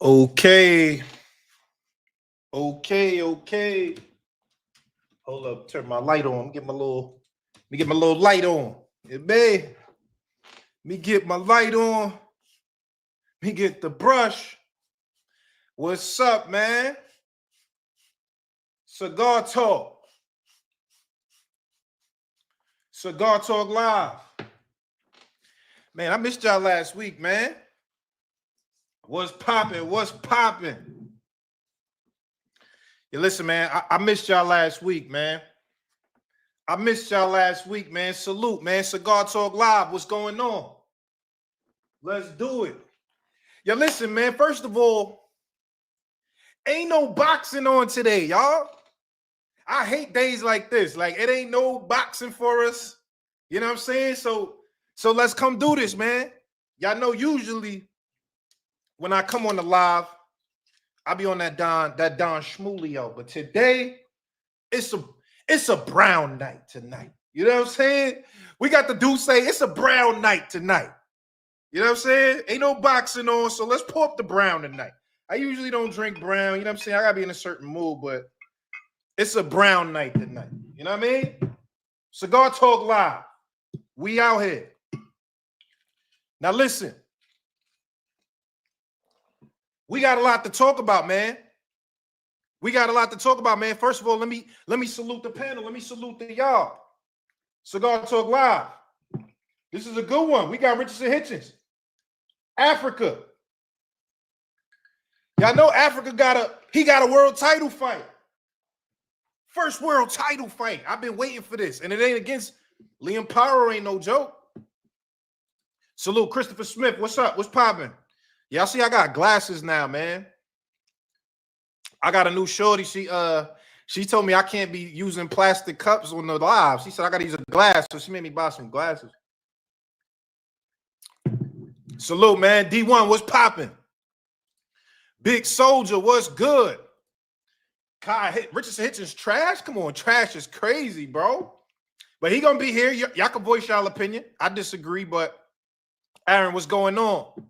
Okay. Okay. Hold up, turn my light on. Let me get my little light on. Hey, babe. Let me get my light on. Let me get the brush. What's up, man? Cigar Talk. Cigar Talk Live. Man, I missed y'all last week, man. What's popping? What's popping? Yeah, listen, man, I missed y'all last week, man. Salute, man. Cigar Talk Live. What's going on? Let's do it. Yeah, listen, man. First of all, ain't no boxing on today, y'all. I hate days like this. Like, it ain't no boxing for us. You know what I'm saying? So let's come do this, man. Y'all know usually when I come on the live, I be on that Don Schmulio. But today, it's a brown night tonight. You know what I'm saying? We got the dude say it's a brown night tonight. You know what I'm saying? Ain't no boxing on, so let's pour up the brown tonight. I usually don't drink brown. You know what I'm saying? I gotta be in a certain mood, but it's a brown night tonight. You know what I mean? Cigar Talk Live. We out here. Now listen. We got a lot to talk about, man. First of all, let me salute the panel. Let me salute the y'all. Cigar Talk Live. This is a good one. We got Richardson Hitchins. Africa. Y'all know Africa got a world title fight. First world title fight. I've been waiting for this. And it ain't against Liam Power, ain't no joke. Salute Christopher Smith. What's up? What's popping? Y'all see I got glasses now, man. I got a new shorty. She told me I can't be using plastic cups on the live. She said I got to use a glass, so she made me buy some glasses. Salute, man. D1, what's popping? Big Soldier, what's good? Richardson Hitchins trash? Come on, trash is crazy, bro. But he gonna be here. Y'all can voice y'all opinion. I disagree, but Aaron, what's going on?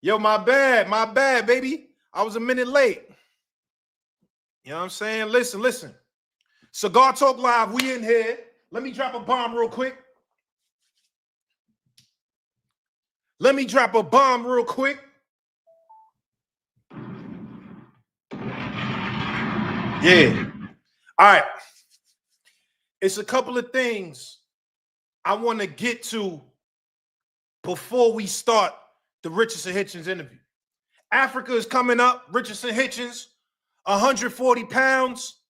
Yo, my bad, baby. I was a minute late. You know what I'm saying? Listen. Cigar Talk Live, we in here. Let me drop a bomb real quick. Yeah. All right. It's a couple of things I want to get to before we start the Richardson Hitchins interview. Africa is coming up. Richardson Hitchins, 140 pounds.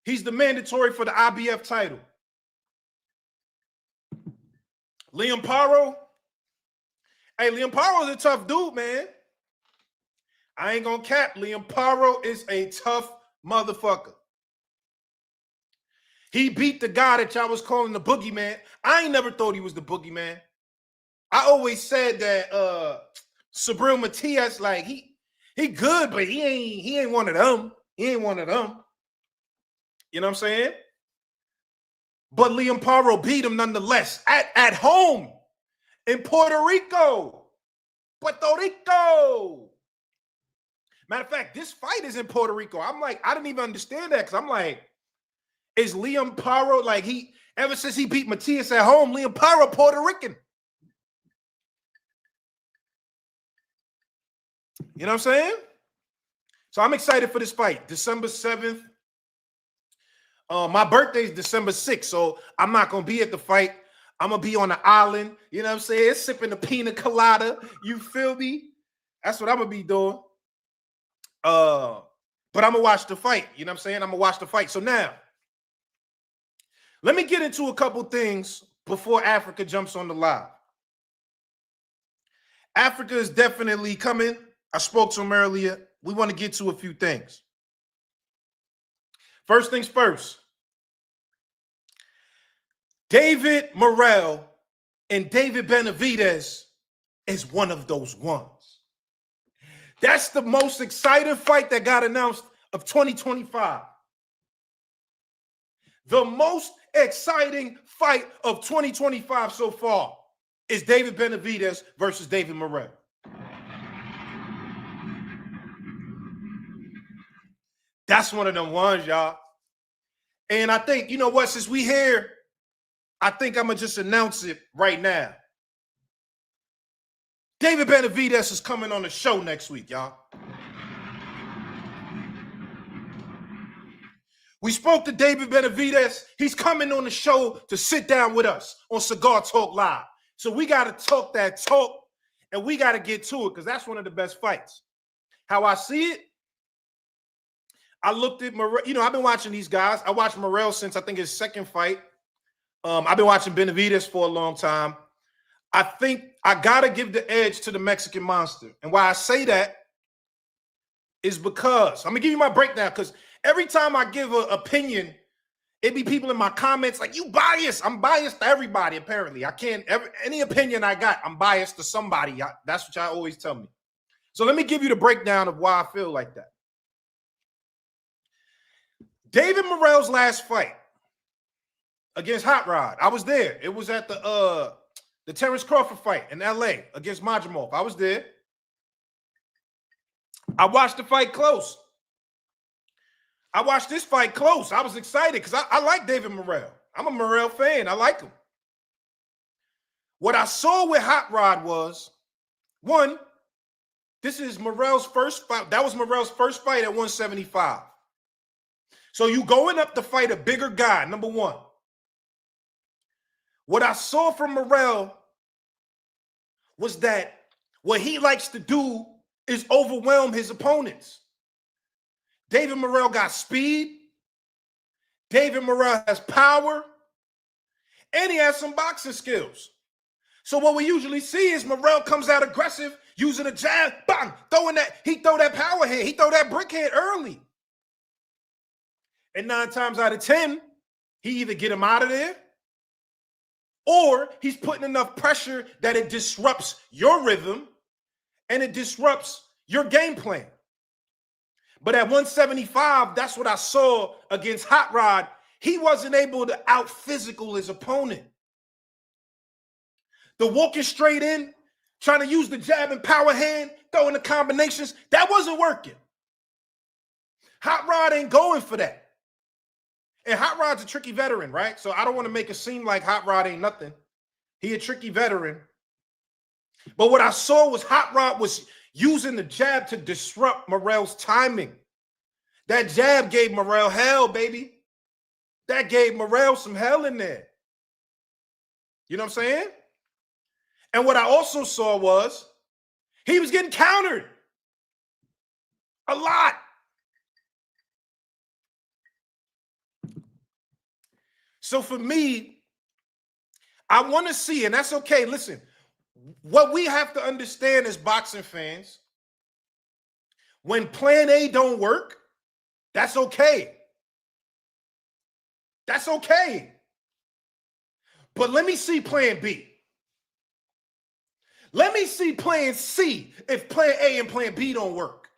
He's the mandatory for the IBF title. Liam Paro. Hey, Liam Paro is a tough dude, man. I ain't gonna cap. Liam Paro is a tough motherfucker. He beat the guy that y'all was calling the boogeyman. I ain't never thought he was the boogeyman. I always said that Sabril Matias, like he good, but he ain't one of them. He ain't one of them. You know what I'm saying? But Liam Paro beat him nonetheless at home in Puerto Rico. Matter of fact, this fight is in Puerto Rico. I'm like, I didn't even understand that because I'm like, is Liam Paro like ever since he beat Matias at home, Liam Paro Puerto Rican? You know what I'm saying? So I'm excited for this fight. December 7th. My birthday is December 6th, so I'm not going to be at the fight. I'm going to be on the island, you know what I'm saying? Sipping the pina colada. You feel me? That's what I'm going to be doing. But I'm going to watch the fight. You know what I'm saying? I'm going to watch the fight. So now, let me get into a couple things before Africa jumps on the live. Africa is definitely coming. I spoke to him earlier. We want to get to a few things. First things first. David Morrell and David Benavidez is one of those ones. That's the most exciting fight that got announced of 2025. The most exciting fight of 2025 so far is David Benavidez versus David Morrell. That's one of them ones, y'all. And I think, you know what, since we here, I think I'm going to just announce it right now. David Benavidez is coming on the show next week, y'all. We spoke to David Benavidez. He's coming on the show to sit down with us on Cigar Talk Live. So we got to talk that talk, and we got to get to it because that's one of the best fights. How I see it, I looked at Morrell. You know, I've been watching these guys. I watched Morrell since I think his second fight. I've been watching Benavidez for a long time. I think I got to give the edge to the Mexican Monster. And why I say that is because I'm going to give you my breakdown because every time I give an opinion, it be people in my comments like, you biased. I'm biased to everybody, apparently. I can't, any opinion I got, I'm biased to somebody. That's what y'all always tell me. So let me give you the breakdown of why I feel like that. David Morrell's last fight against Hot Rod, I was there. It was at the Terrence Crawford fight in L.A. against Majimov. I was there. I watched the fight close. I watched this fight close. I was excited because I like David Morrell. I'm a Morrell fan. I like him. What I saw with Hot Rod was, one, this is Morrell's first fight. That was Morrell's first fight at 175. So you going up to fight a bigger guy, number one. What I saw from Morrell was that what he likes to do is overwhelm his opponents. David Morrell got speed. David Morrell has power. And he has some boxing skills. So what we usually see is Morrell comes out aggressive, using a jab, bang, throwing that, he throw that power hand, he throw that brick hand early. And 9 times out of 10, he either get him out of there or he's putting enough pressure that it disrupts your rhythm and it disrupts your game plan. But at 175, that's what I saw against Hot Rod. He wasn't able to out-physical his opponent. The walking straight in, trying to use the jab and power hand, throwing the combinations, that wasn't working. Hot Rod ain't going for that. And Hot Rod's a tricky veteran, right? So I don't want to make it seem like Hot Rod ain't nothing. He a tricky veteran. But what I saw was Hot Rod was using the jab to disrupt Morrell's timing. That jab gave Morrell hell, baby. That gave Morrell some hell in there. You know what I'm saying? And what I also saw was he was getting countered a lot. So for me, I want to see, and that's okay. Listen, what we have to understand as boxing fans, when plan A don't work, that's okay. That's okay. But let me see plan B. Let me see plan C if plan A and plan B don't work.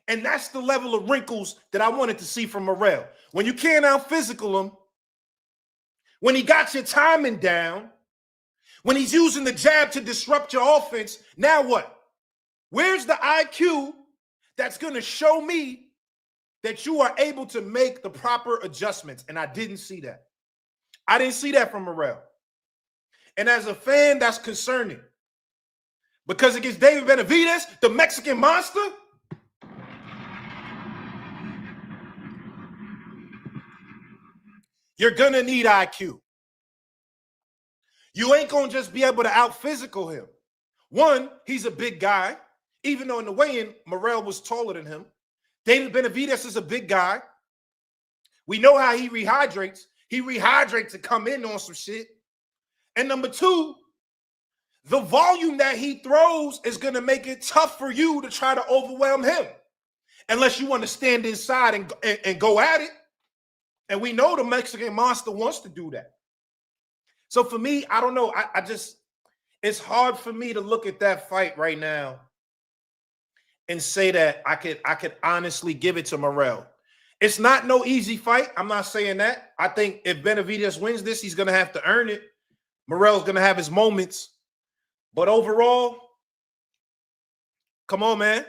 And that's the level of wrinkles that I wanted to see from Morrell. When you can't out-physical him, when he got your timing down, when he's using the jab to disrupt your offense, now what? Where's the IQ that's going to show me that you are able to make the proper adjustments? And I didn't see that. I didn't see that from Morrell. And as a fan, that's concerning. Because against David Benavidez, the Mexican Monster, you're going to need IQ. You ain't going to just be able to out-physical him. One, he's a big guy. Even though in the weigh-in, Morrell was taller than him. David Benavidez is a big guy. We know how he rehydrates. He rehydrates to come in on some shit. And number two, the volume that he throws is going to make it tough for you to try to overwhelm him. Unless you want to stand inside and go at it. And we know the Mexican Monster wants to do that. So for me, I don't know. I just, it's hard for me to look at that fight right now and say that I could honestly give it to Morrell. It's not no easy fight. I'm not saying that. I think if Benavidez wins this, he's going to have to earn it. Morrell's going to have his moments. But overall, come on, man.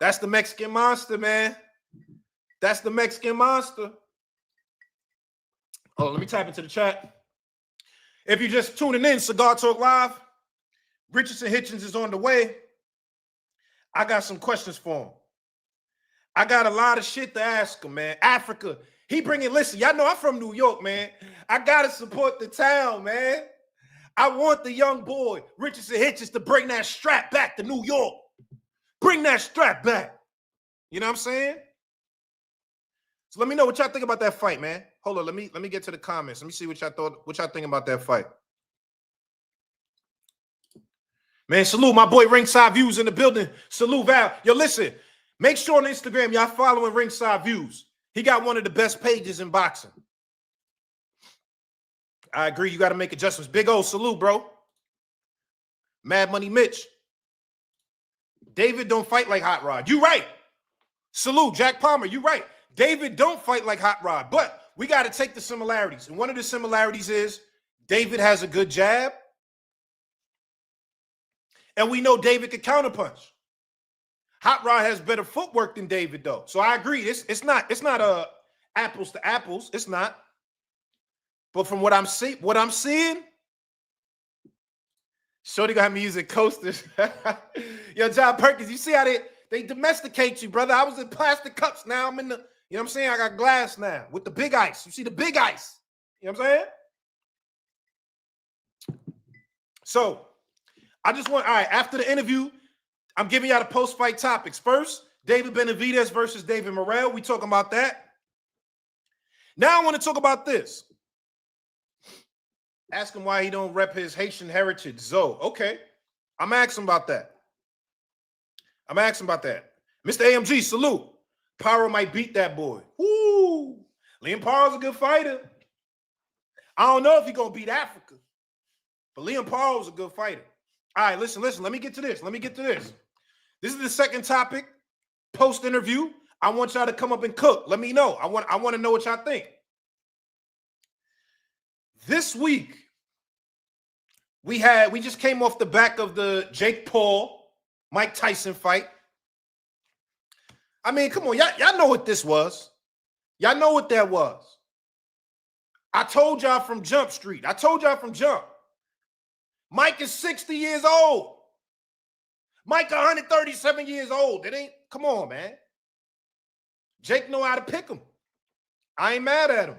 That's the Mexican Monster, man. That's the Mexican monster. Oh, let me type into the chat. If you're just tuning in, Cigar Talk Live, Richardson Hitchins is on the way. I got some questions for him. I got a lot of shit to ask him, man. Africa. He bringing, listen, y'all know I'm from New York, man. I got to support the town, man. I want the young boy, Richardson Hitchins, to bring that strap back to New York. Bring that strap back. You know what I'm saying? So let me know what y'all think about that fight, man. Hold on, let me get to the comments. Let me see what y'all think about that fight. Man, salute my boy Ringside Views in the building. Salute Val. Yo, listen, make sure on Instagram y'all following Ringside Views. He got one of the best pages in boxing. I agree. You got to make adjustments. Big O, salute, bro. Mad Money Mitch. David don't fight like Hot Rod. You right. Salute, Jack Palmer. You right. David don't fight like Hot Rod, but we got to take the similarities. And one of the similarities is David has a good jab. And we know David could counterpunch. Hot Rod has better footwork than David, though. So I agree. It's not apples to apples. It's not. But from what I'm seeing, Shorty got me using coasters. Yo, John Perkins, you see how they domesticate you, brother. I was in plastic cups. Now I'm in the, you know what I'm saying? I got glass now with the big ice. You see the big ice. You know what I'm saying? So I just want, all right, after the interview, I'm giving y'all the post-fight topics. First, David Benavidez versus David Morrell. We talking about that. Now I want to talk about this. Ask him why he don't rep his Haitian heritage. Zoe. Okay. I'm asking about that. Mr. AMG, salute. Paro might beat that boy. Woo! Liam Paro's a good fighter. I don't know if he's going to beat Africa, but Liam Paro's a good fighter. All right, listen. Let me get to this. This is the second topic, post-interview. I want y'all to come up and cook. Let me know. I want to know what y'all think. This week, we just came off the back of the Jake Paul, Mike Tyson fight. I mean, come on, y'all know what this was. Y'all know what that was. I told y'all from Jump Street. Mike is 60 years old. Mike 137 years old. Come on, man. Jake know how to pick him. I ain't mad at him.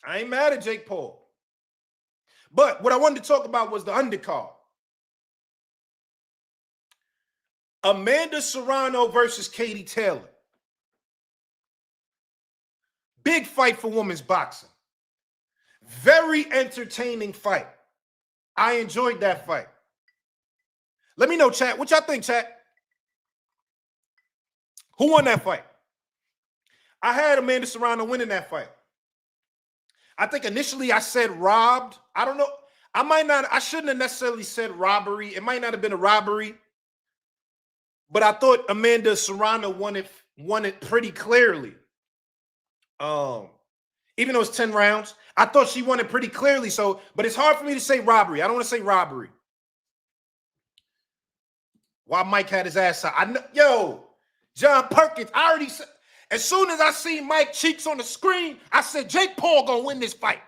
I ain't mad at Jake Paul. But what I wanted to talk about was the undercard. Amanda Serrano versus Katie Taylor. Big fight for women's boxing. Very entertaining fight. I enjoyed that fight. Let me know, chat. What y'all think, chat? Who won that fight? I had Amanda Serrano winning that fight. I think initially I said robbed. I don't know. I shouldn't have necessarily said robbery. It might not have been a robbery. But I thought Amanda Serrano won it pretty clearly. Even though it's 10 rounds, I thought she won it pretty clearly. So, but it's hard for me to say robbery. I don't want to say robbery. While Mike had his ass out. Yo, John Perkins, I already said, as soon as I see Mike cheeks on the screen, I said, Jake Paul gonna win this fight.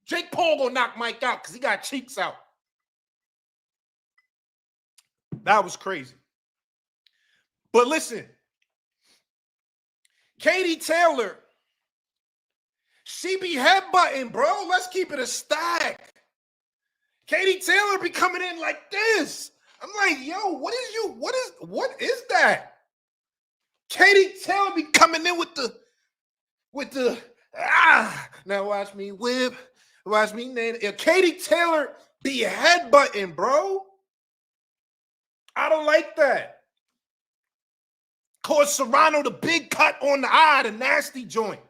Jake Paul gonna knock Mike out because he got cheeks out. That was crazy. But listen, Katie Taylor, she be headbutting, bro. Let's keep it a stack. Katie Taylor be coming in like this. I'm like, yo, what is that? Katie Taylor be coming in with the now watch me whip, watch me name. Katie Taylor be headbutting, bro. I don't like that. Cause Serrano the big cut on the eye, the nasty joint.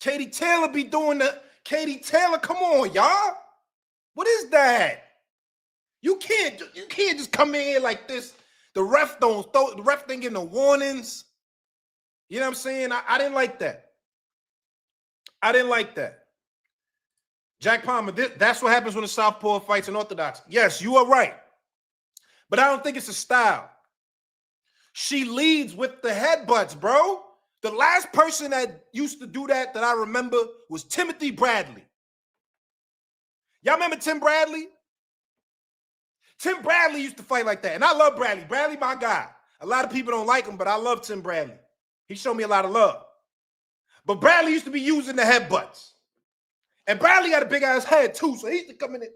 Katie Taylor be doing the Katie Taylor. Come on, y'all. What is that? You can't just come in here like this. The ref didn't get no warnings. You know what I'm saying? I didn't like that. I didn't like that. Jack Palmer, that's what happens when a southpaw fights an orthodox. Yes, you are right. But I don't think it's a style. She leads with the headbutts, bro. The last person that used to do that I remember was Timothy Bradley. Y'all remember Tim Bradley? Tim Bradley used to fight like that. And I love Bradley. Bradley, my guy. A lot of people don't like him, but I love Tim Bradley. He showed me a lot of love. But Bradley used to be using the headbutts. And Bradley got a big ass head too. So he used to come in there.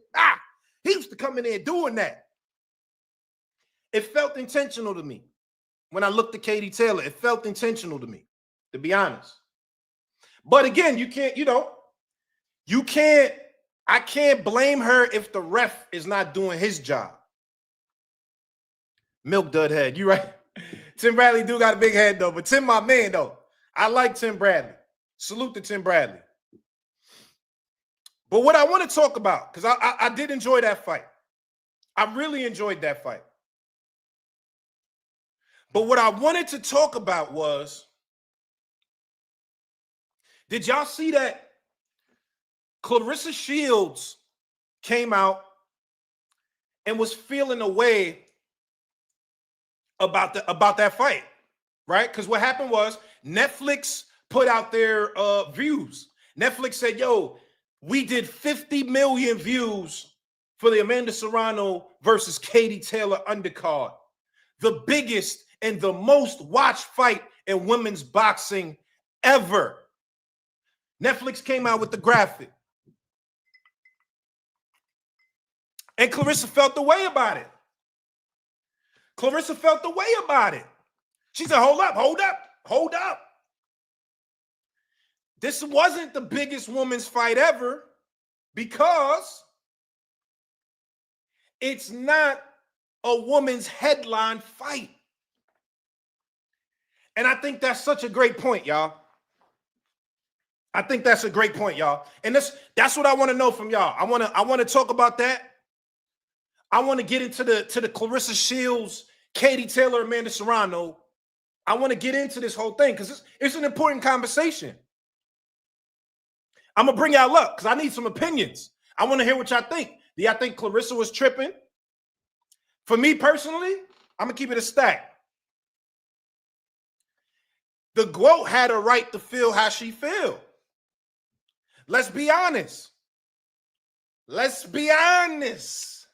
He used to come in there doing that. It felt intentional to me. When I looked at Katie Taylor, it felt intentional to me, to be honest. But again, I can't blame her if the ref is not doing his job. Milk dud head, you right. Tim Bradley do got a big head though, but Tim my man though. I like Tim Bradley. Salute to Tim Bradley. But what I want to talk about, because I did enjoy that fight. I really enjoyed that fight. But what I wanted to talk about was, did y'all see that Claressa Shields came out and was feeling a way about that fight, right? Because what happened was Netflix put out their views. Netflix said, yo, we did 50 million views for the Amanda Serrano versus Katie Taylor undercard. The biggest and the most watched fight in women's boxing ever. Netflix came out with the graphic. And Claressa felt the way about it. Claressa felt the way about it. She said, hold up. This wasn't the biggest women's fight ever because it's not a woman's headline fight. And I think that's such a great point, y'all. I think that's a great point, y'all. And that's what I want to know from y'all. I want to talk about that. I want to get into the Claressa Shields, Katie Taylor, Amanda Serrano. I want to get into this whole thing because it's an important conversation. I'm going to bring y'all up because I need some opinions. I want to hear what y'all think. Do y'all think Claressa was tripping? For me personally, I'm going to keep it a stack. The GOAT had a right to feel how she feel. Let's be honest. Let's be honest.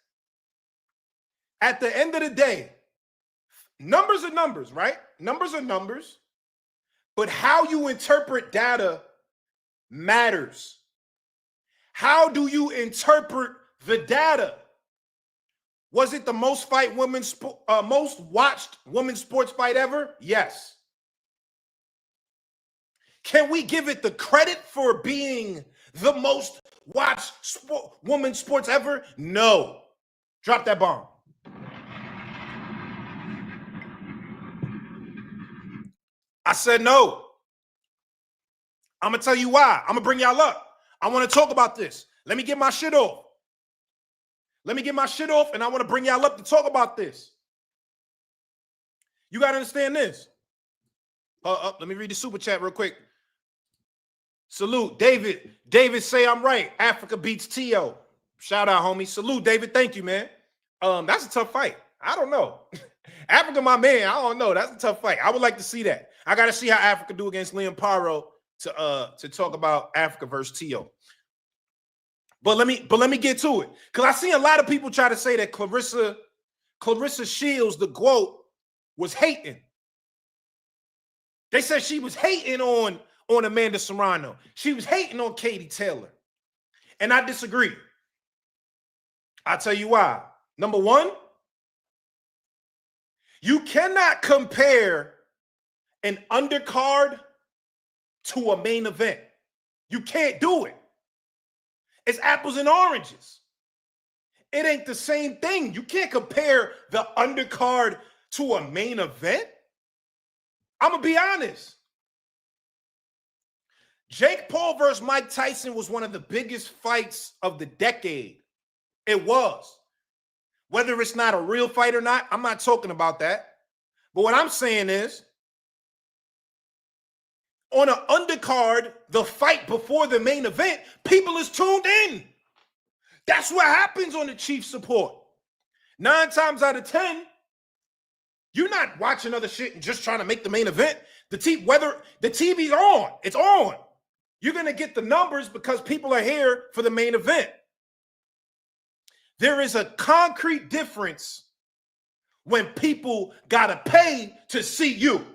At the end of the day, numbers are numbers, right? Numbers are numbers. But how you interpret data matters. How do you interpret the data? Was it the most watched women's sports fight ever? Yes. Can we give it the credit for being the most watched women's sports ever? No. Drop that bomb. I said no. I'm going to tell you why. I'm going to bring y'all up. I want to talk about this. Let me get my shit off. And I want to bring y'all up to talk about this. You got to understand this. Let me read the super chat real quick. Salute, David. David say I'm right. Africa beats T.O. Shout out, homie. Salute, David. Thank you, man. That's a tough fight. I don't know. Africa, my man. I don't know. That's a tough fight. I would like to see that. I got to see how Africa do against Liam Paro to talk about Africa versus T.O. But let me get to it. Because I see a lot of people try to say that Claressa Shields, the GOAT, was hating. They said she was hating on Amanda Serrano. She was hating on Katie Taylor. And I disagree. I'll tell you why. Number one, you cannot compare an undercard to a main event. You can't do it. It's apples and oranges. It ain't the same thing. You can't compare the undercard to a main event. I'm going to be honest. Jake Paul versus Mike Tyson was one of the biggest fights of the decade. It was. Whether it's not a real fight or not, I'm not talking about that. But what I'm saying is, on an undercard, the fight before the main event, people is tuned in. That's what happens on the Chief support. 9 times out of 10, You're not watching other shit and just trying to make the main event. Whether the TV's on, it's on. You're going to get the numbers because people are here for the main event. There is a concrete difference when people got to pay to see you.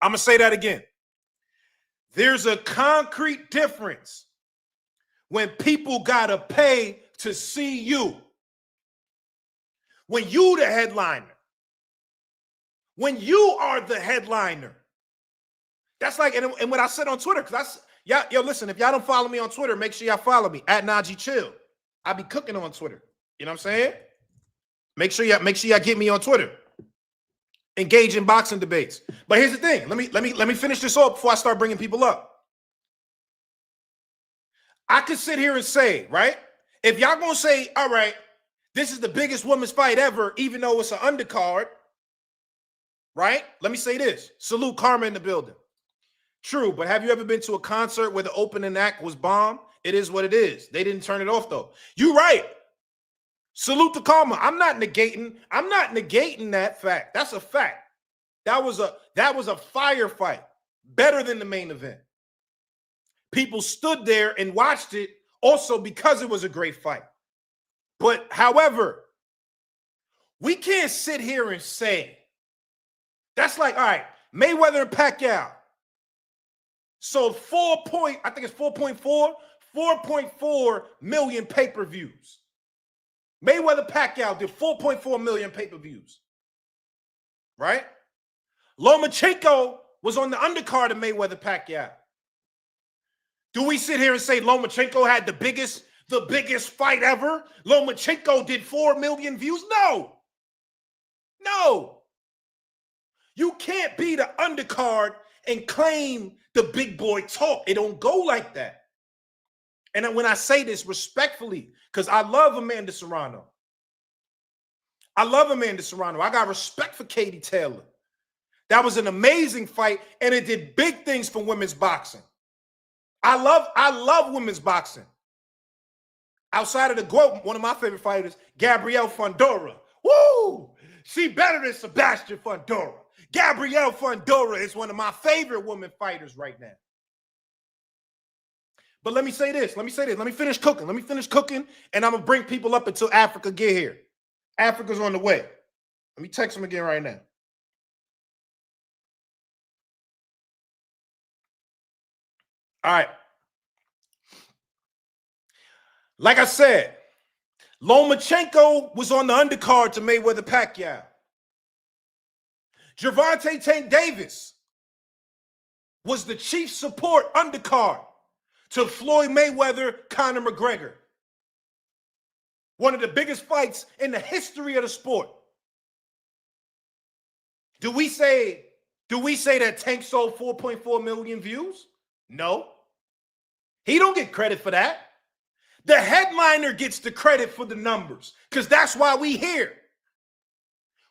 I'm going to say that again. There's a concrete difference when people got to pay to see you. When you the headliner. When you are the headliner. That's like, and what I said on Twitter, because yo, listen, if y'all don't follow me on Twitter, make sure y'all follow me at Najee Chill. I be cooking on Twitter. You know what I'm saying? Make sure y'all get me on Twitter. Engage in boxing debates. But here's the thing. Let me finish this off before I start bringing people up. I could sit here and say, right? If y'all gonna say, all right, this is the biggest women's fight ever, even though it's an undercard, right? Let me say this. Salute Karma in the building. True, but have you ever been to a concert where the opening act was bomb? It is what it is. They didn't turn it off, though. You're right. Salute to Karma. I'm not negating that fact. That's a fact. That was a firefight. Better than the main event. People stood there and watched it also because it was a great fight. But however, we can't sit here and say, that's like, all right, Mayweather and Pacquiao sold 4.4 million pay-per-views. Mayweather Pacquiao did 4.4 million pay-per-views. Right? Lomachenko was on the undercard of Mayweather Pacquiao. Do we sit here and say Lomachenko had the biggest fight ever? Lomachenko did 4 million views? No. No. You can't be the undercard and claim the big boy talk. It don't go like that. And when I say this respectfully, because I love Amanda Serrano. I got respect for Katie Taylor. That was an amazing fight, and it did big things for women's boxing. I love women's boxing. Outside of the GOAT, one of my favorite fighters, Gabrielle Fundora. Woo! She better than Sebastian Fundora. Gabrielle Fundora is one of my favorite women fighters right now. But let me say this. Let me finish cooking. And I'm going to bring people up until Africa get here. Africa's on the way. Let me text him again right now. All right. Like I said, Lomachenko was on the undercard to Mayweather Pacquiao. Gervonta Tank Davis was the chief support undercard to Floyd Mayweather, Conor McGregor. One of the biggest fights in the history of the sport. Do we say that Tank sold 4.4 million views? No. He don't get credit for that. The headliner gets the credit for the numbers because that's why we here.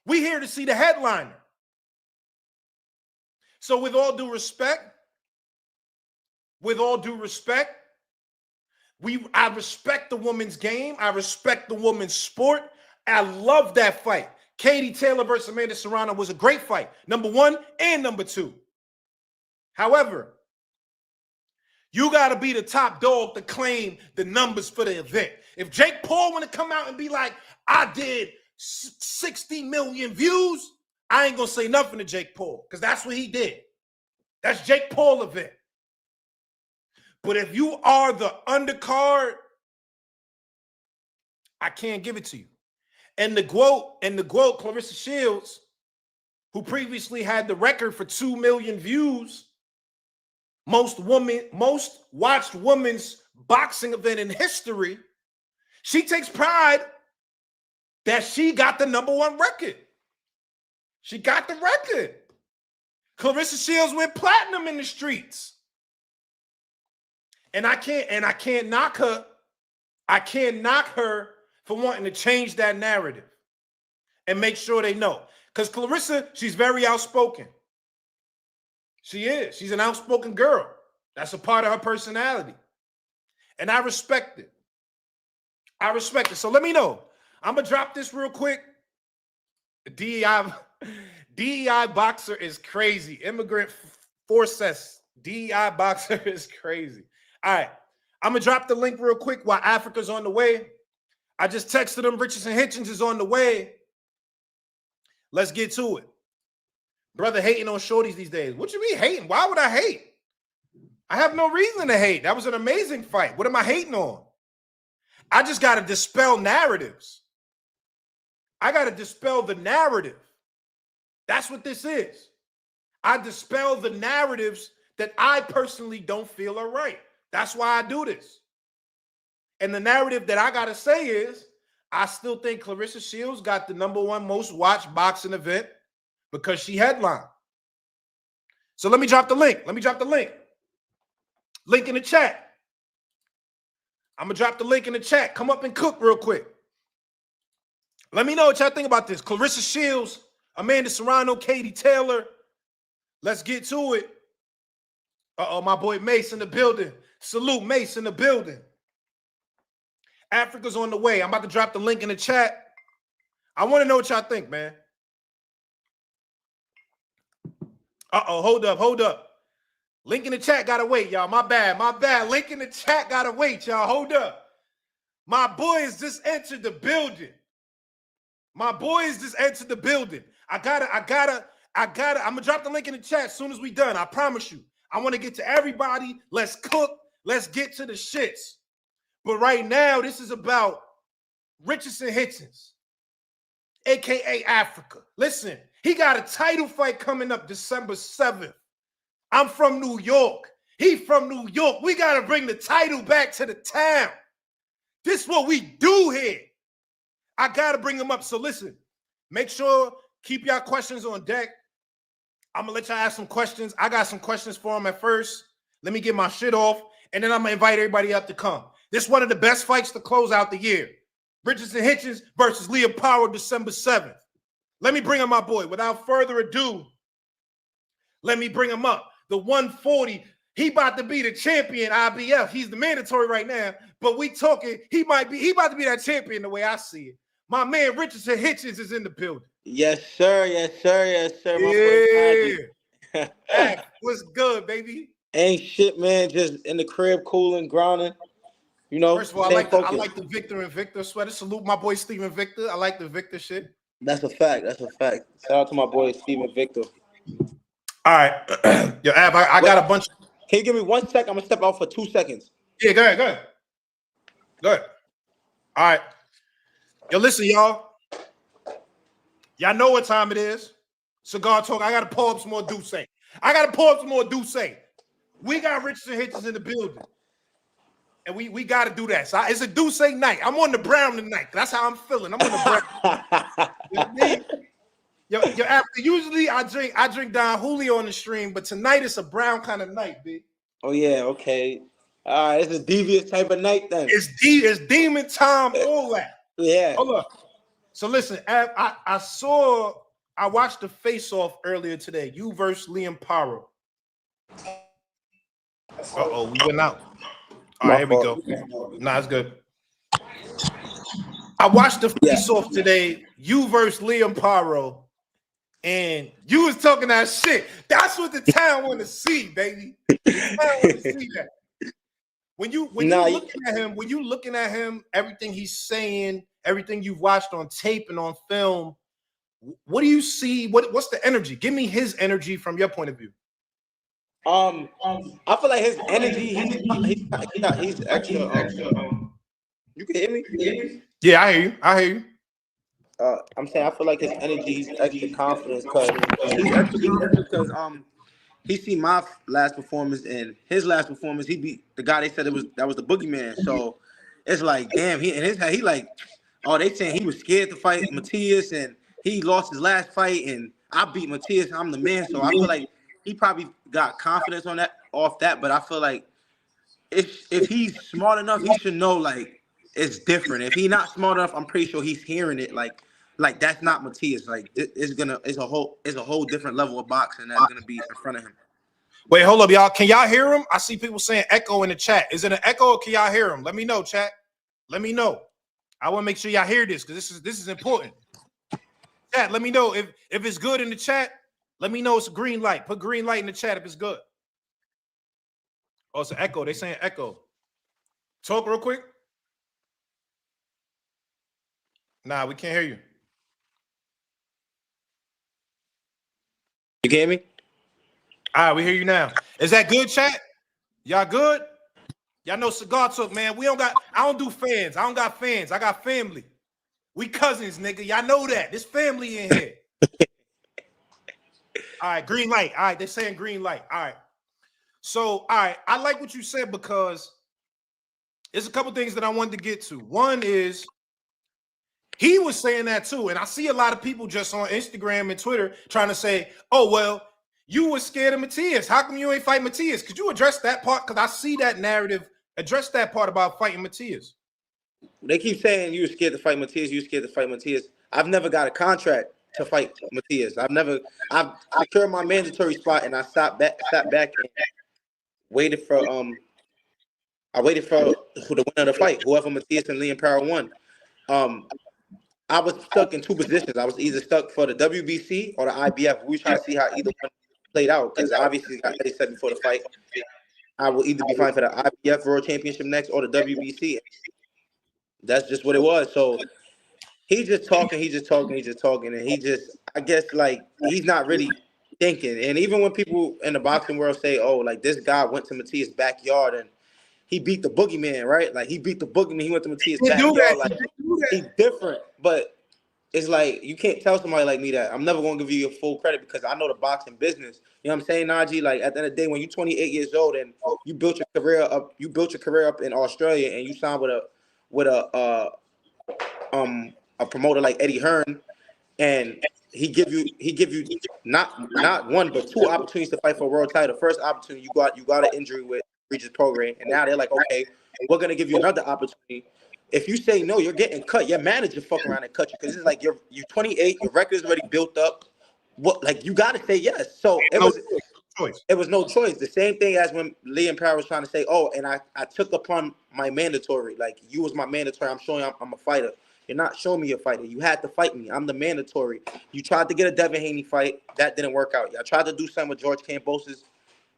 We here to see the headliner. So with all due respect, I respect the woman's game. I respect the woman's sport. I love that fight. Katie Taylor versus Amanda Serrano was a great fight. Number 1 and number 2. However, you got to be the top dog to claim the numbers for the event. If Jake Paul want to come out and be like, I did 60 million views, I ain't going to say nothing to Jake Paul because that's what he did. That's Jake Paul event. But if you are the undercard, I can't give it to you. And the GOAT, Clarissa Shields, who previously had the record for 2 million views, most watched women's boxing event in history, she takes pride that she got the number 1 record. She got the record. Clarissa Shields went platinum in the streets. And I can't knock her. I can't knock her for wanting to change that narrative and make sure they know. Because Clarissa, she's very outspoken. She is. She's an outspoken girl. That's a part of her personality. And I respect it. I respect it. So let me know. I'm gonna drop this real quick. DEI boxer is crazy. Immigrant forces. DEI boxer is crazy. All right. I'm gonna drop the link real quick while Africa's on the way. I just texted him. Richardson Hitchins is on the way. Let's get to it. Brother hating on shorties these days. What you mean hating? Why would I hate? I have no reason to hate. That was an amazing fight. What am I hating on? I just got to dispel narratives. I got to dispel the narrative. That's what this is. I dispel the narratives that I personally don't feel are right. That's why I do this. And the narrative that I got to say is, I still think Clarissa Shields got the #1 most watched boxing event because she headlined. So let me drop the link. Link in the chat. I'm going to drop the link in the chat. Come up and cook real quick. Let me know what y'all think about this. Clarissa Shields, Amanda Serrano, Katie Taylor. Let's get to it. Uh-oh, my boy Mace in the building. Salute Mace in the building. Africa's on the way. I'm about to drop the link in the chat. I want to know what y'all think, man. Uh-oh, hold up. Link in the chat gotta wait, y'all. My bad. Link in the chat gotta wait, y'all. Hold up. My boys just entered the building. I'm gonna drop the link in the chat as soon as we done. I promise you. I want to get to everybody. Let's cook. Let's get to the shits. But right now, this is about Richardson Hitchins, aka Africa. Listen, he got a title fight coming up December 7th. I'm from New York. He from New York. We got to bring the title back to the town. This is what we do here. I got to bring him up. So listen, make sure, keep y'all questions on deck. I'm going to let y'all ask some questions. I got some questions for him at first. Let me get my shit off, and then I'm going to invite everybody up to come. This is one of the best fights to close out the year. Richardson Hitchins versus Liam Power, December 7th. Let me bring him, my boy. Without further ado, let me bring him up. The 140, he about to be the champion, IBF. He's the mandatory right now, but we talking, he about to be that champion the way I see it. My man Richardson Hitchins is in the building. Yes, sir. Yeah. Hey, what's good, baby? Ain't shit, man. Just in the crib, cooling, grounding. You know, first of all, I like the Victor and Victor sweater. Salute my boy Steven Victor. I like the Victor shit. That's a fact. Shout out to my boy Steven Victor. All right. Yo, Ab, I got a bunch. Can you give me 1 sec? I'm gonna step out for 2 seconds. Yeah, go ahead. All right. Yo, listen, y'all. Y'all know what time it is. Cigar Talk. I gotta pull up some more Douce. We got Richardson Hitchins in the building. And we got to do that. So it's a Douce night. I'm on the brown tonight. That's how I'm feeling. I'm on the brown. Yo, after usually I drink Don Julio on the stream, but tonight it's a brown kind of night, B. Oh yeah, okay. All right, it's a devious type of night then. It's demon time, all that. Yeah. Hold up. So listen, I watched the face-off earlier today. You versus Liam Power. Uh-oh, we went out. All right, here we go. Nah, it's good. I watched the face-off today. You versus Liam Power. And you was talking that shit. That's what the town want to see, baby. The town want to see that. When you looking at him, everything he's saying, everything you've watched on tape and on film, what do you see? What's the energy? Give me his energy from your point of view. I feel like his energy. He's extra. You can hear me? Yeah, I hear you. I'm saying I feel like his energy, he's extra confidence because he seen my last performance and his last performance. He beat the guy they said that was the boogeyman. So it's like, damn, he like, oh, they saying he was scared to fight Matias and he lost his last fight and I beat Matias. I'm the man. So I feel like he probably got confidence off that. But I feel like if he's smart enough, he should know like it's different. If he's not smart enough, I'm pretty sure he's hearing it like that's not Matias. Like it's a whole different level of boxing that's gonna be in front of him. Wait, hold up, y'all. Can y'all hear him? I see people saying echo in the chat. Is it an echo or can y'all hear him? Let me know, chat. Let me know. I want to make sure y'all hear this because this is important. Chat, let me know if it's good in the chat. Let me know it's a green light. Put green light in the chat if it's good. Oh, it's an echo. They saying echo. Talk real quick. Nah, we can't hear you. You get me? All right, we hear you now. Is that good, chat? Y'all good? Y'all know Cigar Talk, man. I don't do fans. I don't got fans. I got family. We cousins, nigga. Y'all know that. There's family in here. All right, green light. All right, they're saying green light. All right. So, all right, I like what you said because there's a couple things that I wanted to get to. One is he was saying that too, and I see a lot of people just on Instagram and Twitter trying to say, oh, well, you were scared of Matias. How come you ain't fight Matias? Could you address that part? Because I see that narrative. Address that part about fighting Matias. They keep saying you were scared to fight Matias. You were scared to fight Matias. I've never got a contract to fight Matias. I've secured my mandatory spot, and I sat back and waited for I waited for who the winner of the fight, whoever Matias and Liam Power won. I was stuck in two positions. I was either stuck for the WBC or the IBF. We try to see how either one played out because obviously, like they said before the fight, I will either be fighting for the IBF World Championship next or the WBC. That's just what it was. So he's just talking, and I guess, like, he's not really thinking. And even when people in the boxing world say, oh, like, this guy went to Matias' backyard and he beat the boogeyman, right? Like, he beat the boogeyman. He went to Matias' backyard. Like, he's different. But it's like, you can't tell somebody like me that. I'm never going to give you your full credit because I know the boxing business. You know what I'm saying, Najee? Like, at the end of the day, when you're 28 years old and you built your career up in Australia and you signed with a promoter like Eddie Hearn, and he give you not one but two opportunities to fight for a world title. First opportunity, you got an injury with Regis Prograis, and now they're like, okay, we're gonna give you another opportunity. If you say no, you're getting cut. Your manager fuck around and cut you because it's like you're 28, your record is already built up. What, like, you gotta say yes. So it was no choice. The same thing as when Liam Power was trying to say, oh, and I took upon my mandatory. Like, you was my mandatory. I'm showing you I'm a fighter. You're not showing me a fighter. You had to fight me. I'm the mandatory. You tried to get a Devin Haney fight. That didn't work out. I tried to do something with George Kambosos.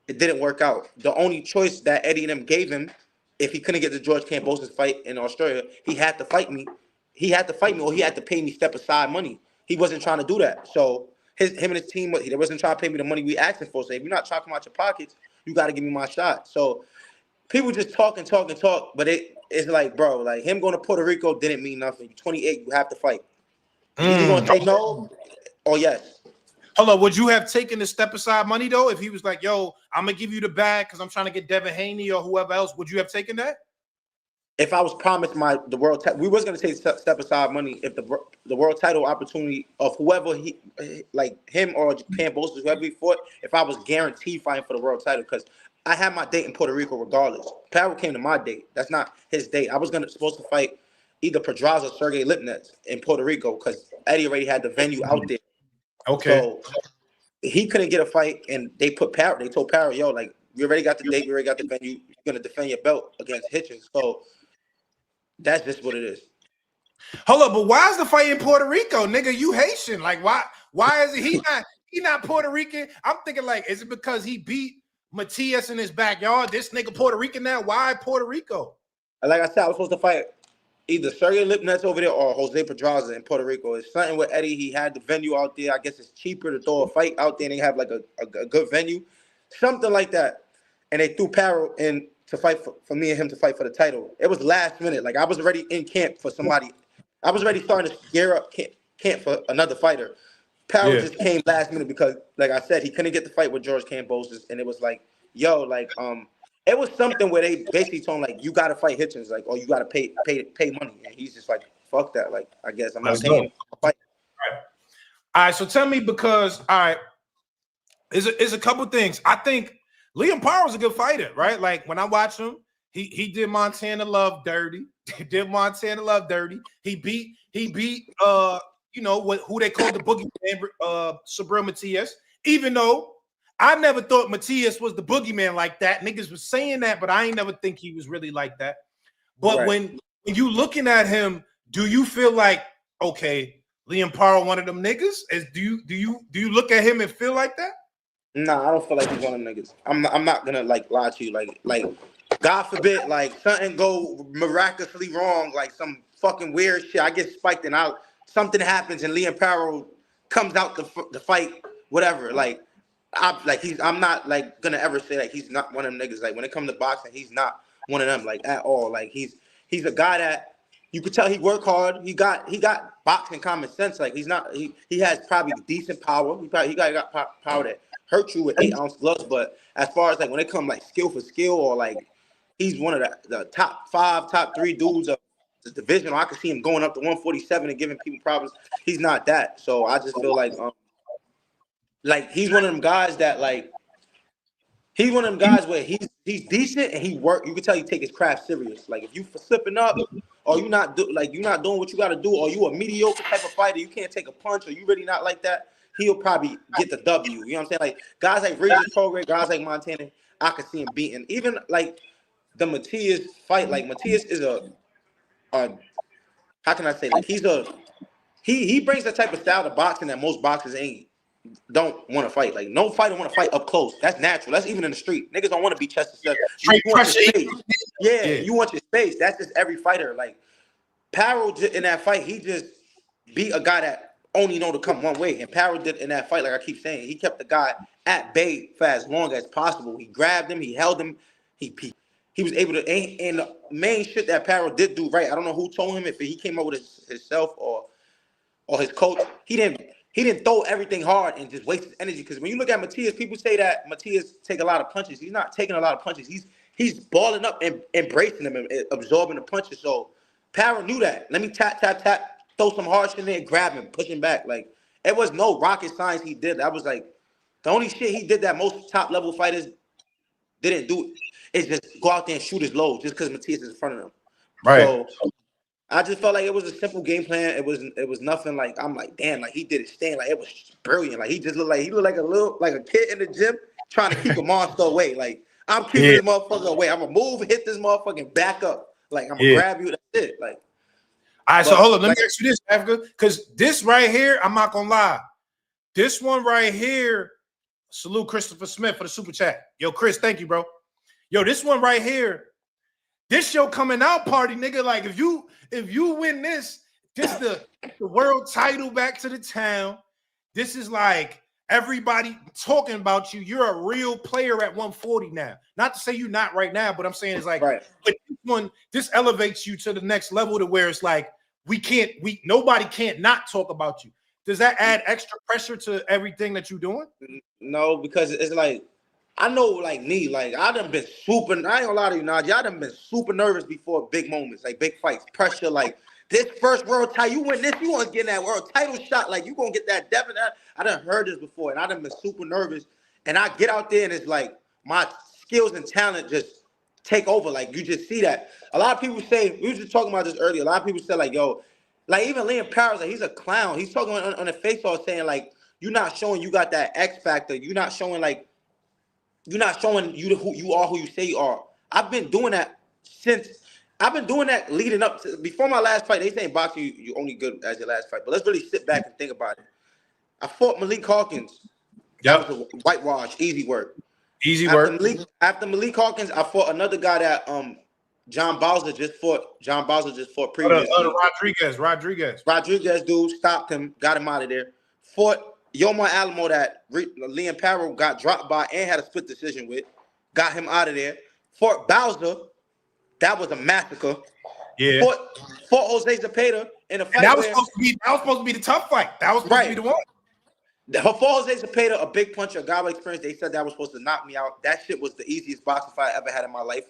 It didn't work out. The only choice that Eddie and them gave him, if he couldn't get the George Kambosos fight in Australia, he had to fight me. He had to fight me, or he had to pay me step aside money. He wasn't trying to do that. So him and his team, they wasn't trying to pay me the money we asking for. So if you're not trying to come out your pockets, you got to give me my shot. So people just talk, but it's like, bro, like, him going to Puerto Rico didn't mean nothing. You're 28, you have to fight. You going to say no or yes? Hold on, would you have taken the step aside money though if he was like, yo, I'm gonna give you the bag because I'm trying to get Devin Haney or whoever else? Would you have taken that? If I was promised the world title, we was gonna take step aside money if the world title opportunity of whoever he, like him or Kambosos, whoever he fought, if I was guaranteed fighting for the world title, because I had my date in Puerto Rico regardless. Power came to my date. That's not his date. I was supposed to fight either Pedraza or Sergey Lipnets in Puerto Rico because Eddie already had the venue out there. Okay. So he couldn't get a fight, and they told Power, yo, like, we already got the date, we already got the venue. You're gonna defend your belt against Hitchins. So that's just what it is. Hold up, but why is the fight in Puerto Rico, nigga? You Haitian? Like, why is it he not Puerto Rican? I'm thinking, like, is it because he beat Matias in his backyard? This nigga Puerto Rican now? Why Puerto Rico? Like I said, I was supposed to fight either Sergey Lipnets over there or Jose Pedraza in Puerto Rico. It's something with Eddie. He had the venue out there. I guess it's cheaper to throw a fight out there and they have like a good venue, something like that. And they threw Paro in to fight for me and him to fight for the title. It was last minute. Like, I was already in camp for somebody. I was already starting to gear up camp for another fighter. Paro just came last minute because, like I said, he couldn't get the fight with George Kambosos, and it was like, yo, like, it was something where they basically told him, like, you got to fight Hitchins, like, or you got to pay money. And he's just like, fuck that. Like, I guess I'm not paying to fight. All right, so tell me, because, all right, is a couple things. I think Liam Power was a good fighter, right? Like, when I watched him, he did Montana Love dirty. He beat you know, who they called the boogeyman, Subriel Matias, even though I never thought Matias was the boogeyman like that. Niggas was saying that, but I ain't never think he was really like that. But when you looking at him, do you feel like, okay, Liam Parra one of them niggas? Do you look at him and feel like that? Nah, I don't feel like he's one of them niggas. I'm not gonna like lie to you. Like God forbid, like something go miraculously wrong, like some fucking weird shit. I get spiked and something happens and Liam Parra comes out the fight, whatever. I'm not like gonna ever say like he's not one of them niggas. Like when it comes to boxing, he's not one of them like at all. Like he's a guy that you could tell he worked hard. He got boxing common sense. Like he has probably decent power. He got power that hurt you with 8-ounce gloves. But as far as like when it comes like skill for skill or like he's one of the top 5, top 3 dudes of the division. I could see him going up to 147 and giving people problems. He's not that. So I just feel like he's one of them guys that like he's one of them guys where he's decent and he work. You can tell he take his craft serious. Like if you slipping up or you're not doing what you got to do, or you a mediocre type of fighter, you can't take a punch, or you really not like that, he'll probably get the W. You know what I'm saying? Like guys like Regis Prograis, guys like Montana, I could see him beating. Even like the Matias fight, like Matias is a how can I say, like he brings the type of style to boxing that most boxers don't want to fight. Like no fighter want to fight up close. That's natural. That's even in the street. Niggas don't want to be chest to chest. You want your space. Yeah, you want your space. That's just every fighter. Like Parrow in that fight, he just beat a guy that only know to come one way. And Parrow did in that fight, like I keep saying, he kept the guy at bay for as long as possible. He grabbed him, he held him, he was able to. And the main shit that Parrow did do right, I don't know who told him, if he came up with himself or his coach. He didn't throw everything hard and just waste his energy. Because when you look at Matias, people say that Matias take a lot of punches. He's not taking a lot of punches. He's balling up and embracing them and absorbing the punches. So Parra knew that. Let me tap, throw some hard shit in there, grab him, push him back. Like it was no rocket science he did. That was like the only shit he did that most top level fighters didn't do is just go out there and shoot his load just because Matias is in front of them. Right. So I just felt like it was a simple game plan. It was nothing like I'm like, damn, like he did it stand, like it was brilliant. Like he looked like a kid in the gym trying to keep a monster away. Like I'm keeping this motherfucker away. I'm gonna move, hit this motherfucker, and back up. Like I'm gonna grab you. That's it. Like all right, so hold on. Let me ask you this, Africa, because this right here, I'm not gonna lie. This one right here, salute Christopher Smith for the super chat. Yo, Chris, thank you, bro. Yo, this one right here. This your coming out party, nigga. Like if you win this the world title back to the town. This is like everybody talking about you. You're a real player at 140 now. Not to say you're not right now, but I'm saying it's like right. But this elevates you to the next level to where it's like nobody can't not talk about you. Does that add extra pressure to everything that you're doing? No, because it's like I know, like me, like I done been super. I ain't gonna lie to you, Najee. I done been super nervous before big moments, like big fights, pressure. Like this first world title, you win this, you want to get that world title shot. Like you gonna get that definite. I done heard this before, and I done been super nervous. And I get out there, and it's like my skills and talent just take over. Like you just see that. A lot of people say, we were just talking about this earlier. A lot of people say, like, yo, like even Liam Parra, like he's a clown. He's talking on the face-off saying like, you're not showing you got that X factor. You're not showing like. You're not showing you who you are, who you say you are. I've been doing that leading up to before my last fight. They say in boxing you only good as your last fight, but let's really sit back and think about it. I fought Malik Hawkins. That was a whitewash, easy work. After Malik Hawkins, I fought another guy that John Bowser just fought previously. Rodriguez dude stopped him, got him out of there. Fought Yomar Alamo that Liam Parra got dropped by and had a split decision with. Got him out of there. Fought Bowser. That was a massacre. Yeah. Fought Jose Zepeda in a fight. That was supposed to be the tough fight. That was supposed to be the one. For Jose Zepeda, a big puncher, a guy with experience, they said that was supposed to knock me out. That shit was the easiest boxing fight I ever had in my life.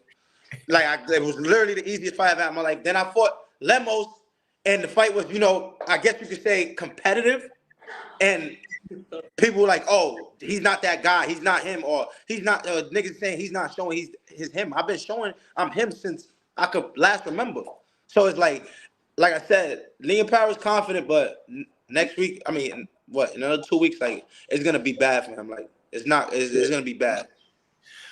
It was literally the easiest fight I've had in my life. Then I fought Lemos, and the fight was, I guess you could say competitive. And people were like, oh, he's not that guy. He's not him. Or he's not, niggas saying he's not showing he's him. I've been showing I'm him since I could last remember. So it's like I said, Liam Parra's confident, but next week, in another 2 weeks, like, it's going to be bad for him. Like, it's going to be bad.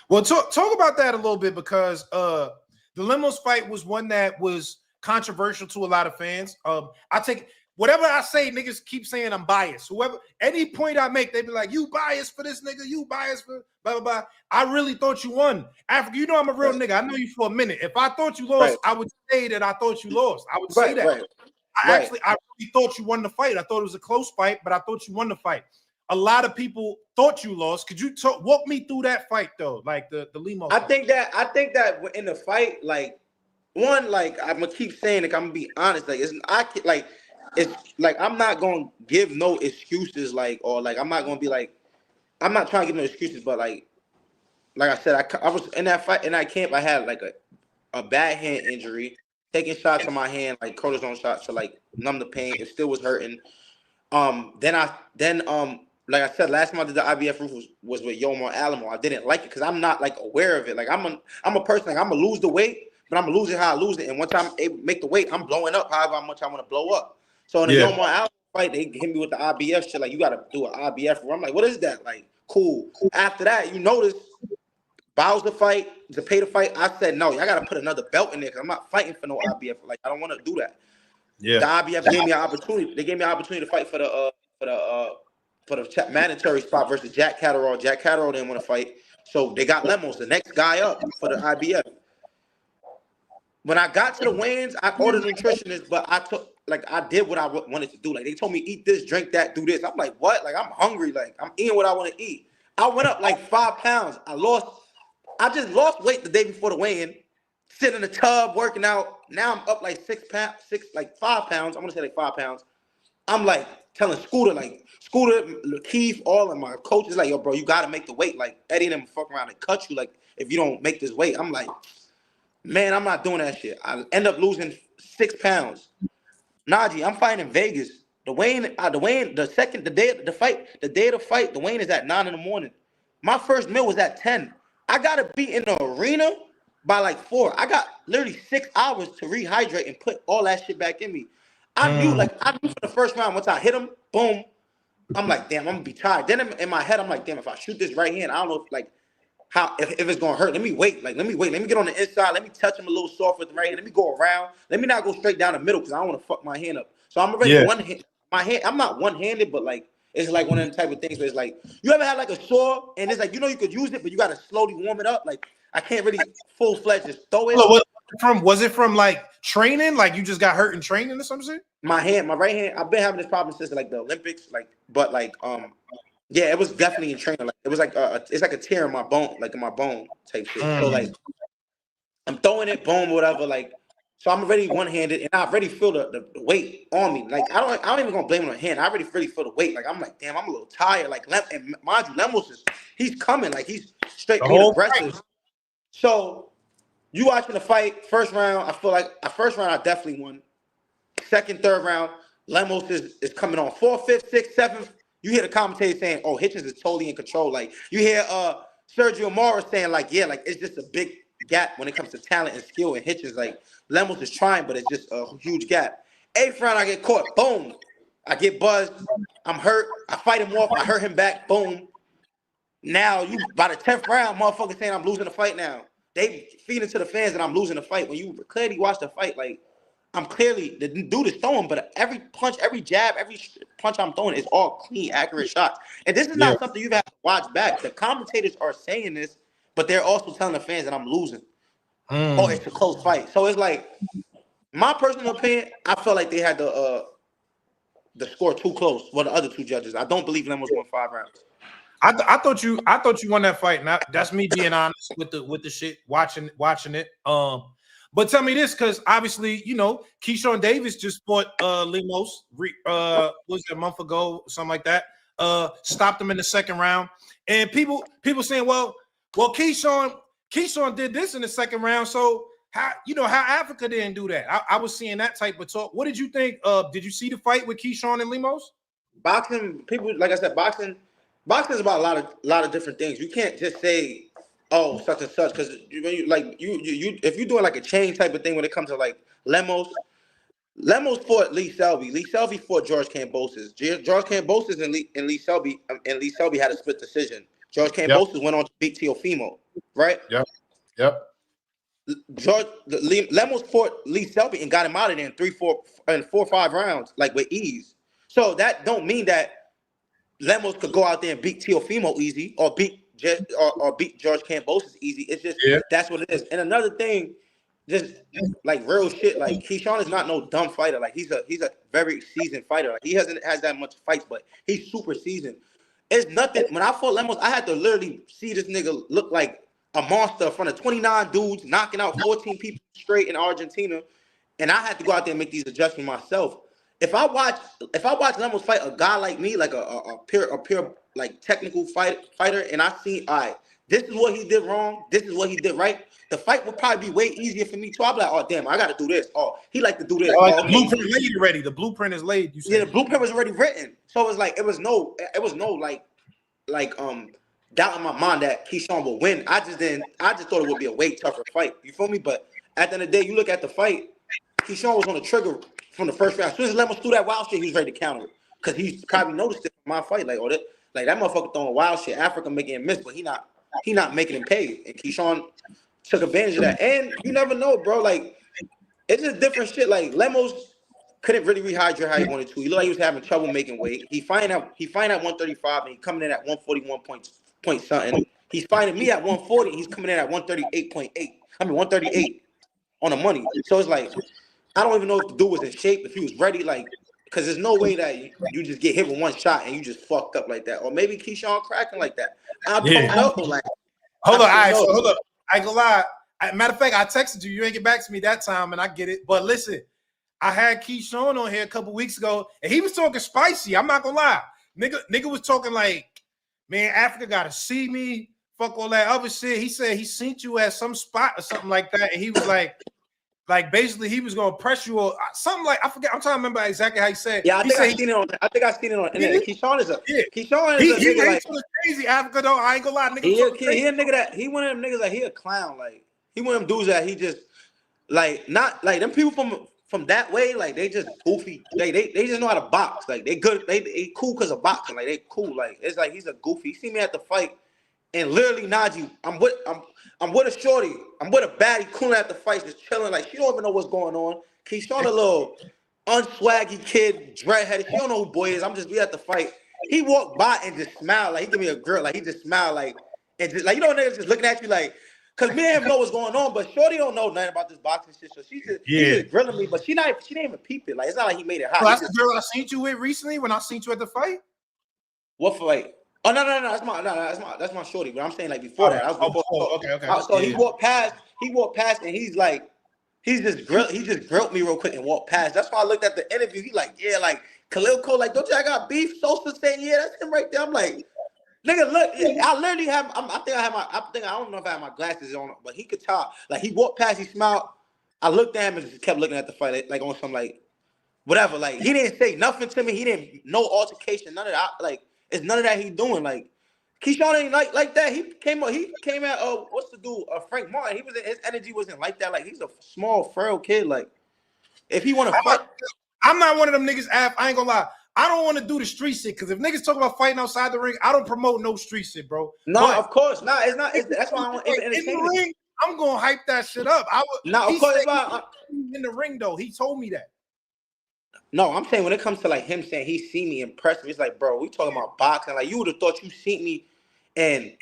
Well, talk about that a little bit because the Lemos fight was one that was controversial to a lot of fans. I take whatever I say, niggas keep saying I'm biased. Whoever, any point I make, they be like, you biased for this nigga, you biased for blah, blah, blah. I really thought you won. Africa, you know I'm a real nigga. I know you for a minute. If I thought you lost, I would say that I thought you lost. I would say that. I really thought you won the fight. I thought it was a close fight, but I thought you won the fight. A lot of people thought you lost. Could you walk me through that fight though? Like the Lemos I fight. think that in the fight, like one, like I'm gonna keep saying, like I'm gonna be honest, like it's like I'm not gonna give no excuses, like, or like I'm not gonna be like, I'm not trying to give no excuses, but like I said, I was in that fight, in that camp, I had like a bad hand injury, taking shots on my hand, like cortisone shots to like numb the pain. It still was hurting. Then like I said, last time I did the IBF roof was with Yomar Alamo. I didn't like it because I'm not like aware of it. Like I'm a person, like I'm gonna lose the weight, but I'm gonna lose it how I lose it. And once I'm able to make the weight, I'm blowing up however much I want to blow up. So in the Yomar Alamo fight, they hit me with the IBF shit. Like, you gotta do an IBF. I'm like, what is that? Like, cool. After that, you notice Bowser fight, Zepeda fight. I said no, y'all gotta put another belt in there because I'm not fighting for no IBF. Like, I don't want to do that. Yeah. The IBF gave me an opportunity. They gave me an opportunity to fight for the mandatory spot versus Jack Catterall. Jack Catterall didn't want to fight, so they got Lemos, the next guy up for the IBF. When I got to the weigh-ins, I ordered a nutritionist, but I did what I wanted to do. Like, they told me eat this, drink that, do this. I'm like, what? Like, I'm hungry. Like, I'm eating what I want to eat. I went up like 5 pounds. I just lost weight the day before the weigh-in. Sitting in the tub, working out. Now I'm up like 5 pounds. I'm gonna say like 5 pounds. I'm like telling Scooter, Keith, all of my coaches, like, yo, bro, you gotta make the weight. Like, Eddie and them fuck around and cut you. Like, if you don't make this weight, I'm like, man, I'm not doing that shit. I end up losing 6 pounds. Najee, I'm fighting in Vegas. The day of the fight, the weigh-in is at 9 in the morning. My first meal was at 10. I gotta be in the arena by like 4. I got literally 6 hours to rehydrate and put all that shit back in me. I knew for the first round, once I hit him, boom, I'm like, damn, I'm gonna be tired. Then in my head, I'm like, damn, if I shoot this right hand, I don't know if it's gonna hurt. Let me wait. Let me get on the inside. Let me touch him a little soft with the right hand. Let me go around. Let me not go straight down the middle because I don't want to fuck my hand up. So I'm already one hand. My hand, I'm not one-handed, but like it's like one of them type of things where it's like, you ever had like a saw and it's like, you know, you could use it, but you gotta slowly warm it up. Like, I can't really full-fledged just throw it. Was it from like training? Like, you just got hurt in training or something? My right hand, I've been having this problem since like the Olympics, yeah, it was definitely in training. Like, it was like it's like a tear in my bone, like in my bone type shit. So like, I'm throwing it, boom, whatever. Like, so I'm already one-handed, and I already feel the weight on me. Like, I'm even gonna blame it on hand. I already really feel the weight. Like, I'm like, damn, I'm a little tired. Like, and mind you, Lemos he's coming. Like, he's straight being aggressive. So you watching the fight, first round, I feel like first round I definitely won. Second, third round, Lemos is coming on. 4th, 5th, 6th, 7th. You hear the commentator saying, oh, Hitchins is totally in control. Like, you hear Sergio Mora saying, like, yeah, like, it's just a big gap when it comes to talent and skill. And Hitchins, like, Lemos is trying, but it's just a huge gap. 8th round, I get caught. Boom. I get buzzed. I'm hurt. I fight him off. I hurt him back. Boom. Now, by the 10th round, motherfuckers saying I'm losing the fight now. They feed into the fans that I'm losing the fight. When you clearly watch the fight, like, the dude is throwing, but every punch, every jab, every punch I'm throwing is all clean, accurate shots. And this is not something you've had to watch back. The commentators are saying this, but they're also telling the fans that I'm losing. Oh, it's a close fight. So it's like, my personal opinion, I felt like they had the score too close. Well, the other two judges, I don't believe Lemos won 5 rounds. I thought you won that fight. Now, that's me being honest with the shit, watching it. But tell me this, because obviously, you know, Keyshawn Davis just fought Lemos, was it a month ago, something like that. Stopped him in the 2nd round. And people saying, well, Keyshawn did this in the 2nd round. So how Africa didn't do that? I was seeing that type of talk. What did you think? Did you see the fight with Keyshawn and Lemos? Boxing, people, like I said, boxing is about a lot of different things. You can't just say, oh, such and such, because if you're doing like a chain type of thing when it comes to like Lemos fought Lee Selby. Lee Selby fought George Kambosos. George Kambosos and Lee Selby had a split decision. George Kambosos went on to beat Teofimo, right? Yep. Lemos fought Lee Selby and got him out of there in 4 or 5 rounds, like with ease. So that don't mean that Lemos could go out there and beat Teofimo easy or beat George Kambosos easy. It's just that's what it is. And another thing, just like real shit, like Keyshawn is not no dumb fighter. Like he's a very seasoned fighter. Like he hasn't had that much fights, but he's super seasoned. It's nothing. When I fought Lemos, I had to literally see this nigga look like a monster in front of 29 dudes, knocking out 14 people straight in Argentina, and I had to go out there and make these adjustments myself. If I watch Lemos fight a guy like me, like a pure like technical fighter, and I see, all right, this is what he did wrong, this is what he did right, the fight would probably be way easier for me too. I'll be like, oh damn, I got to do this. Oh, he like to do this. Oh, the blueprint laid already. The blueprint is laid. You said. Yeah, the blueprint was already written. So it was no doubt in my mind that Keyshawn will win. I just thought it would be a way tougher fight. You feel me? But at the end of the day, you look at the fight, Keyshawn was on the trigger from the first round. As soon as Lemos threw that wild shit, he was ready to counter it. Because he probably noticed it from my fight. Like, that motherfucker throwing wild shit. Africa making him miss, but he not making him pay. And Keyshawn took advantage of that. And you never know, bro. Like, it's just different shit. Like, Lemos couldn't really rehydrate how he wanted to. He looked like he was having trouble making weight. He find out 135 and he's coming in at 141 point something. He's fighting me at 140. He's coming in at 138.8. I mean 138 on the money. So it's like I don't even know if the dude was in shape, if he was ready, like because there's no way that you just get hit with one shot and you just fucked up like that. Or maybe Keyshawn cracking like that. I don't know. Like, hold on, I ain't gonna lie. Matter of fact, I texted you. You ain't get back to me that time, and I get it. But listen, I had Keyshawn on here a couple weeks ago, and he was talking spicy. I'm not gonna lie. Nigga was talking like, man, Africa gotta see me. Fuck all that other shit. He said he seen you at some spot or something like that, and he was like basically he was gonna press you or something like I forget. I'm trying to remember exactly how he said. Yeah, I think I've seen it on internet. Keyshawn is a nigga like crazy Africa though. I ain't gonna lie, nigga. He a nigga that he one of them niggas like he a clown. Like he one of them dudes that he just like not like them people from that way, like they just goofy. They just know how to box. Like they good. They cool because of boxing. Like they cool. Like it's like he's a goofy. You see me at the fight, and literally Najee, I'm with a shorty. I'm with a baddie cooling at the fight, just chilling. Like she don't even know what's going on. Keyshawn a little unswaggy kid, dreadheaded. She don't know who boy is. I'm just be at the fight. He walked by and just smiled. Like he give me a grill. Like he just smiled. Like and just like niggas just looking at you like. Cause me and him know what's going on, but Shorty don't know nothing about this boxing shit. So she's just grilling me, but she didn't even peep it. Like it's not like he made it hot. Well, that's the girl I seen you with recently when I seen you at the fight. What fight? Oh no, that's my Shorty. But I'm saying like before that. Okay. So he walked past, and he's like, he just grilled me real quick and walked past. That's why I looked at the interview. He like, yeah, like Khalil Cole, like, don't you got beef? Sosa saying, yeah, that's him right there. I'm like. Nigga, look, I literally have. I don't know if I have my glasses on, but he could tell. Like he walked past, he smiled. I looked at him and just kept looking at the fight, like on some like whatever. Like he didn't say nothing to me. He didn't no altercation, none of that. Like it's none of that he doing. Like Keyshawn ain't like that. He came at what's the dude? Frank Martin. His energy wasn't like that. Like he's a small, frail kid. Like if he want to fight, I'm not one of them niggas. I ain't gonna lie. I don't want to do the street shit because if niggas talk about fighting outside the ring, I don't promote no street shit, bro. No, but of course not. It's not. That's why I want to entertain the ring. I'm gonna hype that shit up. Of course, in the ring though, he told me that. No, I'm saying when it comes to like him saying he seen me impressed me, it's like, bro, we talking about boxing. Like you would have thought you seen me, and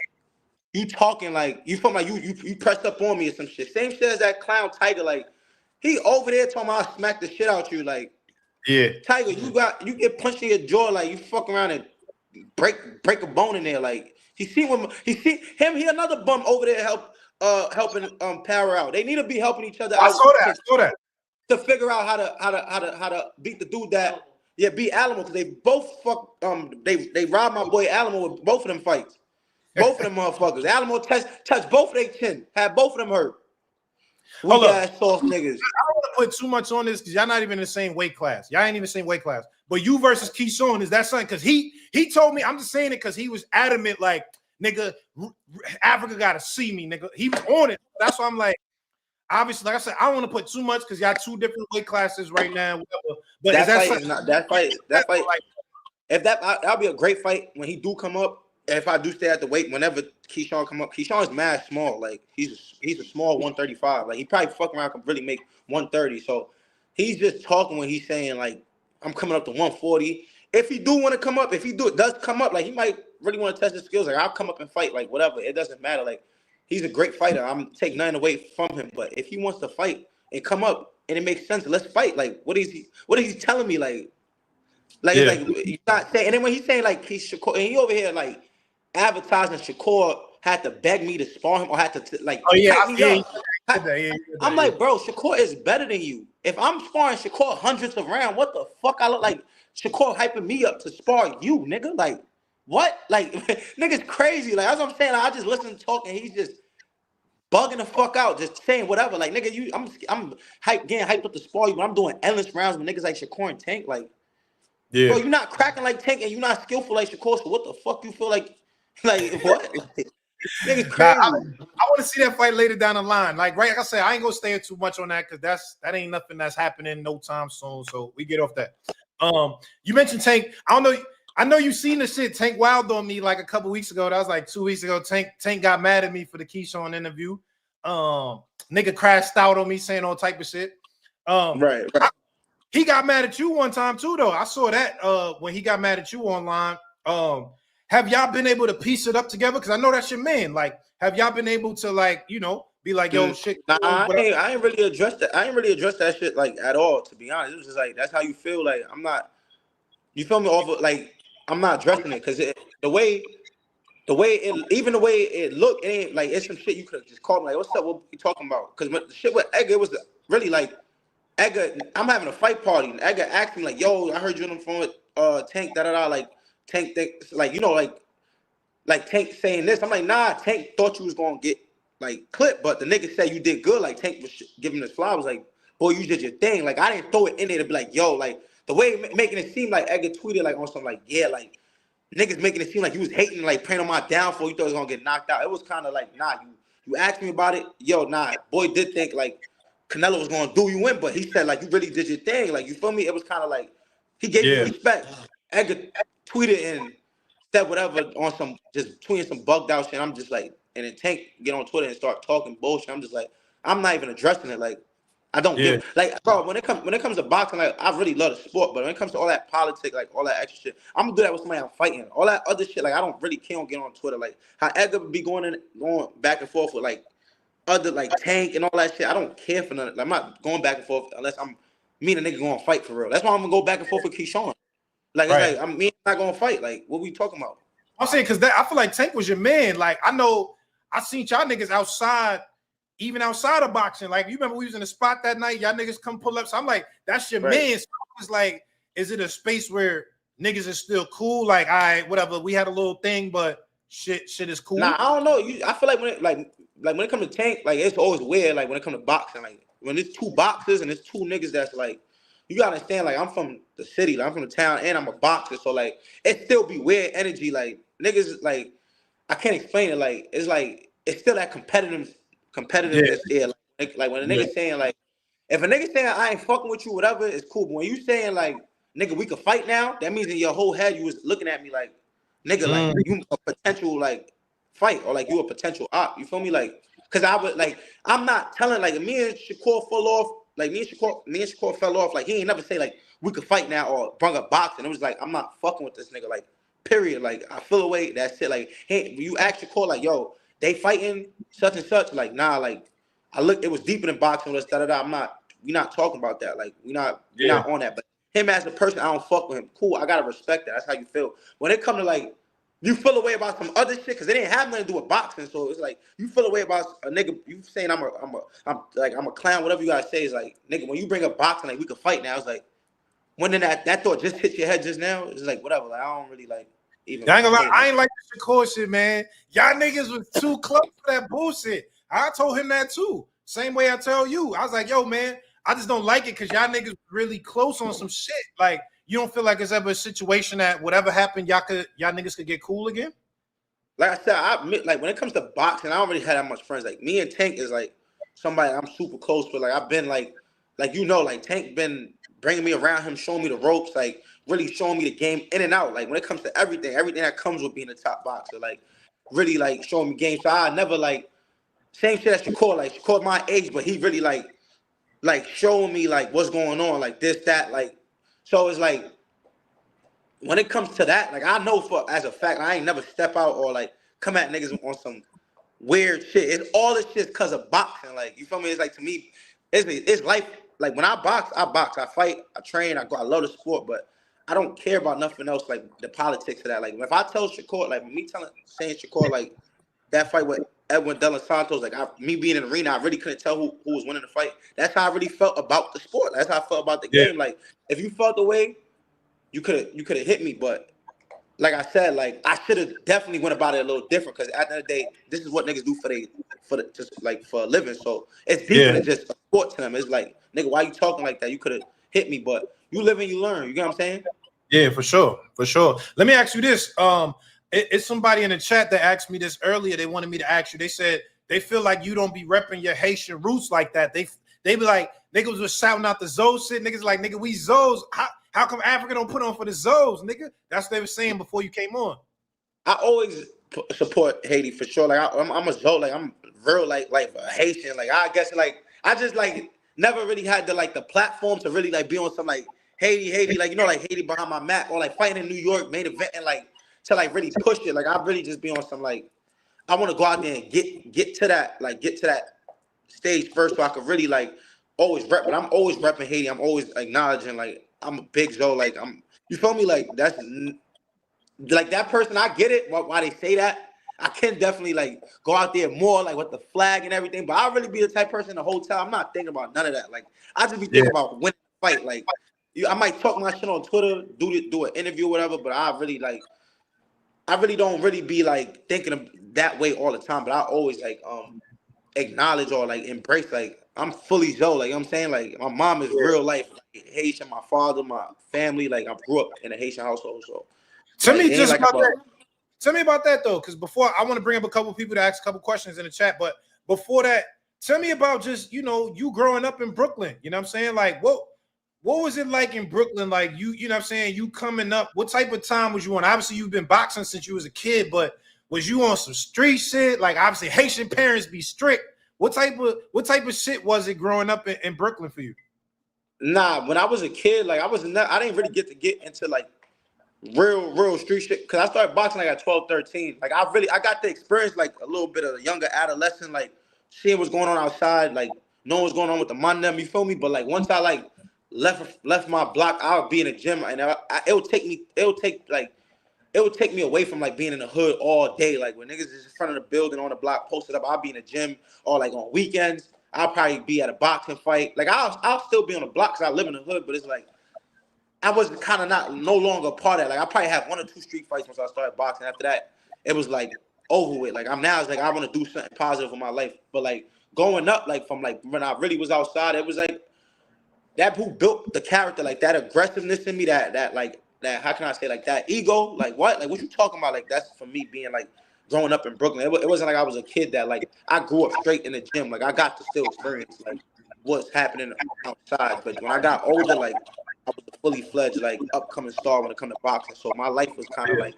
you talking like you feel like you pressed up on me or some shit. Same shit as that clown Tiger. Like he over there talking about I smack the shit out you. Like. Yeah, Tiger, you get punched in your jaw like you fuck around and break a bone in there. Like he another bum over there helping Power out. They need to be helping each other. I saw that to figure out how to beat the dude that beat Alamo because they both they robbed my boy Alamo with both of them fights. Both of them motherfuckers. Alamo touched both of their chin, had both of them hurt. Hold up. Soft niggas. I don't want to put too much on this because y'all not even in the same weight class. Y'all ain't even the same weight class. But you versus Keyshawn, is that something? Because he told me, I'm just saying it because he was adamant, like, nigga, Africa got to see me, nigga. He was on it. That's why I'm like, obviously, like I said, I don't want to put too much because y'all two different weight classes right now. Whatever. But that fight. If that'll be a great fight when he do come up. if I do stay at the weight, whenever Keyshawn come up, Keyshawn is mad small. Like he's a small 135. Like he probably fuck around can really make 130. So he's just talking when he's saying like I'm coming up to 140. If he do want to come up, if he does come up, like he might really want to test his skills. Like I'll come up and fight, like whatever. It doesn't matter. Like he's a great fighter. I'm taking nothing away from him. But if he wants to fight and come up and it makes sense, let's fight. Like what is he telling me? Like he's not saying. And then when he's saying like he's Shakur, and he over here like advertising Shakur had to beg me to spar him or had to hype me up. I'm like, bro, Shakur is better than you. If I'm sparring Shakur hundreds of rounds, what the fuck I look like? Shakur hyping me up to spar you, nigga. Like, what? Like, nigga's crazy. Like, that's what I'm saying. Like, I just listen to talk and he's just bugging the fuck out, just saying whatever. Like, nigga, I'm getting hyped up to spar you, but I'm doing endless rounds with niggas like Shakur and Tank. Like, bro, you're not cracking like Tank and you're not skillful like Shakur. So what the fuck you feel like what? Like, nigga's crazy. I want to see that fight later down the line. Like I said, I ain't gonna stay too much on that because that ain't nothing that's happening no time soon. So we get off that. You mentioned Tank. I know you seen the shit. Tank wild on me like a couple weeks ago. That was like 2 weeks ago. Tank got mad at me for the Keyshawn interview. Nigga crashed out on me saying all type of shit. Right. He got mad at you one time too, though. I saw that when he got mad at you online. Have y'all been able to piece it up together? Because I know that's your man. Like, have y'all been able to be like, yo, shit? Nah, I ain't really addressed that. I ain't really addressed that shit like at all. To be honest, it was just like that's how you feel. Like I'm not. You feel me? Off of, like I'm not addressing it because the way it looked, it ain't like it's some shit you could have just called me like, what's up? What you talking about? Because the shit with Edgar was really like Edgar. I'm having a fight party, and Edgar asked me like, yo, I heard you on the phone with Tank, like Tank thinks like like Tank saying this. I'm like, nah, Tank thought you was gonna get like clipped, but the nigga said you did good. Like Tank was giving his flowers, like, boy, you did your thing. Like I didn't throw it in there to be like, yo, like the way making it seem like Edgar tweeted like on something like, yeah, like niggas making it seem like you was hating, like praying on my downfall. You thought he was gonna get knocked out. It was kind of like, nah, you asked me about it, yo, nah, boy did think like Canelo was gonna do you in, but he said like you really did your thing. Like you feel me? It was kind of like he gave you respect. Edgar tweeted and said whatever on some just tweeting some bugged out shit. I'm just like, and then Tank get on Twitter and start talking bullshit. I'm just like, I'm not even addressing it. Like, I don't give like, bro. When it comes to boxing, like I really love the sport, but when it comes to all that politics, like all that extra shit, I'm gonna do that with somebody I'm fighting. All that other shit, like I don't really care on getting on Twitter. Like how Edgar be going back and forth with like other like Tank and all that shit. I don't care for nothing. Like, I'm not going back and forth unless I'm me and a nigga going to fight for real. That's why I'm gonna go back and forth with Keyshawn. Like it's like me not gonna fight. Like what we talking about? I'm saying because I feel like Tank was your man. Like I know I seen y'all niggas outside, even outside of boxing. Like you remember we was in the spot that night. Y'all niggas come pull up. So I'm like, that's your man. So it's like, is it a space where niggas is still cool? Like, all right, whatever. We had a little thing, but shit is cool. Nah, I don't know. I feel like when it comes to Tank, like it's always weird. Like when it comes to boxing, like when it's two boxers and it's two niggas that's like. You gotta understand, like I'm from the city, like I'm from the town, and I'm a boxer, so like it still be weird energy. Like niggas, like I can't explain it. Like it's still that competitiveness there. Like when a nigga saying like, if a nigga saying I ain't fucking with you, whatever, it's cool. But when you saying like, nigga, we could fight now, that means in your whole head you was looking at me like, nigga, like you a potential like fight or like you a potential op. You feel me? Like, cause I would like I'm not telling like me and Shakur fall off. Like me and Shakur fell off. Like he ain't never say like we could fight now or bring up boxing. It was like I'm not fucking with this nigga. Like period. Like I feel away. That's it. Like hey, you ask Shakur like yo, they fighting such and such. Like nah. Like I look. It was deeper than boxing. We not talking about that. Like we not on that. But him as a person, I don't fuck with him. Cool. I gotta respect that. That's how you feel. When it come to like. You feel away about some other shit because it didn't have nothing to do with boxing. So it's like you feel away about a nigga. You saying I'm a clown. Whatever you gotta say is like nigga. When you bring up boxing, like we could fight now. It's like when did that thought just hit your head just now? It's like whatever. Like I don't really like even. I ain't gonna lie. I ain't like the Shakur shit, man. Y'all niggas was too close for that bullshit. I told him that too. Same way I tell you. I was like, yo, man, I just don't like it because y'all niggas really close on some shit. Like. You don't feel like it's ever a situation that whatever happened, y'all niggas could get cool again? Like I said, I admit, like when it comes to boxing, I don't really have that much friends. Like me and Tank is like somebody I'm super close with. Like I've been like Tank been bringing me around him, showing me the ropes. Like really showing me the game in and out. Like when it comes to everything that comes with being a top boxer, like really like showing me game. So I never like same shit as Shakur. Like Shakur my age, but he really like showing me like what's going on, like this, that, like. So it's like when it comes to that, like I know for as a fact, I ain't never step out or like come at niggas on some weird shit. It's all this shit because of boxing. Like you feel me? It's like to me, it's life. Like when I box, I fight, I train, I go. I love the sport, but I don't care about nothing else like the politics of that. Like if I tell Shakur, like me saying Shakur, like that fight with Edwin De Los Santos, like me being in the arena, I really couldn't tell who was winning the fight. That's how I really felt about the sport. That's how I felt about the game. Like if you felt the way, you could have hit me, but like I said, like I should have definitely went about it a little different because at the end of the day, this is what niggas do for a living. So it's deeper than just a sport to them. It's like, nigga, why you talking like that? You could have hit me, but you live and you learn. You get what I'm saying? Yeah, for sure. Let me ask you this. It's somebody in the chat that asked me this earlier. They wanted me to ask you. They said they feel like you don't be repping your Haitian roots like that. They be like, niggas was shouting out the Zoes shit. Niggas like, nigga, we Zoes. How come Africa don't put on for the Zoes, nigga? That's what they were saying before you came on. I always support Haiti for sure. Like I'm a Zoe. Like I'm real like a Haitian. Like I guess like I just like never really had the platform to really like be on some like Haiti, like like Haiti behind my map or like fighting in New York, main event and like to like really push it. Like I really just be on some like I want to go out there and get to that stage first so I could really like always rep. But I'm always repping Haiti. I'm always acknowledging like I'm a big Zoe. Like you feel me? Like that's like that person. I get it. Why they say that? I can definitely like go out there more like with the flag and everything. But I'll really be the type of person the whole time. I'm not thinking about none of that. Like I just be thinking about winning the fight. Like I might talk my shit on Twitter, do an interview or whatever. But I really don't really be like thinking of that way all the time. But I always like acknowledge or like embrace like I'm fully Zoe. Like you know what I'm saying, like my mom is real life like, Haitian, my father, my family. Like I grew up in a Haitian household. So tell me just about that. Tell me about that though, because before I want to bring up a couple people to ask a couple questions in the chat. But before that, tell me about just you growing up in Brooklyn. You know what I'm saying? Like what was it like in Brooklyn? Like you know what I'm saying? You coming up, what type of time was you on? Obviously, you've been boxing since you was a kid, but was you on some street shit? Like obviously Haitian parents be strict. What type of shit was it growing up in Brooklyn for you? Nah, when I was a kid, like I didn't really get into like real street shit because I started boxing like at 12, 13. Like I got to experience like a little bit of a younger adolescent, like seeing what's going on outside, like knowing what's going on with the man them, you feel me? But like once I like left my block, I'll be in the gym and it would take me away from like being in the hood all day. Like when niggas is in front of the building on the block posted up, I'll be in the gym or like on weekends. I'll probably be at a boxing fight. Like I'll still be on the block because I live in the hood, but it's like I was kind of no longer a part of it. Like I probably had 1 or 2 street fights once I started boxing. After that, it was like over with. Like I'm now it's like I want to do something positive in my life. But like growing up, like from like when I really was outside, it was like that who built the character, like that aggressiveness in me, that how can I say like that ego, like what you talking about? Like that's for me being like growing up in Brooklyn. It wasn't like I was a kid that like I grew up straight in the gym. Like I got to still experience like what's happening outside. But when I got older, like I was a fully fledged like upcoming star when it comes to boxing. So my life was kind of like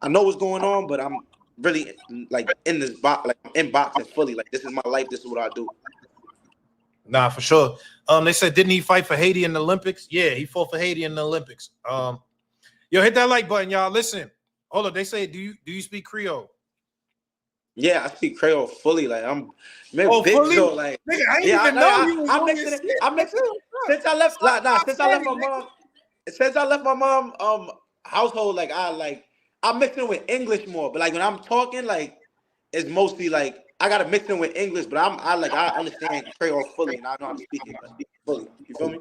I know what's going on, but I'm really like in this box, like I'm in boxing fully. Like this is my life. This is what I do. Nah, for sure. They said, didn't he fight for Haiti in the Olympics? Yeah, he fought for Haiti in the Olympics. Yo, hit that like button, y'all. Listen, hold up. They say, do you speak Creole? Yeah, I speak Creole fully. Like I'm big fully? Joe. Like nigga, I didn't even know you. I mix it. Since I left my mom household, like I mix it with English more. But like when I'm talking, like it's mostly like I gotta mix it with English. But I understand Creole fully, and I know how to speak it fully. You feel me?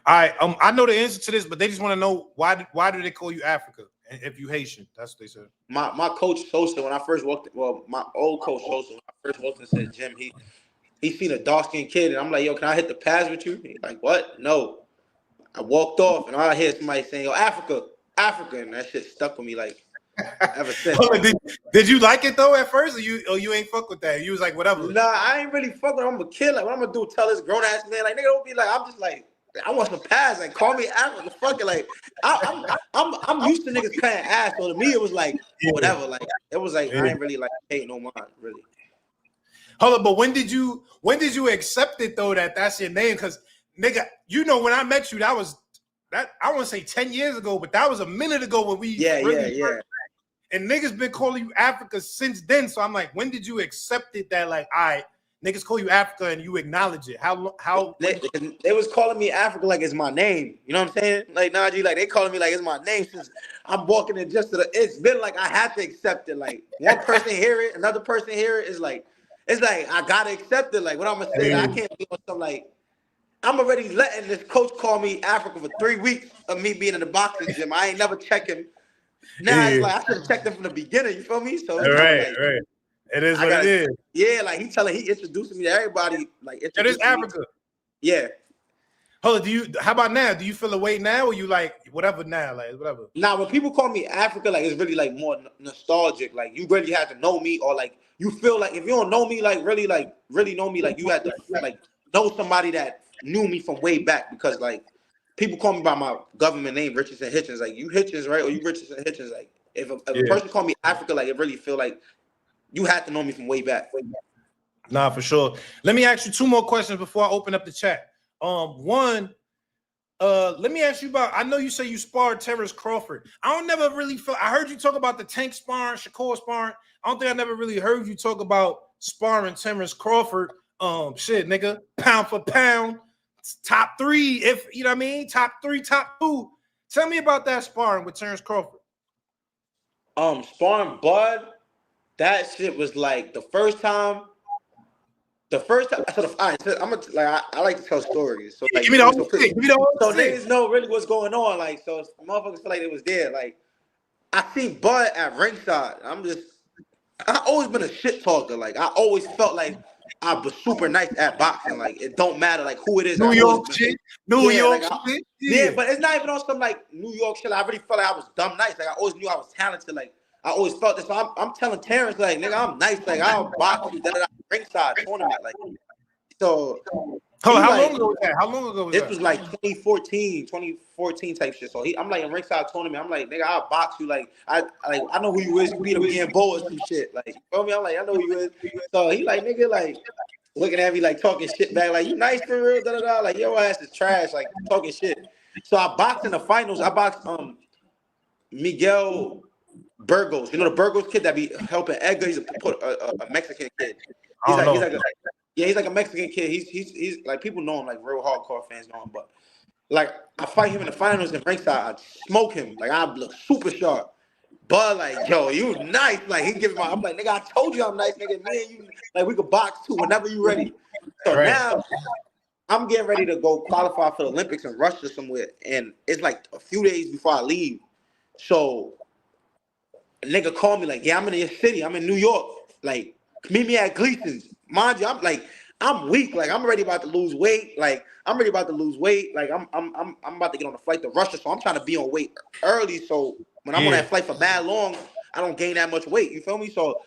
All right. I know the answer to this, but they just want to know why do they call you Africa if you Haitian? That's what they said. My coach Sosa, when I first walked, my old coach Sosa, when I first walked into the gym, he seen a dark skinned kid, and I'm like, yo, can I hit the pads with you? He's like, what? No. I walked off, and all I hear is somebody saying, yo, Africa, and that shit stuck with me like ever since. Did you like it though at first, or you ain't fuck with that? You was like, whatever. Nah, I ain't really fuck with. I'm a kid. Like what I'm gonna do? Tell this grown ass man, like nigga, don't be like. I'm just like I want some pads. Like, call me Africa. Fuck it. Like, I'm used to niggas paying ass. So to me, it was like whatever. Like, it was like I ain't really like paying no mind, really. Hold up, but when did you accept it though that that's your name? Because nigga, you know when I met you, that I want to say 10 years ago, but that was a minute ago when we yeah. And niggas been calling you Africa since then. So I'm like, when did you accept it that like, all right, niggas call you Africa and you acknowledge it? How they was calling me Africa like it's my name. You know what I'm saying? Like Najee, like they calling me like it's my name since I'm walking in just to the. It's been like I had to accept it. Like one person hear it, another person hear it. It's like I gotta accept it. Like what I'm gonna say, like, I can't be on some like. I'm already letting this coach call me Africa for 3 weeks of me being in the boxing gym. I ain't never check him. Now it's like I should have checked him from the beginning. You feel me? So it's right. It is what it is. Yeah, like he introducing me to everybody. Like it is Africa. Yeah. Hold on, how about now? Do you feel a way now, or you like whatever now? Like whatever. Nah, when people call me Africa, like it's really like more nostalgic. Like you really have to know me, or like you feel like if you don't know me, like really know me, like you had to like know somebody that knew me from way back, because like people call me by my government name, Richardson Hitchins. Like you Hitchins, right? Or you Richardson Hitchins. Like if a person call me Africa, like it really feel like you had to know me from way back. Nah, for sure. Let me ask you 2 more questions before I open up the chat. One, let me ask you about. I know you say you sparred Terrence Crawford. I don't never really feel. I heard you talk about the Tank sparring, Shakur sparring. I don't think I never really heard you talk about sparring Terrence Crawford. Shit, nigga, pound for pound, top 3. If you know what I mean, top 3, top 2. Tell me about that sparring with Terrence Crawford. Sparring Bud, that shit was like the first time. So I'm gonna like I like to tell stories. So like, give me the whole thing. So niggas know really what's going on. Like, so motherfuckers feel like it was there. Like, I seen Bud at ringside. I always been a shit talker. Like, I always felt like I was super nice at boxing. Like, it don't matter like who it is. New York shit. Yeah, but it's not even on some like New York shit. I really felt like I was dumb nice. Like I always knew I was talented. Like I always felt this. So I'm telling Terrence, like, nigga, I'm nice. Like I'll box you. Ringside tournament. Like, so. How long ago was that? How long ago was that? This was like 2014 type shit. So I'm like in ringside tournament. I'm like, nigga, I'll box you. Like I know who you is. You beat him again, Bo or some shit. Like, you feel me? I'm like, I know who you is. So he like, nigga, like looking at me like talking shit back. Like, you nice for real? Da da da. Like, your ass is trash. Like talking shit. So I boxed in the finals. I boxed Miguel Burgos. You know the Burgos kid that be helping Edgar. He's a Mexican kid. He's like a Mexican kid. He's like, people know him, like real hardcore fans know him. But like I fight him in the finals in ringside, I smoke him. Like I look super sharp. But like, yo, you nice. Like he gives I'm like, nigga, I told you I'm nice, nigga. Me and you, like we could box too whenever you ready. So now I'm getting ready to go qualify for the Olympics in Russia somewhere. And it's like a few days before I leave. So a nigga called me like, yeah, I'm in your city. I'm in New York. Like, meet me at Gleason's. Mind you, I'm weak. Like, I'm already about to lose weight. Like, I'm about to get on a flight to Russia. So I'm trying to be on weight early. So when I'm on that flight for mad long, I don't gain that much weight. You feel me? So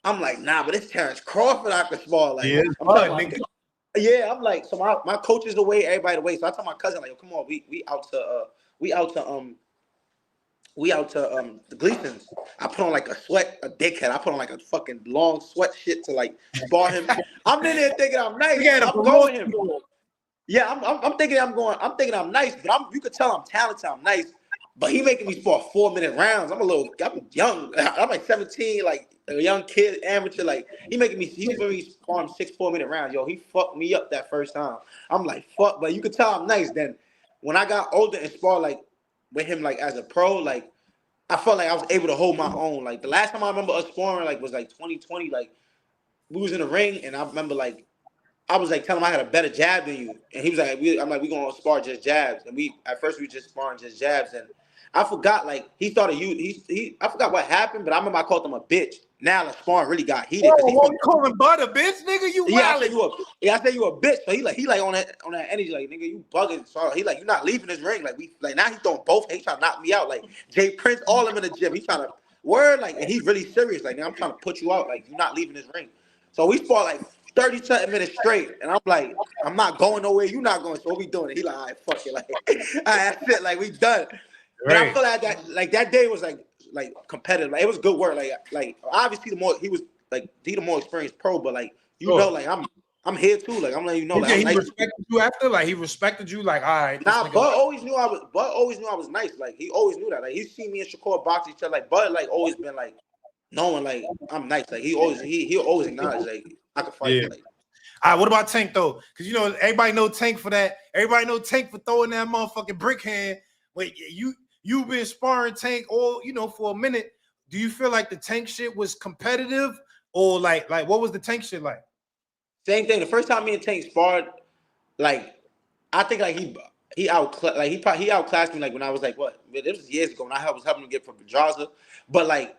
I'm like, nah, but it's Terrence Crawford I can spar. Like, I'm like, so my coach is away, everybody away. So I tell my cousin, like, yo, come on, we out to the Gleasons. I put on like a dickhead. I put on like a fucking long sweat shit to like spar him. I'm in there thinking I'm nice. I'm going him. Yeah, I'm thinking I'm nice, but you could tell I'm talented. I'm nice, but he making me spar 4-minute rounds. I'm young. I'm like 17, like a young kid, amateur. Like he's making me sparring 6 4-minute rounds. Yo, he fucked me up that first time. I'm like, fuck, but you could tell I'm nice. Then when I got older and spar like with him like as a pro, like I felt like I was able to hold my own. Like the last time I remember us sparring like was like 2020. Like we was in the ring and I remember like I was like telling him I had a better jab than you, and he was like, I'm like, we gonna spar just jabs, and at first we just sparring just jabs, and I forgot like he started I forgot what happened, but I remember I called him a bitch. Now the sparring really got heated. You calling Bud a bitch, nigga? I said you a bitch. So he like on that energy, like nigga, you bugging. So he like, you not leaving this ring. Like now he throwing both. He trying to knock me out. Like Jay Prince, all of them in the gym. He trying to like, and he's really serious. Like, nigga, I'm trying to put you out. Like, you're not leaving this ring. So we spar like 30-something minutes straight, and I'm like, I'm not going nowhere. You not going. So what we doing? He like, all right, fuck it. Like, all right, that's it. Like, we done. But I feel like that day was like competitive. Like, it was good work. Like obviously he the more experienced pro, but like like I'm here too. Like, I'm letting you know. Like, he nice respected you after. Like, he respected you. Like, all right. Nah, Bud always knew I was nice. Like, he always knew that. Like, he seen me and Shakur box each other. Like, Bud like always been like knowing like I'm nice. Like, he always acknowledge like I could fight. Yeah. Like, all right, what about Tank though? Because everybody know Tank for that. Everybody know Tank for throwing that motherfucking brick hand. Wait, you've been sparring Tank all for a minute. Do you feel like the Tank shit was competitive, or like what was the Tank shit like? Same thing. The first time me and Tank sparred, like I think like he outclassed me like when I was like what? This was years ago when I was helping him get from Pedraza. But like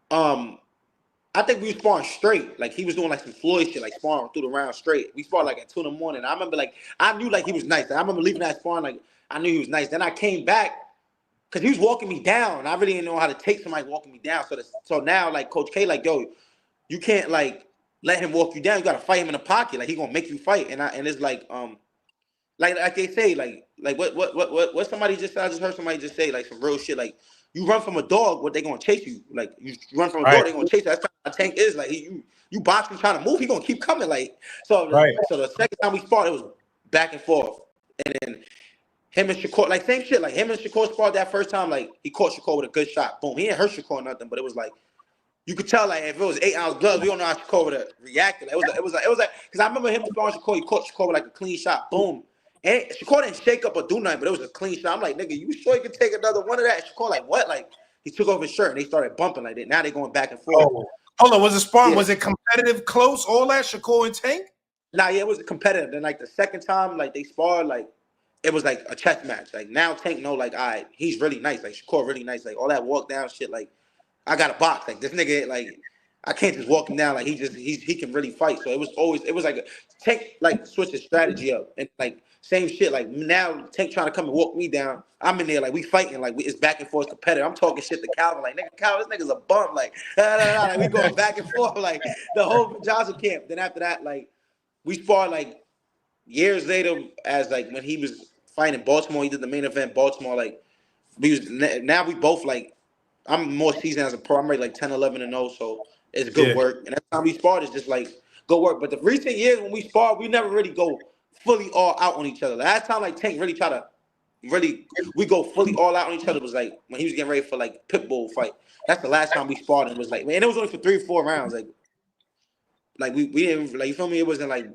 I think we were sparring straight. Like, he was doing like some Floyd shit, like sparring through the round straight. We sparred like at 2 a.m. I remember like I knew like he was nice. Like, I remember leaving that sparring like I knew he was nice. Then I came back because he was walking me down. I really didn't know how to take somebody walking me down. So now like Coach K like, yo, you can't like let him walk you down. You gotta fight him in the pocket. Like, he gonna make you fight. And it's like like they say like what somebody just said. I just heard somebody just say like some real shit like. You run from a dog, what they gonna chase you? Like, you run from a dog, they gonna chase you. That's how Tank is. Like, you box him trying to move, he gonna keep coming. Like, so the second time we sparred, it was back and forth. And then him and Shakur, like same shit. Like, him and Shakur sparred that first time. Like, he caught Shakur with a good shot. Boom. He didn't hurt Shakur or nothing, but it was like you could tell like if it was 8 ounce gloves, we don't know how Shakur would have reacted. It was like because I remember him sparring Shakur. He caught Shakur with like a clean shot. Boom. And Shakur didn't shake up or do nothing, but it was a clean shot. I'm like, nigga, you sure you can take another one of that? And Shakur like, what? Like, he took off his shirt and they started bumping like that. Now they going back and forth. Oh. Hold on, was it sparring? Yeah. Was it competitive, close, all that, Shakur and Tank? Nah, yeah, it was competitive. Then like the second time, like they sparred, like it was like a chess match. Like, now Tank know, like, all right, he's really nice. Like, Shakur really nice. Like, all that walk down shit. Like, I got a box. Like, this nigga, like, I can't just walk him down. Like, he can really fight. So it was like Tank like switched his strategy up and like. Same shit. Like, now Tank trying to come and walk me down. I'm in there like we fighting. Like, it's back and forth competitive. I'm talking shit to Calvin. Like, nigga, Calvin, this nigga's a bum. Like, like we going back and forth. Like, the whole Johnson camp. Then after that, like, we sparred like years later as like when he was fighting Baltimore. He did the main event Baltimore. Like, now we both like. I'm more seasoned as a pro. I'm ready like 10, 11-0. So it's good work. And that time we sparred is just like good work. But the recent years when we sparred, we never really go fully all out on each other. Last time like Tank really tried to we go fully all out on each other was like when he was getting ready for like Pitbull fight. That's the last time we sparred and was like, man, it was only for 3 or 4 rounds. Like we didn't like, you feel me? It wasn't like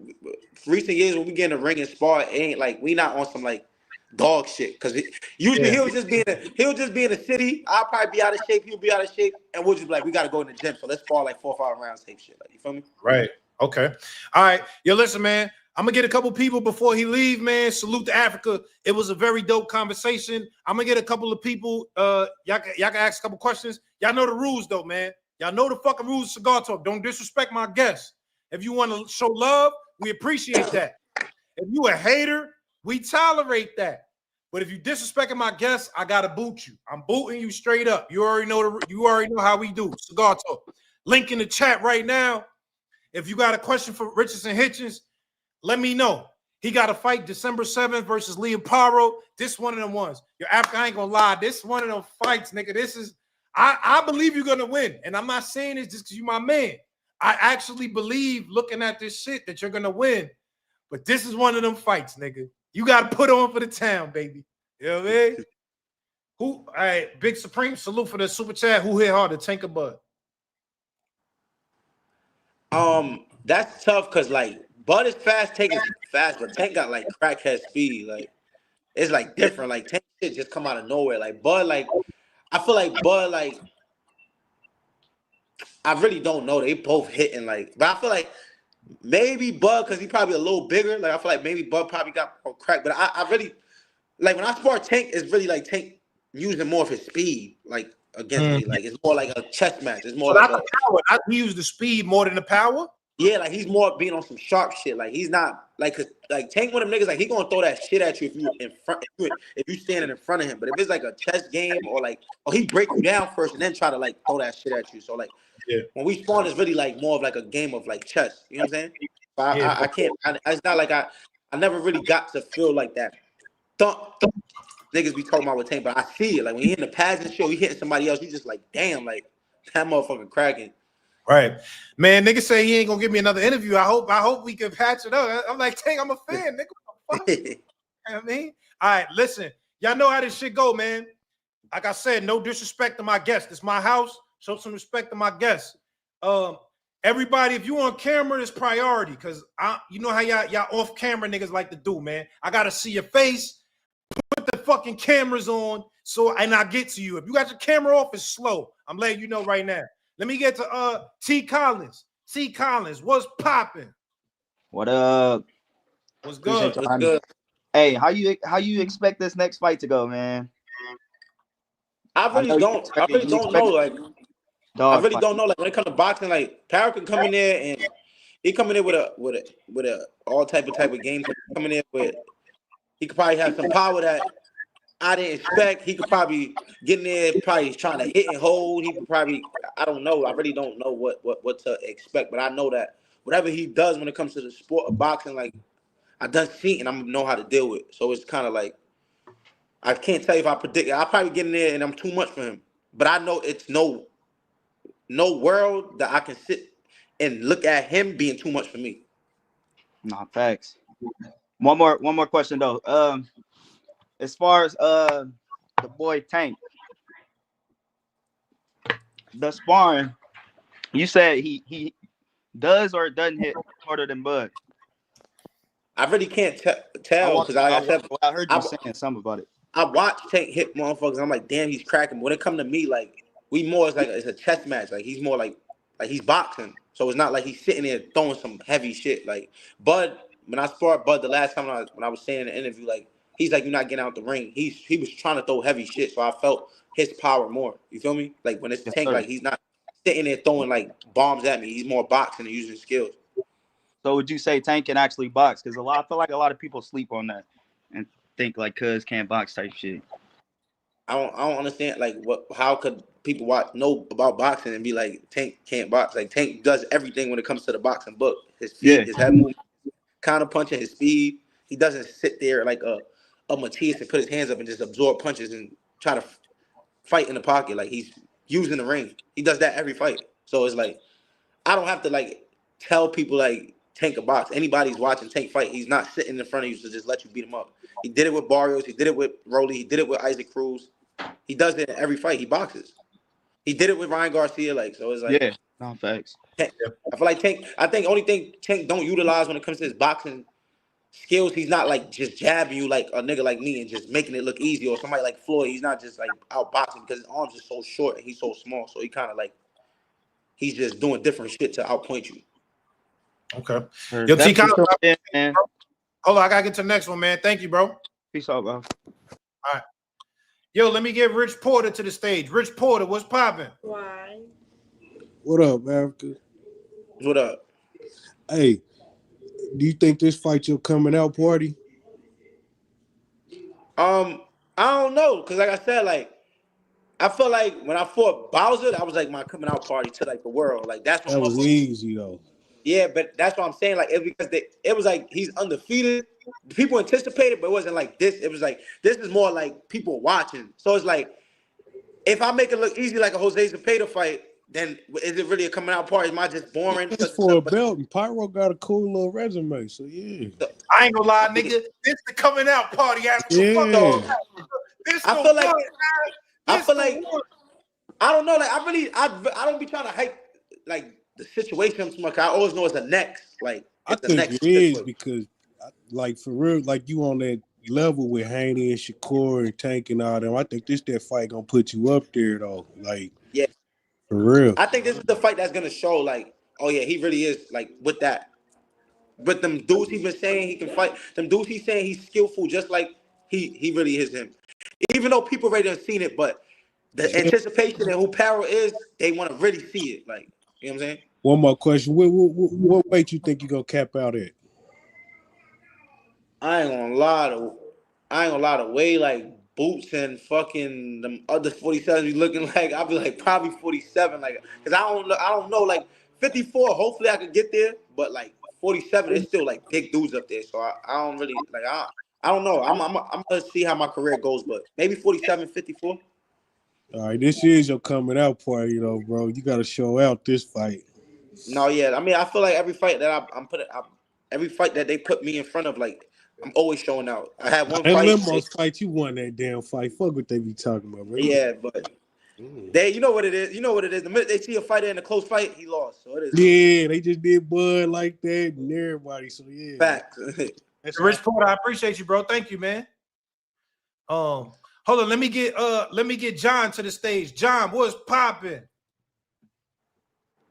recent years when we get in the ring and spar, it ain't like we not on some like dog shit. Cause usually he'll just be in the city. I'll probably be out of shape, he'll be out of shape, and we'll just be like, we gotta go in the gym. So let's spar like 4 or 5 rounds type shit. Like, you feel me? Right. Okay. All right. Yo, listen, man. I'm gonna get a couple people before he leave, man. Salute to Africa. It was a very dope conversation. I'm gonna get a couple of people. Y'all can ask a couple questions. Y'all know the rules, though, man. Y'all know the fucking rules of Cigar Talk. Don't disrespect my guests. If you want to show love, we appreciate that. If you a hater, we tolerate that. But if you disrespecting my guests, I gotta boot you. I'm booting you straight up. You already know how we do. Cigar Talk. Link in the chat right now. If you got a question for Richardson Hitchins, let me know. He got to fight December 7th versus Leoparo. This one of them ones. Your Africa, I ain't gonna lie. This one of them fights, nigga. This is, I believe you're gonna win. And I'm not saying this just because you're my man. I actually believe, looking at this shit, that you're gonna win. But this is one of them fights, nigga. You got to put on for the town, baby. You know what I mean? All right, Big Supreme, salute for the super chat. Who hit harder, Tank or Bud? That's tough because like Bud is fast, Tank is fast, but Tank got like crackhead speed. Like, it's like different. Like, Tank shit just come out of nowhere. Like, Bud, like, I feel like Bud, like, I really don't know. They both hitting like, but I feel like maybe Bud because he probably a little bigger. Like, I feel like maybe Bud probably got more crack. But I really like when I spar Tank, it's really like Tank using more of his speed, like against me. Like, it's more like a chess match. It's more like the power. I use the speed more than the power. Yeah, like he's more being on some sharp shit. Like he's not like, cause like Tank one of them niggas, like he gonna throw that shit at you if you in front, if you standing in front of him. But if it's like a chess game or like, or he break you down first and then try to like throw that shit at you. So like Yeah. when we spawn, it's really like more of like a game of like chess. You know what I'm saying? But Yeah. I can't. It's not like I never really got to feel like that. Thump niggas be talking about with Tank, but I see it. Like when he in the pageant show, he hitting somebody else. He's just like, damn, like that motherfucker cracking. Right, man. Nigga say he ain't gonna give me another interview. I hope we can patch it up. I'm like, Tank, I'm a fan, nigga. What the fuck? You know what I mean, all right, listen, y'all know how this shit go, man. Like I said, no disrespect to my guests. It's my house. Show some respect to my guests. Everybody, if you on camera, it's priority because you know how y'all off camera niggas like to do, man. I gotta see your face. Put the fucking cameras on, and I get to you. If you got your camera off, it's slow. I'm letting you know right now. Let me get to T Collins. T Collins, what's popping? What up? What's good? What's good? Hey, how you expect this next fight to go, man? I really don't know. Like I really don't know. Like when it comes to boxing, like Parrot can come in there and he come in there with a all type of game. Coming in with, he could probably have some power that I didn't expect. He could probably get in there, probably trying to hit and hold. He could probably, I don't know. I really don't know what to expect, but I know that whatever he does when it comes to the sport of boxing, like I done seen and I know how to deal with. So it's kind of like I can't tell you if I predict it. I'll probably get in there and I'm too much for him. But I know it's no world that I can sit and look at him being too much for me. Nah, facts. One more question though. As far as the boy Tank, the sparring, you said he does or doesn't hit harder than Bud. I really can't tell because I heard you saying something about it. I watch Tank hit motherfuckers. I'm like, damn, he's cracking. But when it come to me, like we more it's like it's a chess match. Like he's more like he's boxing. So it's not like he's sitting there throwing some heavy shit. Like Bud, when I sparred Bud the last time when I was saying in the interview, like he's like, you're not getting out the ring. He was trying to throw heavy shit. So I felt his power more. You feel me? Like when it's Tank, like he's not sitting there throwing like bombs at me. He's more boxing and using skills. So would you say Tank can actually box? Because I feel like a lot of people sleep on that and think like cuz can't box type shit. I don't understand like how could people know about boxing and be like Tank can't box? Like Tank does everything when it comes to the boxing book. His feet, his head movement, counter punching, his speed. He doesn't sit there like a Matias and put his hands up and just absorb punches and try to fight in the pocket. Like he's using the ring. He does that every fight. So it's like I don't have to like tell people like Tank a box. Anybody's watching Tank fight, he's not sitting in front of you to just let you beat him up. He did it with Barrios. He did it with Rolly. He did it with Isaac Cruz. He does it in every fight. He boxes. He did it with Ryan Garcia. Like so, it's like no facts. Tank, I feel like Tank. I think only thing Tank don't utilize when it comes to his boxing skills, he's not like just jabbing you like a nigga like me and just making it look easy, or somebody like Floyd. He's not just like out boxing because his arms are so short and he's so small. So he kind of like he's just doing different shit to outpoint you. Okay. Yo, T Collins, man. Hold on, I gotta get to the next one, man. Thank you, bro. Peace out, bro. All right. Yo, let me get Rich Porter to the stage. Rich Porter, what's popping? Why? What up, Africa? What up? Hey, do you think this fight your coming out party? I don't know, cause like I said, like I feel like when I fought Bowser, that was like my coming out party to like the world. Like that's what that was easy though. Yeah, but that's what I'm saying. Like it's because it was like he's undefeated. People anticipated, but it wasn't like this. It was like this is more like people watching. So it's like if I make it look easy like a Jose Zepeda fight, then is it really a coming out party? Am I just boring? It's for a belt, and Pyro got a cool little resume. So yeah, I ain't gonna lie, nigga. This the coming out party after This I feel like I don't know. Like I don't be trying to hype like the situation too much. I always know it's the next. Like I think it is because, like for real, like you on that level with Haney and Shakur and Tank and all them. I think that fight gonna put you up there though. Like yeah, for real. I think this is the fight that's gonna show like, oh yeah, he really is like with that. But them dudes he's been saying he can fight. Them dudes he's saying he's skillful, just like he really is him. Even though people already have seen it, but the anticipation and who Parrot is, they want to really see it. Like, you know what I'm saying? One more question. What weight you think you gonna cap out at? I ain't gonna lie to way like boots and fucking them other 47s be looking like. I'll be like probably 47, like because I don't know like 54. Hopefully I could get there, but like 47, it's still like big dudes up there. So I don't really like I don't know. I'm gonna see how my career goes, but maybe 47, 54. All right, this is your coming out party, though, bro. You got to show out this fight. No, yeah. I mean, I feel like every fight that every fight that they put me in front of, like I'm always showing out. I had one And fight. Limbo's fight, you won that damn fight. Fuck what they be talking about, bro. Yeah, but you know what it is. You know what it is. The minute they see a fighter in a close fight, he lost. So it is. Yeah, they just did Bud like that and everybody. So yeah, Fact. that's Rich Porter, I appreciate you, bro. Thank you, man. Hold on. Let me get John to the stage. John, what's popping?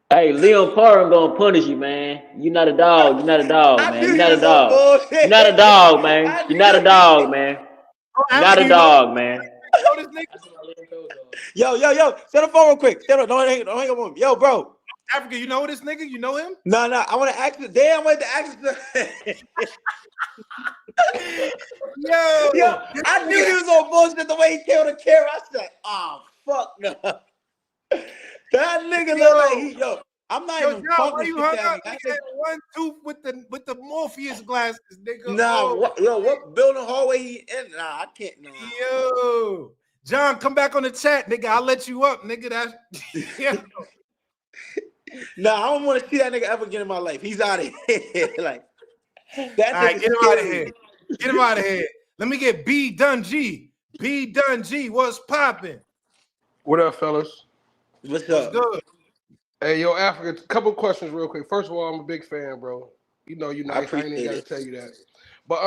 Hey, Leon Parham gonna punish you, man. You're not a dog. You're not a dog, man. You're not a dog. You're not a dog, man. You're not a dog, man. You're not a dog, man. Yo. Set the phone real quick. Don't hang up on me. Yo, bro. Africa, you know this nigga? You know him? No. I want to ask you. Damn, I wanted to ask you. Yo, I knew he was on bullshit the way he came on the camera. I said, oh, fuck no. That nigga look like I'm not even John, why you hung that. up? Nigga had one tooth with the Morpheus glasses, nigga. Nah, what building hallway he in? Nah, I can't. Nah. Yo, John, come back on the chat, nigga. I'll let you up, nigga. That's Nah, I don't want to see that nigga ever again in my life. He's out of here. Like that. All right, get him out of here. Get him out of here. Let me get B Dungy. B Dungy, what's popping? What up, fellas? What's What's up? good? Hey, yo, Africa, couple questions real quick. First of all, I'm a big fan, bro. You know you nice. I ain't even got to tell you that. But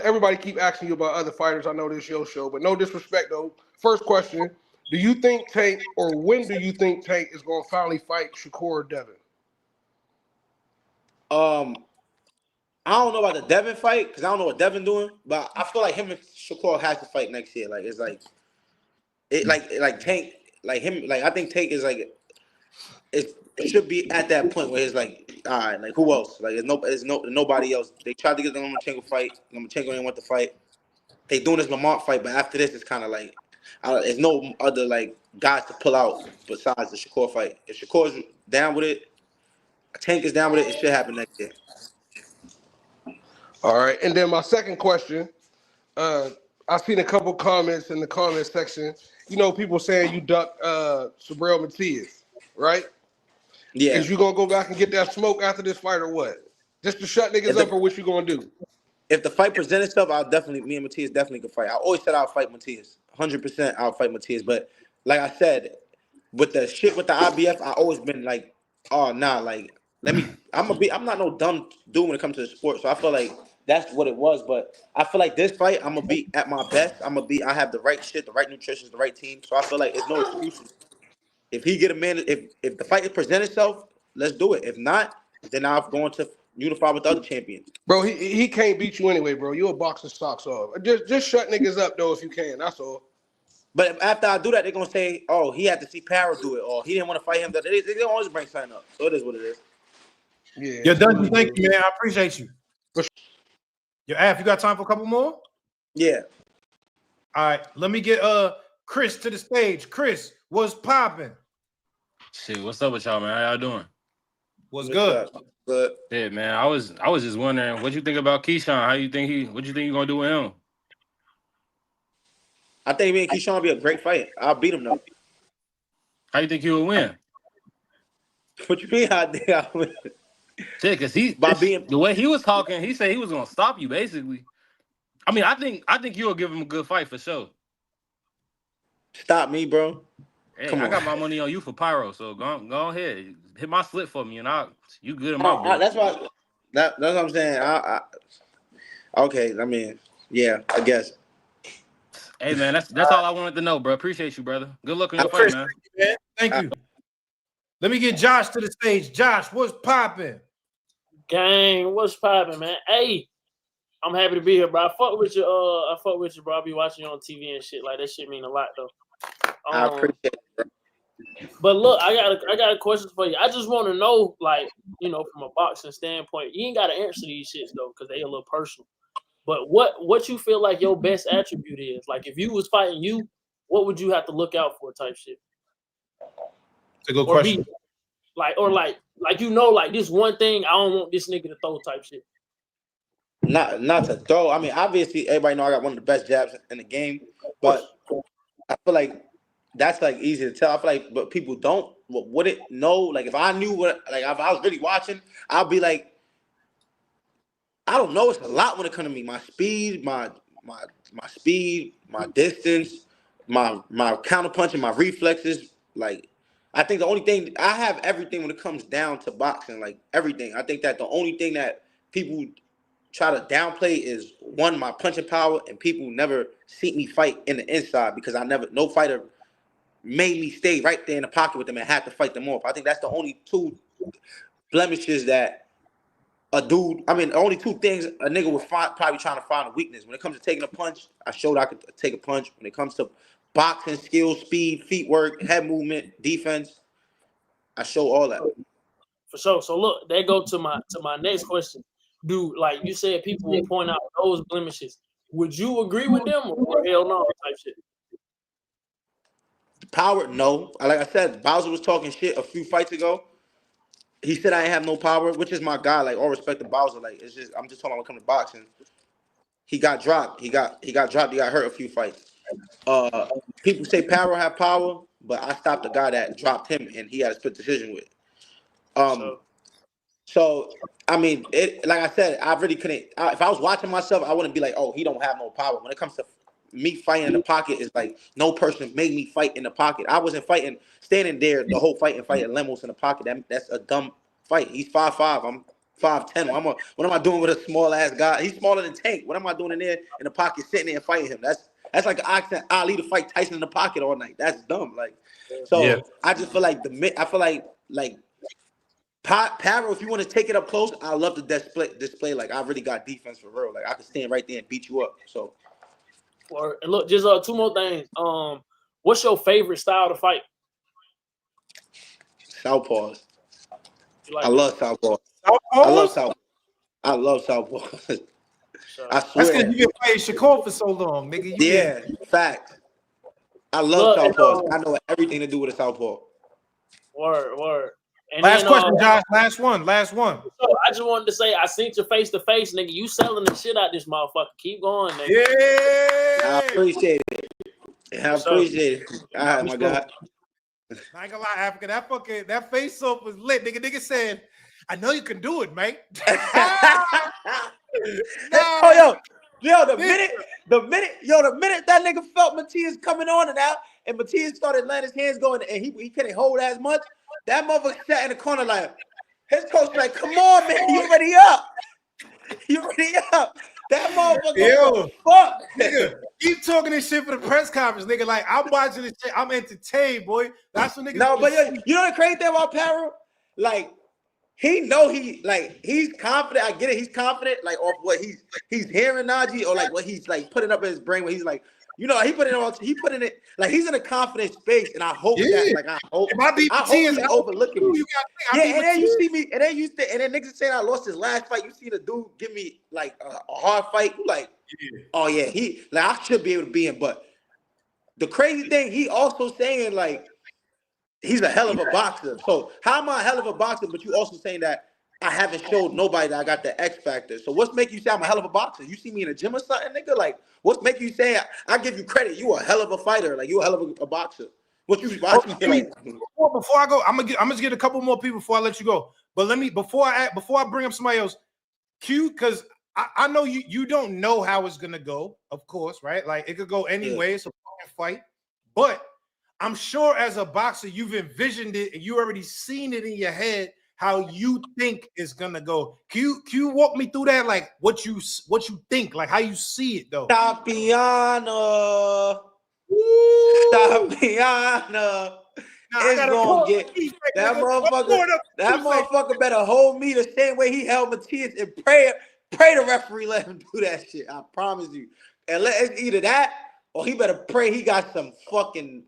everybody keep asking you about other fighters. I know this is your show, but no disrespect though. First question: do you think Tank, or when do you think Tank is going to finally fight Shakur or Devin? I don't know about the Devin fight because I don't know what Devin doing, but I feel like him and Shakur has to fight next year. Like it's like Tank, like him, like I think Tank is like it should be at that point where it's like, all right, like who else? Like there's nobody else. They tried to get the Lomachenko fight. Lomachenko didn't want to fight. They doing this Lamont fight, but after this, it's kind of like there's no other like guys to pull out besides the Shakur fight. If Shakur's down with it, Tank is down with it. It should happen next year. All right, and then my second question, I've seen a couple comments in the comment section. You know, people saying you ducked Subriel Matias, right? Yeah. Is you gonna go back and get that smoke after this fight or what? Just to shut niggas up, or what you gonna do? If the fight presents itself, me and Matias definitely could fight. I always said I'll fight Matias. 100% I'll fight Matias. But like I said, with the shit with the IBF, I always been like, oh nah, like I'm not no dumb dude when it comes to the sport. So I feel like that's what it was. But I feel like this fight, I'm gonna be at my best. I have the right shit, the right nutrition, the right team. So I feel like it's no excuses. If he get a man, if the fight presents itself, let's do it. If not, then I'm going to unify with the other champions. Bro, he can't beat you anyway, bro. You a boxing socks off. Just shut niggas up though if you can. That's all. But after I do that, they're gonna say, "Oh, he had to see Parra do it," or "He didn't want to fight him." They always bring something up. So it is what it is. Yeah. Yo, Dungy, thank you, man. I appreciate you. Yo, Af, you got time for a couple more? Yeah. All right, let me get Chris to the stage. Chris, what's popping? Shit, what's up with y'all, man? How y'all doing? What's good? Good. Yeah, man. I was just wondering, what you think about Keyshawn? What you think you gonna do with him? I think me and Keyshawn will be a great fight. I'll beat him though. How you think he will win? What you mean? I think I'll win? Shit, because the way he was talking, he said he was gonna stop you, basically. I mean, I think you'll give him a good fight for sure. Stop me, bro. Hey, I got my money on you for Pyro, so go ahead, hit my slip for me, and you good in my book. That's what I'm saying. Okay, I mean, yeah, I guess. Hey man, that's all I wanted to know, bro. Appreciate you, brother. Good luck on your fight, man. Thank you. Let me get Josh to the stage. Josh, what's popping? Gang, what's popping, man? Hey, I'm happy to be here, bro. I fuck with you, bro. I'll be watching you on TV and shit. Like that shit mean a lot though. I appreciate it, bro. But look, I got a question for you. I just want to know, like, you know, from a boxing standpoint, you ain't got to answer these shits though, because they a little personal. But what you feel like your best attribute is? Like, if you was fighting you, what would you have to look out for? Type shit. It's a good Or question. be like you know, like this one thing I don't want this nigga to throw type shit. Not to throw. I mean, obviously, everybody know I got one of the best jabs in the game, but I feel like that's like easy to tell. I feel like, but people wouldn't know. Like, if I knew what, like, if I was really watching, I'll be like, I don't know. It's a lot when it comes to me. My speed, my speed, my distance, my counterpunching, my reflexes. Like, I think the only thing I have everything when it comes down to boxing, like everything. I think that the only thing that people try to downplay is one, my punching power, and people never see me fight in the inside because no fighter made me stay right there in the pocket with them and had to fight them off. I think that's the only two blemishes that the only two things a nigga would probably trying to find a weakness. When it comes to taking a punch, I showed I could take a punch. When it comes to boxing, skill, speed, feet work, head movement, defense, I show all that. For sure. So look, that go to my next question. Dude, like you said, people will point out those blemishes. Would you agree with them or hell no type shit? Power, no. Like I said, Bowser was talking shit a few fights ago. He said I ain't have no power, which is my guy. Like, all respect to Bowser. Like, I'm just talking about when it comes to boxing. He got dropped. He got dropped. He got hurt a few fights. People say Power have power, but I stopped the guy that dropped him, and he had a split decision with. So I mean, like I said, I really couldn't. If I was watching myself, I wouldn't be like, oh, he don't have no power. When it comes to me fighting in the pocket, it's like no person made me fight in the pocket. I wasn't standing there the whole fight and fighting Lemos in the pocket. That's a dumb fight. He's 5'5". I'm 5'10". What am I doing with a small ass guy? He's smaller than Tank. What am I doing in there in the pocket, sitting there and fighting him? That's like asking Ali to fight Tyson in the pocket all night. That's dumb. Like, so I just feel like Paro, if you want to take it up close, I love to display. Like, I really got defense for real. Like, I can stand right there and beat you up. So, and look, just two more things. What's your favorite style to fight? Southpaws. I love Southpaws. I love Southpaws. I swear. That's because you been playing Shakur for so long, nigga. Fact. I love Southpaws. I know everything to do with a Southpaw. Word. And last question, Josh. Last one. So I just wanted to say, I seen you face to face, nigga. You selling the shit out this motherfucker. Keep going, nigga. Yeah. I appreciate it. I appreciate it. All right, my God. I ain't gonna lie, Africa. That face off was lit, nigga. Nigga said, "I know you can do it, mate." The minute that nigga felt Matias coming on and Matias started letting his hands go and he couldn't hold as much. That motherfucker sat in the corner like, his coach like, come on, man, you ready up? That motherfucker, fuck. Nigga, keep talking this shit for the press conference, nigga. Like, I'm watching this shit, I'm entertained, boy. That's what niggas. No, but you know the crazy thing about Paro? Like, he's confident. I get it. He's confident, like, off what he's hearing Najee, or like what he's like putting up in his brain, where he's like, he put in it like he's in a confident space, and I hope that, I hope he's overlooking me. And then you see me, and then niggas saying I lost his last fight. You see the dude give me like a hard fight. You like, oh yeah, I should be able to beat him. But the crazy thing, he also saying like he's a hell of a boxer. So how am I a hell of a boxer? But you also saying that I haven't showed nobody that I got the X factor. So what's make you say I'm a hell of a boxer? You see me in a gym or something, nigga? Like, what's make you say I give you credit? You a hell of a fighter. Like, you a hell of a boxer. What you watching? Before I go, I'm gonna get a couple more people before I let you go. But let me before I bring up somebody else, Q, because I know you don't know how it's gonna go, of course, right? Like, it could go anyway. It's a fucking fight, but I'm sure as a boxer, you've envisioned it and you already seen it in your head how you think it's gonna go. Can you walk me through that? Like, what you think, like how you see it though. Tapiana is gonna get that motherfucker. That motherfucker better hold me the same way he held Matias, and pray the referee let him do that shit. I promise you. And it's either that or he better pray he got some fucking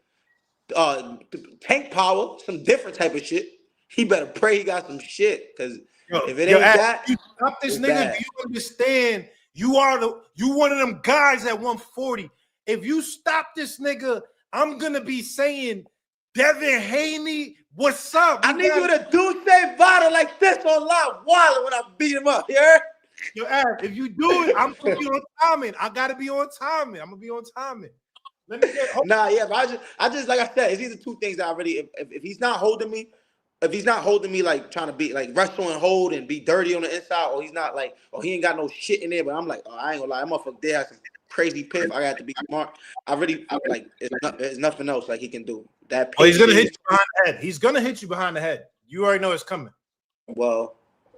tank power, some different type of shit. He better pray he got some shit, because if it Yo, ain't that, you stop this it's nigga. bad. Do you understand? You one of them guys at 140. If you stop this nigga, I'm gonna be saying, Devin Haney, what's up? I need you to do say Vada like this on live Wilder when I beat him up. You heard? Yo, Eric, if you do it, I'm gonna be on timing. I gotta be on timing. I'm gonna be on timing. Let me get but I just like I said, it's either two things that I really if he's not holding me, like trying to be like wrestle and hold and be dirty on the inside, or he's not like, or he ain't got no shit in there, but I'm like, oh, I ain't gonna lie, that motherfucker there has some crazy piff. I got to be smart. I like it's nothing else like he can do. That he's gonna hit you behind the head. He's gonna hit you behind the head. You already know it's coming. Well,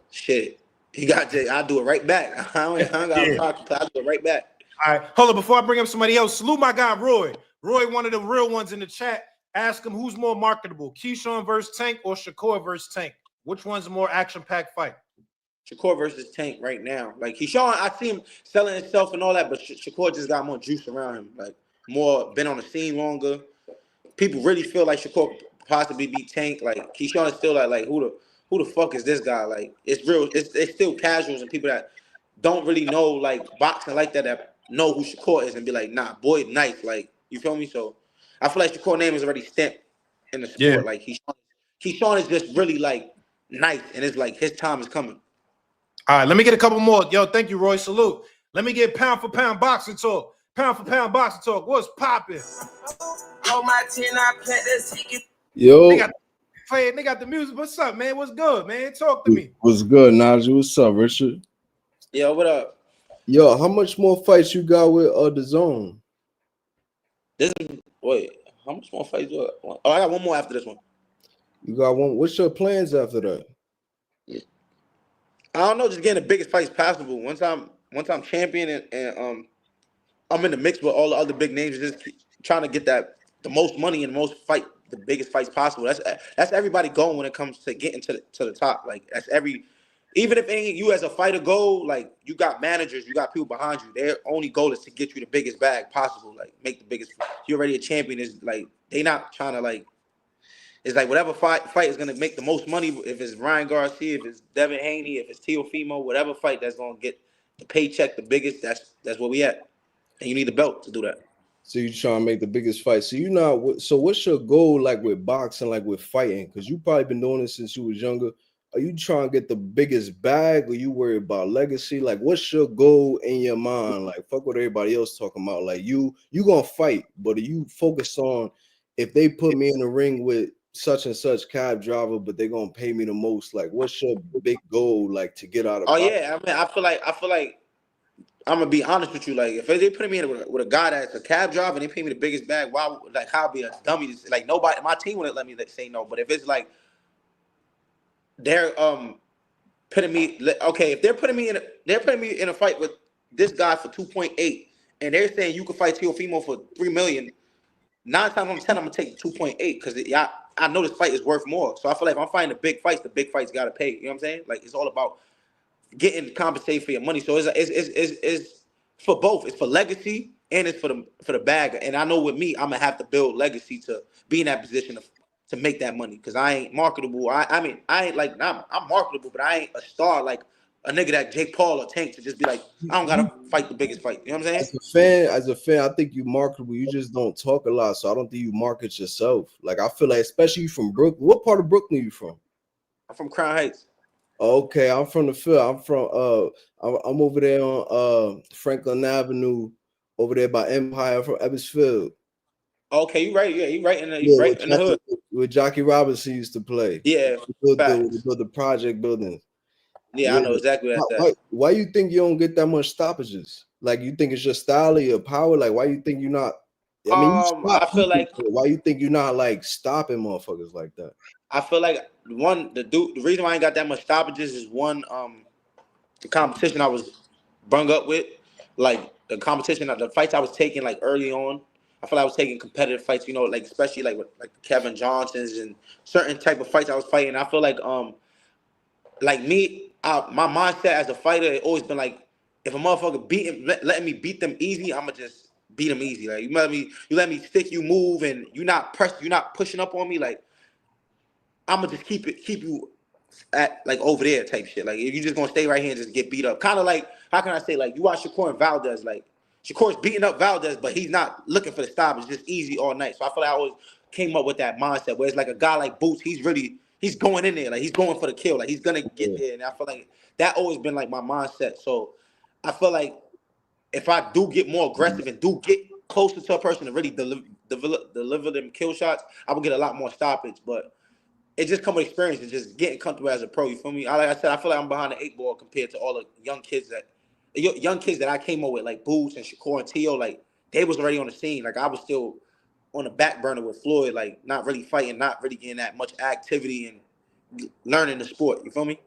shit. He got to, I'll do it right back. I don't got a problem. I'll do it right back. All right, hold on. Before I bring up somebody else, salute my guy Roy. Roy, one of the real ones in the chat. Ask him who's more marketable, Keyshawn versus Tank or Shakur versus Tank. Which one's a more action-packed fight? Shakur versus Tank right now. Like Keyshawn, I see him selling himself and all that, but Shakur just got more juice around him. Like more been on the scene longer. People really feel like Shakur possibly beat Tank. Like Keyshawn is still like who the fuck is this guy? Like it's real. It's still casuals and people that don't really know like boxing like that know who Shakur is and be like, nah, boy, nice. Like you feel me? So I feel like Shakur's name is already stamped in the sport. Yeah. Like Keyshawn is just really like nice, and it's like his time is coming. All right, let me get a couple more. Yo, thank you, Roy. Salute. Let me get pound for pound boxing talk. Pound for pound boxing talk. What's popping? Yo. They got the music. What's up, man? What's good, man? Talk to me. What's good, Najee? What's up, Richard? Yo, what up? Yo, how much more fights you got with the Zone? Wait, how much more fights do I? Oh, I got one more after this one. You got one. What's your plans after that? I don't know, just getting the biggest fights possible. Once I'm champion and I'm in the mix with all the other big names, just trying to get the most money and the biggest fights possible. That's everybody goal when it comes to getting to the top. Like even if ain't you as a fighter goal, like you got managers, you got people behind you. Their only goal is to get you the biggest bag possible. Like make the biggest. You're already a champion. Is like they not trying to like. It's like whatever fight is gonna make the most money. If it's Ryan Garcia, if it's Devin Haney, if it's Teofimo, whatever fight that's gonna get the paycheck the biggest, that's where we at. And you need the belt to do that. So you trying to make the biggest fight. So what's your goal like with boxing, like with fighting? Because you probably been doing this since you was younger. Are you trying to get the biggest bag, or you worry about legacy? Like, what's your goal in your mind? Like, fuck what everybody else talking about. Like, you gonna fight, but are you focused on if they put me in the ring with such and such cab driver, but they're gonna pay me the most? Like, what's your big goal, like, to get out of boxing? Yeah, I mean, I feel like I'm gonna be honest with you. Like, if they put me in with a guy that's a cab driver and they pay me the biggest bag, why? Like, I'll be a dummy. Like, nobody, my team wouldn't let me say no. But if it's like they're putting me, okay, if they're putting me in a fight with this guy for 2.8, and they're saying you can fight Teofimo for $3 million, 9 times out of 10 I'm gonna take 2.8 because I know this fight is worth more. So I feel like if I'm fighting the big fights gotta pay. You know what I'm saying? Like, it's all about getting compensated for your money. So it's for both. It's for legacy and it's for the bag. And I know with me, I'm gonna have to build legacy to be in that position to make that money, because I ain't marketable. I mean, I ain't like I'm marketable, but I ain't a star like a nigga that Jake Paul or Tank to just be like, I don't gotta fight the biggest fight. You know what I'm saying? As a fan, I think you marketable. You just don't talk a lot, so I don't think you market yourself. Like, I feel like, especially you from Brooklyn. What part of Brooklyn are you from? I'm from Crown Heights. Okay, I'm from the field. I'm from I'm over there on Franklin Avenue, over there by Empire, from Ebbsfield. Okay, you right. Yeah, you right in the hood. Where Jockey Robinson used to play. Yeah, the project buildings. Yeah, I know exactly what that's at. Why you think you don't get that much stoppages? Like, you think it's your style or your power? Like, why you think you're not? I mean, I feel like, why you think you're not like stopping motherfuckers like that? I feel like the reason why I ain't got that much stoppages is one, the competition I was brung up with, like the fights I was taking like early on. I feel like I was taking competitive fights, you know, like especially like with like Kevin Johnson's and certain type of fights I was fighting. I feel like me, my mindset as a fighter had always been like, if a motherfucker letting me beat them easy, I'ma just beat him easy. Like you let me stick, you move, and you're not pushing up on me. Like I'm gonna just keep you at like over there type shit. Like if you just gonna stay right here and just get beat up, kind of like how can I say, like you watch Shakur and Valdez, like Shakur's beating up Valdez, but he's not looking for the stop. It's just easy all night. So I feel like I always came up with that mindset where it's like a guy like Boots, he's going in there, like he's going for the kill, like he's gonna get there, and I feel like that always been like my mindset. So I feel like if I do get more aggressive and do get closer to a person and really deliver them kill shots, I will get a lot more stoppage. But it just comes with experience and just getting comfortable as a pro. You feel me? Like I said, I feel like I'm behind the 8 ball compared to all the young kids that I came up with, like Boots and Shakur and T.O. Like they was already on the scene. Like I was still on the back burner with Floyd, like not really fighting, not really getting that much activity and learning the sport. You feel me?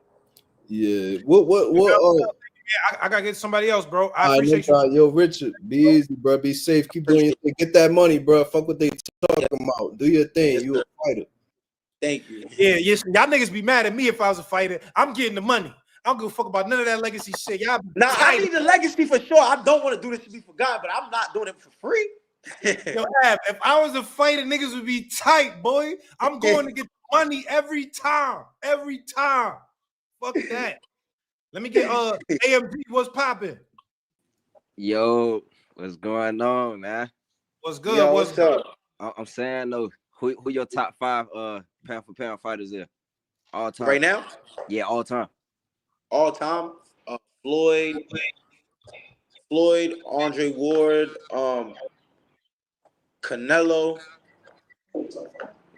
Yeah. Yeah, I gotta get somebody else, bro. I appreciate you. Yo, Richard, be easy, bro. Be safe. Keep doing your thing. Get that money, bro. Fuck what they talking about. Do your thing. You a fighter. Thank you. Yeah, yes. Y'all niggas be mad at me if I was a fighter. I'm getting the money. I don't give a fuck about none of that legacy shit. Y'all be Nah, I tight. need the legacy for sure. I don't want to do this to be forgotten, but I'm not doing it for free. Yo, Ab, if I was a fighter, niggas would be tight, boy. I'm going to get money every time. Every time. Fuck that. Let me get AMG. What's popping? Yo, what's going on, man? What's good? Yo, what's good? I'm saying though, who your top 5 pound for pound fighters is all time? Right now? Yeah, all time. All time. Floyd, Andre Ward, Canelo.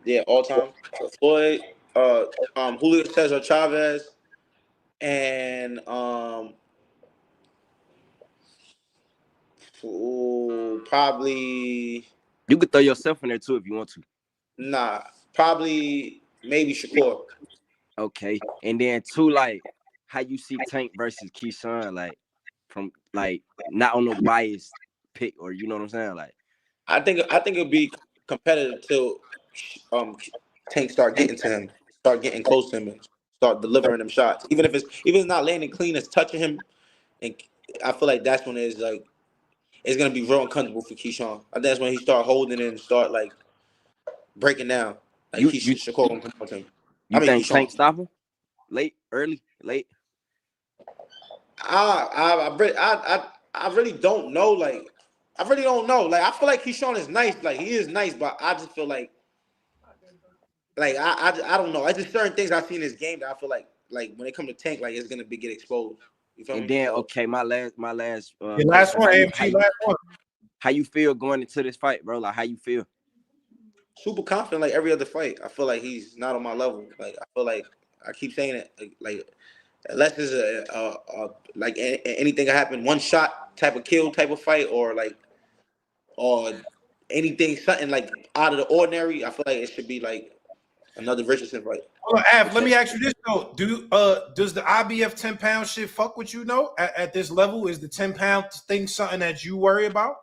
Yeah, all time. Floyd, Julio Cesar Chavez, and probably You could throw yourself in there too if you want to. probably maybe Shakur. Okay, and then 2, like how you see Tank versus Keyshawn, like from like not on no bias pick, or you know what I'm saying, like. I think it'll be competitive till Tank start getting to him, start getting close to him, and start delivering them shots. Even if it's not landing clean, it's touching him, and I feel like that's when it's gonna be real uncomfortable for Keyshawn. I think that's when he start holding it and start like breaking down. Like Shakur gonna come out to him. You think Keyshawn. Tank stop him? Late, early, late? I really don't know. Like I really don't know. Like I feel like Keyshawn is nice. Like he is nice, but I just feel like I don't know. I just certain things I see in this game that I feel like when it comes to Tank, like it's gonna get exposed. You feel me? Then so, okay, my last Your last one, AMG, last one. How you feel going into this fight, bro? Like how you feel? super confident, like every other fight. I feel like he's not on my level. Like I feel like I keep saying it. Like unless there's like anything that happen, one shot type of kill type of fight, or anything something like out of the ordinary. I feel like it should be like another Richardson fight. Hold on, Av, let me ask you this though. Does the IBF 10-pound shit fuck with you? No, at this level, is the 10-pound thing something that you worry about?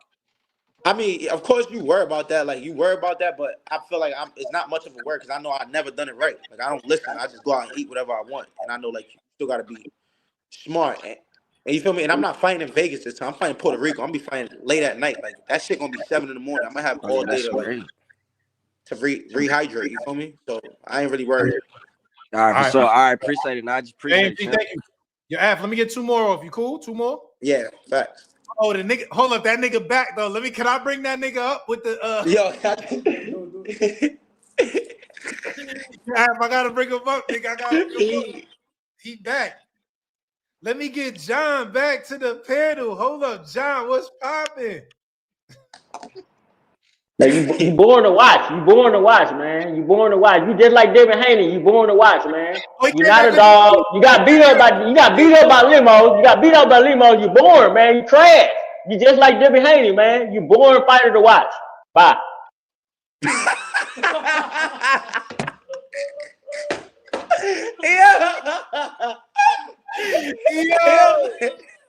I mean, of course you worry about that. Like you worry about that, but I feel like it's not much of a worry because I know I've never done it right. Like I don't listen. I just go out and eat whatever I want, and I know like you still got to be smart. And you feel me? And I'm not fighting in Vegas this time. I'm fighting Puerto Rico. I'm gonna be fighting late at night. Like that shit gonna be 7 in the morning. I'm gonna have all day to rehydrate. You feel me? So I ain't really worried. All right, so I appreciate it. I just appreciate it. Thank you. Yo, Af, let me get 2 more off. You cool? 2 more? Yeah, facts. Oh, the nigga, hold up, that nigga back though. Can I bring that nigga up with the Yo, I gotta bring him up, nigga. I gotta bring him up. He back. Let me get John back to the panel. Hold up, John, what's popping? Now you born to watch. You born to watch, man. You born to watch. You just like David Haney. You born to watch, man. You're not a dog. You got beat up by limos. You got beat up by limos. You born, man. You trash. You just like David Haney, man. You born fighter to watch. Bye.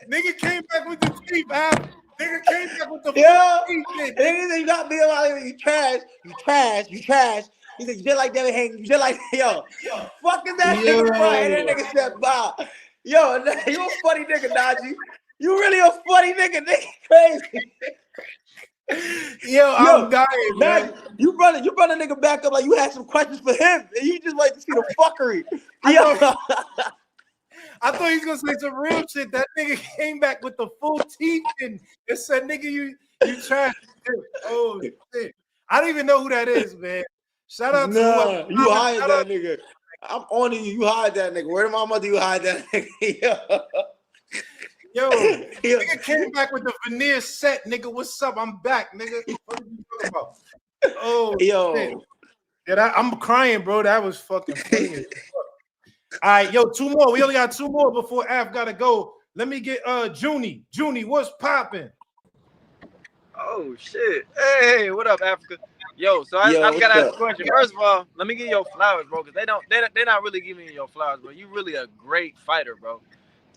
Nigga came back with the tweet, man. Nigga came back with the nigga said you got me about you trash. He said you just like David Haney. You just like fuck is that nigga fight? And that nigga said bye. Yo, you a funny nigga, Najee. You really a funny nigga. Nigga crazy. Yo, I'm dying, man. You run a nigga back up like you had some questions for him, and you just like to see the fuckery. I thought he was gonna say some real shit. That nigga came back with the full teeth and said, "Nigga, you trash." Oh shit! I don't even know who that is, man. Shout out to whoever. You hired that nigga. I'm on you. You hired that nigga. Where did my mother you hired that nigga? Yo, nigga came back with the veneer set, nigga. What's up? I'm back, nigga. What are you talking about? Oh, shit. Yeah, I'm crying, bro. That was fucking funny. All right, yo, 2 more. We only got 2 more before Af gotta go. Let me get Junie. Junie, what's popping? Oh shit! Hey, what up, Africa? Yo, so I gotta ask a question. First of all, let me give you your flowers, bro, because they're not really giving you your flowers, bro. You really a great fighter, bro.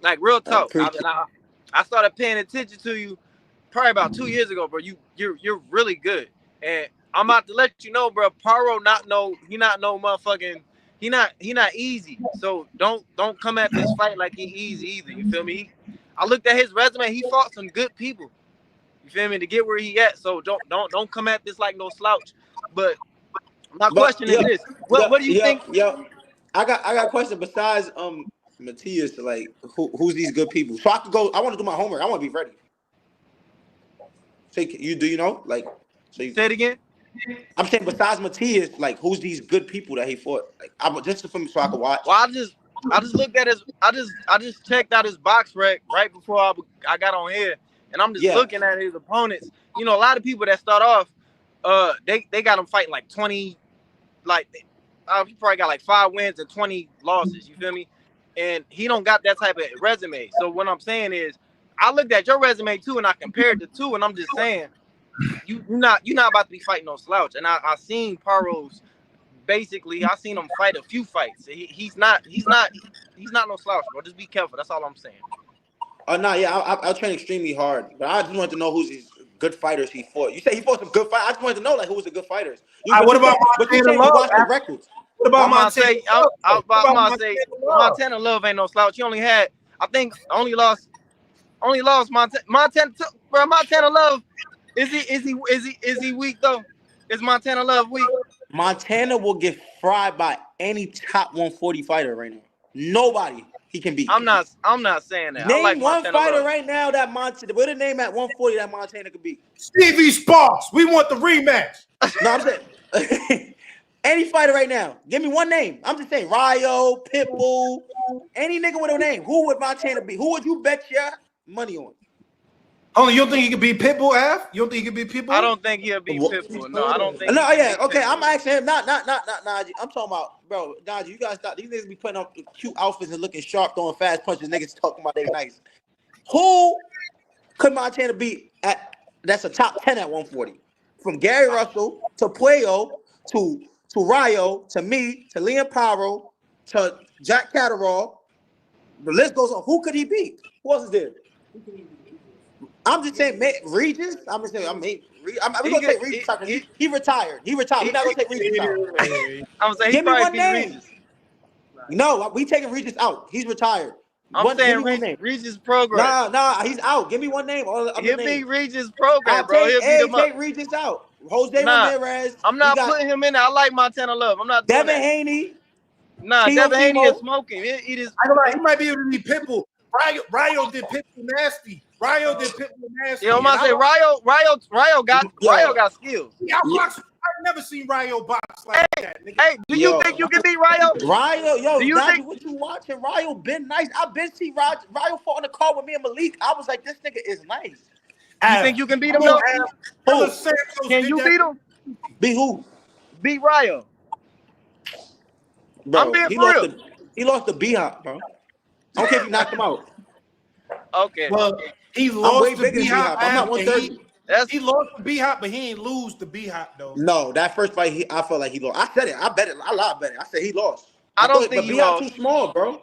Like real talk. I started paying attention to you probably about 2 years ago, bro. You're really good, and I'm about to let you know, bro. Paro he not easy. So don't come at this fight like he easy either. You feel me? I looked at his resume. He fought some good people. You feel me? To get where he at. So don't come at this like no slouch. But my question is this: what do you think? I got a question besides Matias. Like who's these good people? So I could go. I want to do my homework. I want to be ready. So do you know? Like, so you say it again. I'm saying besides Matias, like who's these good people that he fought? Like just for me so I could watch. Well, I just looked at his. I just checked out his box rec right before I got on here, and I'm just looking at his opponents. You know, a lot of people that start off, they got him fighting like 20, like he probably got like 5 wins and 20 losses. You feel me? And he don't got that type of resume. So what I'm saying is, I looked at your resume too, and I compared the two, and I'm just saying. You're not about to be fighting no slouch, and I seen Paro's. Basically, I seen him fight a few fights. He's not no slouch, bro. Just be careful. That's all I'm saying. I train extremely hard, but I just wanted to know who's these good fighters he fought. You say he fought some good fighters. I just wanted to know like who was the good fighters. What about Montana Love? Watch the records. What about Montana Love? I'm gonna say Montana Love ain't no slouch. He only had, I think, only lost Montana. Bro, Montana Love. Is he weak though? Is Montana Love weak? Montana will get fried by any top 140 fighter right now. Nobody he can beat. I'm not saying that. Name I like one Montana fighter Love. Right now that Montana. What a name at 140 that Montana could beat. Stevie Sparks. We want the rematch. No, I'm saying any fighter right now. Give me one name. I'm just saying Ryo, Pitbull, any nigga with a name. Who would Montana beat? Who would you bet your money on? Oh, you don't think he could beat Pitbull, Af? You don't think he could beat Pitbull? I don't think he'll beat Pitbull. No, I don't think. No, yeah, okay. I'm asking him, not Najee. I'm talking about, bro, Najee. You guys stop. These niggas be putting up cute outfits and looking sharp, throwing fast punches. Niggas talking about they nice. Who could Montana beat that's a top 10 at 140? From Gary Russell to Puello to Ryo to me to Liam Paro to Jack Catterall. The list goes on. Who could he beat? Who else is there? I'm just saying, Regis. I'm gonna say, we're gonna take Regis out. He retired. He retired. We're not gonna take Regis out. I'm saying, give me one name. Regis. No, we taking Regis out. He's retired. I'm saying Regis program. Nah, he's out. Give me one name. He'll be Regis program, bro. He'll beat him up. Take Regis out. Jose Ramirez. I'm not putting him in there. I like Montana Love. I'm not doing Devin Haney. Nah, Devin Haney is smoking. He might be able to beat Pitbull. Ryo did Pitbull nasty. Ryo did Pitbull nasty. Yeah, I'm gonna say Ryo got skills. I've never seen Ryo box like that. Nigga. Hey, do you think you can beat Ryo? Do you think what you watching? Ryo been nice. I've been see Ryo fought in the car with me and Malik. I was like, this nigga is nice. You think you can beat him? Who? Can you beat him? Beat who? Beat Ryo. Bro, I'm being for real. He lost the B-Hop, bro. I don't care if you knocked him out. Okay. Well, he lost the B-Hop. I'm not 130. He lost the B-Hop, but he ain't lose the B-Hop though. No, that first fight, I felt like he lost. I said it. I bet it. I lied bet it. I said he lost. I don't think he B-Hop too small, bro.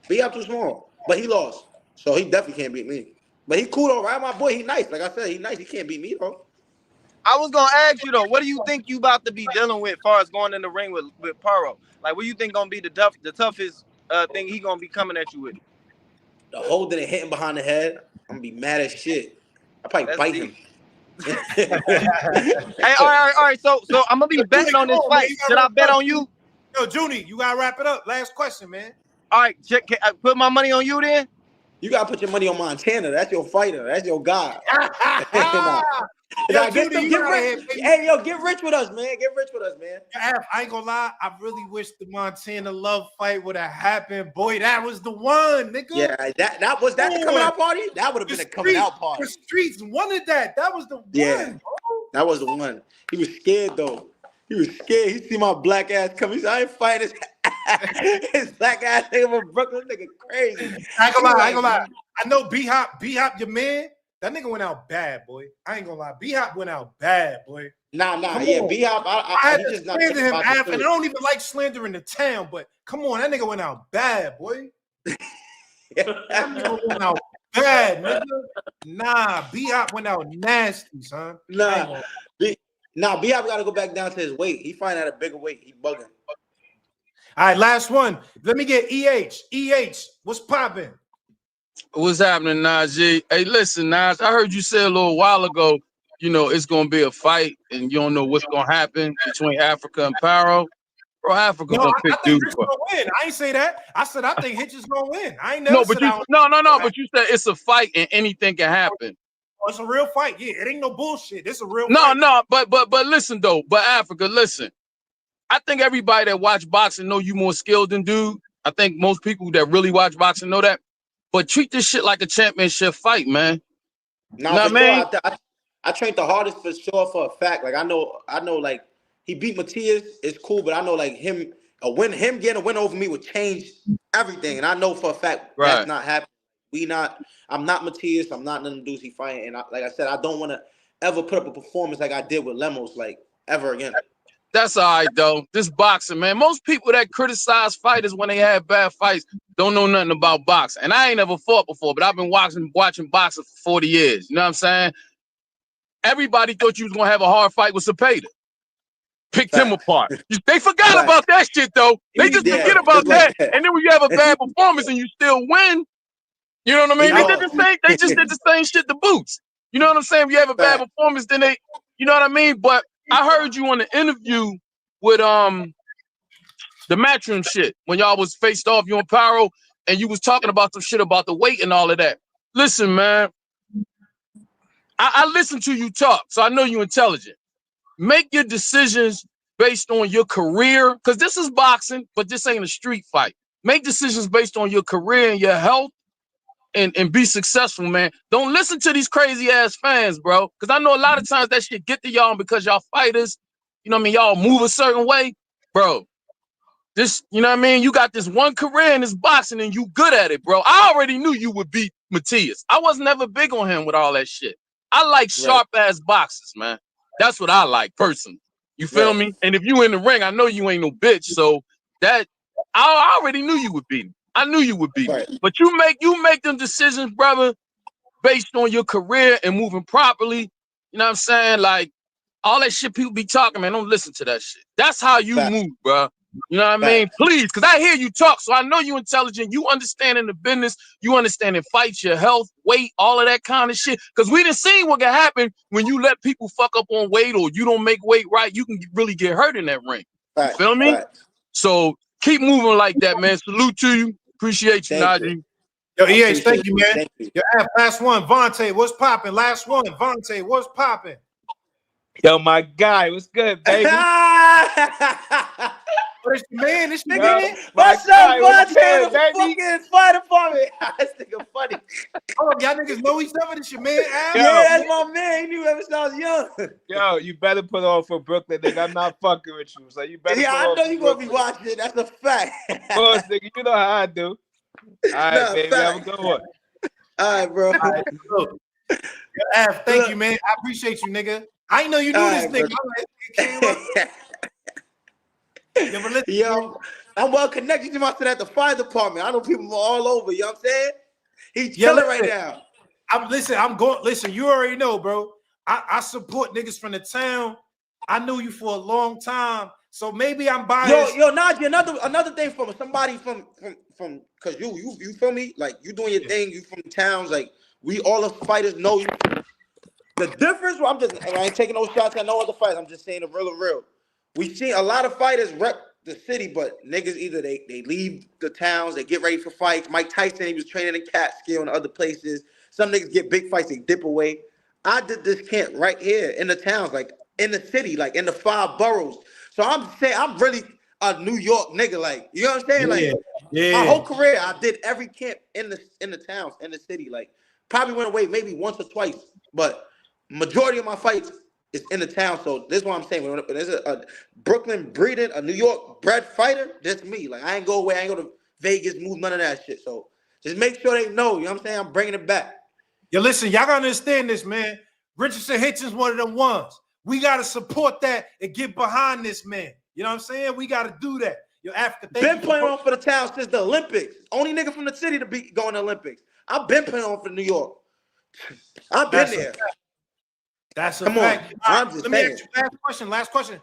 B-Hop too small, but he lost. So he definitely can't beat me. But he cool though, right? My boy, he nice. Like I said, he nice. He can't beat me though. I was gonna ask you though, what do you think you about to be dealing with as far as going in the ring with Paro? Like, what do you think gonna be the toughest thing he gonna be coming at you with? The holding and hitting behind the head, I'm gonna be mad as shit. I probably bite him. Hey, all right. So I'm gonna be betting on this fight. Should I bet on you? Yo, Junie, you gotta wrap it up. Last question, man. All right, check. Can I put my money on you then? You gotta put your money on Montana. That's your fighter. That's your guy. Yo, get Junie, rich. Hey, yo, get rich with us, man. Get rich with us, man. I ain't gonna lie. I really wish the Montana Love fight would have happened. Boy, that was the one, nigga. Yeah, that was the coming out party. That would have been a coming out party. The streets wanted that. That was the one. Bro. That was the one. He was scared though. He was scared. He see my black ass coming. He said, I ain't fighting his black ass nigga from Brooklyn. Nigga crazy. I ain't gonna lie. I know B-Hop, your man. That nigga went out bad, boy. I ain't gonna lie. B-Hop went out bad, boy. Nah. Yeah, B-Hop. I had to slander him after. I don't even like slandering the town, but come on, that nigga went out bad, boy. That nigga went out bad, nigga. Nah, B-Hop went out nasty, son. Nah, B-Hop got to go back down to his weight. He find out a bigger weight. He bugging. All right, last one. Let me get EH, what's popping? What's happening, Najee? Hey, listen, Naj, I heard you say a little while ago, you know, it's going to be a fight and you don't know what's going to happen between Africa and Paro. Bro, Africa's going to pick dude. I ain't say that. I said I think Hitch is going to win. I ain't never but you said it's a fight and anything can happen. Oh, it's a real fight. Yeah, it ain't no bullshit. It's a real fight. No, but listen, though. But Africa, listen. I think everybody that watch boxing know you more skilled than dude. I think most people that really watch boxing know that. But treat this shit like a championship fight, man. Nah, man. I trained the hardest for sure for a fact. Like I know, like he beat Matias, it's cool, but I know like him getting a win over me would change everything. And I know for a fact that's not happening. I'm not Matias, I'm not none of the dudes he fighting. And like I said, I don't want to ever put up a performance like I did with Lemos, like ever again. That's all right, though. This boxing, man. Most people that criticize fighters when they have bad fights don't know nothing about boxing. And I ain't never fought before, but I've been watching boxing for 40 years. You know what I'm saying? Everybody thought you was going to have a hard fight with Cepeda. Picked him apart. They forgot about that shit, though. They just forget about that. And then when you have a bad performance and you still win, you know what I mean? They just did the same shit to Boots. You know what I'm saying? If you have a bad performance, then you know what I mean? But I heard you on the interview with the Matchroom shit when y'all was faced off, you and Paro, and you was talking about some shit about the weight and all of that. Listen, man, I listen to you talk, so I know you're intelligent. Make your decisions based on your career, because this is boxing, but this ain't a street fight. Make decisions based on your career and your health and be successful, man. Don't listen to these crazy ass fans, bro. Because I know a lot of times that shit get to y'all because y'all fighters, you know what I mean? Y'all move a certain way, bro. This, you know what I mean? You got this one career in this boxing and you good at it, bro. I already knew you would beat Matias. I was never big on him with all that shit. I like sharp ass boxers, man. That's what I like personally. You feel me? And if you in the ring, I know you ain't no bitch. So that I already knew you would beat him. I knew you would beat him. But you make them decisions, brother, based on your career and moving properly. You know what I'm saying? Like all that shit people be talking, man. Don't listen to that shit. That's how you move, bro. You know what I mean? Please, because I hear you talk, so I know you intelligent. You understand in the business. You understand in fights, your health, weight, all of that kind of shit. Because we done seen what can happen when you let people fuck up on weight or you don't make weight right. You can really get hurt in that ring. You feel me? So keep moving like that, man. Salute to you. Appreciate you, Najee. Yo, EH, thank you, man. Yo, last one, Vontae, what's popping? Last one, Vontae, what's popping? Yo, my guy, what's good, baby? Man, this nigga. What's up, Vontae? Fucking fighter for me. This nigga funny. Oh, y'all niggas know each other. This your man, Al? Yeah, that's my man. He knew ever since I was young. Yo, you better put on for Brooklyn, nigga. I'm not fucking with you. So you better. Yeah, I know you gonna be watching it. That's a fact. Boss, nigga, you know how I do. All right, baby. Have a good one. All right, bro. All right, Av, thank you, man. I appreciate you, nigga. I didn't know you knew this nigga. Yo, I'm well connected to myself at the fire department. I know people from all over. You know what I'm saying? He's chilling right now. Listen, you already know, bro. I support niggas from the town. I knew you for a long time, so maybe I'm biased. Yo, Najee, another thing from somebody from because you feel me? Like you doing your thing. You from the towns. Like we all the fighters know you. The difference, I ain't taking no shots at no other fights. I'm just saying the real. We see a lot of fighters rep the city, but niggas either they leave the towns, they get ready for fights. Mike Tyson, he was training in Catskill and other places. Some niggas get big fights, they dip away. I did this camp right here in the towns, like in the city, like in the 5 boroughs. So I'm saying I'm really a New York nigga, like, you know what I'm saying? Like my whole career, I did every camp in the towns, in the city. Like probably went away maybe once or twice, but majority of my fights is in the town. So this is what I'm saying. When there's a Brooklyn breeding, a New York bred fighter, that's me. Like I ain't go away, I ain't go to Vegas, move none of that shit. So just make sure they know, you know what I'm saying? I'm bringing it back. Yo, listen, y'all gotta understand this, man. Richardson Hitchins one of them ones. We gotta support that and get behind this man. You know what I'm saying? We gotta do that. Yo, Africa, been playing on for the town since the Olympics. Only nigga from the city to be going to Olympics. I've been playing on for New York. I've been there. That's a Come fact. on. I'm just saying. Ask you last question.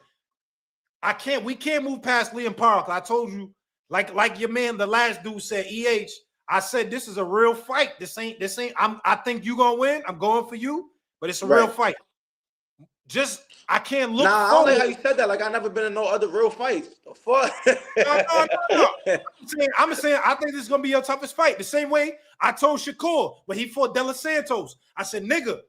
We can't move past Liam Park. I told you, like your man, the last dude said, EH. I said this is a real fight. This ain't. I think you gonna win. I'm going for you, but it's a real fight. I can't look. Nah, I don't like how you said that. Like I never been in no other real fights. The fuck? No. I'm saying I think this is gonna be your toughest fight. The same way I told Shakur when he fought De Los Santos. I said, nigga,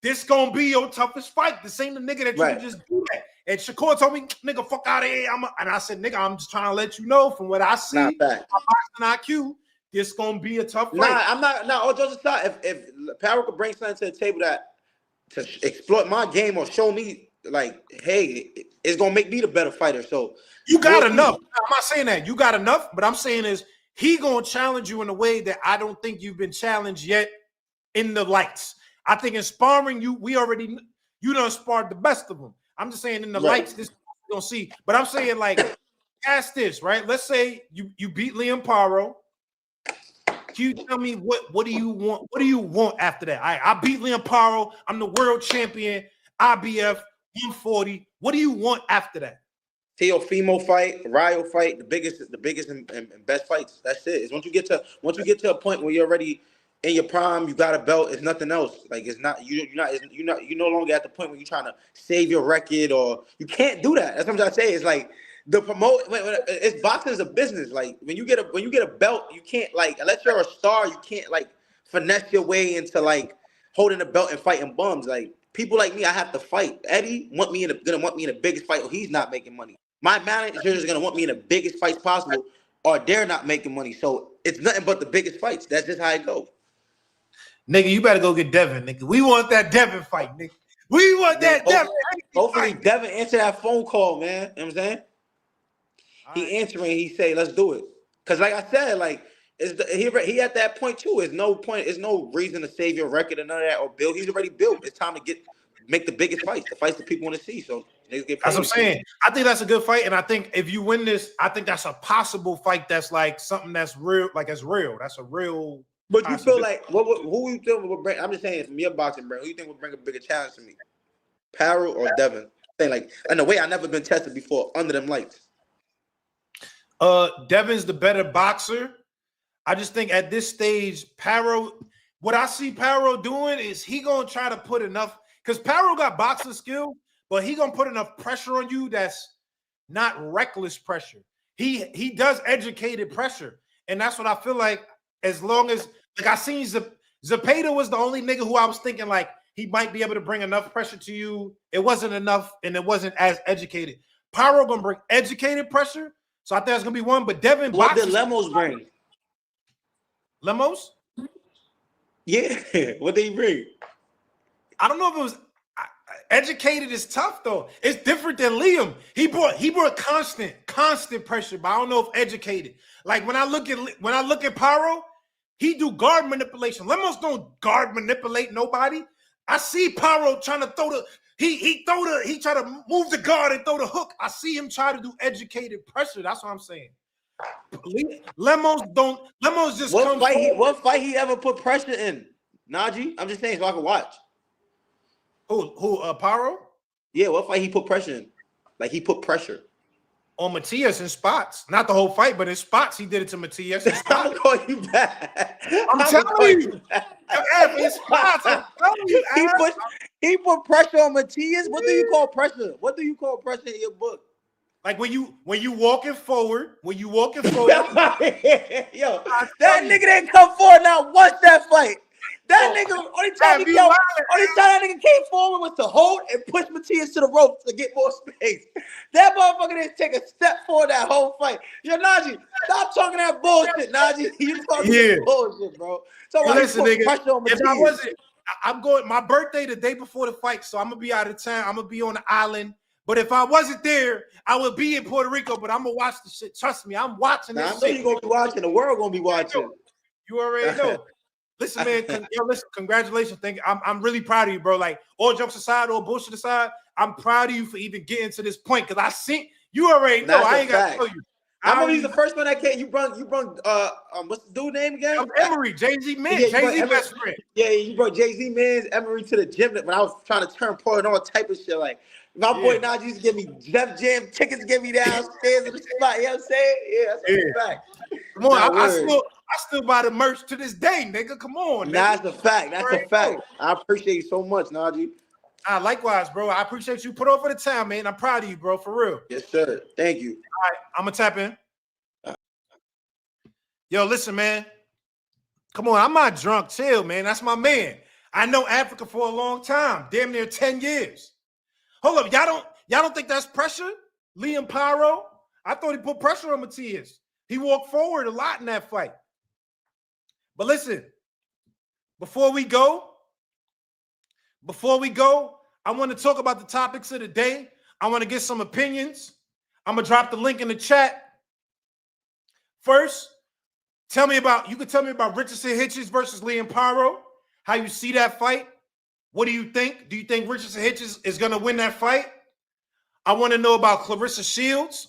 this gonna be your toughest fight. This ain't the nigga that you can just do that. And Shakur told me, nigga, fuck out of here. And I said, nigga, I'm just trying to let you know from what I see, my boxing IQ, this gonna be a tough fight. Nah, I'm not. No, just aside. If Power could bring something to the table that to exploit my game or show me, like, hey, it's gonna make me the better fighter. So you got enough. I'm not saying that you got enough, but I'm saying is he gonna challenge you in a way that I don't think you've been challenged yet in the lights. I think in sparring, you done sparred the best of them. I'm just saying in the lights, this you gonna see. But I'm saying like, ask this, right? Let's say you beat Liam Paro. Can you tell me what do you want? What do you want after that? I beat Liam Paro. I'm the world champion, IBF 140. What do you want after that? Teofimo fight, Ryo fight, the biggest and best fights. That's it. It's once you get to a point where you're already in your prime, you got a belt. It's nothing else. Like it's not you're no longer at the point where you're trying to save your record or you can't do that. That's what I'm trying to say. It's like it's boxing is a business. Like when you get a belt, you can't like unless you're a star, you can't like finesse your way into like holding a belt and fighting bums. Like people like me, I have to fight. Eddie gonna want me in the biggest fight, or he's not making money. My manager is gonna want me in the biggest fights possible, or they're not making money. So it's nothing but the biggest fights. That's just how it goes. Nigga, you better go get Devin, nigga. We want that Devin fight, nigga. We want that Devin. Hopefully Devin answer that phone call, man. You know what I'm saying? He answering, he say, let's do it. Because like I said, like he at that point too. There's no point, there's no reason to save your record or none of that or build. He's already built. It's time to make the biggest fights, the fights that people want to see. So niggas get paid. That's what I'm saying. I think that's a good fight. And I think if you win this, I think that's a possible fight that's like something that's real, like it's real. That's a real. But you feel like who you think would bring? I'm just saying from your boxing brand, who you think would bring a bigger challenge to me? Paro or Devin? Saying like in a way I've never been tested before under them lights. Devin's the better boxer. I just think at this stage, Paro, what I see Paro doing is he gonna try to put enough, because Paro got boxing skill, but he gonna put enough pressure on you that's not reckless pressure. He does educated pressure, and that's what I feel like. As long as like I seen Zepeda was the only nigga who I was thinking like he might be able to bring enough pressure to you. It wasn't enough, and it wasn't as educated. Paro gonna bring educated pressure. So I think that's gonna be one, but Devin. What did Lemos bring? Lemos? Yeah, what did he bring? I don't know if it was educated. Is tough though. It's different than Liam. He brought constant pressure, but I don't know if educated. Like when I look at Paro, he do guard manipulation. Lemos don't guard manipulate nobody. I see Paro trying to throw the. He try to move the guard and throw the hook. I see him try to do educated pressure. That's what I'm saying. Lemos just what fight he ever put pressure in? Najee? I'm just saying so I can watch. Who Paro? Yeah, what fight he put pressure in? Like he put pressure. On Matias in spots. Not the whole fight, but in spots he did it to Matias. I'm gonna call you back. I'm telling you. It's spots. I'm telling you, he put pressure on Matias. What do you call pressure? What do you call pressure in your book? Like when you walking forward, Yo, that nigga didn't come forward now once that fight. That nigga, only time that nigga came forward was to hold and push Matias to the rope to get more space. That motherfucker didn't take a step forward that whole fight. Yo, Najee, stop talking that bullshit, Najee. You talking that bullshit, bro. So listen, nigga, pressure on Matias. if I wasn't, I'm going my birthday the day before the fight, so I'm gonna be out of town. I'm gonna be on the island. But if I wasn't there, I would be in Puerto Rico. But I'm gonna watch the shit. Trust me, I'm watching this. I know you're gonna be watching. The world gonna be watching. You already know. Listen, man. Listen. Congratulations. Thank you. I'm really proud of you, bro. Like all jokes aside, all bullshit aside, I'm proud of you for even getting to this point. Cause I seen you already know. I ain't gotta tell you. I remember he's the first one that came. You brought what's the dude name again? Emery, Jay-Z Mans, Jay-Z best friend. Yeah, you brought Jay-Z Mans, Emery to the gym when I was trying to turn pro and all type of shit. Like my boy Najee used to give me Def Jam tickets to get me downstairs in the spot. You know what I'm saying? Yeah, that's a fact. Come on, I still buy the merch to this day, nigga. Come on, that's a fact. That's a fact. I appreciate you so much, Najee. Likewise, bro. I appreciate you. Put over the time, man. I'm proud of you, bro. For real. Yes, sir. Thank you. All right, I'm gonna tap in. Yo, listen, man. Come on, I'm not drunk. Chill, man. That's my man. I know Africa for a long time, damn near 10 years. Hold up, y'all don't think that's pressure? Liam Pyro? I thought he put pressure on Matias. He walked forward a lot in that fight. But listen, before we go, I want to talk about the topics of the day. I want to get some opinions. I'm gonna drop the link in the chat. First, you can tell me about Richardson Hitchins versus Liam Pyro, how you see that fight. What do you think? Do you think Richardson Hitchins is going to win that fight? I want to know about Clarissa Shields.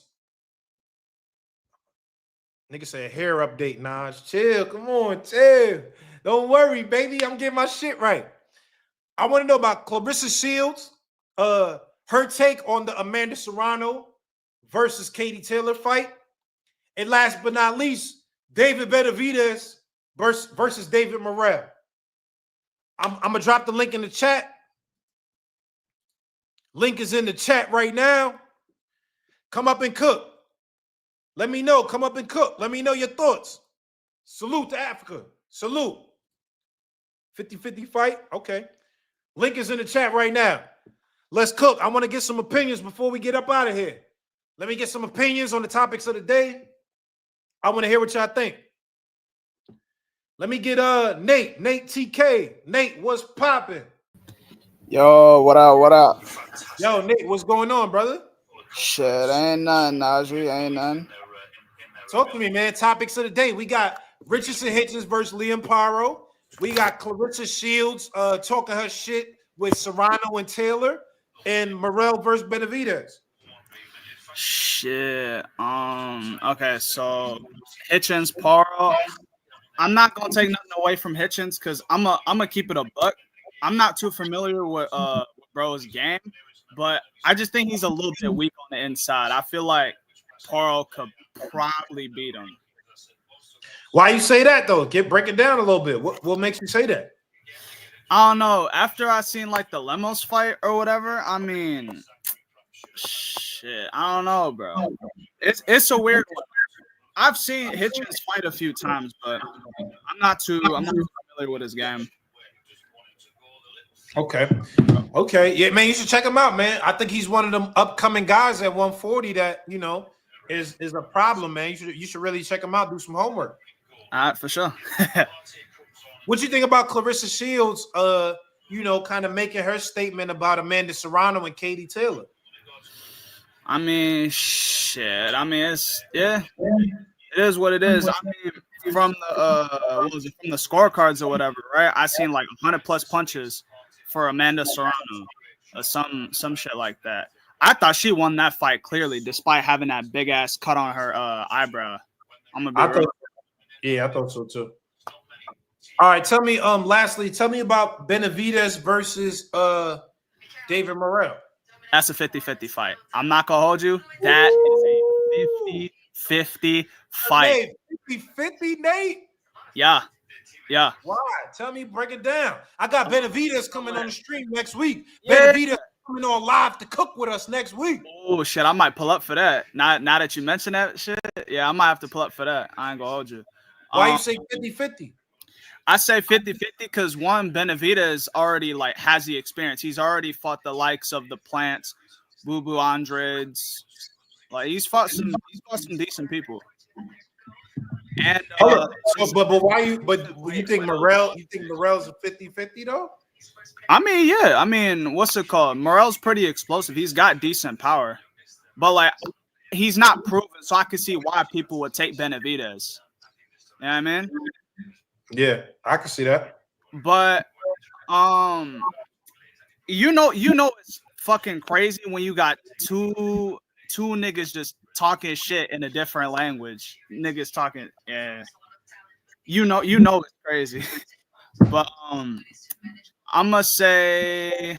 Nigga said hair update, Naj. Chill, come on, chill. Don't worry, baby. I'm getting my shit right. I want to know about Clarissa Shields, her take on the Amanda Serrano versus Katie Taylor fight. And last but not least, David Benavidez versus David Morrell. I'm going to drop the link in the chat. Link is in the chat right now. Come up and cook. Let me know. Come up and cook. Let me know your thoughts. Salute to Africa. Salute. 50-50 fight? Okay. Link is in the chat right now. Let's cook. I want to get some opinions before we get up out of here. Let me get some opinions on the topics of the day. I want to hear what y'all think. Let me get Nate TK. Nate, what's popping? Yo, what up? Yo, Nate, what's going on, brother? Shit, ain't nothing, Najee, ain't nothing. Talk to me, man. Topics of the day. We got Richardson Hitchins versus Liam Pyro. We got Clarissa Shields talking her shit with Serrano and Taylor, and Morrell versus Benavidez. Shit. Okay, so Hitchins, Pyro. I'm not gonna take nothing away from Hitchins because I'm gonna keep it a buck. I'm not too familiar with bro's game, but I just think he's a little bit weak on the inside. I feel like Pyro could probably beat him. Why you say that though? Break it down a little bit. What makes you say that? I don't know. After I seen like the Lemos fight or whatever, I mean, shit, I don't know, bro. It's a weird one. I've seen Hitchins fight a few times, but I'm not too familiar with his game. Okay. Yeah, man, you should check him out, man. I think he's one of them upcoming guys at 140 that, you know, is a problem, man. You should really check him out, do some homework. All right, for sure. What you think about Clarissa Shields, you know, kind of making her statement about Amanda Serrano and Katie Taylor? I mean, shit. I mean, it is what it is. I mean, from the from the scorecards or whatever, right? I seen like 100+ punches for Amanda Serrano, or some shit like that. I thought she won that fight clearly, despite having that big ass cut on her eyebrow. I thought so too. All right, tell me. Lastly, tell me about Benavidez versus David Morrell. That's a 50-50 fight. I'm not gonna hold you. That is a 50-50 fight. 50-50, Nate? Yeah. Yeah. Why? Tell me, break it down. I got Benavidez coming on the stream next week. Yeah. Benavidez coming on live to cook with us next week. Oh shit, I might pull up for that. Now that you mention that shit, yeah, I might have to pull up for that. I ain't gonna hold you. Why you say 50-50? I say 50-50 because one, Benavidez already like has the experience. He's already fought the likes of the Plants, Boo Andrades. Like he's fought some decent people. And but why you? But you think Morrell? You think Morrell's a 50-50 though? I mean, yeah. I mean, what's it called? Morrell's pretty explosive. He's got decent power, but like he's not proven. So I can see why people would take Benavidez. You know what I mean? Yeah, I can see that. But you know it's fucking crazy when you got two niggas just talking shit in a different language. Niggas talking, yeah. You know it's crazy. But I'ma say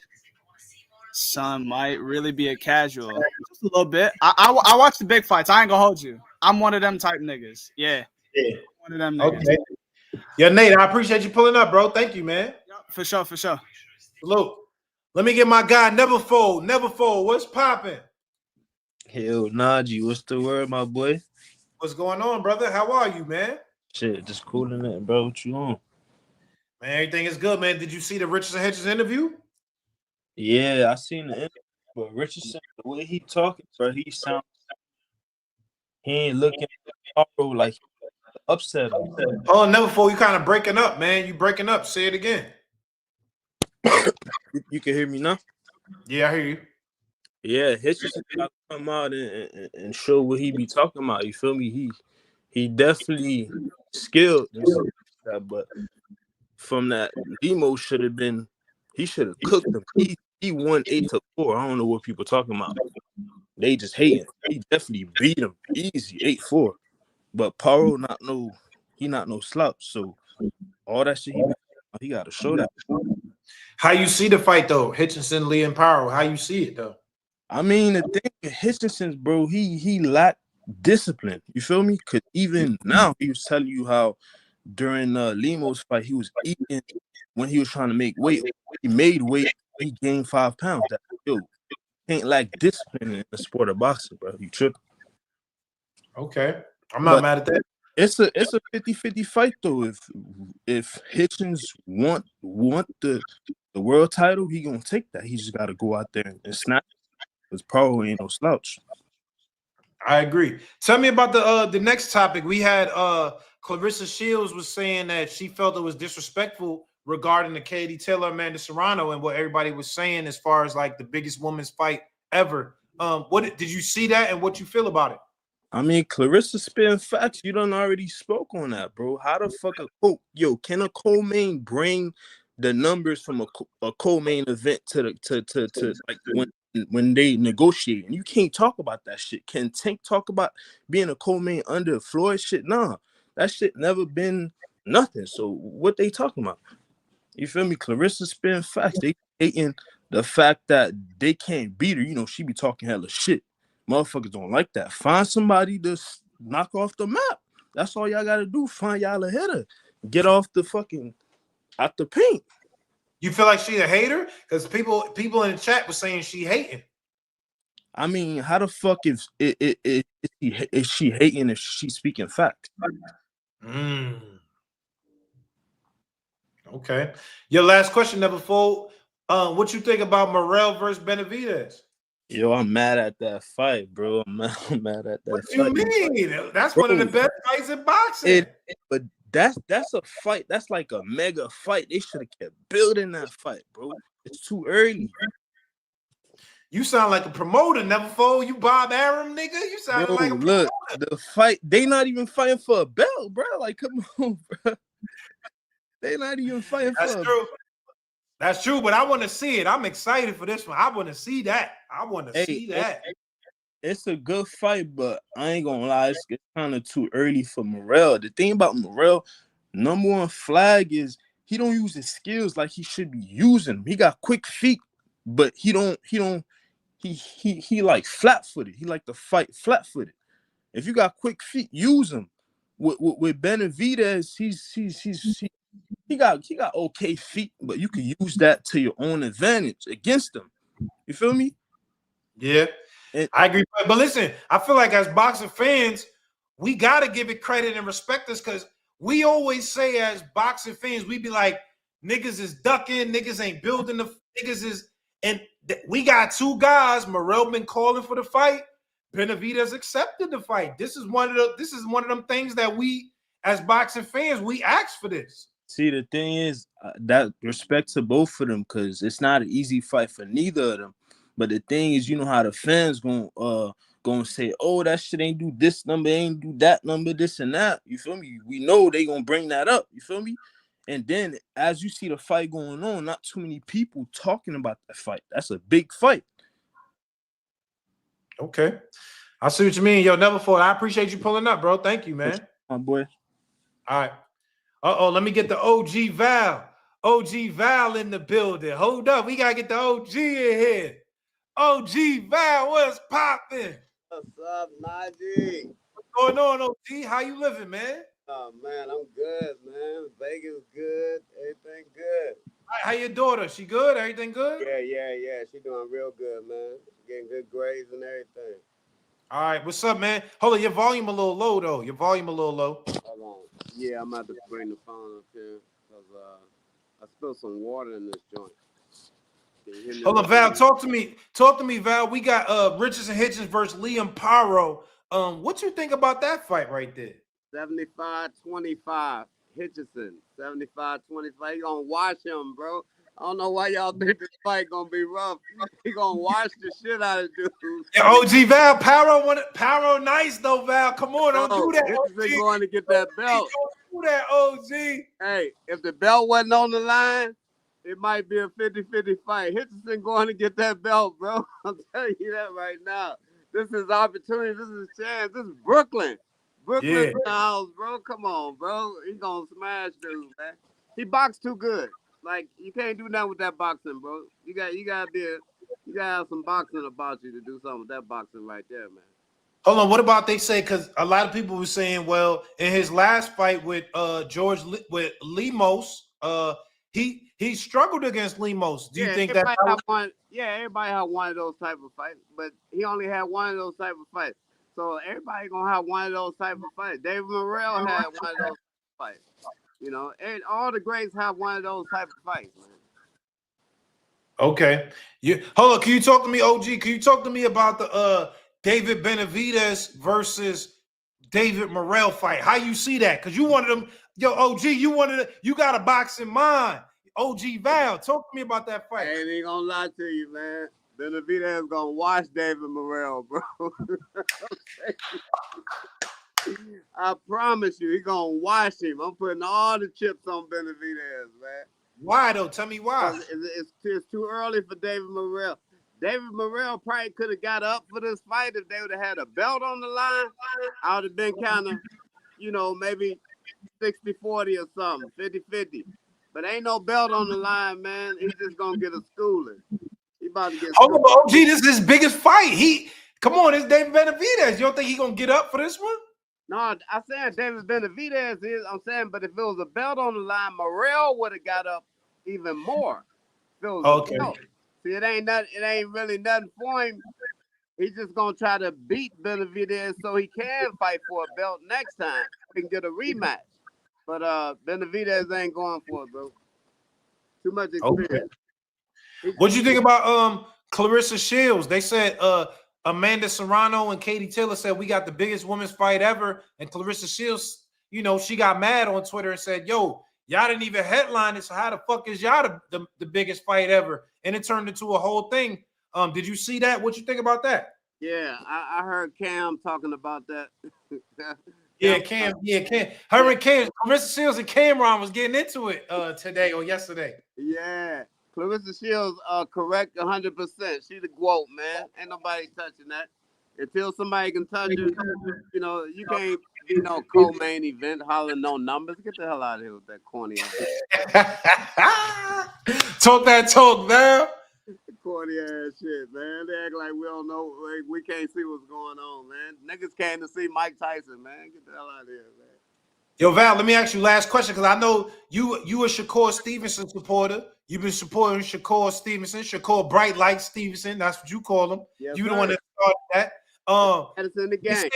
Son might really be a casual. Just a little bit. I watch the big fights. I ain't gonna hold you. I'm one of them type niggas. Yeah. Yeah. One of them niggas. Okay. Yeah, Nate, I appreciate you pulling up, bro. Thank you, man. For sure. Salute. Let me get my guy Neverfold. What's popping? Hell, Najee, what's the word, my boy? What's going on, brother? How are you, man? Shit, just cooling it, bro. What you on? Man, everything is good, man. Did you see the Richardson Hitchins interview? Yeah, I seen the interview, but Richardson, the way he talking, bro, he ain't looking like upset. Oh, Neverfold, you kind of breaking up, man. You breaking up. Say it again. You can hear me now? Yeah, I hear you. Yeah, Hitchison got to come out and show what he be talking about. You feel me? He definitely skilled and stuff like that, but from that, Demo should have been. He should have cooked him. He won 8-4. I don't know what people talking about. They just hating. He definitely beat him easy 8-4. But Paro not no slouch. So all that shit he got to show that. How you see the fight though, Hitchison, Lee, and Paro? How you see it though? I mean, the thing with Hitchinson's, bro, he lacked discipline. You feel me? Because even now, he was telling you how during Limo's fight, he was eating when he was trying to make weight. He made weight. He gained 5 pounds. That can't lack discipline in the sport of boxing, bro. You tripping. Okay. I'm not mad at that. It's a 50-50 fight though. If Hitchins want the world title, he gonna take that. He just gotta go out there and snap. Because probably ain't no slouch. I agree. Tell me about the next topic. We had Clarissa Shields was saying that she felt it was disrespectful regarding the Katie Taylor, Amanda Serrano, and what everybody was saying as far as like the biggest women's fight ever. What did you see that and what you feel about it? I mean, Clarissa spitting facts. You done already spoke on that, bro. How the fuck can a co-main bring the numbers from a co-main event to like when they negotiate? And you can't talk about that shit. Can Tank talk about being a co-main under Floyd shit? Nah, that shit never been nothing. So what they talking about? You feel me? Clarissa spitting facts. They hating the fact that they can't beat her. You know, she be talking hella shit. Motherfuckers don't like that. Find somebody to knock off the map. That's all y'all gotta do. Find y'all a hitter. Get off the fucking out the paint. You feel like she a hater? Because people in the chat were saying she hating. I mean, how the fuck is she hating if she's speaking fact? Okay. Your last question, Neverfold. What you think about Morrell versus Benavidez? Yo, I'm mad at that fight, bro. I'm mad at that what fight. What do you mean? That's bro, one of the best fights in boxing. But that's a fight. That's like a mega fight. They should have kept building that fight, bro. It's too early. You sound like a promoter, Neverfold. You Bob Arum, nigga. You sound like a promoter. Look, the fight, they not even fighting for a belt, bro. Like, come on, bro. They not even fighting for a belt. That's true, but I want to see it. I'm excited for this one. I want to see that. I want to see that. It's a good fight, but I ain't gonna lie, it's kind of too early for Morrell. The thing about Morrell, number one flag is he don't use his skills like he should be using them. He got quick feet, but he like flat-footed. He like to fight flat-footed. If you got quick feet, use them. with Benavidez, he got okay feet, but you can use that to your own advantage against him. You feel me? Yeah, I agree. But listen, I feel like as boxing fans, we gotta give it credit and respect this because we always say as boxing fans, we be like, niggas is ducking, niggas ain't building the niggas is, and we got two guys. Morrell been calling for the fight. Benavidez accepted the fight. This is one of them things that we as boxing fans we asked for this. See, the thing is that respect to both of them because it's not an easy fight for neither of them. But the thing is, you know how the fans gonna say, oh, that shit ain't do this number, ain't do that number, this and that. You feel me? We know they gonna bring that up. You feel me? And then as you see the fight going on, not too many people talking about that fight. That's a big fight. Okay. I see what you mean. Yo, never fought. I appreciate you pulling up, bro. Thank you, man. My boy. All right. Let me get the OG Val. OG Val in the building. Hold up. We got to get the OG in here. OG Val, what's popping? What's up, Najee? What's going on, OG? How you living, man? Oh, man, I'm good, man. Vegas good. Everything good. How your daughter? She good? Everything good? Yeah. She doing real good, man. Getting good grades and everything. All right. What's up, man? Hold on. Your volume a little low, though. Your volume a little low. Hold on. Yeah, I'm about to bring the phone up here because I spilled some water in this joint. Hold on, Val. Talk to me. Talk to me, Val. We got Richardson Hitchins versus Liam Paro. What you think about that fight right there? 75-25. Hitchison. 75-25. He gonna wash him, bro. I don't know why y'all think this fight gonna be rough. He gonna wash the shit out of dude. Yeah, OG Val, Paro nice though, Val. Come on, don't do that. Hitchison going to get that belt. Don't do that, OG. Hey, if the belt wasn't on the line, it might be a 50-50 fight. Hitchison going to get that belt, bro. I'm telling you that right now. This is opportunity. This is chance. This is Brooklyn. Brooklyn house, bro. Come on, bro. He gonna smash dude, man. He boxed too good. Like, you can't do nothing with that boxing, bro. You gotta have some boxing about you to do something with that boxing right there, man. Hold on, what about they say? Because a lot of people were saying, well, in his last fight with with Lemos, he struggled against Lemos. Do you think that? Everybody had one of those type of fights, but he only had one of those type of fights. So everybody gonna have one of those type of fights. David Morrell had one of those fights. You know, and all the greats have one of those type of fights, man. Okay. Hold on. Can you talk to me, OG? Can you talk to me about the David Benavidez versus David Morrell fight? How you see that? Because you wanted them, yo, OG, you got a boxing mind. OG Val, talk to me about that fight. I ain't even gonna lie to you, man. Benavidez gonna watch David Morrell, bro. I promise you, he gonna watch him. I'm putting all the chips on Benavidez, man. Why though? Tell me why. It's too early for David Morrell. David Morrell probably could have got up for this fight if they would have had a belt on the line. I would have been kind of, maybe 60-40 or something, 50-50. But ain't no belt on the line, man. He's just gonna get a schooling. He about to get. OG, this is his biggest fight. Come on, it's David Benavidez. You don't think he gonna get up for this one? No, I said David Benavidez is. I'm saying, but if it was a belt on the line, Morrell would have got up even more. If it was a belt. See, it ain't really nothing for him. He's just gonna try to beat Benavidez so he can fight for a belt next time. He can get a rematch. But Benavidez ain't going for it, bro. Too much experience. Okay. What you think about Clarissa Shields? They said Amanda Serrano and Katie Taylor said we got the biggest women's fight ever, and Clarissa Shields, she got mad on Twitter and said, "Yo, y'all didn't even headline it, so how the fuck is y'all the biggest fight ever?" And it turned into a whole thing. Did you see that? What you think about that? Yeah, I heard Cam talking about that. Cam. Her and Cam, Clarissa Shields and Cameron was getting into it today or yesterday. Yeah. Clarissa Shields correct 100%. She the GOAT, man. Ain't nobody touching that. Until somebody can touch her, you can't be no co-main event hollering no numbers. Get the hell out of here with that corny ass. Talk that talk, man. Corny ass shit, man. They act like we don't know, like we can't see what's going on, man. Niggas came to see Mike Tyson, man. Get the hell out of here, man. Yo, Val, let me ask you last question because I know you a Shakur Stevenson supporter. You've been supporting Shakur Stevenson, Shakur Bright Light Stevenson. That's what you call him. Yes, You the sir. one that started that. That's in the game.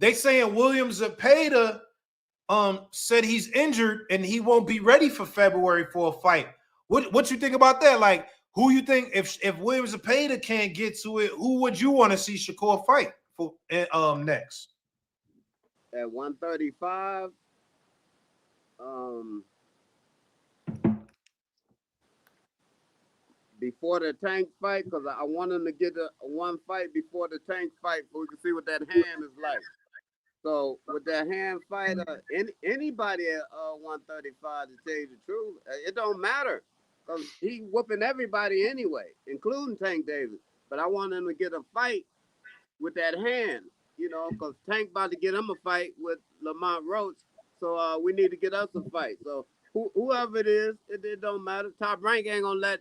They saying Williams Zepeda said he's injured and he won't be ready for February for a fight. What you think about that? Like, who you think if Williams Zepeda can't get to it, who would you want to see Shakur fight for next? At 135, before the Tank fight, because I want him to get a one fight before the Tank fight so we can see what that hand is like. So with that hand fight, anybody at 135, to tell you the truth, it don't matter because he whooping everybody anyway, including Tank Davis. But I want him to get a fight with that hand, you know, because Tank about to get him a fight with Lamont Roach. So we need to get us a fight. So whoever it is, it don't matter. Top Rank ain't gonna let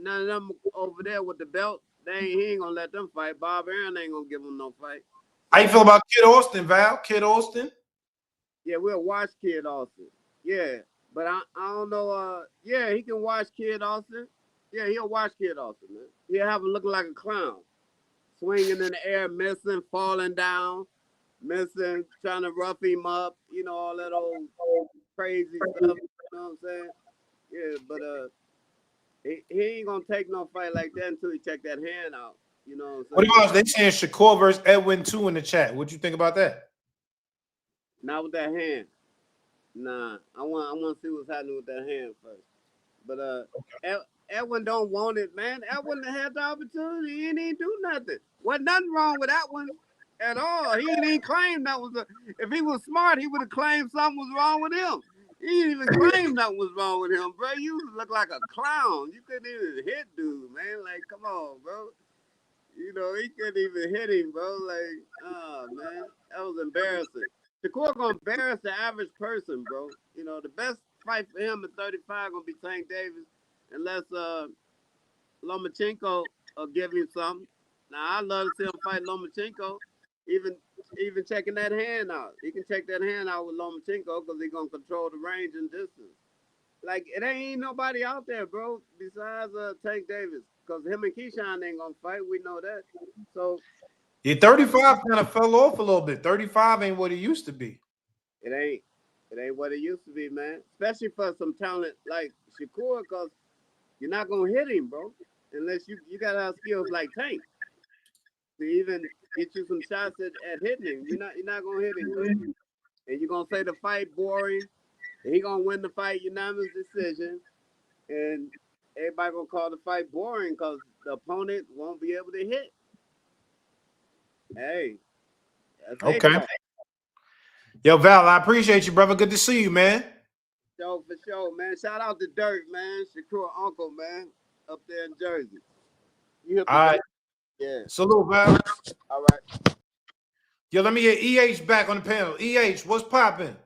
none of them over there with the belt. He ain't gonna let them fight. Bob Aaron ain't gonna give them no fight. How you feel about Kid Austin, Val? Kid Austin? Yeah, we'll watch Kid Austin. Yeah, but I don't know. Yeah, he can watch Kid Austin. Yeah, he'll watch Kid Austin, man. He'll have him looking like a clown. Swinging in the air, missing, falling down, missing, trying to rough him up, you know, all that old crazy stuff, you know what I'm saying? Yeah, but he ain't gonna take no fight like that until he check that hand out, you know what I'm saying? What about they saying Shakur versus Edwin 2 in the chat? What you think about that? Not with that hand. Nah, I want to see what's happening with that hand first. But Edwin don't want it, man. Edwin had the opportunity. He didn't do nothing. Wasn't nothing wrong with that one at all. He didn't claim that was if he was smart, he would have claimed something was wrong with him. He didn't even claim nothing was wrong with him, bro. You look like a clown. You couldn't even hit dude, man. Like, come on, bro. You know, he couldn't even hit him, bro. Like, oh, man. That was embarrassing. Shakur gonna embarrass the average person, bro. You know, the best fight for him at 35 gonna be Tank Davis, unless Lomachenko will give him something. Now I love to see him fight Lomachenko, even checking that hand out. He can check that hand out with Lomachenko because he's gonna control the range and distance. Like it ain't nobody out there, bro, besides Tank Davis, because him and Keyshawn ain't gonna fight. We know that. So. Yeah, 35 kind of fell off a little bit. 35 ain't what it used to be. It ain't what it used to be, man. Especially for some talent like Shakur, because you're not gonna hit him, bro, unless you gotta have skills like Tank to even get you some shots at hitting him. You're not gonna hit him, bro. And you're gonna say the fight boring. And he gonna win the fight unanimous decision, and everybody gonna call the fight boring because the opponent won't be able to hit. Hey, that's okay. Yo, Val, I appreciate you, brother. Good to see you, man. For sure, man. Shout out to Dirk, man. Shakur uncle, man, up there in Jersey. All right. Yeah. Salute, Val. All right. Yo, let me get EH back on the panel. EH, what's popping?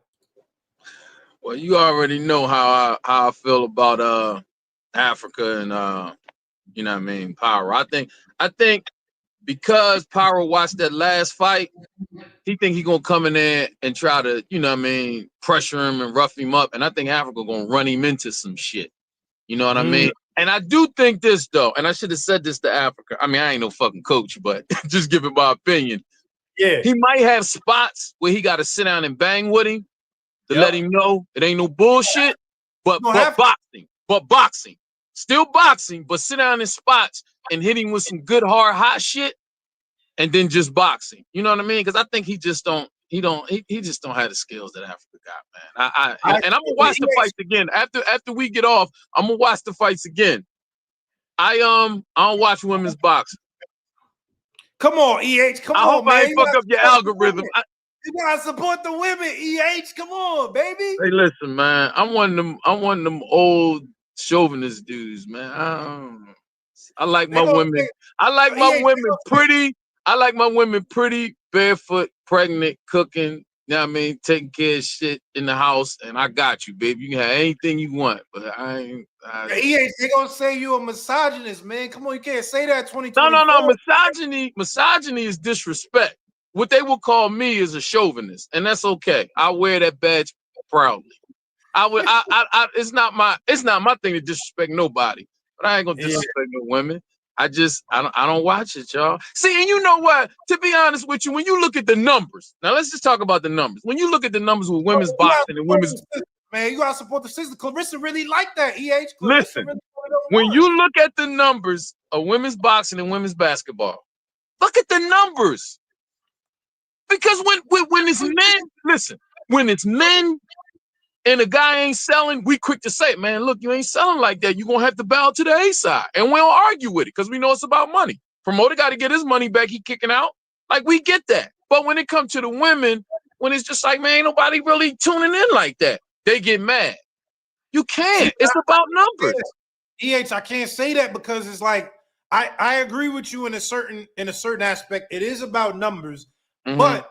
Well, you already know how I feel about Africa and you know what I mean, Power. I think because Power watched that last fight, he think he gonna come in there and try to, you know what I mean, pressure him and rough him up. And I think Africa gonna run him into some shit. You know what I mean? And I do think this though, and I should have said this to Africa. I mean, I ain't no fucking coach, but just giving my opinion. Yeah. He might have spots where he gotta sit down and bang with him to let him know it ain't no bullshit. But boxing. Still boxing, but sit down in spots and hit him with some good hard hot shit. And then just boxing, you know what I mean? Because I think he just don't have the skills that Africa got, man. And I'm gonna watch the fights again after we get off. I'm gonna watch the fights again. I don't watch women's boxing. Come on, EH. Come on, man. I hope I ain't fuck up your algorithm. You gotta support the women, EH. Come on, baby. Hey, listen, man. I'm one of them old chauvinist dudes, man. I like my women. I like my women pretty. I like my women pretty, barefoot, pregnant, cooking, you know what I mean, taking care of shit in the house, and I got you, baby. You can have anything you want, but I ain't. They gonna say you a misogynist, man. Come on, you can't say that 2024. No. Misogyny is disrespect. what they will call me is a chauvinist, and that's okay. I wear that badge proudly. It's not my thing to disrespect nobody, but I ain't gonna disrespect no women. I don't watch it, y'all. See, and you know what? To be honest with you, when you look at the numbers, now let's just talk about the numbers. When you look at the numbers with women's boxing and women's, man, you gotta support the sister. Clarissa really like that. Clarissa listen, really when you look at the numbers of women's boxing and women's basketball, look at the numbers. Because when it's men, listen, when it's men and a guy ain't selling, we quick to say, man, look, you ain't selling like that. You're going to have to bow to the A side. And we don't argue with it because we know it's about money. Promoter got to get his money back. He kicking out. Like, we get that. But when it comes to the women, when it's just like, man, ain't nobody really tuning in like that, they get mad. You can't. It's about numbers. I can't say that because it's like, I agree with you in a certain aspect. It is about numbers, but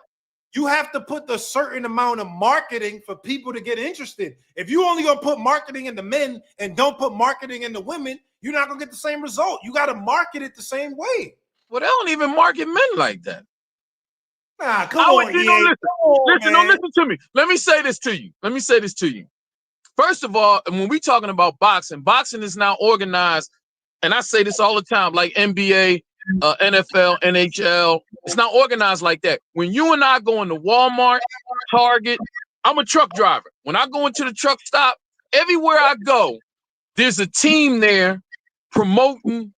you have to put the certain amount of marketing for people to get interested. If you only gonna put marketing in the men and don't put marketing in the women, you're not gonna get the same result. You got to market it the same way. Well, they don't even market men like that. Nah, come on, listen to me. Let me say this to you. First of all, when we talking about boxing is now organized, and I say this all the time, like NBA, NFL, NHL. It's not organized like that. When you and I go into Walmart, Target, I'm a truck driver. When I go into the truck stop, everywhere I go, there's a team there promoting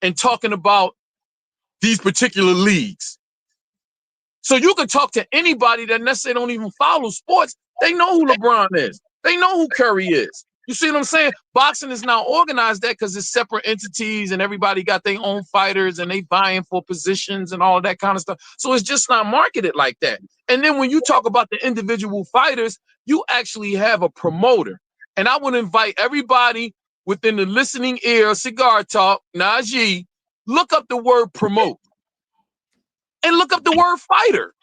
and talking about these particular leagues. So you can talk to anybody that necessarily don't even follow sports. They know who LeBron is. They know who Curry is. You see what I'm saying? Boxing is now organized that because it's separate entities and everybody got their own fighters and they vying for positions and all of that kind of stuff. So it's just not marketed like that. And then when you talk about the individual fighters, you actually have a promoter. And I would invite everybody within the listening ear, Cigar Talk, Najee, look up the word promote and look up the word fighter.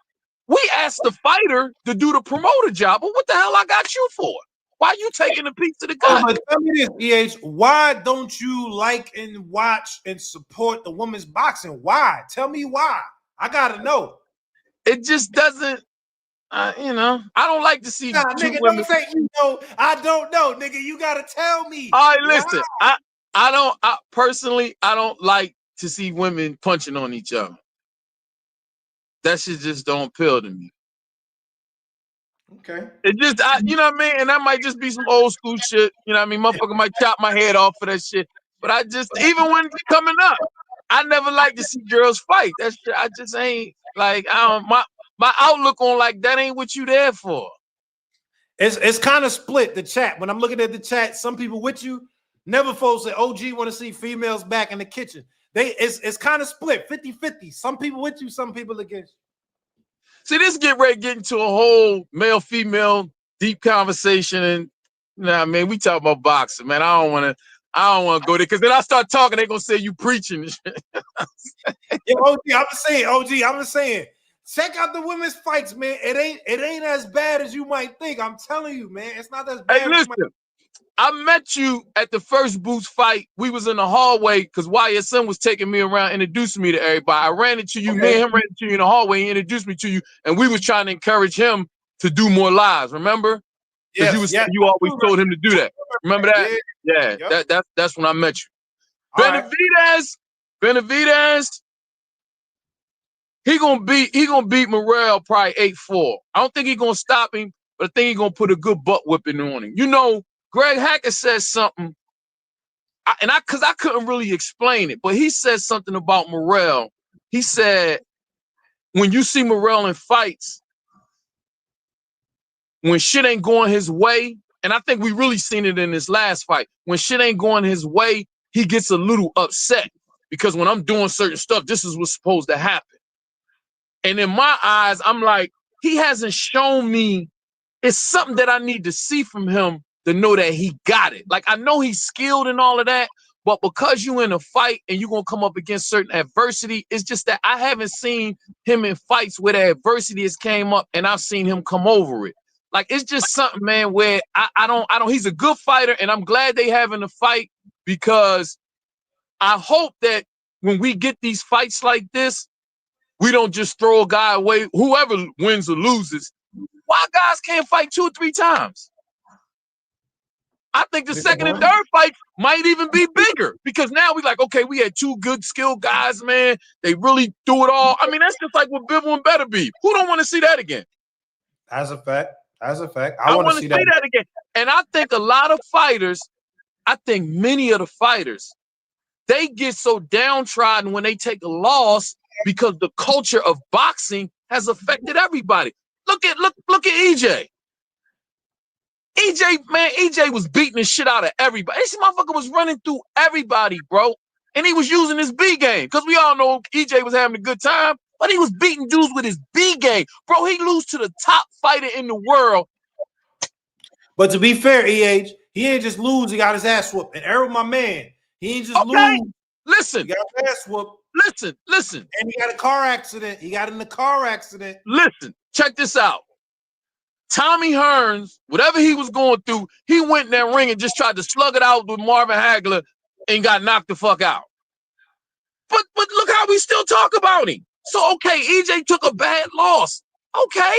We asked the fighter to do the promoter job, but what the hell I got you for? Why are you taking a piece of the guy? But tell me this, why don't you like and watch and support the women's boxing? Why? Tell me why. I gotta know. It just doesn't, I don't like to see two nigga, women. Don't say you know. I don't know, nigga. You gotta tell me. All right, listen. Personally, I don't like to see women punching on each other. That shit just don't appeal to me. Okay. It just, you know what I mean? And that might just be some old school shit. You know what I mean? Motherfucker might chop my head off for that shit. But I just, even when coming up, I never like to see girls fight. That shit, I just ain't, like, my outlook on, like, that ain't what you there for. It's kind of split, the chat. When I'm looking at the chat, some people with you, never folks say OG want to see females back in the kitchen. It's kind of split, 50-50. Some people with you, some people against you. See, this get into a whole male-female deep conversation, and man, we talk about boxing, man. I don't want to go there because then I start talking, they gonna say you preaching and shit. Yo, OG, I'm just saying, check out the women's fights, man. It ain't as bad as you might think. I'm telling you, man, it's not as bad. Hey, listen, I met you at the first Boots fight. We was in the hallway because YSM was taking me around, introducing me to everybody. I ran into you, me and him ran into you in the hallway. He introduced me to you, and we was trying to encourage him to do more lives. Remember? Because you always told him to do that. Remember that? Yeah. That's when I met you. Benavidez. He gonna beat Morrell probably 8-4. I don't think he's gonna stop him, but I think he's gonna put a good butt whipping on him. You know, Greg Hackett said something, because I couldn't really explain it, but he said something about Morrell. He said, when you see Morrell in fights, when shit ain't going his way, and I think we really seen it in this last fight, when shit ain't going his way, he gets a little upset because when I'm doing certain stuff, this is what's supposed to happen. And in my eyes, I'm like, he hasn't shown me. It's something that I need to see from him to know that he got it. Like, I know he's skilled and all of that, but because you in a fight and you're going to come up against certain adversity, it's just that I haven't seen him in fights where the adversity has came up and I've seen him come over it. Like, it's just something, man, where I don't, he's a good fighter and I'm glad they having a fight because I hope that when we get these fights like this, we don't just throw a guy away, whoever wins or loses. Why guys can't fight 2 or 3 times? I think the second and third fight might even be bigger because now we like, okay, we had 2 good skilled guys, man. They really do it all. I mean, that's just like what Bivol and Better be. Who don't want to see that again? That's a fact. That's a fact. I want to see that again. And I think a lot of fighters, I think many of the fighters, they get so downtrodden when they take a loss because the culture of boxing has affected everybody. Look at EJ. EJ was beating the shit out of everybody. This motherfucker was running through everybody, bro. And he was using his B game. Because we all know EJ was having a good time, but he was beating dudes with his B game. Bro, he lose to the top fighter in the world. But to be fair, EH, he ain't just lose, he got his ass whooped. And Errol, my man, he ain't just lose. Listen. He got his ass whooped. Listen. And he got a car accident. He got in a car accident. Listen, check this out. Tommy Hearns, whatever he was going through, he went in that ring and just tried to slug it out with Marvin Hagler and got knocked the fuck out. But look how we still talk about him. So, okay, EJ took a bad loss. Okay.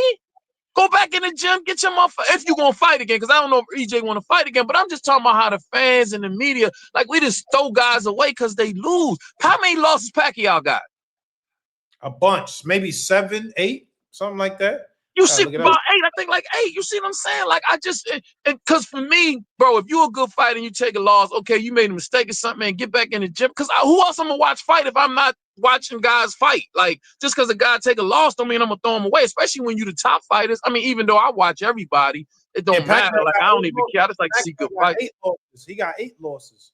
Go back in the gym, get your motherfucker, if you're going to fight again, because I don't know if EJ want to fight again, but I'm just talking about how the fans and the media, like we just throw guys away because they lose. How many losses Pacquiao got? A bunch, maybe 7, 8, something like that. You see about 8, I think like 8. You see what I'm saying? Like I just, because for me, bro, if you're a good fighter and you take a loss, okay, you made a mistake or something, man, get back in the gym. Because who else I'm gonna watch fight if I'm not watching guys fight? Like just because a guy take a loss don't mean I'm gonna throw him away. Especially when you the top fighters. I mean, even though I watch everybody, it don't matter. Like I don't even care. I just like to see good fights. He got 8 losses.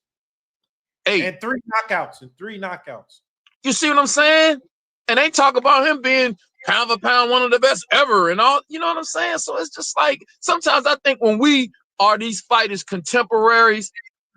8 and 3 knockouts. You see what I'm saying? And they talk about him being pound for pound one of the best ever and all, you know what I'm saying? So it's just like sometimes I think when we are these fighters contemporaries,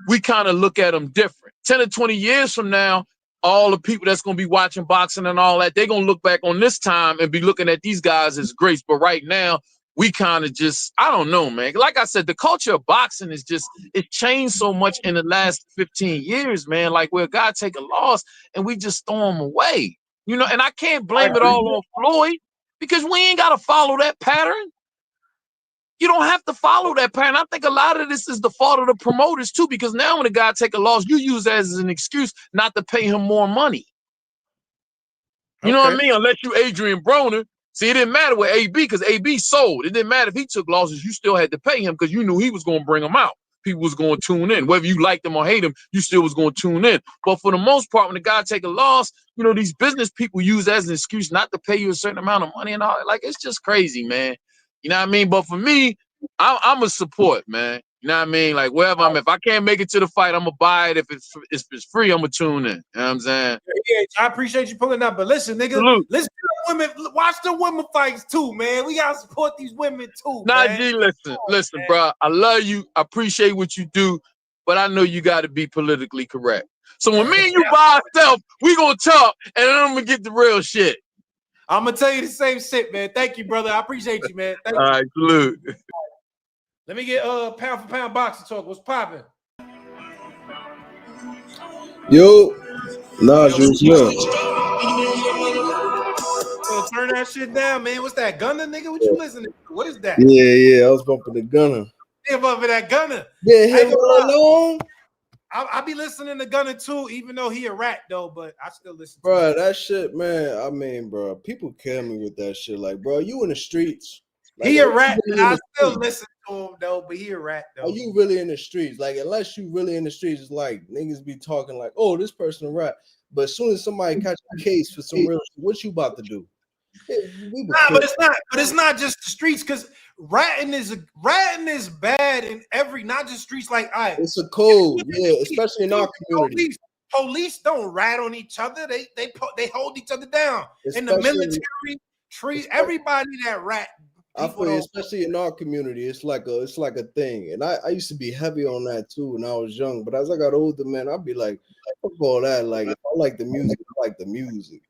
we kind of look at them different. 10 or 20 years from now, all the people that's going to be watching boxing and all that, they're going to look back on this time and be looking at these guys as greats. But right now, we kind of just, I don't know, man. Like I said, the culture of boxing is just, it changed so much in the last 15 years, man. Like where a guy take a loss and we just throw him away. You know, and I can't blame it all on Floyd because we ain't got to follow that pattern. You don't have to follow that pattern. I think a lot of this is the fault of the promoters too, because now when a guy take a loss, you use that as an excuse not to pay him more money. You know what I mean? Unless you Adrian Broner. See, it didn't matter with AB because AB sold. It didn't matter if he took losses. You still had to pay him because you knew he was going to bring them out. People was going to tune in. Whether you liked him or hate him, you still was going to tune in. But for the most part, when the guy take a loss, you know, these business people use that as an excuse not to pay you a certain amount of money and all that. Like, it's just crazy, man. You know what I mean? But for me, I'm a support, man. You know what I mean? Like, wherever I'm, if I can't make it to the fight, I'm going to buy it. If it's free, I'm going to tune in. You know what I'm saying? Yeah, I appreciate you pulling up. But listen, nigga, listen to the women. Watch the women fights too, man. We got to support these women too, man. G, listen, bro. I love you. I appreciate what you do. But I know you got to be politically correct. So when me and you by ourselves, we going to talk, and then I'm going to get the real shit. I'm going to tell you the same shit, man. Thank you, brother. I appreciate you, man. Thank you. All right, salute. Let me get pound for pound boxing talk. What's popping? Yo, Juice, yeah. Turn that shit down, man. What's that, Gunner, nigga? What you listening to? What is that? Yeah, I was bumping the Gunner. Yeah, bumping that Gunner. Yeah, him alone. I be listening to Gunner too, even though he a rat though, but I still listen. Bro, that shit, man. I mean, bro, people kill me with that shit. Like, bro, you in the streets. Like, he a rat, and I still listen to him though, but he a rat though. Are you really in the streets? Like, unless you really in the streets, it's like niggas be talking like, oh, this person a rat. But as soon as somebody catch a case for some real shit, what you about to do? But it's not just the streets, because ratting is bad in every, not just streets like I. It's a code, yeah, especially in our community. Police don't rat on each other. They hold each other down. In the military, treat everybody that rat. I feel, especially in our community, it's like a thing. And I used to be heavy on that too when I was young. But as I got older, man, I'd be like, fuck all that. Like, if I like the music, I like the music.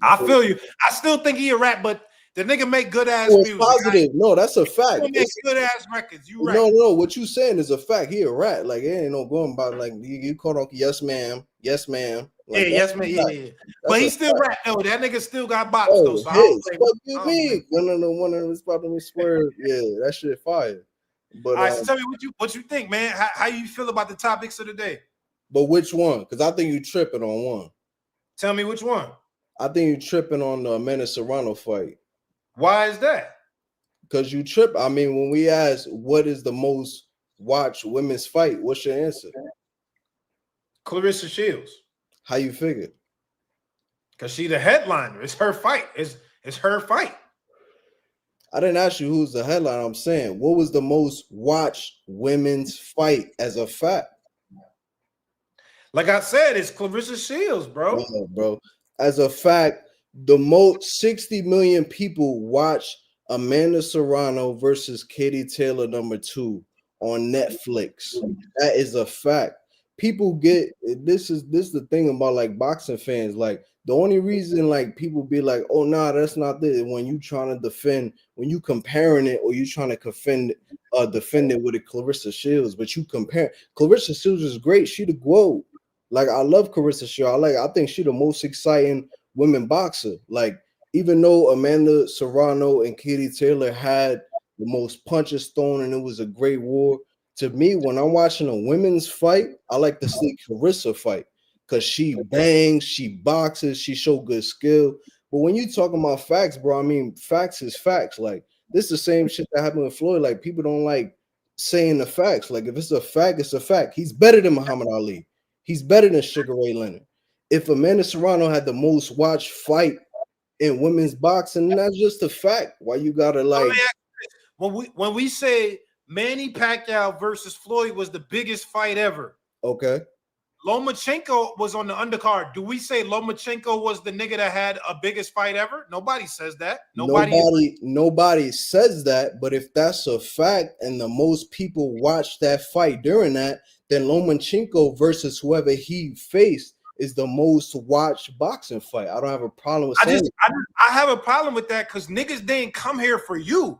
I feel you. I still think he a rap, but the nigga make good ass music. Positive. No, that's a fact. He makes good ass records. You right. No. What you saying is a fact. He a rat. Like, it ain't no going about like you caught on yes, ma'am. Yes, ma'am. Yeah, yes, man. Yeah. But he still rap though. That nigga still got box though. So his. What you mean? One of them spot me swerve. Yeah, that shit fire. But all right, so tell me what you think, man. How you feel about the topics of the day? But which one? Because I think you tripping on one. Tell me which one. I think you tripping on the Amanda Serrano fight. Why is that? Because you trip. I mean, when we ask what is the most watched women's fight, what's your answer? Clarissa Shields. How you figure? Because she the headliner. It's her fight. It's her fight. I didn't ask you who's the headliner. I'm saying what was the most watched women's fight as a fact? Like I said, it's Clarissa Shields, bro. Yeah, bro. As a fact, the most 60 million people watch Amanda Serrano versus Katie Taylor #2 on Netflix. That is a fact. People get this is the thing about like boxing fans. Like the only reason like people be like, oh nah, that's not this when you trying to defend, when you comparing it or you trying to defend it with a Clarissa Shields, but you compare Clarissa Shields is great. She the GOAT. Like I love Clarissa Shields. I think she the most exciting women boxer. Like even though Amanda Serrano and Katie Taylor had the most punches thrown and it was a great war. To me, when I'm watching a women's fight, I like to see Clarissa fight because she bangs, she boxes, she show good skill. But when you talking about facts, bro, I mean, facts is facts. Like this is the same shit that happened with Floyd. Like people don't like saying the facts. Like if it's a fact, it's a fact. He's better than Muhammad Ali. He's better than Sugar Ray Leonard. If Amanda Serrano had the most watched fight in women's boxing, that's just a fact. Why you gotta like when we say Manny Pacquiao versus Floyd was the biggest fight ever. Okay. Lomachenko was on the undercard. Do we say Lomachenko was the nigga that had a biggest fight ever? Nobody says that. Nobody says that. But if that's a fact and the most people watched that fight during that, then Lomachenko versus whoever he faced is the most watched boxing fight. I don't have a problem with saying I have a problem with that because niggas didn't come here for you.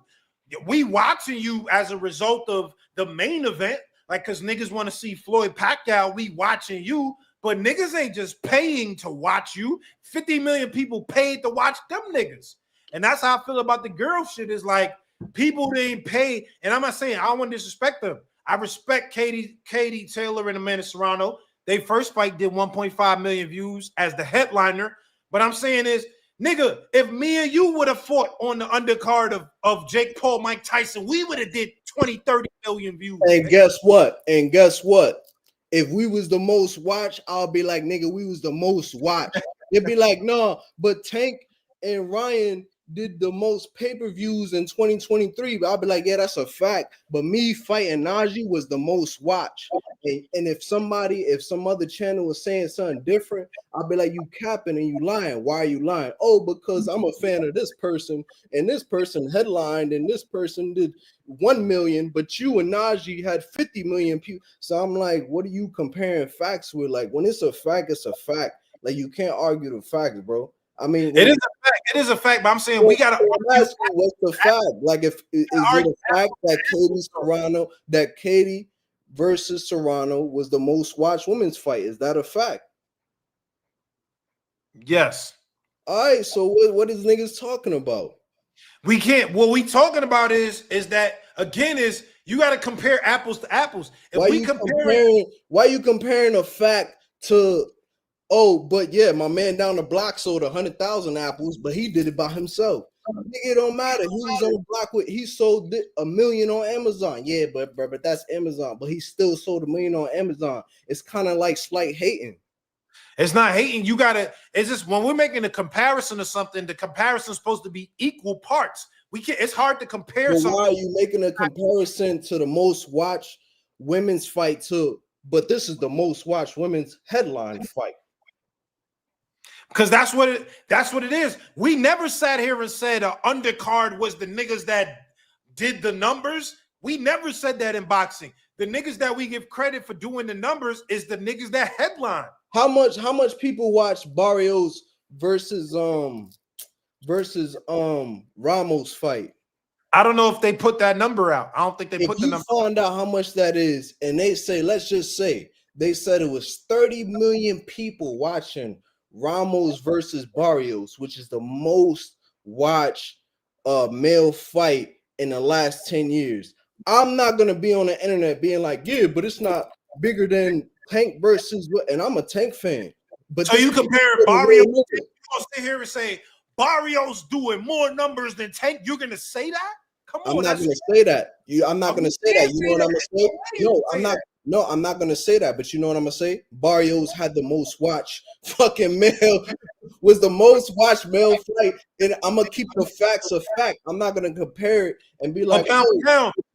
We watching you as a result of the main event, like because niggas want to see Floyd Pacquiao. We watching you, but niggas ain't just paying to watch you. 50 million people paid to watch them niggas, and that's how I feel about the girl shit. Is like people didn't pay, and I'm not saying I don't want to disrespect them. I respect Katie Taylor and Amanda Serrano. They first fight did 1.5 million views as the headliner, but I'm saying is, nigga, if me and you would have fought on the undercard of Jake Paul, Mike Tyson, we would have did 20, 30 million views. And guess what? If we was the most watched, I'll be like, nigga, we was the most watched. They'd be like, no, but Tank and Ryan did the most pay-per-views in 2023. But I'll be like, yeah, that's a fact. But me fighting Najee was the most watched. And if some other channel was saying something different, I'll be like, you capping and you lying. Why are you lying? Oh, because I'm a fan of this person, and this person headlined, and this person did 1 million, but you and Najee had 50 million people. So I'm like, what are you comparing facts with? Like, when it's a fact, it's a fact. Like, you can't argue the facts, bro. I mean, it is a fact. It is a fact, but I'm saying we gotta ask you what's the fact. Like, is it a fact that Katie versus Serrano was the most watched women's fight? Is that a fact? Yes. All right. So what is niggas talking about? We can't. What we talking about is that again is you got to compare apples to apples. If why you comparing a fact to? Oh, but yeah, my man down the block sold 100,000 apples, but he did it by himself. It don't matter. He was on the block he sold 1 million on Amazon. Yeah, but that's Amazon. But he still sold 1 million on Amazon. It's kind of like slight hating. It's not hating. You gotta. It's just when we're making a comparison of something, the comparison is supposed to be equal parts. We can't. It's hard to compare. Well, why are you making a comparison to the most watched women's fight too? But this is the most watched women's headline fight. Because that's what it is. We never sat here and said an undercard was the niggas that did the numbers. We never said that in boxing. The niggas that we give credit for doing the numbers is the niggas that headline. How much people watch Barrios versus Ramos fight? I don't know if they put that number out. I don't think they put the number. If you find out how much that is, and they say, let's just say they said it was 30 million people watching Ramos versus Barrios, which is the most watched male fight in the last 10 years. I'm not gonna be on the internet being like, yeah, but it's not bigger than Tank versus, and I'm a Tank fan. But so you compare Barrios, you gonna sit here and say Barrios doing more numbers than Tank? You're gonna say that? Come on, I'm not gonna say that. I'm not gonna say that. You know what I'm gonna say? No, I'm not. No, I'm not gonna say that. But you know what I'm gonna say? Barrios had the most watched fucking male, was the most watched male fight, and I'm gonna keep the facts a fact. I'm not gonna compare it and be like,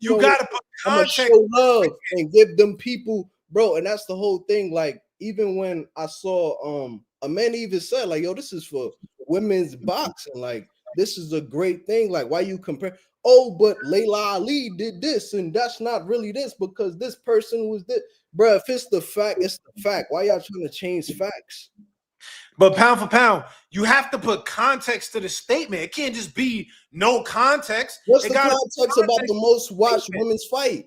you gotta put context. I'm gonna show love and give them people, bro. And that's the whole thing. Like, even when I saw a man even said, like, yo, this is for women's boxing. Like, this is a great thing. Like, why you compare? Oh, but Layla Ali did this, and that's not really this because this person was this. Bro, if it's the fact, it's the fact. Why y'all trying to change facts? But pound for pound, you have to put context to the statement. It can't just be no context. What's the context about the most watched women's fight?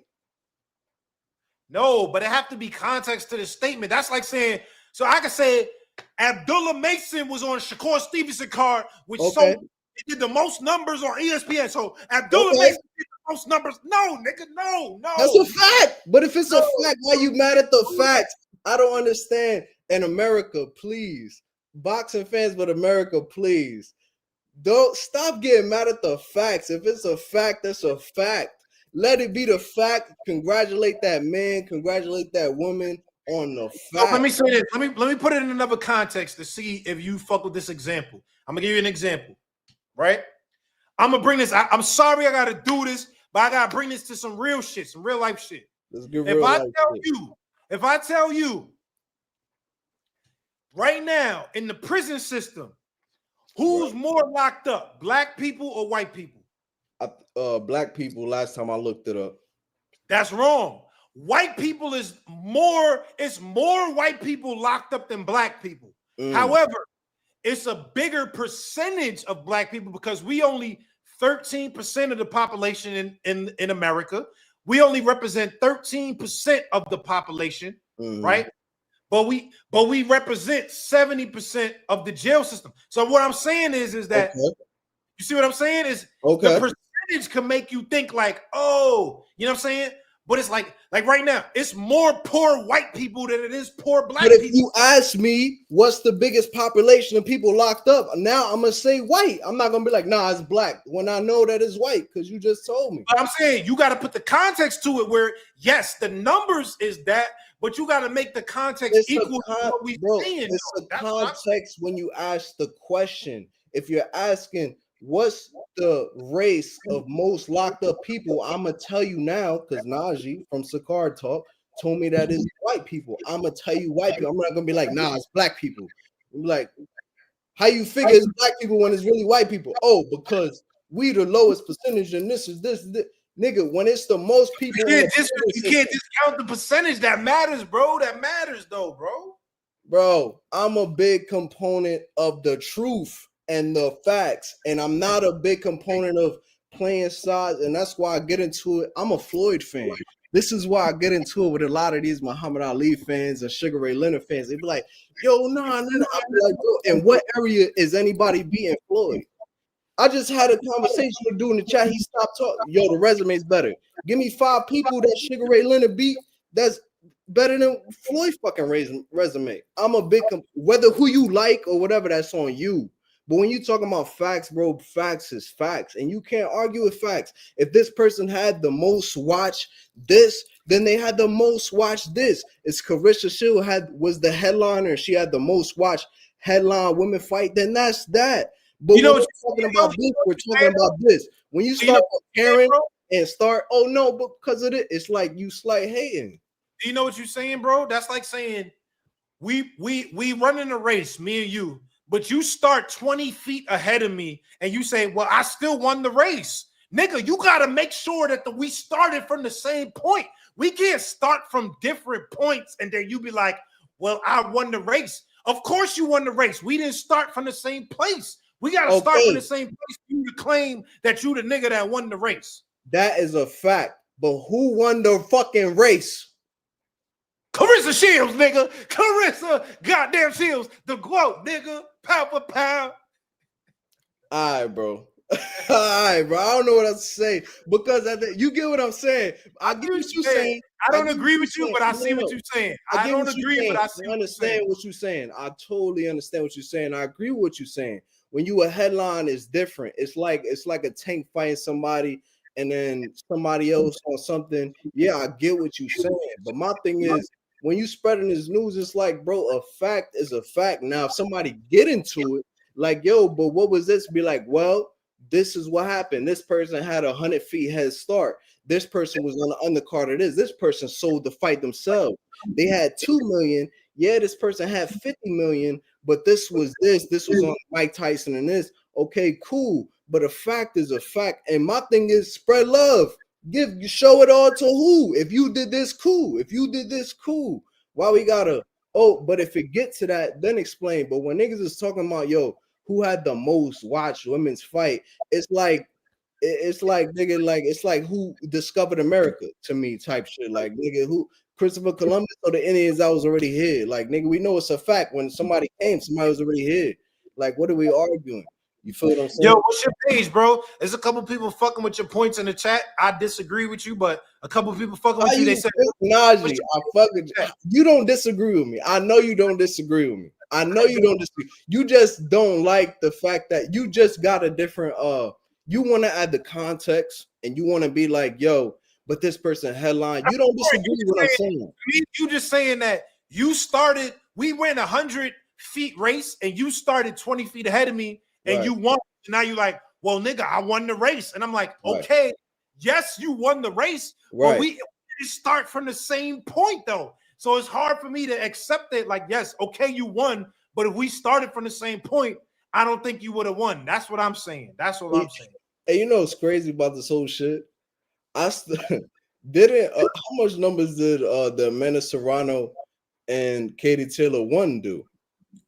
No, but it have to be context to the statement. That's like saying, so I could say Abdullah Mason was on Shakur Stevenson card, which he did the most numbers on ESPN. So Abdullah Mason did the most numbers. No, nigga, no. That's a fact. But if it's a fact, why you mad at the facts? I don't understand. In America, please. Boxing fans, but America, please. Don't stop getting mad at the facts. If it's a fact, that's a fact. Let it be the fact. Congratulate that man. Congratulate that woman on the fact. Let me say this. Let me put it in another context to see if you fuck with this example. I'm gonna give you an example. Right? I'm gonna bring this. I'm sorry I gotta do this, but I gotta bring this to some real shit, some real life shit. If I tell you right now in the prison system, who's more locked up, black people or white people? Black people. Last time I looked it up. That's wrong. White people is more. It's more white people locked up than black people. However, it's a bigger percentage of black people because we only 13% of the population in America. We only represent 13% of the population, right? But we represent 70% of the jail system. So what I'm saying is that you see what I'm saying is the percentage can make you think like, oh, you know what I'm saying? But it's like right now, it's more poor white people than it is poor black people. But if you ask me what's the biggest population of people locked up, now I'm gonna say white. I'm not gonna be like, nah, it's black when I know that it's white because you just told me. But I'm saying you got to put the context to it where yes, the numbers is that, but you got to make the context equal to what we saying. It's a context when you ask the question. If you're asking what's the race of most locked up people, I'm gonna tell you now because Najee from Cigar Talk told me that it's white people. I'm gonna tell you white people. I'm not gonna be like, nah, it's black people. I'm like, how you figure it's black people when it's really white people? Oh, because we the lowest percentage and this. Nigga, when it's the most people, you can't discount the percentage. That matters, bro. That matters though, bro. Bro, I'm a big component of the truth and the facts, and I'm not a big component of playing sides, and that's why I get into it. I'm a Floyd fan. This is why I get into it with a lot of these Muhammad Ali fans and Sugar Ray Leonard fans. They be like, yo, nah. I'm like, bro, in what area is anybody beating Floyd? I just had a conversation with a dude in the chat. He stopped talking. Yo, the resume's better. Give me 5 people that Sugar Ray Leonard beat that's better than Floyd fucking resume. I'm a big, whether who you like or whatever, that's on you. But when you talking about facts, bro, facts is facts. And you can't argue with facts. If this person had the most watch this, then they had the most watch this. It's Carissa Shield was the headliner. She had the most watch headline women fight. Then that's that. But you know what we're talking about this, we're talking about this. When you start comparing and start, oh no, but because of it, it's like you slight hating. Do you know what you're saying, bro? That's like saying we running a race, me and you, but you start 20 feet ahead of me and you say, well, I still won the race. Nigga, you got to make sure that we started from the same point. We can't start from different points and then you be like, well, I won the race. Of course you won the race. We didn't start from the same place. We got to start from the same place for you to claim that you the nigga that won the race. That is a fact. But who won the fucking race? Carissa Shields, nigga. Carissa goddamn Shields. The quote, nigga. Pound for pound. All right, bro. All right, bro. I don't know what else to say because you get what I'm saying. I get what you're saying. I don't agree with you, but I see what you're saying. I don't agree, but I see I understand what you're saying. I totally understand what you're saying. I agree with what you're saying. When you a headline, it's different. It's like a Tank fighting somebody and then somebody else on something. Yeah, I get what you're saying. But my thing is, when you spreading this news, it's like, bro, a fact is a fact. Now, if somebody get into it, like, yo, but what was this? Be like, well, this is what happened. This person had 100 feet head start. This person was on the undercard of this. This person sold the fight themselves. They had 2 million. Yeah, this person had 50 million, but this was on Mike Tyson and this. Okay, cool. But a fact is a fact. And my thing is spread love. Show it all to who? If you did this, cool. If you did this, cool. Why we gotta, but if it gets to that, then explain. But when niggas is talking about, yo, who had the most watched women's fight, it's like nigga, like it's like who discovered America to me type shit. Like nigga, who Christopher Columbus or the Indians that was already here. Like nigga, we know it's a fact. When somebody came, somebody was already here. Like, what are we arguing? You feel what I'm saying? Yo, what's your page, bro? There's a couple people fucking with your points in the chat. I disagree with you, but a couple people fucking with you. They said, Najee, I fucking you don't disagree with me. I know you don't disagree with me. I know you don't disagree. You just don't like the fact that you just got a different you want to add the context and you want to be like, yo, but this person headline. You don't disagree with what I'm saying. You just saying that you started, we ran 100 feet race and you started 20 feet ahead of me and Right. you won. Now you're like, well, nigga, I won the race. And I'm like, okay, yes, you won the race, Right. but we didn't start from the same point though. So it's hard for me to accept it. Like, yes, okay, you won, but if we started from the same point, I don't think you would have won. That's what I'm saying. That's what I'm saying. And you know what's crazy about this whole shit? I didn't. How much numbers did the Amanda Serrano and Katie Taylor one do?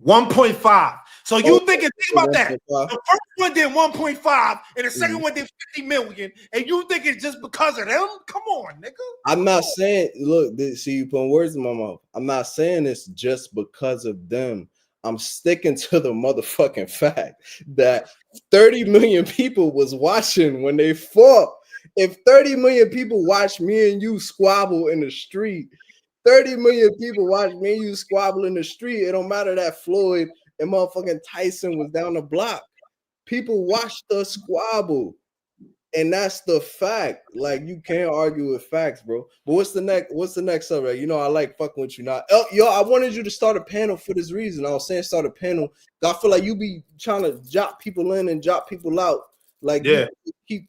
1.5. So you think about that. 1.5. The first one did 1.5 and the second one did 50 million, and you think it's just because of them? Come on, nigga. I'm not saying, look, see, you putting words in my mouth. I'm not saying it's just because of them. I'm sticking to the motherfucking fact that 30 million people was watching when they fought. If 30 million people watch me and you squabble in the street, 30 million people watch me and you squabble in the street, it don't matter that Floyd and motherfucking Tyson was down the block. People watched us squabble. And that's the fact. Like, you can't argue with facts, bro. But what's the next subject? You know, I like fucking with you now. Yo, I wanted you to start a panel for this reason. I was saying start a panel. I feel like you be trying to jot people in and jot people out. Like, yeah, you keep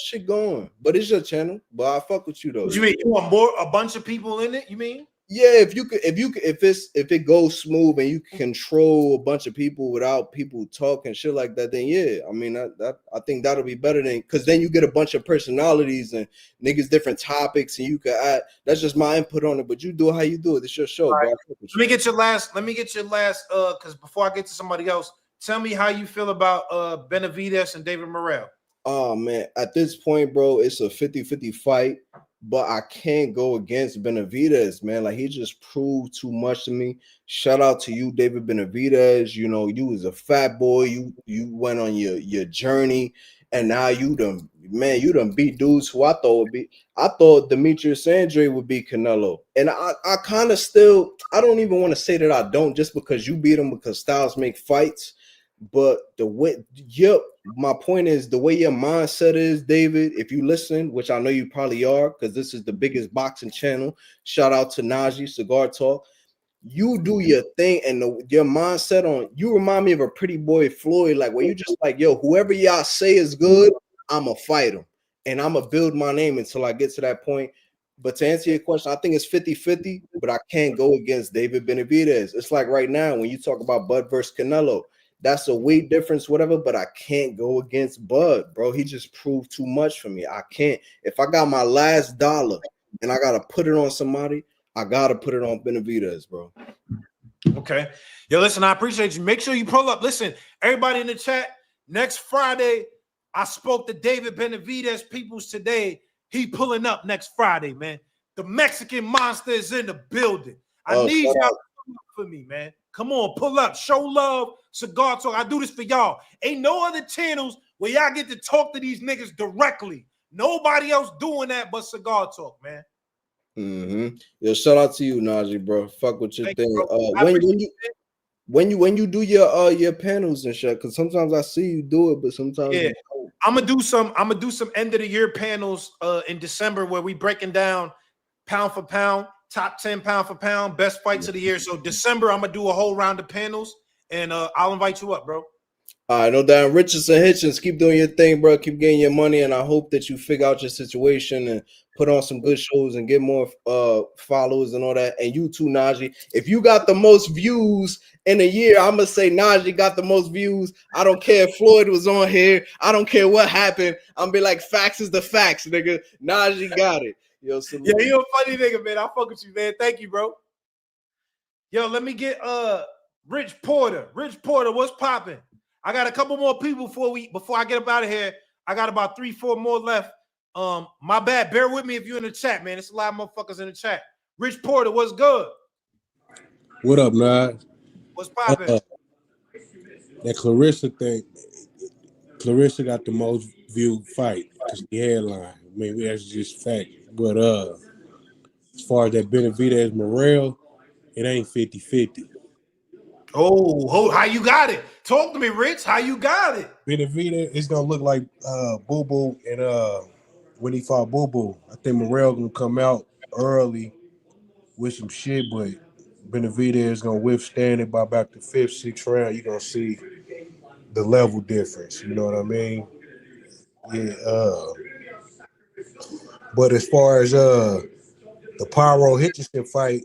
shit going. But it's your channel. But I fuck with you though. What you mean you want a bunch of people in it? You mean? Yeah, if it goes smooth and you can control a bunch of people without people talking shit like that, then yeah, I mean I think that'll be better than, because then you get a bunch of personalities and niggas different topics and you can add. That's just my input on it, but you do it how you do it. It's your show. Right. Bro. Let me get your last because before I get to somebody else, tell me how you feel about Benavidez and David Morrell. Oh man, at this point, bro, it's a 50-50 fight. But I can't go against Benavidez, man. Like, he just proved too much to me. Shout out to you, David Benavidez. You know, you was a fat boy. You went on your journey, and now you done beat dudes who I thought would be. I thought Demetrius Andre would be Canelo, and I kind of still. I don't even want to say that I don't, just because you beat him, because styles make fights. But my point is the way your mindset is, David, if you listen, which I know you probably are, because this is the biggest boxing channel. Shout out to Najee, Cigar Talk. You do your thing, and your mindset on, you remind me of a pretty boy Floyd, like where you just like, yo, whoever y'all say is good, I'ma fight him. And I'ma build my name until I get to that point. But to answer your question, I think it's 50-50, but I can't go against David Benavidez. It's like right now when you talk about Bud versus Canelo. That's a weight difference, whatever, but I can't go against Bud, bro. He just proved too much for me. I can't. If I got my last dollar and I got to put it on somebody, I got to put it on Benavidez, bro. Okay. Yo, listen, I appreciate you. Make sure you pull up. Listen, everybody in the chat, next Friday, I spoke to David Benavidez peoples today. He pulling up next Friday, man. The Mexican monster is in the building. I need y'all to pull up for me, man. Come on, pull up. Show love. Cigar Talk. I do this for y'all. Ain't no other channels where y'all get to talk to these niggas directly. Nobody else doing that but Cigar Talk, man. Yo, shout out to you, Najee, bro. Fuck with your Thank thing. you, When you do your panels and shit, because sometimes I see you do it, but sometimes yeah, I'm gonna do some end of the year panels in December where we breaking down pound for pound, top 10 pound for pound, best fights of the year. So December, I'm gonna do a whole round of panels, and I'll invite you up, bro. I know that Richardson Hitchins, keep doing your thing, bro. Keep getting your money, and I hope that you figure out your situation and put on some good shows and get more followers and all that. And you too, Najee. If you got the most views in a year, I'm gonna say Najee got the most views. I don't care if Floyd was on here. I don't care what happened. I'm be like, facts is the facts, nigga. Najee got it. Yo, yeah, you a funny nigga, man. I fuck with you, man. Thank you, bro. Yo, let me get Rich Porter. Rich Porter, what's popping? I got a couple more people before I get up out of here. I got about 3-4 more left. My bad. Bear with me if you're in the chat, man. It's a lot of motherfuckers in the chat. Rich Porter, what's good? What up, Nod? What's popping? That Clarissa thing. Clarissa got the most viewed fight because the headline. Maybe that's just fact. But as far as that Benavidez Morel, it ain't 50-50. Oh, how you got it? Talk to me, Rich. How you got it? Benavidez, it's gonna look like Boo Boo and when he fought Boo Boo. I think Morel gonna come out early with some shit, but Benavidez gonna withstand it by about the 5th, 6th round. You're gonna see the level difference. You know what I mean? Yeah. But as far as the Pyro Hitchison fight,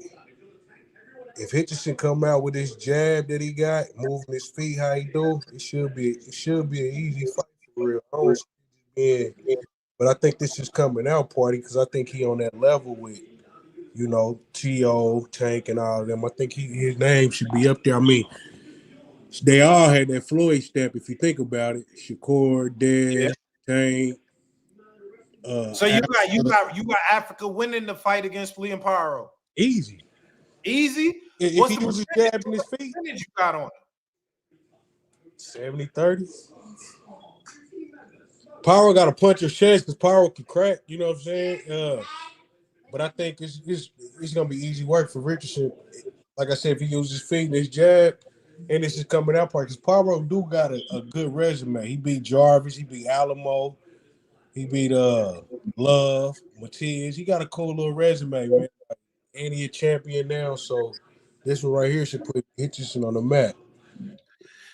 if Hitchison come out with this jab that he got, moving his feet how he do, it should be an easy fight for real. I don't see it being, but I think this is coming out party because I think he on that level with, you know, T.O., Tank, and all of them. I think his name should be up there. I mean, they all had that Floyd step if you think about it. Shakur, Dez, Tank. So you got Africa winning the fight against Liam Paro. Easy. Easy? If What's he the uses jab in his feet? percentage you got on it? 70-30. Power got a puncher's chance because Power can crack. You know what I'm saying? But I think it's gonna be easy work for Richardson. Like I said, if he uses his feet and his jab, and this is coming out part because Power do got a good resume. He beat Jarvis, he beat Alamo, he beat Love, Matias. He got a cool little resume, man. And he a champion now, so this one right here should put Hitchison on the map.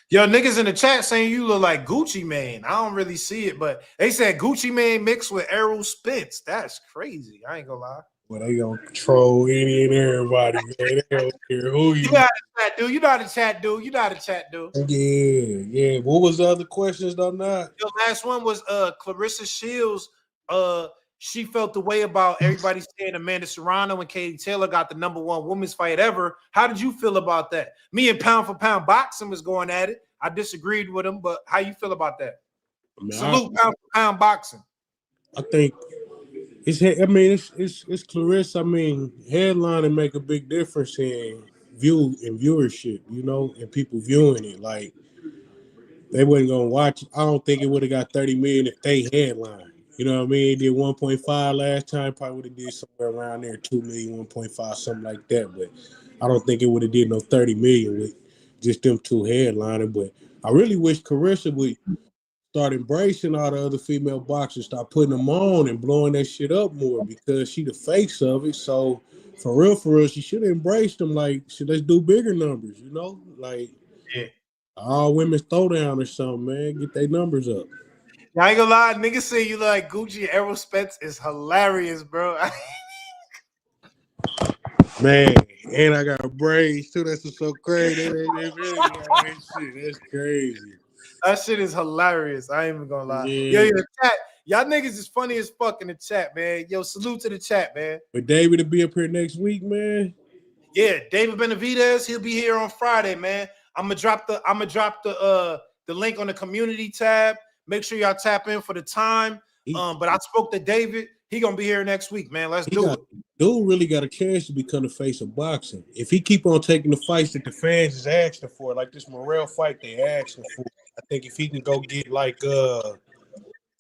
Yo, niggas in the chat saying you look like Gucci Mane. I don't really see it, but they said Gucci Mane mixed with Errol Spence. That's crazy. I ain't gonna lie. Well, they gonna troll any and everybody, man. They don't care who you. You know how to chat, dude. You know how to chat, dude. You know how to chat, dude. Yeah. What was the other questions though? Not. Your last one was Clarissa Shields. She felt the way about everybody saying Amanda Serrano and Katie Taylor got the #1 women's fight ever. How did you feel about that? Me and Pound for Pound Boxing was going at it. I disagreed with him, but how you feel about that? Salute Pound for Pound Boxing. I think it's Clarissa. I mean, headlining make a big difference in viewership, you know, and people viewing it. Like they wasn't gonna watch it. I don't think it would have got 30 million if they headline. You know what I mean? It did 1.5 last time, probably would have did somewhere around there, 2 million, 1.5, something like that. But I don't think it would have did no 30 million with just them two headlining. But I really wish Clarissa would start embracing all the other female boxers, start putting them on and blowing that shit up more because she the face of it. So for real, she should have embraced them. Like, let's do bigger numbers, you know? Like, all women's throwdown or something, man. Get their numbers up. I ain't gonna lie, niggas say you look like Gucci and Errol Spence is hilarious, bro. Man, and I got braids too. That's so crazy. That's crazy. That shit is hilarious. I ain't even gonna lie. Yeah. Yo, chat. Y'all niggas is funny as fuck in the chat, man. Yo, salute to the chat, man. But David to be up here next week, man. Yeah, David Benavidez, he'll be here on Friday, man. I'm gonna drop the link on the community tab. Make sure y'all tap in for the time. But I spoke to David. He gonna be here next week, man. Let's do it. dude really got a chance to become the face of boxing. If he keep on taking the fights that the fans is asking for, like this Morrell fight they asking for, I think if he can go get like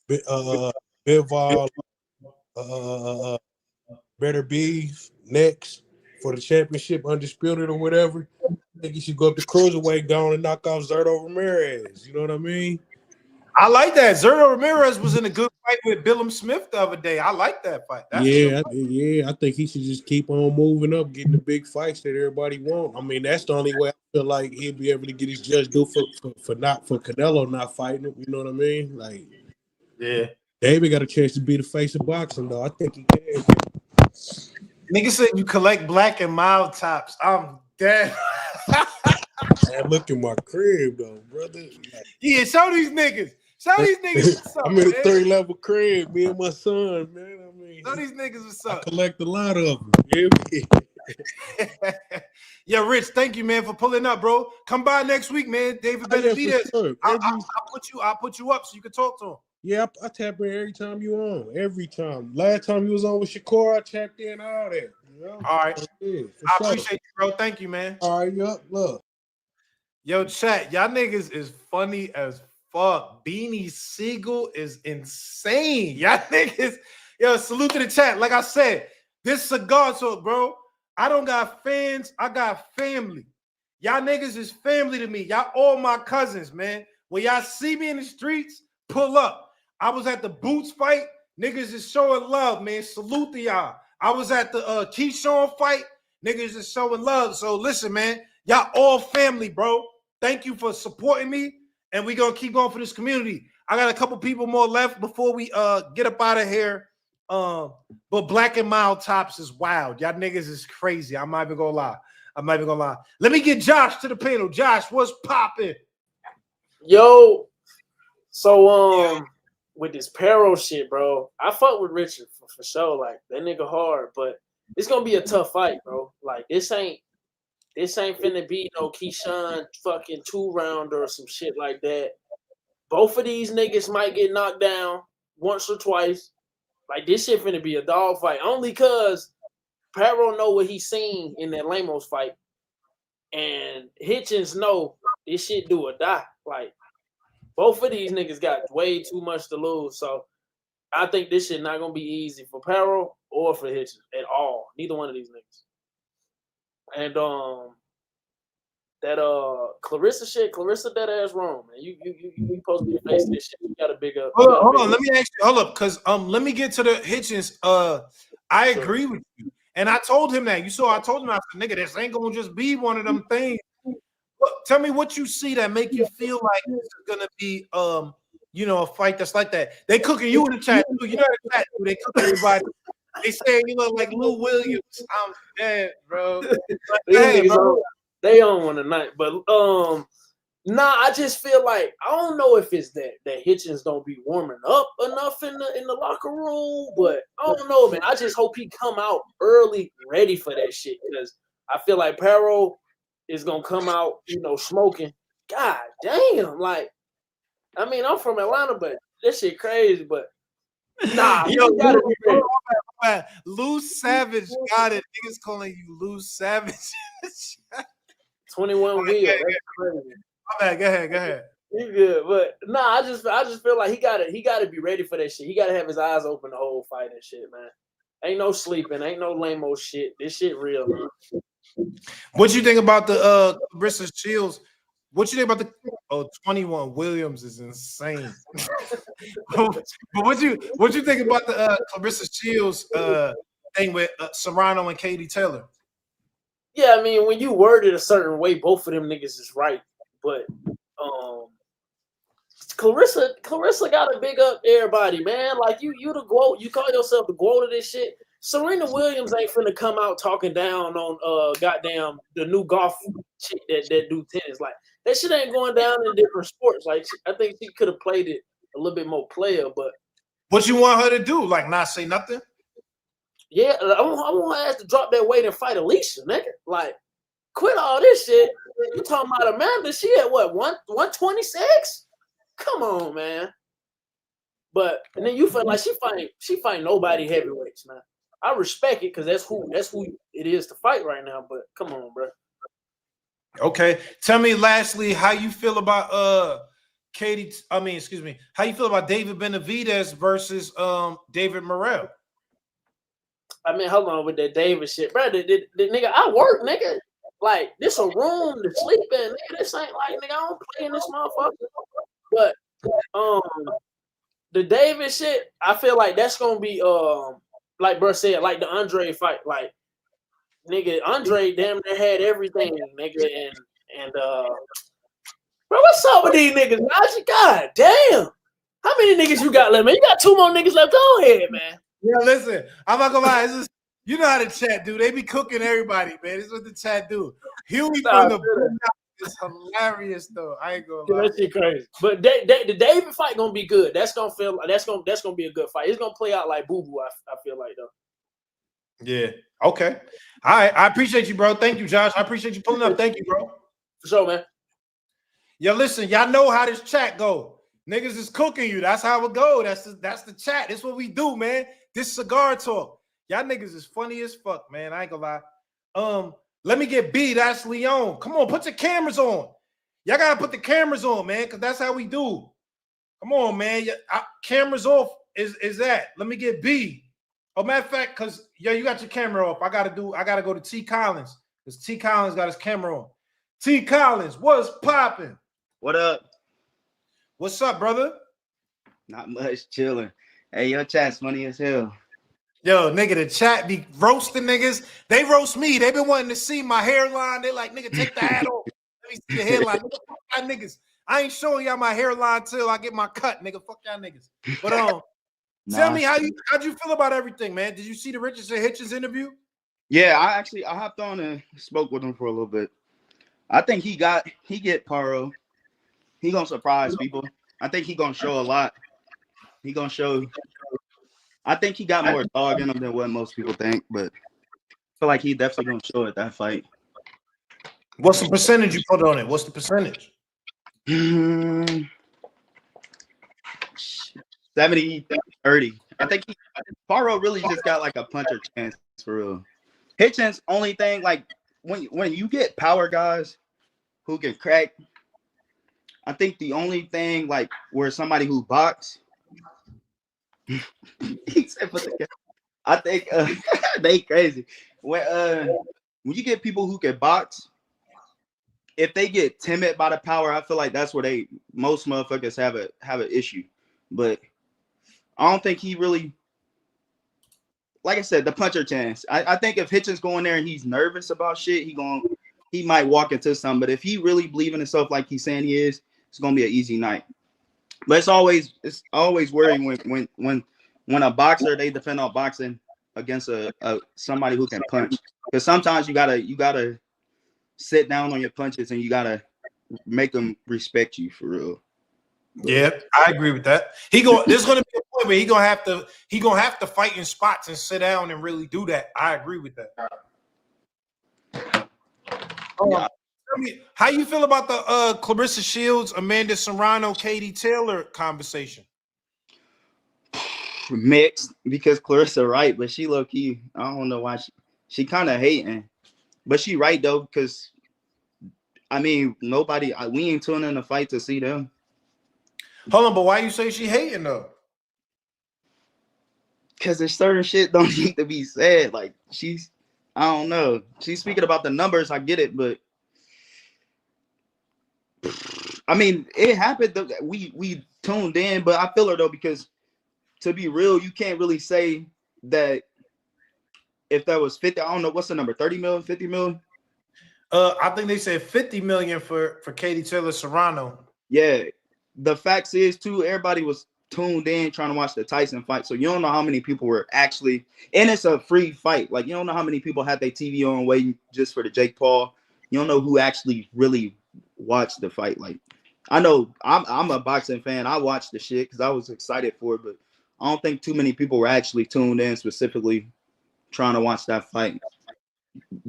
Bivol, Better Beef next for the championship, undisputed or whatever, I think he should go up to cruiserweight down and knock off Zerto Ramirez. You know what I mean? I like that. Zerto Ramirez was in a good fight with Billum Smith the other day. I like that fight. That's I think he should just keep on moving up, getting the big fights that everybody want. I mean, that's the only way I feel like he'll be able to get his just due for Canelo not fighting him. You know what I mean? Like, yeah. David got a chance to be the face of boxing, though. I think he can. Nigga said you collect black and mild tops. I'm dead. Man, look at my crib, though, brother. Yeah, show these niggas. Show these niggas what's up. I'm in a man. 3-level crib, me and my son, man. I mean, show these niggas what's up. I collect a lot of them. Yeah, Rich, thank you, man, for pulling up, bro. Come by next week, man. David better be there. Sure. I'll put you up so you can talk to him. Yeah, I tap in every time you on. Every time. Last time you was on with Shakur, I tapped in all that. You know? All right. Yeah, I appreciate you, bro. Thank you, man. All right, look. Yo, chat, y'all niggas is funny as fuck. Beanie Siegel is insane. Y'all niggas, yo, salute to the chat. Like I said, this cigar talk, bro. I don't got fans, I got family. Y'all niggas is family to me. Y'all all my cousins, man. When y'all see me in the streets, pull up. I was at the Boots fight. Niggas is showing love, man. Salute to y'all. I was at the Keyshawn fight. Niggas is showing love. So listen, man. Y'all all family, bro. Thank you for supporting me. And we're going to keep going for this community. I got a couple people more left before we get up out of here. But black and mild tops is wild. Y'all niggas is crazy. I'm not even going to lie. Let me get Josh to the panel. Josh, what's popping? Yo, so with this Perro shit, bro, I fuck with Richard for sure. Like, that nigga hard, but it's gonna be a tough fight, bro. Like, this ain't finna be no Keyshawn fucking 2-rounder or some shit like that. Both of these niggas might get knocked down once or twice. Like, this shit finna be a dog fight. Only cause Perro know what he seen in that Lamos fight. And Hitchins know this shit do or die. Like, both of these niggas got way too much to lose. So I think this shit not gonna be easy for Perro or for Hitchins at all. Neither one of these niggas. And that Clarissa that ass wrong, man. You supposed to be facing this shit. You got a big up. Hold on. Let me ask you. Hold up, because let me get to the Hitchins. I agree with you, and I told him that. I told him, I said, nigga, this ain't gonna just be one of them things. Tell me what you see that make you feel like this is gonna be a fight that's like that. They cooking you in the chat too. You know the chat too. They cooking everybody. They saying you look like Lou Williams. I'm dead, bro. They on one tonight, but I just feel like I don't know if it's that Hitchins don't be warming up enough in the locker room, but I don't know, man. I just hope he come out early, ready for that shit, because I feel like Perro is gonna come out, smoking. God damn, like, I mean, I'm from Atlanta, but this shit crazy, but nah, you gotta be ready. Lou Savage got it. Niggas calling you Lou Savage. 21 wheel. That's crazy. My bad. Go ahead. You good, but I just feel like he gotta be ready for that shit. He gotta have his eyes open the whole fight and shit, man. Ain't no sleeping, ain't no lame-o shit. This shit real, man. What you think about the Bristol Shields? What you think about the 21 Williams is insane. But what you think about the Clarissa Shields thing with Serrano and Katie Taylor? Yeah, I mean, when you word it a certain way, both of them niggas is right. But Clarissa gotta big up everybody, man. Like you the GOAT. You call yourself the GOAT of this shit. Serena Williams ain't finna come out talking down on goddamn the new golf chick that do tennis. Like, that shit ain't going down in different sports. Like, I think she could have played it a little bit more player, but what you want her to do? Like, not say nothing? Yeah, I want her ass to drop that weight and fight Alicia, nigga. Like, quit all this shit. You talking about Amanda? She at what, 126? Come on, man. But and then you feel like she fight nobody heavyweights, man. I respect it because that's who it is to fight right now. But come on, bro. Okay. Tell me lastly how you feel about how you feel about David Benavidez versus David Morrell? I mean, hold on with that David shit, bro. The nigga, I work, nigga. Like, this a room to sleep in, nigga. This ain't like, nigga, I don't play in this motherfucker. But the David shit, I feel like that's gonna be like bro said, like the Andre fight. Like, nigga, Andre damn near had everything, nigga, and bro, what's up with these niggas, Najee? God damn. How many niggas you got left, man? You got 2 more niggas left. Go ahead, man. Yeah, listen, I'm not gonna lie. It's just, you know how the chat do. They be cooking everybody, man. This is what the chat do. Huey from the Boom is hilarious, though. I ain't gonna lie. That shit crazy. But the David fight gonna be good. That's gonna be a good fight. It's gonna play out like Boo Boo. I feel like though. Yeah. Okay. All right. I appreciate you, bro. Thank you, Josh. I appreciate you pulling up. Thank you, bro. For sure, man. Yo, listen, y'all know how this chat go. Niggas is cooking you. That's how it go. That's the chat. That's what we do, man. This cigar talk. Y'all niggas is funny as fuck, man. I ain't gonna lie. Let me get B. That's Leon. Come on, put your cameras on. Y'all gotta put the cameras on, man, because that's how we do. Come on, man. Cameras off is that. Let me get B. Oh, matter of fact, because you got your camera off. I gotta go to T Collins because T Collins got his camera on. T Collins, what's popping? What up? What's up, brother? Not much, chilling. Hey, your chat's funny as hell. Yo, nigga, the chat be roasting niggas. They roast me. They been wanting to see my hairline. They like, nigga, take the hat off. Let me see the hairline. Nigga, fuck y'all niggas. I ain't showing y'all my hairline till I get my cut, nigga. Fuck y'all niggas. But tell me how'd you feel about everything, man? Did you see the Richardson Hitchins interview? Yeah, I hopped on and spoke with him for a little bit. I think he get Paro. He gonna surprise people. I think he gonna show a lot. He gonna show. I think he got more dog in him than what most people think, but I feel like he definitely gonna show at that fight. What's the percentage you put on it? What's the percentage? 70-30. I think Paro really just got like a puncher chance for real. Hitchens, only thing, like when you get power guys who can crack, I think the only thing like where somebody who box, I think they crazy. When you get people who can box, if they get timid by the power, I feel like that's where most motherfuckers have an issue. But I don't think he really, like I said, the puncher chance. I think if Hitchens go in there and he's nervous about shit, he might walk into something. But if he really believe in himself like he's saying he is, it's gonna be an easy night. But it's always worrying when a boxer they defend on boxing against somebody who can punch. Because sometimes you gotta sit down on your punches and you gotta make them respect you for real. Yeah, I agree with that. There's gonna be a point where he gonna have to fight in spots and sit down and really do that. I agree with that. Tell me, how you feel about the Clarissa Shields, Amanda Serrano, Katie Taylor conversation? Mixed, because Clarissa right, but she low key. I don't know why she kind of hating, but she right though, because I mean we ain't tuning in the fight to see them. Hold on, but why you say she hating though? Because there's certain shit don't need to be said. Like I don't know. She's speaking about the numbers. I get it, but I mean, it happened that we tuned in, but I feel her though, because to be real, you can't really say that if that was 50, I don't know, what's the number, 30 million, 50 million? I think they said 50 million for Katie Taylor Serrano. Yeah. The facts is too, everybody was tuned in trying to watch the Tyson fight. So you don't know how many people were actually, and it's a free fight. Like you don't know how many people had their TV on waiting just for the Jake Paul. You don't know who actually really watched the fight. Like I know I'm a boxing fan. I watched the shit because I was excited for it, but I don't think too many people were actually tuned in specifically trying to watch that fight.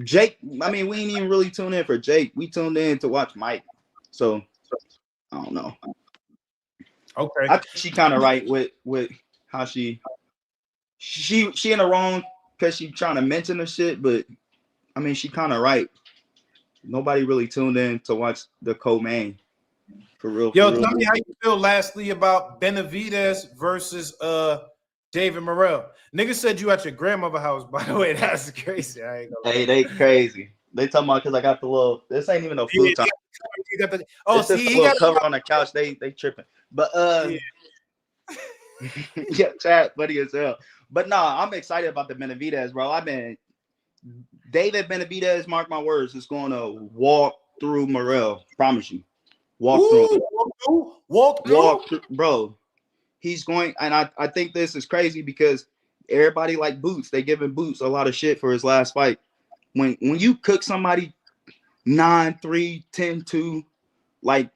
Jake, I mean, we ain't even really tuned in for Jake. We tuned in to watch Mike. So I don't know. Okay. I think she kind of right with how she in the wrong because she trying to mention the shit, but I mean, she kind of right. Nobody really tuned in to watch the co-main. For real. Yo, tell me how you feel lastly about Benavidez versus David Morrell. Nigga said you at your grandmother's house, by the way. That's crazy. I ain't gonna Hey, they crazy. They talking about because I got the little. This ain't even no food time. Oh, it's see, just a he little got cover on the couch. They tripping. But yeah, chat funny as hell. But nah, I'm excited about the Benavidez, bro. David Benavidez, mark my words, is going to walk through Morrell. Promise you. Walk through, bro. He's going, and I think this is crazy because everybody like Boots. They giving Boots a lot of shit for his last fight. When you cook somebody 9-3, 10-2, like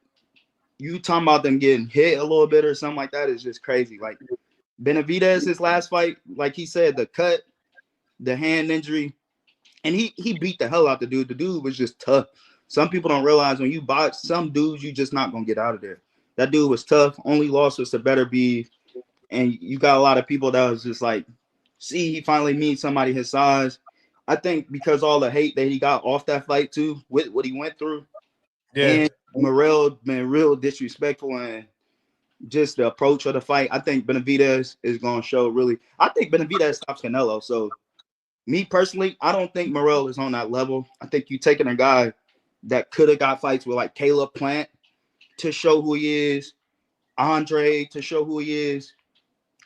you talking about them getting hit a little bit or something like that is just crazy. Like Benavidez, his last fight, like he said, the cut, the hand injury, and he beat the hell out the dude. The dude was just tough. Some people don't realize when you box, some dudes you just not gonna get out of there. That dude was tough. Only loss was to Better Be, and you got a lot of people that was just like, see, he finally meets somebody his size. I think because all the hate that he got off that fight too, with what he went through, and Morrell been real disrespectful and just the approach of the fight. I think Benavidez is gonna show really. I think Benavidez stops Canelo. So me personally, I don't think Morrell is on that level. I think you taking a guy that could have got fights with like Caleb Plant to show who he is, Andre to show who he is,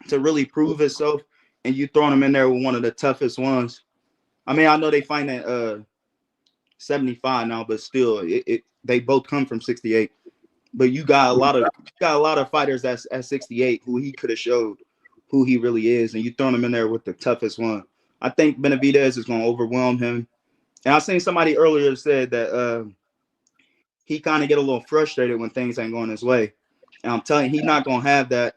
to really prove himself, and you throwing him in there with one of the toughest ones. I mean, I know they find at 75 now, but still, they both come from 68. But you got a lot of fighters that's at 68 who he could have showed who he really is, and you throwing him in there with the toughest one. I think Benavidez is going to overwhelm him. And I seen somebody earlier said that he kind of get a little frustrated when things ain't going his way. And I'm telling you, he's not going to have that.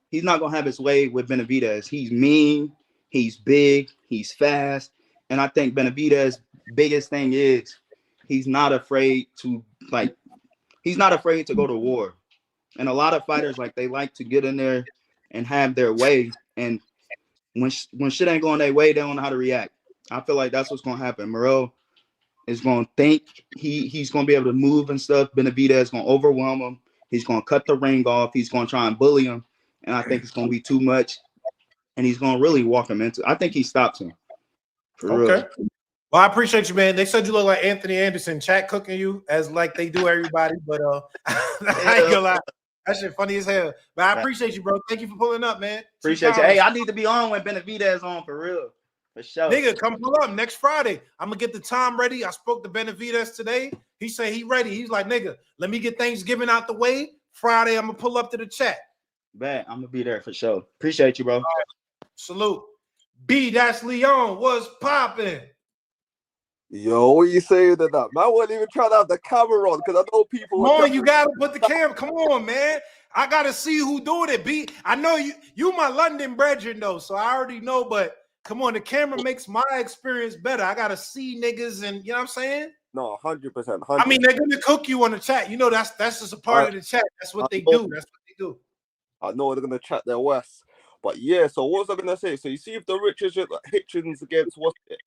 He's not going to have his way with Benavidez. He's mean. He's big. He's fast. And I think Benavidez's biggest thing is he's not afraid to go to war. And a lot of fighters, like, they like to get in there and have their way. And when shit ain't going their way, they don't know how to react. I feel like that's what's going to happen. Morrell is going to think he's going to be able to move and stuff. Benavidez is going to overwhelm him. He's going to cut the ring off. He's going to try and bully him. And I think it's going to be too much. And he's going to really walk him into it. I think he stops him. For real. Well, I appreciate you, man. They said you look like Anthony Anderson, chat cooking you as like they do everybody. But I ain't gonna lie. That shit funny as hell. But I appreciate you, bro. Thank you for pulling up, man. Appreciate you. Hey, I need to be on when Benavidez on for real. For sure. Nigga, come pull up next Friday. I'm gonna get the time ready. I spoke to Benavidez today. He said he ready. He's like, nigga, let me get Thanksgiving out the way. Friday, I'm gonna pull up to the chat. Bet I'm gonna be there for sure. Appreciate you, bro. Salute. B, that's Leon. What's popping? Yo, what you saying to that? Man, I wasn't even trying to have the camera on because I know people. Come on, you gotta put the camera. Come on, man. I gotta see who doing it. B, I know you my London brethren though, so I already know. But come on, the camera makes my experience better. I gotta see niggas, and you know what I'm saying? No, 100%. I mean, they're gonna cook you on the chat. You know, that's just a part of the chat. That's what they do. That's what they do. I know they're gonna chat their West, but yeah. So what was I gonna say? So you see if the Richardson Hitchins against what's it?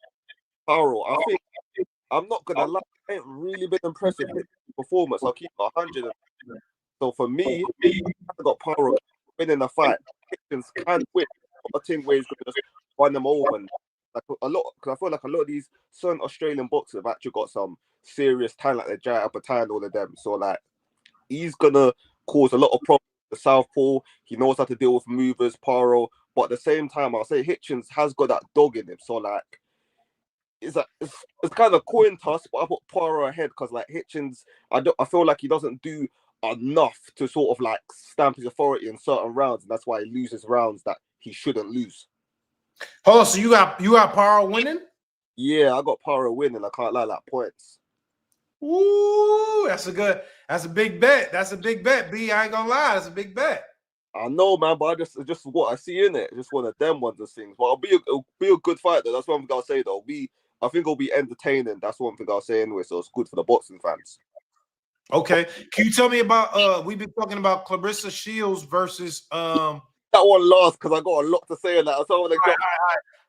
Paro, I think I'm not gonna lie, I ain't really been impressed with his performance. I'll keep it 100. So for me, I got Paro winning the fight. Hitchins can win a thing where he's gonna just run them over. And like a lot, because I feel like a lot of these certain Australian boxers have actually got some serious talent, like the Jai Apatow, all of them. So like he's gonna cause a lot of problems. The southpaw, he knows how to deal with movers, Paro, but at the same time, I'll say Hitchins has got that dog in him. So like. It's kind of coin toss, but I put Poirot ahead because like Hitchins, I feel like he doesn't do enough to sort of like stamp his authority in certain rounds, and that's why he loses rounds that he shouldn't lose. Oh, so you got Poirot winning? Yeah, I got Poirot winning. I can't lie, like points. Ooh, that's a big bet. That's a big bet, B. I ain't gonna lie, that's a big bet. I know, man, but it's just what I see in it. Just one of them ones of things. But it'll be a good fight though. That's one thing I'll say though. I think it'll be entertaining. That's one thing I'll say anyway. So it's good for the boxing fans. Okay. Can you tell me about we've been talking about Clarissa Shields versus that that one last because I got a lot to say on that. So all right.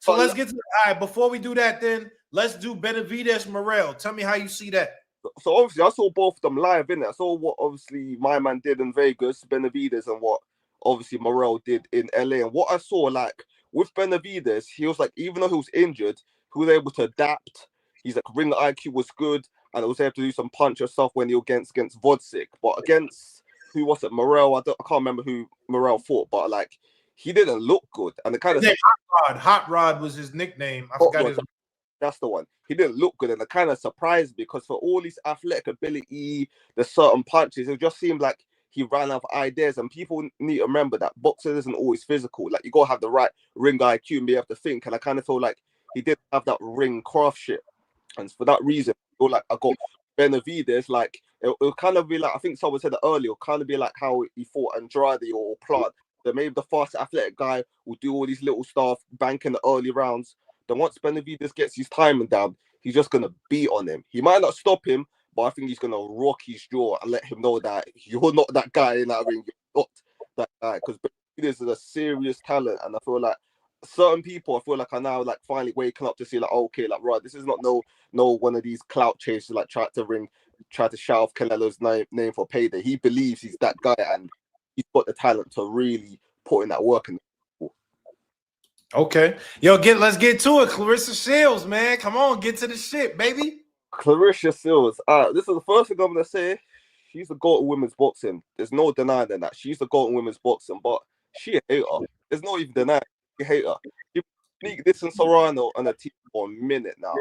So let's get to all right. Before we do that, then let's do Benavidez Morel. Tell me how you see that. So obviously, I saw both of them live, innit? I saw what obviously my man did in Vegas, Benavidez, and what obviously Morel did in LA. And what I saw, like with Benavidez, he was like, even though he was injured, he was able to adapt. He's like, ring IQ was good, and was able to do some punch and stuff when he was against Vodzik. But against who was it, Morel? I can't remember who Morel fought, but like he didn't look good, and the kind of Hot Rod was his nickname. I forgot his. That's the one. He didn't look good, and it kind of surprised me because for all his athletic ability, the certain punches, it just seemed like he ran out of ideas. And people need to remember that boxing isn't always physical. Like you gotta have the right ring IQ and be able to think. And I kind of feel like he didn't have that ring craft shit, and for that reason, I feel like I got Benavidez. Like it'll kind of be like, I think someone said it earlier, it'll kind of be like how he fought Andrade or Plant. That maybe the fast athletic guy will do all these little stuff, bank in the early rounds. Then once Benavidez gets his timing down, he's just going to beat on him. He might not stop him, but I think he's going to rock his jaw and let him know that you're not that guy in that ring. You're not that guy. Because Benavidez is a serious talent. And I feel like certain people, I feel like are now like finally waking up to see like, okay, like, right, this is not no one of these clout chasers like try to shout off Canelo's name for payday. He believes he's that guy and he's got the talent to really put in that work. Okay. Yo, let's get to it. Clarissa Shields, man. Come on, get to the shit, baby. Clarissa Shields. This is the first thing I'm going to say. She's the GOAT in women's boxing. There's no denying that. She's the GOAT in women's boxing, but she a hater. There's no even denying she a hater. She sneak this in Serrano on a team for a minute now.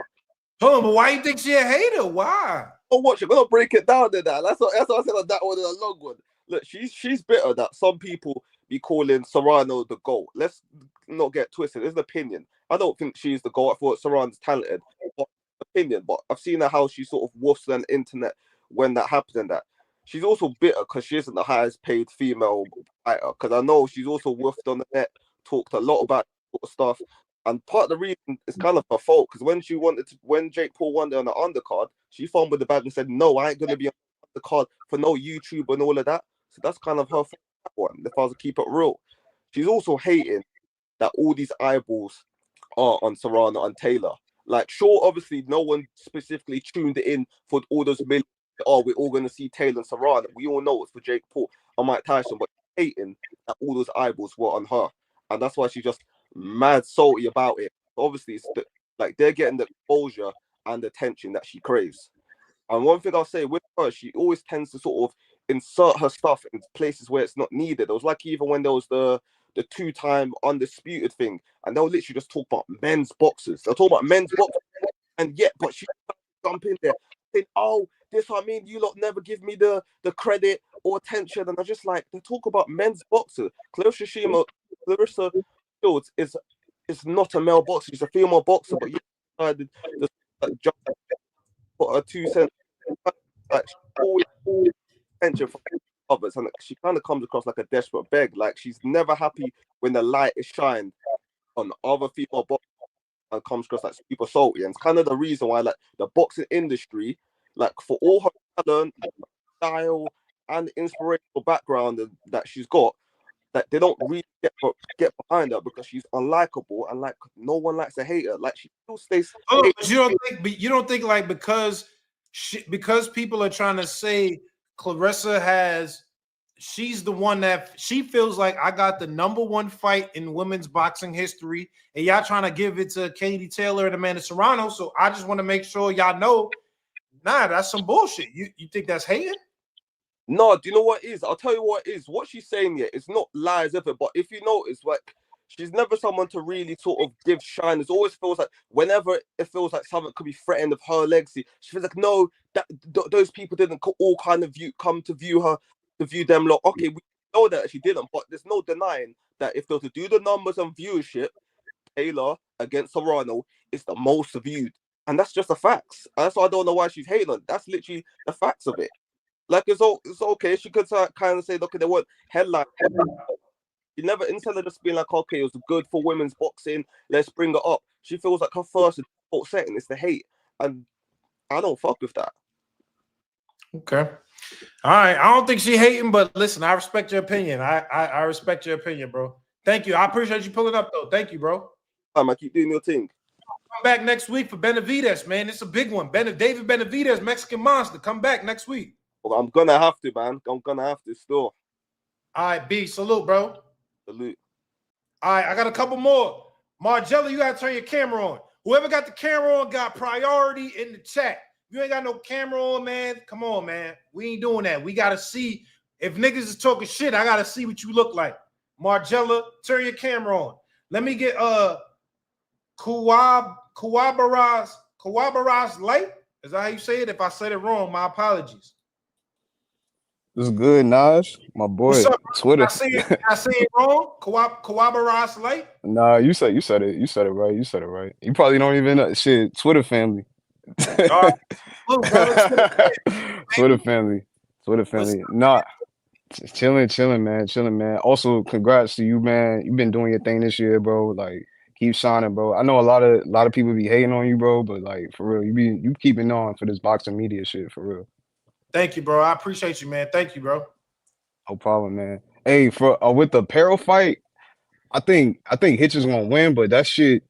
Hold on, but why you think she a hater? Why? Oh, watch it. We're gonna break it down to that. That's what I said on that one in a long one. Look, she's bitter that some people be calling Serrano the GOAT. Let's not get twisted. It's an opinion. I don't think she's the GOAT. I thought Serrano's talented. Opinion, but I've seen her how she sort of woofs on the internet when that happens and that. She's also bitter because she isn't the highest paid female fighter. Because I know she's also woofed on the net, talked a lot about sort of stuff. And part of the reason is kind of her fault because when Jake Paul won there on the undercard, she fumbled the bag and said, "No, I ain't gonna be on the card for no YouTube and all of that." So that's kind of her fault. One, if I was to keep it real. She's also hating that all these eyeballs are on Serrano and Taylor. Like, sure, obviously, no one specifically tuned it in for all those millions. Oh, we're all going to see Taylor and Serrano. We all know it's for Jake Paul or Mike Tyson, but hating that all those eyeballs were on her. And that's why she's just mad salty about it. Obviously, it's like they're getting the exposure and attention that she craves. And one thing I'll say with her, she always tends to sort of insert her stuff in places where it's not needed. It was like even when there was the two-time undisputed thing, and they'll literally just talk about men's boxers. They'll talk about men's boxers, and yet, but she jump in there saying, "Oh, this what I mean. You lot never give me the credit or attention." And I just like they talk about men's boxers. Clarissa Shields is not a male boxer. She's a female boxer, but you decided to jump, put her 2 cents. Like all attention from others, and she kind of comes across like a desperate beg. Like she's never happy when the light is shined on other female boxers and comes across like super salty. And it's kind of the reason why, like, the boxing industry, like, for all her talent, style, and inspirational background that she's got, that they don't really get behind her because she's unlikable and like no one likes a hater. Like she still stays. Oh, but you don't think like because people are trying to say Clarissa she's the one that she feels like I got the #1 fight in women's boxing history, and y'all trying to give it to Katie Taylor and Amanda Serrano. So I just want to make sure y'all know, nah, that's some bullshit. You think that's hating? No, do you know what it is? I'll tell you what it is. What she's saying here, it's not lies of it, but if you notice, like, she's never someone to really sort of give shine. It always feels like whenever it feels like something could be threatened of her legacy, she feels like, no, those people didn't all kind of come to view her, to view them. Like, okay, we know that she didn't, but there's no denying that if they were to do the numbers and viewership, Taylor against Serrano is the most viewed. And that's just the facts. That's why I don't know why she's hating on. That's literally the facts of it. Like, it's okay. She could kind of say, look, they weren't headline. You never, instead of just being like, okay, it was good for women's boxing, let's bring it up. She feels like her first default setting is the hate. And I don't fuck with that. Okay. All right. I don't think she hating, but listen, I respect your opinion. I respect your opinion, bro. Thank you. I appreciate you pulling up, though. Thank you, bro. I keep doing your thing. Come back next week for Benavides, man. It's a big one. David Benavides, Mexican Monster. Come back next week. Well, I'm gonna have to, man. I'm gonna have to still. All right, B. Salute, bro. Salute. All right, I got a couple more. Margella, you gotta turn your camera on. Whoever got the camera on got priority in the chat. If you ain't got no camera on, man, come on, man. We ain't doing that. We gotta see. If niggas is talking shit, I gotta see what you look like. Margella, turn your camera on. Let me get Kuwabaraz Light. Is that how you say it? If I said it wrong, my apologies. It's good, Naj. My boy. What's up, Twitter. I say it wrong? Kuwabaraz Light? Nah, you said it. You said it right. You said it right. You probably don't even know shit. Twitter family. All right. Look, brother, Twitter family. Nah. Chilling, man. Also, congrats to you, man. You've been doing your thing this year, bro. Like, keep shining, bro. I know a lot of people be hating on you, bro, but like for real, you keeping on for this boxing media shit, for real. Thank you, bro. I appreciate you, man. Thank you, bro. No problem, man. Hey, for with the Peril fight, I think Hitchens gonna win, but that shit,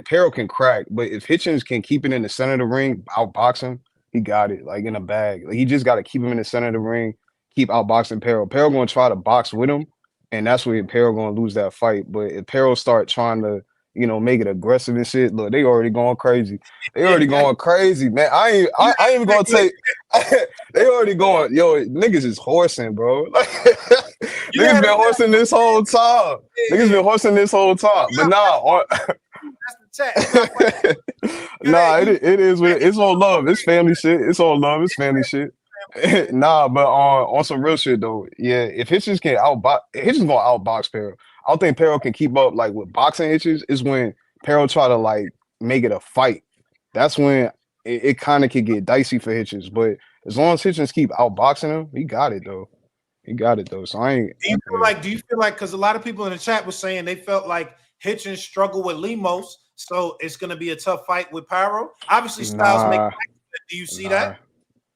Peril can crack. But if Hitchens can keep it in the center of the ring, outbox him, he got it, like in a bag. Like, he just got to keep him in the center of the ring, keep outboxing Peril. Peril gonna try to box with him, and that's where Peril gonna lose that fight. But if Peril start trying to, make it aggressive and shit, look, they already going crazy. They already going crazy, man. I ain't even gonna take. They already going. Yo, niggas is horsing, bro. Like, niggas been horsing this whole time. But nah, nah, it is what it's all love. It's family shit. It's all love. It's family shit. Nah, but on some real shit though, yeah. If Hitchens can Hitchens gonna outbox Peril. I don't think Peril can keep up like with boxing Hitchens. Is when Peril try to like make it a fight. That's when it kind of could get dicey for Hitchens. But as long as Hitchens keep outboxing him, he got it though. So I ain't. Do you feel like because a lot of people in the chat were saying they felt like Hitchens struggled with Lemos, so it's gonna be a tough fight with Pyro. Obviously, Styles make fights. Do you see that?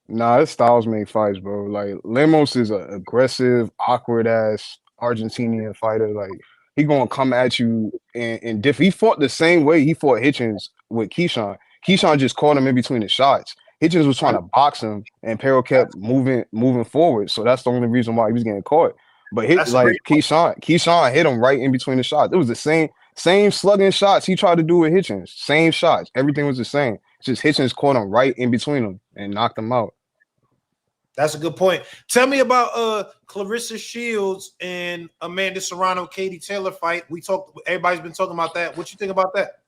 Nah, his Styles make fights, bro. Like Lemos is an aggressive, awkward ass Argentinian fighter. Like he gonna come at you and he fought the same way he fought Hitchens with Keyshawn. Keyshawn just caught him in between the shots. Hitchens was trying to box him, and Peril kept moving forward. So that's the only reason why he was getting caught. But Keyshawn hit him right in between the shots. It was the same slugging shots he tried to do with Hitchens. Same shots. Everything was the same. Just Hitchens caught him right in between them and knocked him out. That's a good point. Tell me about Clarissa Shields and Amanda Serrano, Katie Taylor fight. Everybody's been talking about that. What you think about that?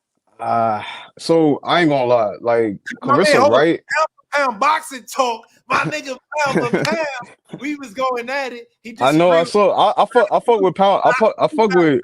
So I ain't gonna lie, like Clarissa, right? Pound boxing talk, my nigga, pound for pound. We was going at it. I know. I fuck with pound. I fuck with.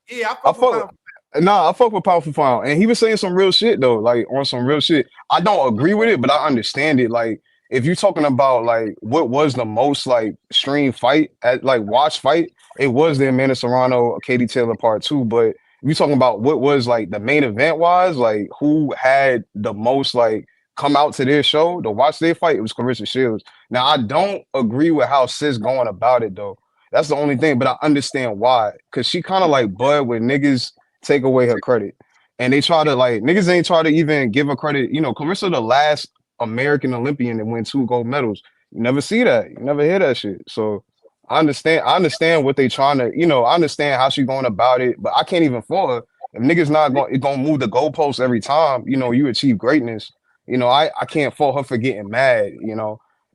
Yeah, I fuck with pound. Nah, I fuck with pound for pound, and he was saying some real shit though, like on some real shit. I don't agree with it, but I understand it. Like if you're talking about like what was the most like stream fight at like watch fight, it was the Amanda Serrano, Katie Taylor part 2, but. You talking about what was like the main event wise, like who had the most like come out to their show to watch their fight? It was Clarissa Shields. Now I don't agree with how Sis going about it though. That's the only thing, but I understand why. Cause she kind of like bud when niggas take away her credit, and they try to like niggas ain't try to even give her credit. Clarissa the last American Olympian that win 2 gold medals. You never see that. You never hear that shit. So. I understand what they trying to, I understand how she going about it, but I can't even fault her. If niggas not gonna move the goalposts every time, you achieve greatness. I can't fault her for getting mad,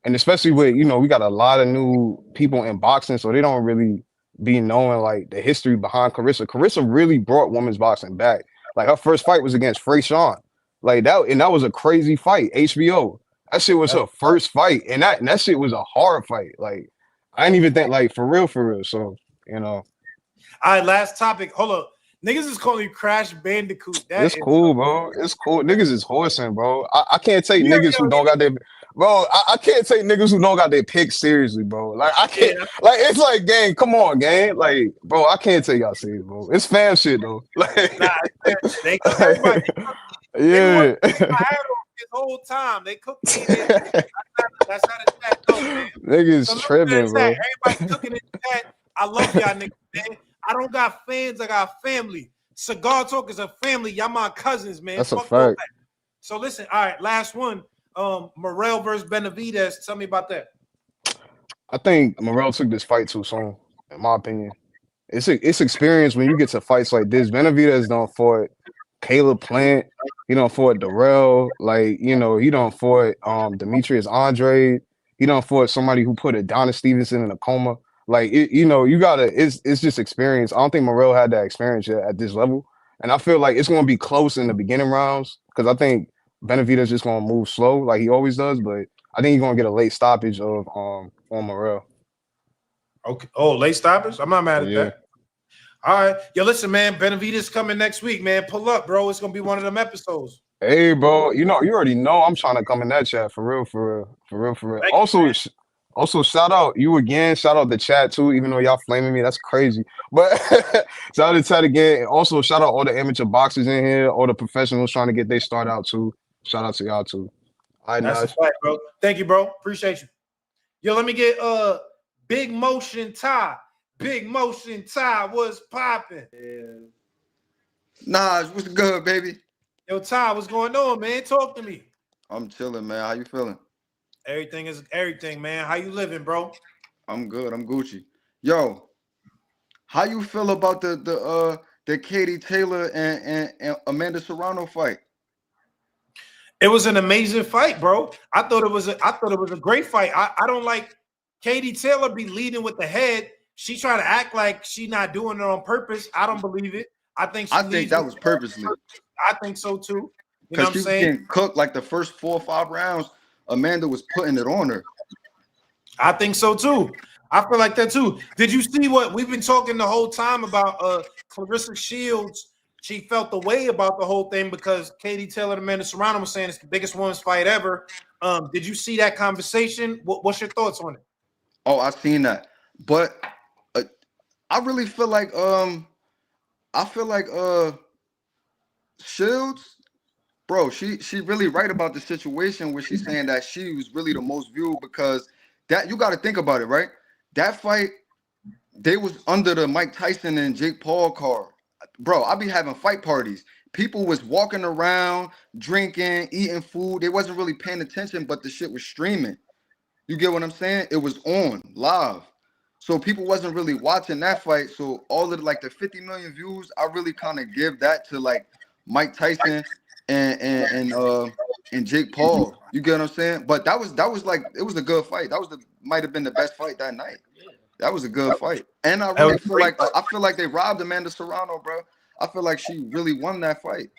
and especially with, we got a lot of new people in boxing, so they don't really be knowing like the history behind Clarissa. Clarissa really brought women's boxing back. Like her first fight was against Frey Sean, like that, and that was a crazy fight. HBO, that shit was her first fight, and that shit was a hard fight, like. I didn't even think like for real. So, All right, last topic. Hold up. Niggas is calling you Crash Bandicoot. It's cool, bro. It's cool. Niggas is horsing, bro. I can't take niggas who don't got their bro. I can't take niggas who don't got their picks seriously, bro. Like I can't like it's like gang, come on, gang. Like, bro, I can't take y'all serious, bro. It's fam shit though. Like they cook everybody. Yeah. This whole time they cook me. That's how the chat goes, man. Niggas tripping, bro. Everybody cooking in the chat. I love y'all niggas, man. I don't got fans. I got family. Cigar Talk is a family. Y'all my cousins, man. That's a Fuck all fact. that. So listen. All right, last one. Morel versus Benavidez. Tell me about that. I think Morel took this fight too soon, in my opinion. It's experience when you get to fights like this. Benavidez done fought Caleb Plant. He done fought Darrell. Like, you know, he done fought Demetrius Andre. He done fought somebody who put Adonis Stevenson in a coma. Like, you know, you gotta. It's just experience. I don't think Morel had that experience yet at this level, and I feel like it's gonna be close in the beginning rounds because I think Benavidez just gonna move slow like he always does. But I think he's gonna get a late stoppage of on Morel. Okay. Oh, late stoppers. I'm not mad at Yeah. that. All right. Yo, listen, man. Benavidez coming next week, man. Pull up, bro. It's gonna be one of them episodes. Hey, bro, you know, you already know I'm trying to come in that chat for real, for real, for real, for real. Thank Also, also shout out you again. Shout out the chat too, even though y'all flaming me, that's crazy. But shout out to chat again. And also shout out all the amateur boxers in here, all the professionals trying to get their start out too. Shout out to y'all too. All right, That's a Naj. fact, bro. Thank you, bro. Appreciate you. Yo, let me get Big Motion Ty. Big Motion Ty, what's popping? Nah, what's good, baby? Yo, Ty, what's going on, man? Talk to me. I'm chilling, man. How you feeling? Everything is everything, man. How you living, bro? I'm good. I'm Gucci. Yo, how you feel about the Katie Taylor and Amanda Serrano fight? It was an amazing fight, bro. I thought it was a great fight. I don't like Katie Taylor be leading with the head. She try to act like she not doing it on purpose. I don't believe it. I think that was purposely. I think so too. You know Because what I'm she was saying? getting cooked like the first 4 or 5 rounds. Amanda was putting it on her. I think so too. I feel like that too. Did you see what we've been talking the whole time about Clarissa Shields? She felt the way about the whole thing because Katie Taylor and Amanda Serrano was saying it's the biggest women's fight ever. Did you see that conversation? What's your thoughts on it? Oh, I seen that. But I really feel like Shields, bro, she really right about the situation where she's saying that she was really the most viewed because that you got to think about it, right? That fight, they was under the Mike Tyson and Jake Paul card. Bro, I be having fight parties. People was walking around, drinking, eating food. They wasn't really paying attention, but the shit was streaming. You get what I'm saying? It was on live. So people wasn't really watching that fight. So all of like the 50 million views, I really kind of give that to like Mike Tyson and Jake Paul. You get what I'm saying? But that was like it was a good fight. That was might have been the best fight that night. That was a good fight. And I really feel like they robbed Amanda Serrano, bro. I feel like she really won that fight.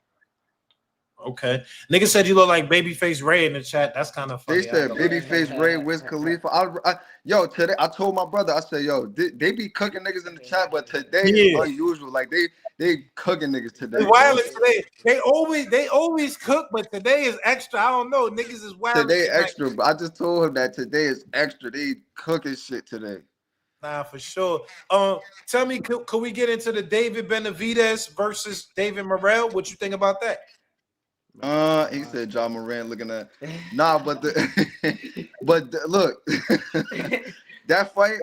Okay. Nigga said you look like Babyface Ray in the chat. That's kind of funny. They said Babyface Ray, Wiz Khalifa. Yo, today I told my brother, I said, yo, they be cooking niggas in the chat, but today is unusual. Like they cooking niggas today. It's wild today. They always cook, but today is extra. I don't know. Niggas is wild. Today extra, but I just told him that today is extra. They cooking shit today. Nah, for sure. Tell me, could we get into the David Benavidez versus David Morrell? What you think about that? He said John Moran looking at but look, that fight,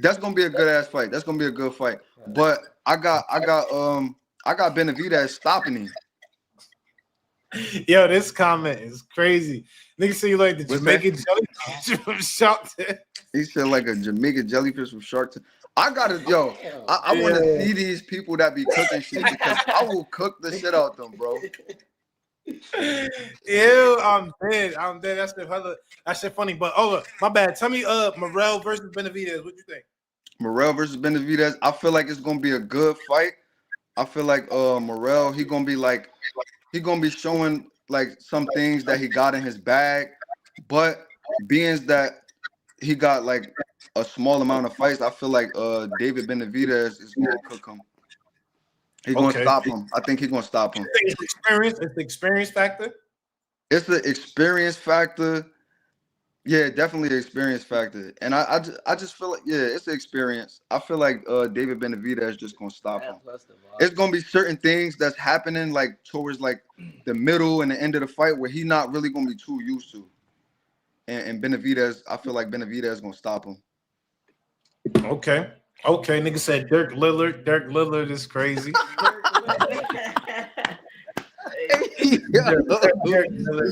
that's gonna be a good ass fight. That's gonna be a good fight. But I got Benavidez stopping him. Yo, this comment is crazy. Nigga say you like the Jamaican jellyfish from Shark Tank. He said like a Jamaican jellyfish from Shark Tank. I gotta, I want to see these people that be cooking shit because I will cook the shit out them, bro. Ew, I'm dead. That's shit funny. But look, my bad. Tell me, Morrell versus Benavidez. What you think? Morrell versus Benavidez. I feel like it's gonna be a good fight. I feel like Morrell, he gonna be showing like some things that he got in his bag, but being that he got like a small amount of fights, I feel like David Benavidez is gonna cook him. He's gonna stop him. I think he's gonna stop him. It's the experience factor. It's the experience factor. Yeah, definitely the experience factor. And I just feel like it's the experience. I feel like David Benavidez is just gonna stop him. It's gonna be certain things that's happening like towards like the middle and the end of the fight where he's not really gonna be too used to. And Benavidez, I feel like Benavidez is gonna stop him. Okay. Okay, nigga said Dirk Lillard. Dirk Lillard is crazy.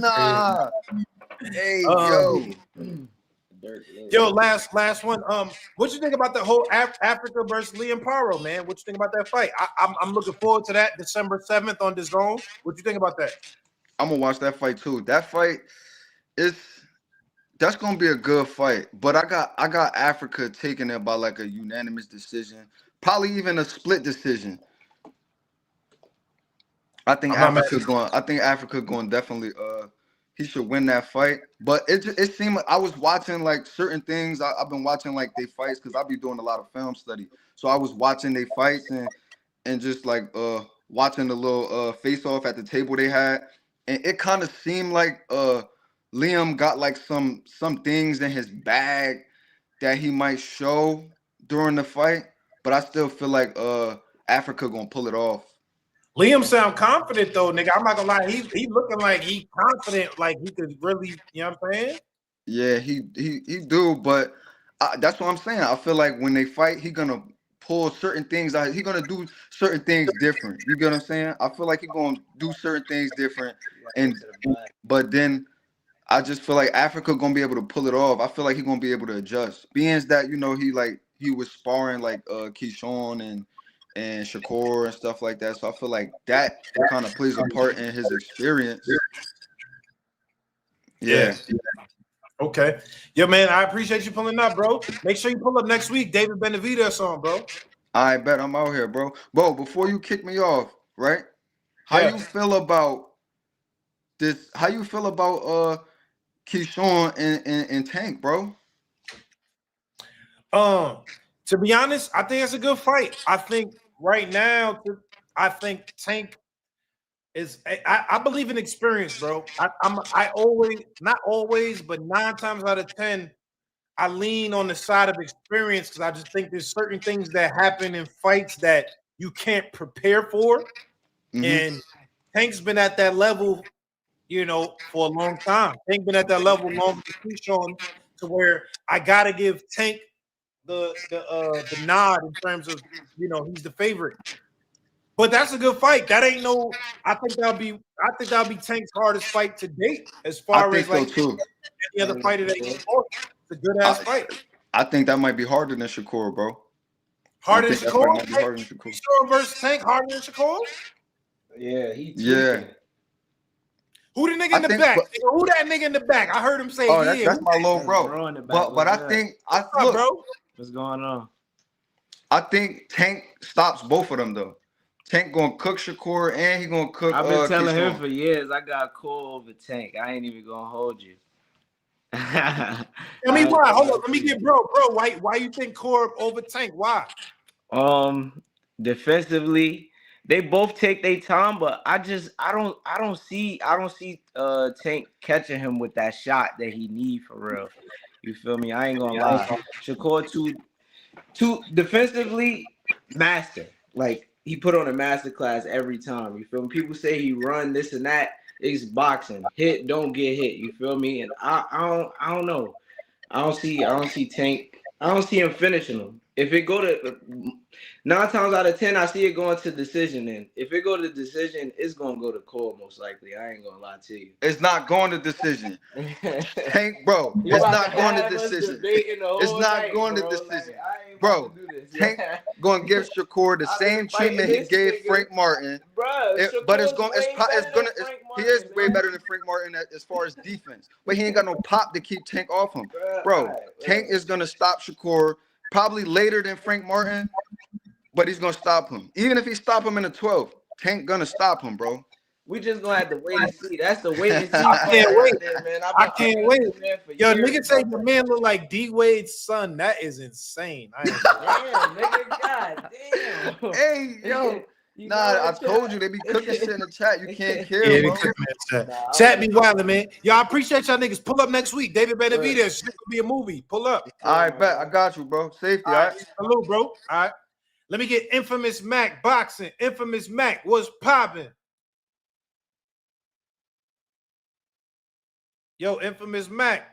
Nah. Hey, Um, yo. Yo, last one. What you think about the whole Africa versus Liam Paro, man? What you think about that fight? I'm looking forward to that December 7th on DAZN. What you think about that? I'm gonna watch that fight too. That fight that's gonna be a good fight. But I got Africa taking it by like a unanimous decision, probably even a split decision. I think Africa going definitely he should win that fight. But it seemed like I was watching like certain things. I've been watching like they fights because I'll be doing a lot of film study. So I was watching they fights and just like watching the little face off at the table they had. And it kind of seemed like Liam got like some things in his bag that he might show during the fight. But I still feel like Africa gonna pull it off. Liam sound confident though, nigga. I'm not gonna lie. He looking like he confident, like he could really, you know what I'm saying? Yeah, he do, but that's what I'm saying. I feel like when they fight, he gonna pull certain things out. He gonna do certain things different. You get what I'm saying? I feel like he gonna do certain things different, but then I just feel like Africa gonna be able to pull it off. I feel like he gonna be able to adjust. Being that he was sparring like Keyshawn and Shakur and stuff like that. So I feel like that kind of plays a part in his experience. Yeah. Okay. Yeah, man. I appreciate you pulling up, bro. Make sure you pull up next week. David Benavidez on, bro. I bet I'm out here, bro. Bro, before you kick me off, right? How you feel about this? How you feel about Keyshawn and Tank, bro? To be honest, I think it's a good fight. I think right now, I think Tank is. I believe in experience, bro. I always, not always, but 9 times out of 10, I lean on the side of experience because I just think there's certain things that happen in fights that you can't prepare for, and Tank's been at that level, for a long time. Tank been at that level longer than Keyshawn, to where I gotta give Tank the nod in terms of he's the favorite. But that's a good fight. That ain't no. I think that'll be Tank's hardest fight to date, as far as like too. any other fighter that he fought. It's a good ass fight. I think that might be harder than Shakur, bro. Harder than Shakur? Keyshawn versus Tank harder than Shakur? Yeah, yeah. Who the nigga in the back? Who that nigga in the back? I heard him say, "Oh, that's my little bro." But I think look, bro. What's going on? I think Tank stops both of them though. Tank gonna cook Shakur and he gonna cook. I've been telling him for years. I got Cole over Tank. I ain't even gonna hold you. Tell me why. Hold on. Let me get bro. Why you think Corb over Tank? Why? Defensively, they both take their time, but I don't see Tank catching him with that shot that he need for real. You feel me? I ain't gonna lie. Shakur too defensively master. Like he put on a master class every time. You feel me? People say he run this and that. It's boxing. Hit, don't get hit. You feel me? And I don't know. I don't see Tank. I don't see him finishing him. If it go to 9 times out of 10, I see it going to decision. And if it go to decision, it's gonna go to Cole most likely. I ain't gonna lie to you. It's not going to decision. Tank, bro. It's not going to decision. It's not going to decision, bro. Tank gonna give Shakur the same treatment he gave Frank Martin, but he is way better than Frank Martin as far as defense. But he ain't got no pop to keep Tank off him, bro. Tank is gonna stop Shakur probably later than Frank Martin, but he's gonna stop him. Even if he stop him in the 12th, Tank gonna stop him, bro. We just gonna have to wait and see. That's the wait and see. I can't wait. There, man. I can't wait. Yo, years, nigga say the man look like D Wade's son. That is insane. Damn, nigga, god damn. Hey, yo. Nah, I told you they be cooking shit in the chat. You can't kill, Yeah, they bro. cooking in the chat. Chat be wildin', man. Yo, I appreciate y'all niggas. Pull up next week. David Benavidez. Shit could be a movie. Pull up. All right, bet. I got you, bro. Safety, all right? Salute, bro. All right. Let me get Infamous Mac boxing. Infamous Mac, what's popping? Yo, Infamous Mac.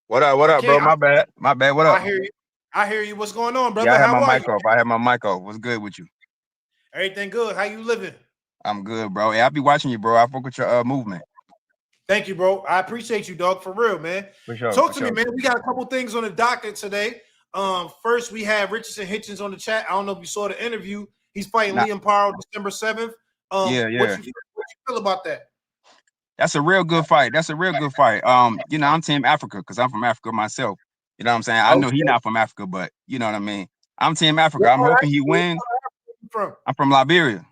What up, bro? My bad. What up? I hear you. I hear you. What's going on, brother? Yeah, I have How my are mic you? off. I have my mic off. What's good with you? Everything good. How you living? I'm good, bro. Hey, I'll be watching you, bro. I fuck with your movement. Thank you, bro. I appreciate you, dog, for real, man. For sure. Talk For to sure. me, man. We got a couple things on the docket today. First, we have Richardson Hitchins on the chat. I don't know if you saw the interview. He's fighting Liam Paro December 7th. Yeah. What you feel about that? That's a real good fight. That's a real good fight. You know, I'm Team Africa because I'm from Africa myself. You know what I'm saying? I know he's not from Africa, but you know what I mean. I'm Team Africa. I'm hoping he wins. I'm from Liberia.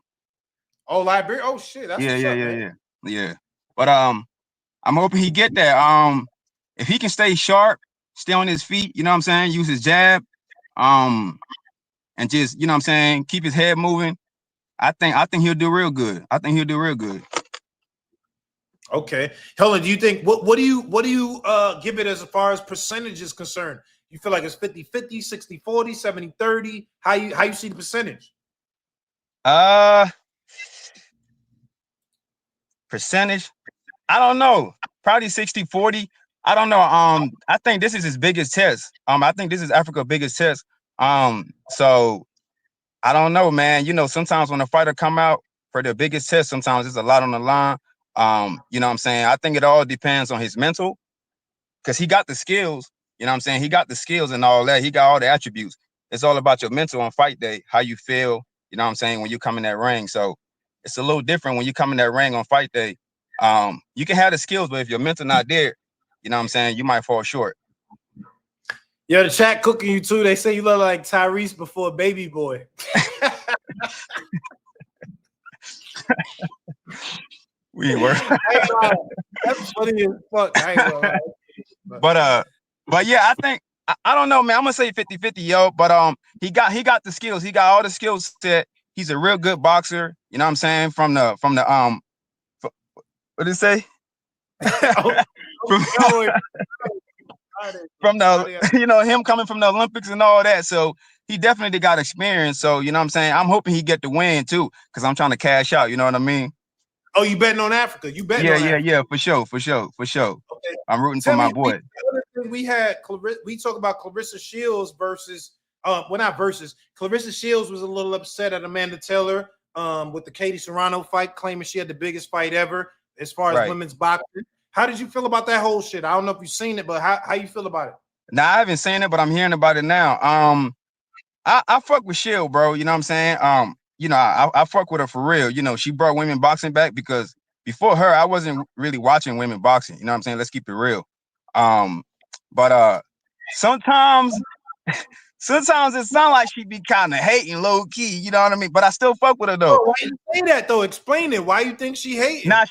Oh, Liberia. Oh shit, that's what's up, man. Yeah. But I'm hoping he get that. If he can stay sharp, stay on his feet, you know what I'm saying, use his jab, and just, you know what I'm saying, keep his head moving. I think he'll do real good. I think he'll do real good. Okay. Helen, do you think what do you give it as far as percentage is concerned? You feel like it's 50-50, 60-40, 70-30? How you see the percentage? Percentage? I don't know. Probably 60-40. I don't know. I think this is his biggest test. I think this is Africa's biggest test. So I don't know, man. You know, sometimes when a fighter come out for their biggest test, sometimes there's a lot on the line. You know what I'm saying? I think it all depends on his mental, because he got the skills. You know what I'm saying? He got the skills and all that. He got all the attributes. It's all about your mental on fight day, how you feel, you know what I'm saying, when you come in that ring. So it's a little different when you come in that ring on fight day. You can have the skills, but if your mental not there, you know what I'm saying, you might fall short. Yeah, the chat cooking you too. They say you look like Tyrese before Baby Boy. We ain't worried. That's funny as fuck. I ain't gonna lie. But yeah, I think I don't know, man. I'm gonna say 50-50, yo. But he got the skills. He got all the skills set. He's a real good boxer. You know what I'm saying? From the what did it say? From the you know, him coming from the Olympics and all that. So he definitely got experience. So you know what I'm saying? I'm hoping he get the win too, because I'm trying to cash out. You know what I mean? Oh, you betting on Africa? You betting on Africa? Yeah, for sure. Okay. I'm rooting for my boy. We had we talk about Clarissa Shields versus not versus. Clarissa Shields was a little upset at Amanda Taylor with the Katie Serrano fight, claiming she had the biggest fight ever as far as women's boxing. How did you feel about that whole shit? I don't know if you've seen it, but how you feel about it? Nah, I haven't seen it, but I'm hearing about it now. I fuck with Shield, bro. You know what I'm saying? You know, I fuck with her for real. You know, she brought women boxing back, because before her, I wasn't really watching women boxing. You know what I'm saying? Let's keep it real. But sometimes it sounds like she be kind of hating low key. You know what I mean? But I still fuck with her though. Why you say that though? Explain it. Why you think she hating? Nah,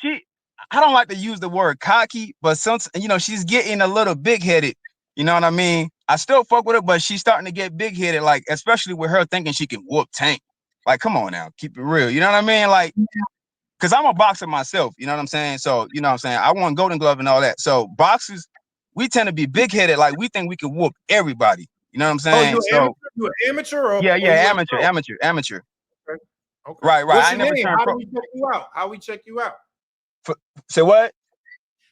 I don't like to use the word cocky, but you know, she's getting a little big headed. You know what I mean? I still fuck with her, but she's starting to get big headed, like especially with her thinking she can whoop Tank. Like, come on now, keep it real. You know what I mean? Like, because I'm a boxer myself. You know what I'm saying? So, you know what I'm saying? I won Golden Glove and all that. So boxers, we tend to be big headed. Like, we think we can whoop everybody. You know what I'm saying? You an amateur? Or, yeah, or amateur. Okay. Right. What's I your never name? turned How pro. do we check you out? How we check you out? Say what?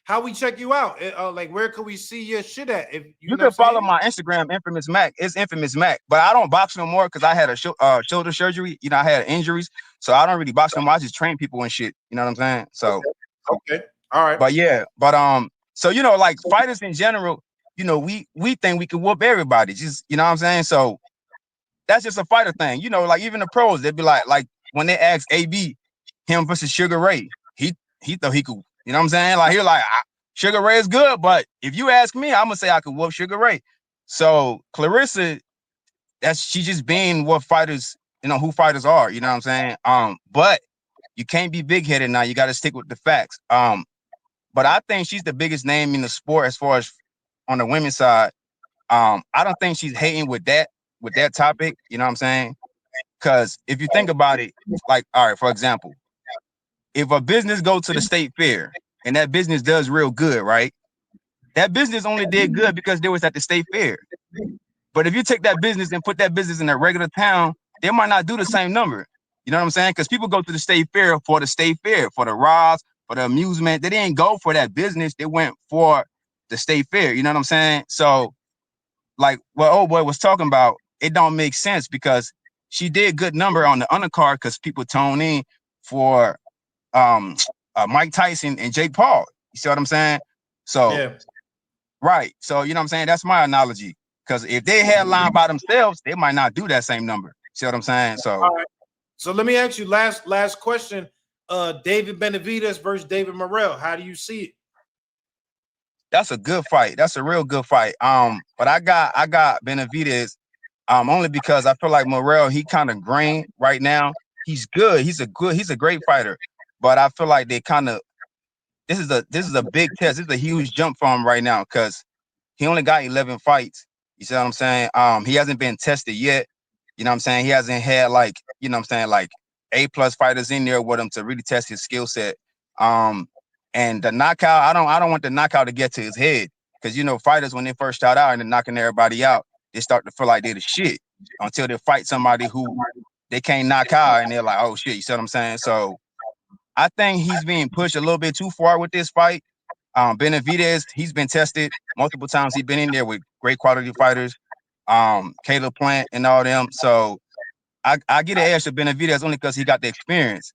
How we check you out? Like, where can we see your shit at? If you can follow my Instagram, Infamous Mac. It's Infamous Mac, but I don't box no more because I had a shoulder surgery. You know, I had injuries, so I don't really box no more. I just train people and shit. You know what I'm saying? So, okay, all right. But yeah, so you know, like fighters in general, you know, we think we can whoop everybody. Just, you know what I'm saying? So that's just a fighter thing. You know, like even the pros, they'd be like when they ask AB, him versus Sugar Ray, he thought he could. You know what I'm saying? Like he's like, Sugar Ray is good, but if you ask me, I'm gonna say I could whoop Sugar Ray. So Clarissa, she just being what fighters, you know, who fighters are. You know what I'm saying? But you can't be big headed now. You got to stick with the facts. But I think she's the biggest name in the sport as far as on the women's side. I don't think she's hating with that topic. You know what I'm saying? Because if you think about it, like, all right, for example, if a business goes to the state fair and that business does real good, right? That business only did good because they was at the state fair. But if you take that business and put that business in a regular town, they might not do the same number. You know what I'm saying? Because people go to the state fair, for the rides, for the amusement. They didn't go for that business. They went for the state fair. You know what I'm saying? So, like what old boy was talking about, it don't make sense because she did good number on the undercard because people tone in for Mike Tyson and Jake Paul. You see what I'm saying? So Yeah. right. So you know what I'm saying? That's my analogy. Because if they had line by themselves, they might not do that same number. See what I'm saying? So all right. So let me ask you last question. David Benavidez versus David Morrell. How do you see it? that's a good fight. That's a real good fight. But I got Benavidez only because I feel like Morrell, he kind of green right now. He's good. He's a great fighter. But I feel like they kind of this is a big test. This is a huge jump for him right now because he only got 11 fights. You see what I'm saying? He hasn't been tested yet. You know what I'm saying? He hasn't had like, you know what I'm saying, like A+ fighters in there with him to really test his skill set. And the knockout, I don't want the knockout to get to his head. Because you know, fighters when they first start out and they're knocking everybody out, they start to feel like they're the shit until they fight somebody who they can't knock out and they're like, oh shit, you see what I'm saying? So I think he's being pushed a little bit too far with this fight. Benavidez, he's been tested multiple times. He's been in there with great quality fighters, Caleb Plant and all them. So I get an edge to Benavidez only because he got the experience.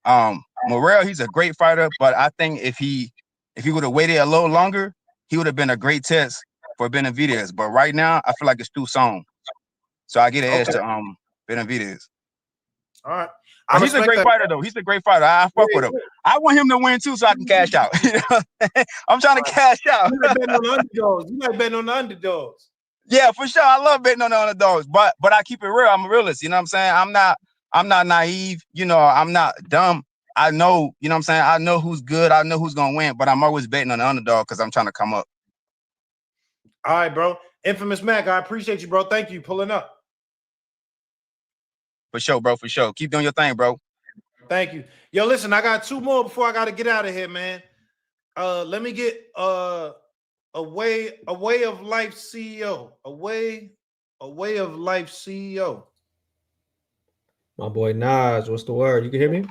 Morrell, he's a great fighter, but I think if he would have waited a little longer, he would have been a great test for Benavidez. But right now, I feel like it's too soon. So I get an edge to Benavidez. All right. But he's a great fighter, though. He's a great fighter. I fuck with him. I want him to win too, so I can cash out. I'm trying to cash out. You like betting on the underdogs. You like betting on the underdogs. Yeah, for sure. I love betting on the underdogs, but I keep it real. I'm a realist. You know what I'm saying? I'm not naive. You know, I'm not dumb. I know, you know what I'm saying? I know who's good. I know who's gonna win, but I'm always betting on the underdog because I'm trying to come up. All right, bro. Infamous Mac, I appreciate you, bro. Thank you pulling up. For sure, bro. For sure. Keep doing your thing, bro. Thank you. Yo, listen, I got two more before I got to get out of here, man. Let me get a way of life CEO. A way of life CEO. My boy Nas, what's the word? You can hear me?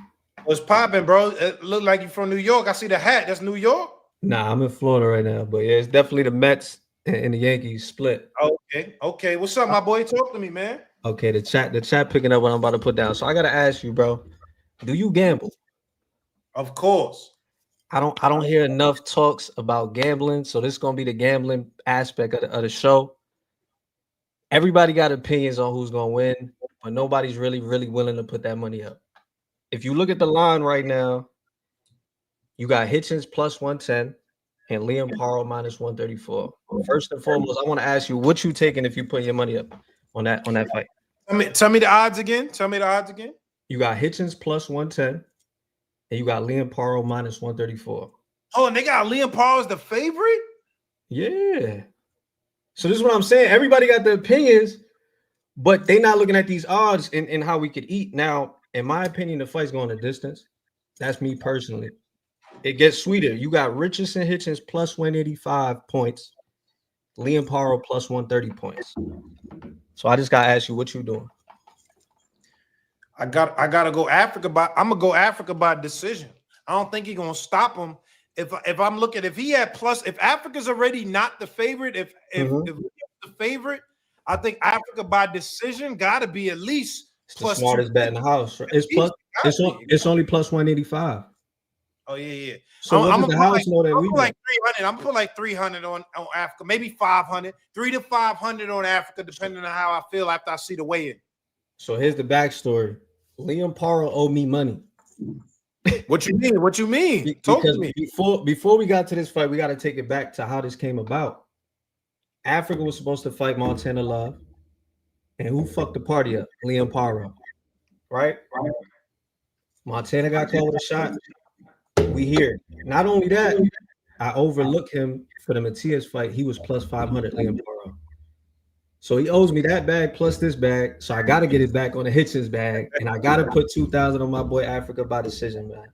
What's popping, bro? It look like you from New York. I see the hat. That's New York? Nah, I'm in Florida right now, but yeah, it's definitely the Mets and the Yankees split. Okay. What's up, my boy? Talk to me, man. Okay, the chat picking up what I'm about to put down. So I gotta ask you, bro, do you gamble? Of course. I don't hear enough talks about gambling, so this is gonna be the gambling aspect of the show. Everybody got opinions on who's gonna win, but nobody's really willing to put that money up. If you look at the line right now, you got Hitchins plus 110 and Liam Parle minus 134. First and foremost, I want to ask you what you taking if you put your money up on that fight. Tell me the odds again. You got Hitchins plus 110 and you got Liam Parle minus 134. Oh, and they got Liam Parle as the favorite? Yeah. So this is what I'm saying. Everybody got their opinions, but they not looking at these odds and how we could eat. Now, in my opinion, the fight's going a distance. That's me personally. It gets sweeter. You got Richardson Hitchins plus 185 points, Liam Parle plus 130 points. So I just got to ask you what you doing. I gotta go Africa I'm gonna go Africa by decision. I don't think he's gonna stop him. If I'm looking, if he had plus, if Africa's already not the favorite, if he's the favorite, I think Africa by decision gotta be at least It's plus the smartest bet in the house. Right? It's only plus 185. Oh yeah. So I'm gonna put like 300. I'm gonna put like 300 on Africa, maybe 500, 300 to 500 on Africa, depending on how I feel after I see the weigh-in. So here's the backstory. Liam Parle owed me money. What you mean? Talk to me. Before we got to this fight, we got to take it back to how this came about. Africa was supposed to fight Montana Love, and who fucked the party up? Liam Parle, right? Montana got caught with a shot. We hear. Not only that, I overlooked him for the Matias fight. He was plus 500, Liam Parle. So he owes me that bag plus this bag. So I got to get it back on the Hitchins bag. And I got to put 2,000 on my boy Africa by decision, man.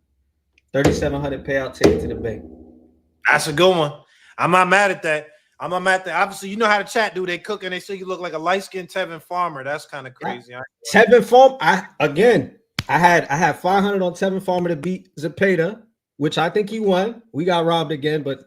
3,700 payout, take it to the bank. That's a good one. I'm not mad at that. Obviously, you know how the chat do. They cook and they say you look like a light-skinned Tevin Farmer. That's kind of crazy. Tevin Farmer, I had 500 on Tevin Farmer to beat Zepeda, which I think he won. We got robbed again, but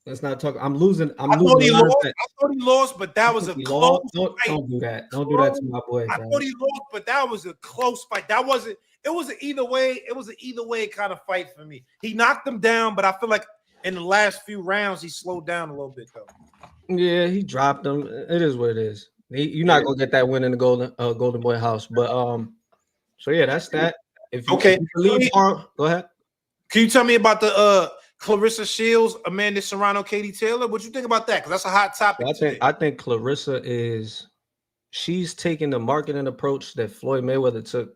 Let's not talk. I'm losing. I thought he lost, but that was a close fight. Don't do that. Don't do that to my boy. I thought he lost, but that was a close fight. That wasn't. It was an either way. It was an either way kind of fight for me. He knocked him down, but I feel like in the last few rounds he slowed down a little bit though. Yeah, he dropped him. It is what it is. You're not gonna get that win in the Golden Boy house, but so yeah, that's that. If you believe, go ahead. Can you tell me about the Clarissa Shields, Amanda Serrano, Katie Taylor? What you think about that? Because that's a hot topic. I think Clarissa she's taking the marketing approach that Floyd Mayweather took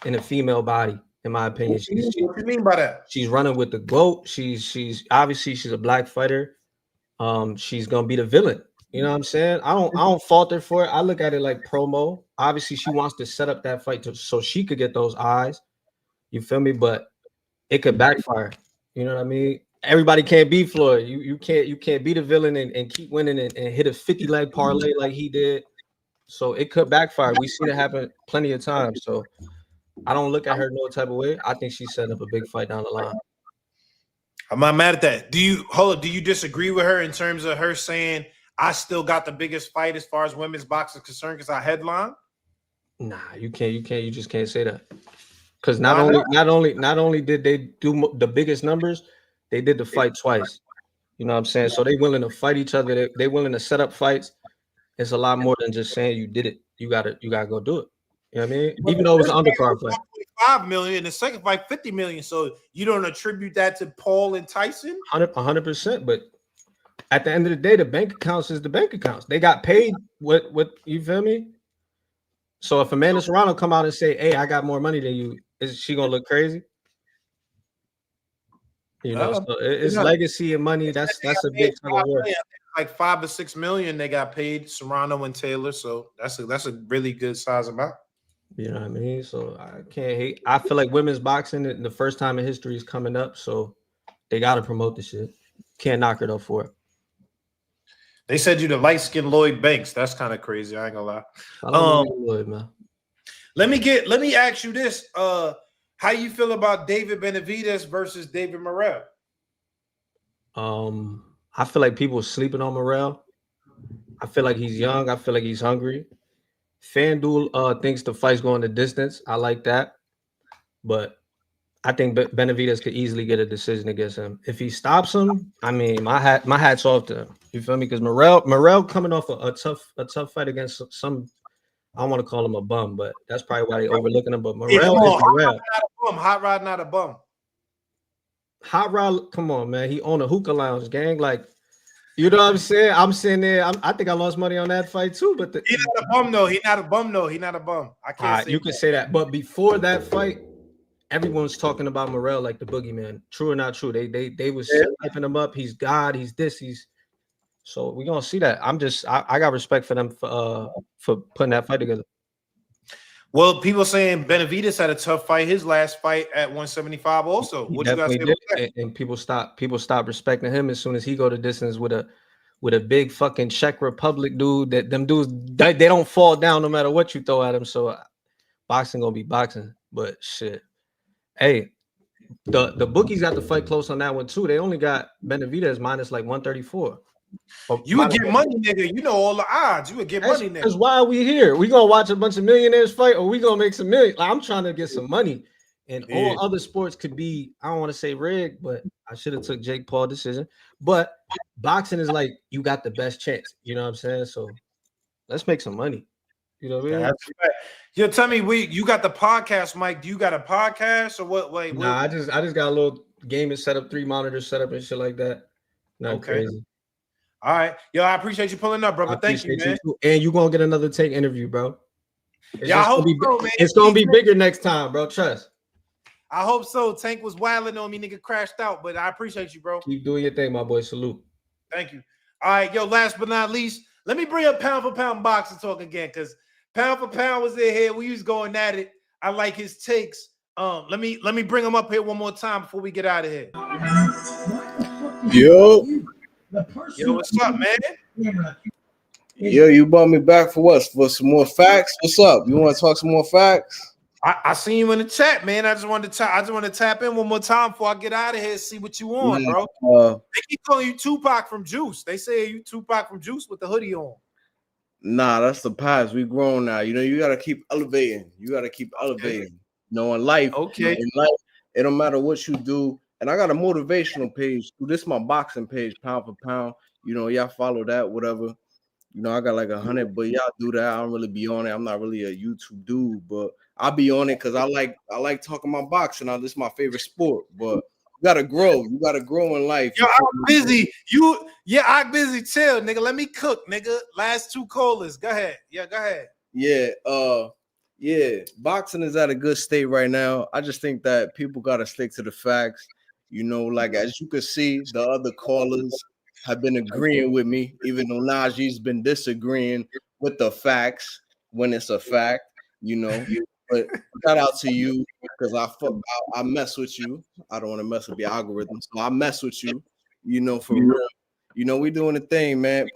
in a female body, in my opinion. What do you mean by that? She's running with the GOAT. She's obviously she's a black fighter. She's gonna be the villain. You know what I'm saying? I don't fault her for it. I look at it like promo. Obviously, she wants to set up that fight so she could get those eyes. You feel me? But it could backfire. You know what I mean? Everybody can't be Floyd. You can't be the villain and keep winning and hit a 50-leg parlay like he did. So it could backfire. We see that happen plenty of times. So I don't look at her no type of way. I think she's setting up a big fight down the line. I'm not mad at that. Do you disagree with her in terms of her saying I still got the biggest fight as far as women's boxing is concerned because I headline? Nah, you just can't say that. Because not only did they do the biggest numbers, they did the fight twice. You know what I'm saying? So they willing to fight each other. They willing to set up fights. It's a lot more than just saying you did it. You gotta go do it. You know what I mean? Even though it was an undercard fight. $5 million, the second fight $50 million. So you don't attribute that to Paul and Tyson? 100%. But at the end of the day, the bank accounts is the bank accounts. They got paid what you feel me? So if Amanda Serrano come out and say, "Hey, I got more money than you," is she gonna look crazy? You know, so it's legacy and money. That's a big tug of war. Like $5 or $6 million they got paid, Serrano and Taylor. So that's a really good size amount. You know what I mean? So I can't hate. I feel like women's boxing, the first time in history, is coming up. So they got to promote the shit. Can't knock her though for it. They said you the light-skinned Lloyd Banks. That's kind of crazy. I ain't gonna lie. I don't know Lloyd, man. Let me ask you this. How you feel about David Benavidez versus David Morrell? I feel like people are sleeping on Morrell. I feel like he's young. I feel like he's hungry. FanDuel thinks the fight's going the distance. I like that. But I think Benavidez could easily get a decision against him. If he stops him, I mean, my hat's off to him. You feel me? Because Morrell coming off a tough fight against some, I don't want to call him a bum, but that's probably why they overlooking him. But Morrell is Morrell. Hot Rod not a bum. Hot Rod, come on, man. He owned a hookah lounge, gang. Like, you know what I'm saying? I'm sitting there. I think I lost money on that fight too. But he's not a bum though. He's not a bum. I can't say you can say that. But before that fight, everyone's talking about Morrell like the boogeyman. True or not true? They was hyping him up. He's God. He's this. So we're gonna see that. I got respect for them for putting that fight together. Well, people saying Benavidez had a tough fight. His last fight at 175 also. What you guys say about that? And people stop respecting him as soon as he go the distance with a big fucking Czech Republic dude. That them dudes they don't fall down no matter what you throw at them. So boxing gonna be boxing. But shit, hey, the bookies got the fight close on that one too. They only got Benavidez minus like 134. You would get money, nigga. You know all the odds. You would get money, nigga. Because why are we here? We gonna watch a bunch of millionaires fight, or we gonna make some million? Like, I'm trying to get some money. And all other sports could be, I don't want to say rigged, but I should have took Jake Paul decision. But boxing is like you got the best chance. You know what I'm saying? So let's make some money. You know what I mean? That's right. Yo, tell me, you got the podcast, Mike. Do you got a podcast or what? Wait, nah, I just got a little gaming setup, 3 monitors set up and shit like that. Not crazy. All right. Yo, I appreciate you pulling up, brother. Thank you, man. And you're going to get another Tank interview, bro. I hope so, man. It's going to be bigger next time, bro. Trust. I hope so. Tank was wilding on me, nigga crashed out, but I appreciate you, bro. Keep doing your thing, my boy. Salute. Thank you. All right, yo, last but not least, let me bring up pound for pound boxing talk again, because pound for pound was in here. We was going at it. I like his takes. Let me bring him up here one more time before we get out of here. Yo. Yo, what's up, man? Yo, you brought me back for what? For some more facts? What's up? You want to talk some more facts? I seen you in the chat, man. I just wanted to tap in one more time before I get out of here and see what you on, bro. They keep calling you Tupac from Juice. They say you Tupac from Juice with the hoodie on. Nah, that's the past. We grown now. You know, you gotta keep elevating. You gotta keep elevating. You know, in life, it don't matter what you do. And I got a motivational page. This is my boxing page, pound for pound. You know, y'all follow that, whatever. You know, I got like 100, but y'all do that. I don't really be on it. I'm not really a YouTube dude, but I'll be on it because I like talking about boxing. Now, this is my favorite sport, but you gotta grow. You gotta grow in life. Yo, I'm busy. I'm busy. Chill, nigga. Let me cook, nigga. Last 2 colas. Go ahead. Yeah, go ahead. Yeah, boxing is at a good state right now. I just think that people gotta stick to the facts. You know, like as you can see, the other callers have been agreeing with me, even though Najee's been disagreeing with the facts when it's a fact, you know. But shout out to you because I mess with you. I don't want to mess with your algorithm, so I mess with you, you know, for real. You know, we doing the thing, man.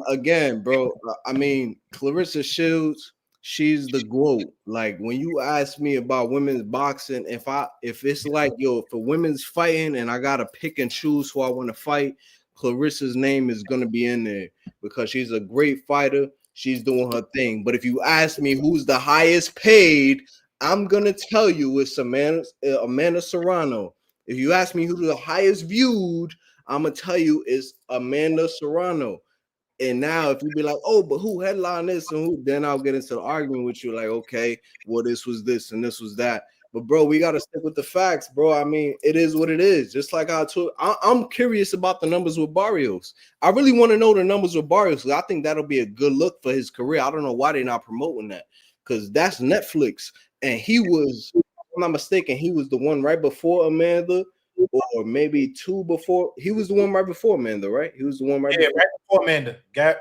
Again, bro. I mean, Clarissa Shields, she's the GOAT. Like when you ask me about women's boxing, if it's like for women's fighting and I gotta pick and choose who I want to fight, Clarissa's name is gonna be in there because she's a great fighter. She's doing her thing. But if you ask me who's the highest paid, I'm gonna tell you it's Amanda Serrano. If you ask me who's the highest viewed, I'm gonna tell you it's Amanda Serrano. And now, if you be like, oh, but who headlined this and who, then I'll get into the argument with you, like, okay, well, this was this and this was that. But bro, we gotta stick with the facts, bro. I mean, it is what it is. Just like I'm curious about the numbers with Barrios. I really want to know the numbers with Barrios. I think that'll be a good look for his career. I don't know why they're not promoting that because that's Netflix, and he was, if I'm not mistaken, he was the one right before Amanda. Or maybe 2 before. He was the one right before Amanda, right? He was the one right before Amanda. I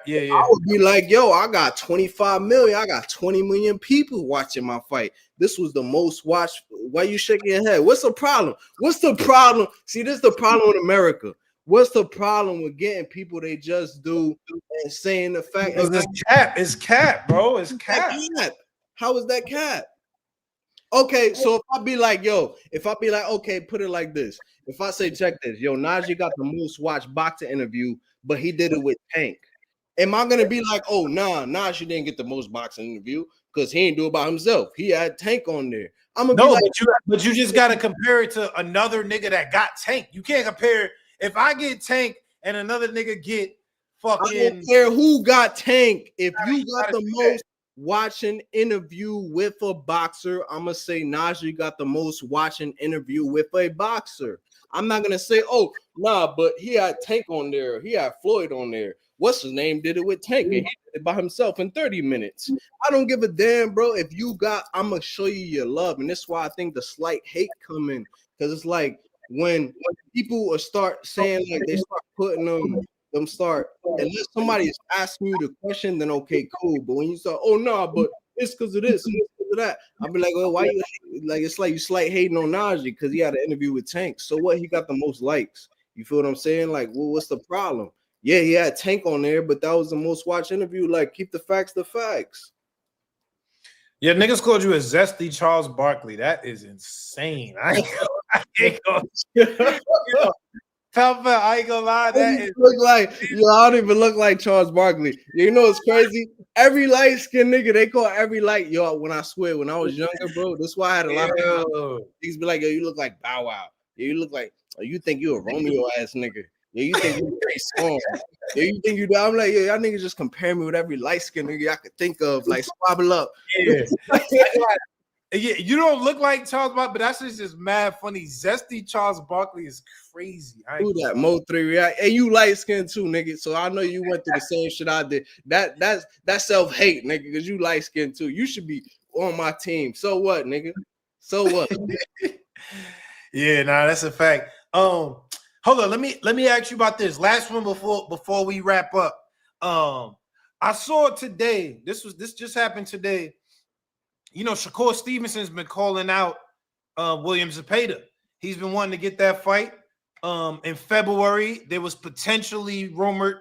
would be like, yo, I got 25 million. I got 20 million people watching my fight. This was the most watched. Why you shaking your head? What's the problem? What's the problem? See, this is the problem with America. What's the problem with getting people they just do and saying the fact? It's cap, bro. It's cap. How is that cap? Okay, so if I be like, okay, put it like this. If I say, check this, yo, Najee got the most watched boxing interview, but he did it with Tank. Am I gonna be like, oh, nah, Najee didn't get the most boxing interview because he didn't do it by himself. He had Tank on there. I'm gonna be like, but you just gotta compare it to another nigga that got Tank. You can't compare if I get Tank and another nigga get fucking. I don't care who got Tank. If you got the most watching interview with a boxer, I'm gonna say Najee got the most watching interview with a boxer. I'm not gonna say, oh, nah, but he had Tank on there, he had Floyd on there. What's his name did it with Tank and he did it by himself in 30 minutes. I don't give a damn, bro. If you got, I'm gonna show you your love, and that's why I think the slight hate come in, because it's like when people start saying like they start putting them start, unless somebody is asking you the question, then okay, cool. But when you start, oh no, but it's because of this and it's because of that, I'll be like, well, why you like? It's like you slight hating on Najee because he had an interview with Tank. So what? He got the most likes. You feel what I'm saying? Like, well, what's the problem? Yeah, he had Tank on there, but that was the most watched interview. Like, keep the facts the facts. Yeah, niggas called you a zesty Charles Barkley. That is insane. I ain't gonna I ain't gonna lie. That is look like I don't even look like Charles Barkley. You know it's crazy. Every light skinned nigga, they call every light. Yo, when I swear, when I was younger, bro, that's why I had a lot of niggas be like, yo, you look like Bow Wow. Yeah, you look like, you think you a Romeo ass nigga. Yeah, you think you pretty strong. Yeah, you think you do. I'm like, yeah, y'all niggas just compare me with every light skinned nigga I could think of. Like, squabble up. Yeah. Yeah, you don't look like Charles Barkley, but that's just mad funny. Zesty Charles Barkley is crazy. Who that? Mo 3 React. And you light skinned too, nigga. So I know you went through the same shit I did. That's self-hate, nigga, because you light skinned too. You should be on my team. So what, nigga? So what? Yeah, nah, that's a fact. Hold on, let me ask you about this. Last one before we wrap up. I saw today. This just happened today. You know, Shakur Stevenson's been calling out William Zepeda. He's been wanting to get that fight. In February, there was potentially rumored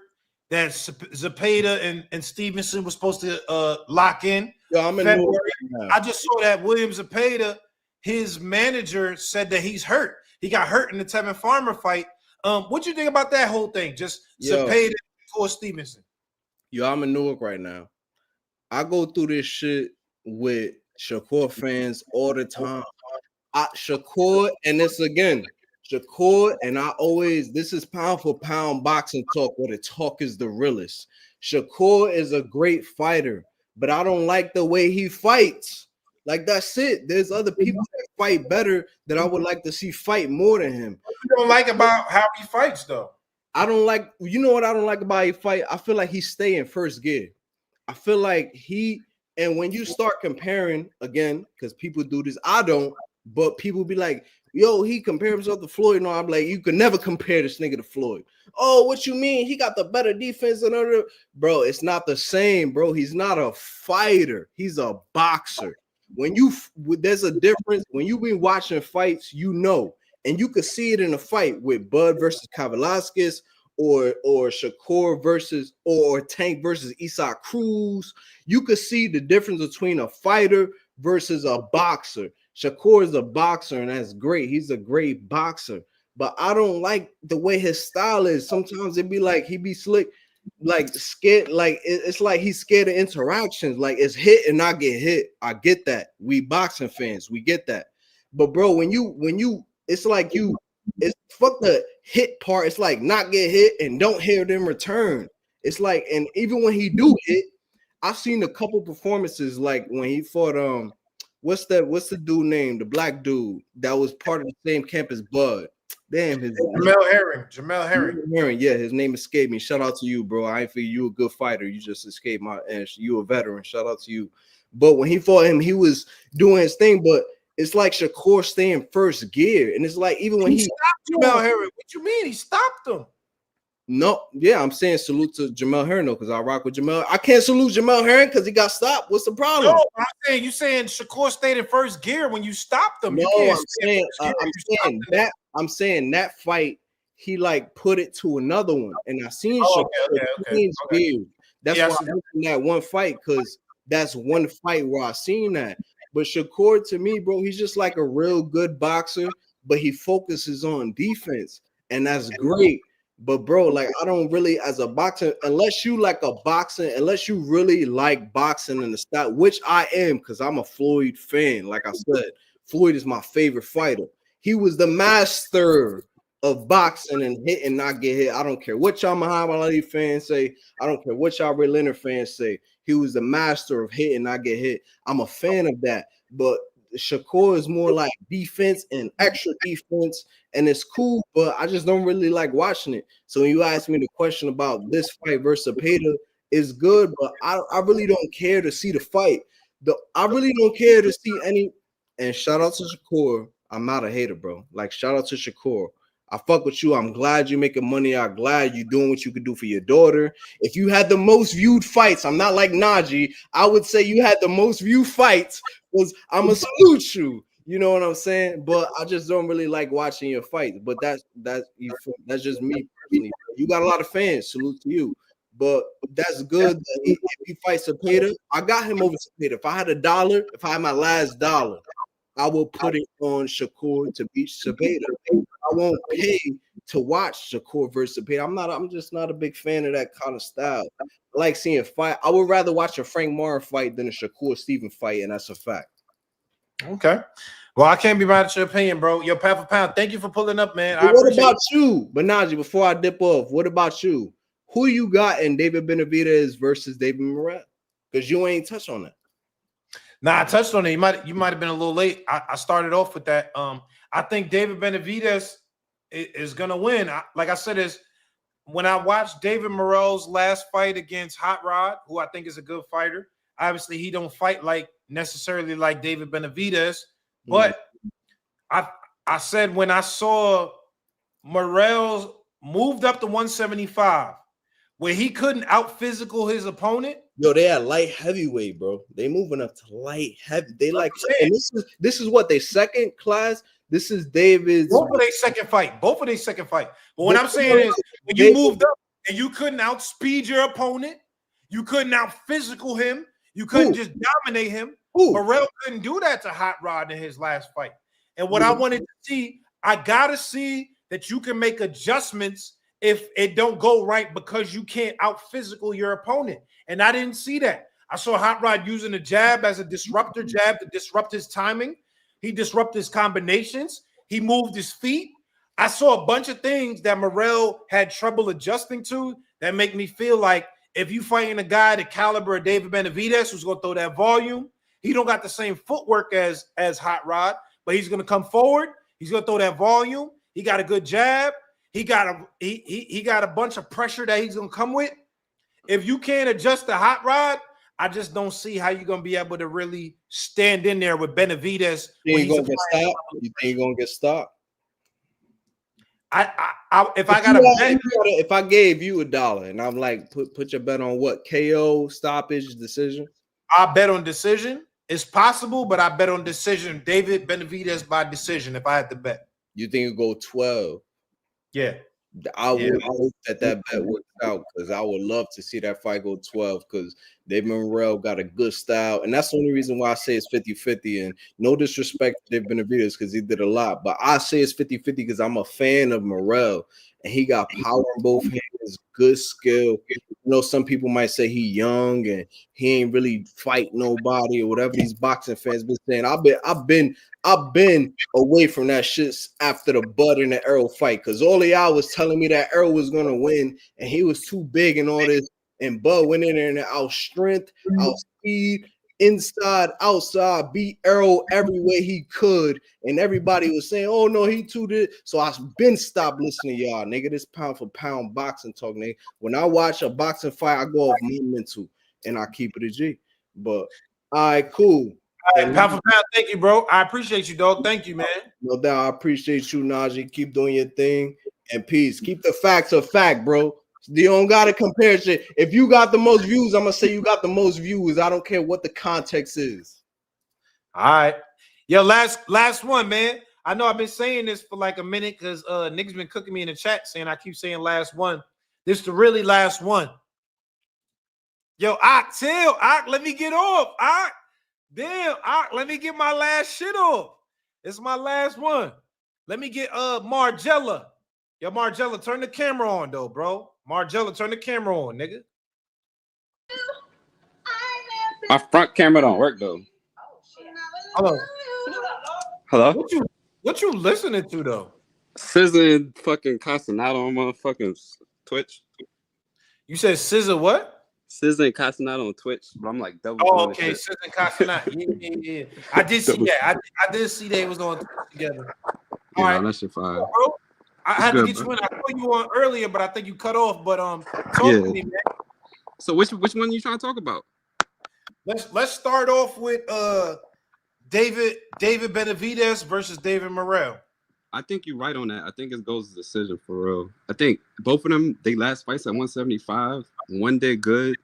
that Zepeda and Stevenson was supposed to lock in. Yo, I'm in February. Newark right now. I just saw that William Zepeda, his manager said that he's hurt. He got hurt in the Tevin Farmer fight. What you think about that whole thing? Just Zepeda before Stevenson. Yo, I'm in Newark right now. I go through this shit with Shakur fans all the time. Shakur, and this again, Shakur, and I always, this is pound for pound boxing talk where the talk is the realest. Shakur is a great fighter, but I don't like the way he fights. Like, that's it. There's other people that fight better that I would like to see fight more than him. What you don't like about how he fights, though? I don't like, you know what I don't like about how he fight? I feel like he stay in first gear. I feel like and when you start comparing, again, because people do this, I don't, but people be like, yo, he compare himself to Floyd. No, I'm like, you could never compare this nigga to Floyd. Oh, what you mean? He got the better defense than other. Bro, it's not the same, bro. He's not a fighter. He's a boxer. There's a difference. When you been watching fights, you know, and you could see it in a fight with Bud versus Kavaliauskas or Shakur versus or Tank versus Isaac Cruz. You could see the difference between a fighter versus a boxer. Shakur is a boxer, and that's great. He's a great boxer, but I don't like the way his style is. Sometimes it be like he be slick, like scared, like it's like he's scared of interactions. Like it's hit and not get hit. I get that. We boxing fans, we get that. But bro, when you, it's like it's fuck the hit part. It's like not get hit and don't hit in return. It's like, and even when he do hit, I've seen a couple performances like when he fought what's the dude name? The black dude that was part of the same camp as Bud. Damn, Jamel Herring. Yeah, his name escaped me. Shout out to you, bro. I ain't feel you a good fighter. You just escaped my ass. You a veteran. Shout out to you. But when he fought him, he was doing his thing. But it's like Shakur staying first gear, and it's like even when he stopped Jamel Herring. What you mean? He stopped him. No, yeah, I'm saying salute to Jamel Herring because I rock with Jamel. I can't salute Jamel Herring because he got stopped. What's the problem? No, I'm saying you saying Shakur stayed in first gear when you stopped him. No, I'm saying that fight he like put it to another one, and I seen Shakur. That's why I'm looking that one fight because that's one fight where I seen that. But Shakur to me, bro, he's just like a real good boxer, but he focuses on defense, and that's great. But bro, like I don't really, as a boxer, unless you like a boxing, unless you really like boxing in the style, which I am, because I'm a Floyd fan. Like I said, Floyd is my favorite fighter. He was the master of boxing and hit and not get hit. I don't care what y'all Muhammad Ali fans say. I don't care what y'all Ray Leonard fans say. He was the master of hit and not get hit. I'm a fan of that. But Shakur is more like defense and extra defense, and it's cool, but I just don't really like watching it. So when you ask me the question about this fight versus Zepeda, it's good, but I really don't care to see the fight. I really don't care to see any. And shout out to Shakur. I'm not a hater, bro. Like shout out to Shakur. I fuck with you. I'm glad you're making money. I'm glad you're doing what you could do for your daughter. If you had the most viewed fights, I'm not like Najee. I would say you had the most viewed fights because I'm a salute you. You know what I'm saying? But I just don't really like watching your fights. But that's just me personally. You got a lot of fans. Salute to you. But that's good. If he fights Zepeda, I got him over Zepeda. If I had $1, if I had my last dollar, I will put it on Shakur to beat Zepeda. I won't pay to watch Shakur versus Zepeda. I'm just not a big fan of that kind of style. I like seeing fight. I would rather watch a Frank Martin fight than a Shakur Steven fight, and that's a fact. Okay. Well, I can't be mad at your opinion, bro. Yo, pound for pound, thank you for pulling up, man. What about you, Benaji? Before I dip off, what about you? Who you got in David Benavidez versus David Moret? Because you ain't touched on that. Nah, I touched on it. You might have been a little late. I started off with that. I think David Benavidez is gonna win. Like I said, when I watched David Morrell's last fight against Hot Rod, who I think is a good fighter. Obviously, he don't fight necessarily like David Benavidez, but I said when I saw Morrell moved up to 175, where he couldn't out physical his opponent. Yo, they at light heavyweight, bro. They moving up to light heavy. They like, and this is what they second class. This is David's. Both of their second fight. But what I'm saying is, when you moved up and you couldn't outspeed your opponent, you couldn't out physical him, You couldn't just dominate him. Morrell couldn't do that to Hot Rod in his last fight. And what I wanted to see, I gotta see that you can make adjustments if it don't go right because you can't out physical your opponent. And I didn't see that. I saw Hot Rod using a jab as a disruptor jab to disrupt his timing. He disrupted his combinations. He moved his feet. I saw a bunch of things that Morrell had trouble adjusting to that make me feel like if you fighting a guy the caliber of David Benavidez who's going to throw that volume, he don't got the same footwork as Hot Rod, but he's going to come forward. He's going to throw that volume. He got a good jab. He got a bunch of pressure that he's going to come with. If you can't adjust the Hot Rod, I just don't see how you're going to be able to really stand in there with Benavidez. You think gonna get stopped? You think you're gonna get stopped? If I gave you $1 and I'm like, put your bet on what? KO, stoppage, decision? I bet on decision. It's possible, but I bet on decision. David Benavidez by decision if I had to bet. You think it go 12? Yeah. I hope that bet works out because I would love to see that fight go 12 because David Morrell got a good style. And that's the only reason why I say it's 50-50. And no disrespect to David Benavidez because he did a lot. But I say it's 50-50 because I'm a fan of Morrell. And he got power in both hands, good skill. You know, some people might say he young and he ain't really fight nobody or whatever these boxing fans been saying. I've been away from that shit after the Bud and the Errol fight because all of y'all was telling me that Errol was gonna win and he was too big and all this. And Bud went in there and out strength, out speed, inside, outside, beat Errol every way he could. And everybody was saying, oh no, he too did. So I've been stopped listening to y'all, nigga. This pound for pound boxing talk, nigga. When I watch a boxing fight, I go off my mental and I keep it a G. But all right, cool. All right, pound for pound, thank you, bro. I appreciate you, dog. Thank you, man. No doubt, I appreciate you, Najee. Keep doing your thing and peace. Keep the facts a fact, bro. You don't gotta compare shit. If you got the most views, I'm gonna say you got the most views. I don't care what the context is. All right. Yo, last one, man. I know I've been saying this for like a minute because niggas been cooking me in the chat saying I keep saying last one. This is the really last one. Yo, let me get off. Damn, let me get my last shit off. It's my last one. Let me get Margella. Yo, Margella, turn the camera on though, bro. Margella, turn the camera on, nigga. My front camera don't work though. Hello. Hello? What you listening to though? SZA and fucking Castanado on motherfucking Twitch. You said SZA what? SZA and Castanado on Twitch, but I'm like double. Oh, okay, SZA and Castanado. Yeah. I did see that. I did see they was on together. All right, that shit fire. Bro, I had to get you in. I saw you on earlier, but I think you cut off. But talk to me, man. So which one are you trying to talk about? Let's start off with David Benavidez versus David Morrell. I think you're right on that. I think it goes to decision for real. I think both of them, they last fights at 175. One did good.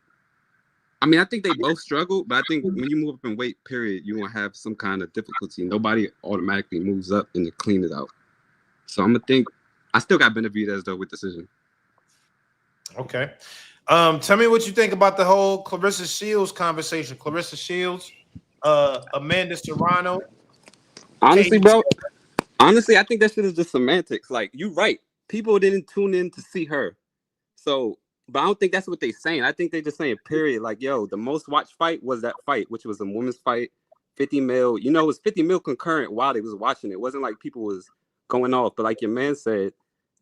I mean, I think they both struggled, but I think when you move up in weight, period, you're going to have some kind of difficulty. Nobody automatically moves up and they clean it out. So I'm going to think, I still got Benavidez, though, with decision. Okay. Tell me what you think about the whole Clarissa Shields conversation. Clarissa Shields, Amanda Serrano. Honestly, bro, I think that shit is just semantics. Like, you're right. People didn't tune in to see her. So, but I don't think that's what they're saying. I think they're just saying, period. Like, yo, the most watched fight was that fight, which was a women's fight, 50 mil. You know, it was 50 mil concurrent while they was watching it. It wasn't like people was going off. But like your man said,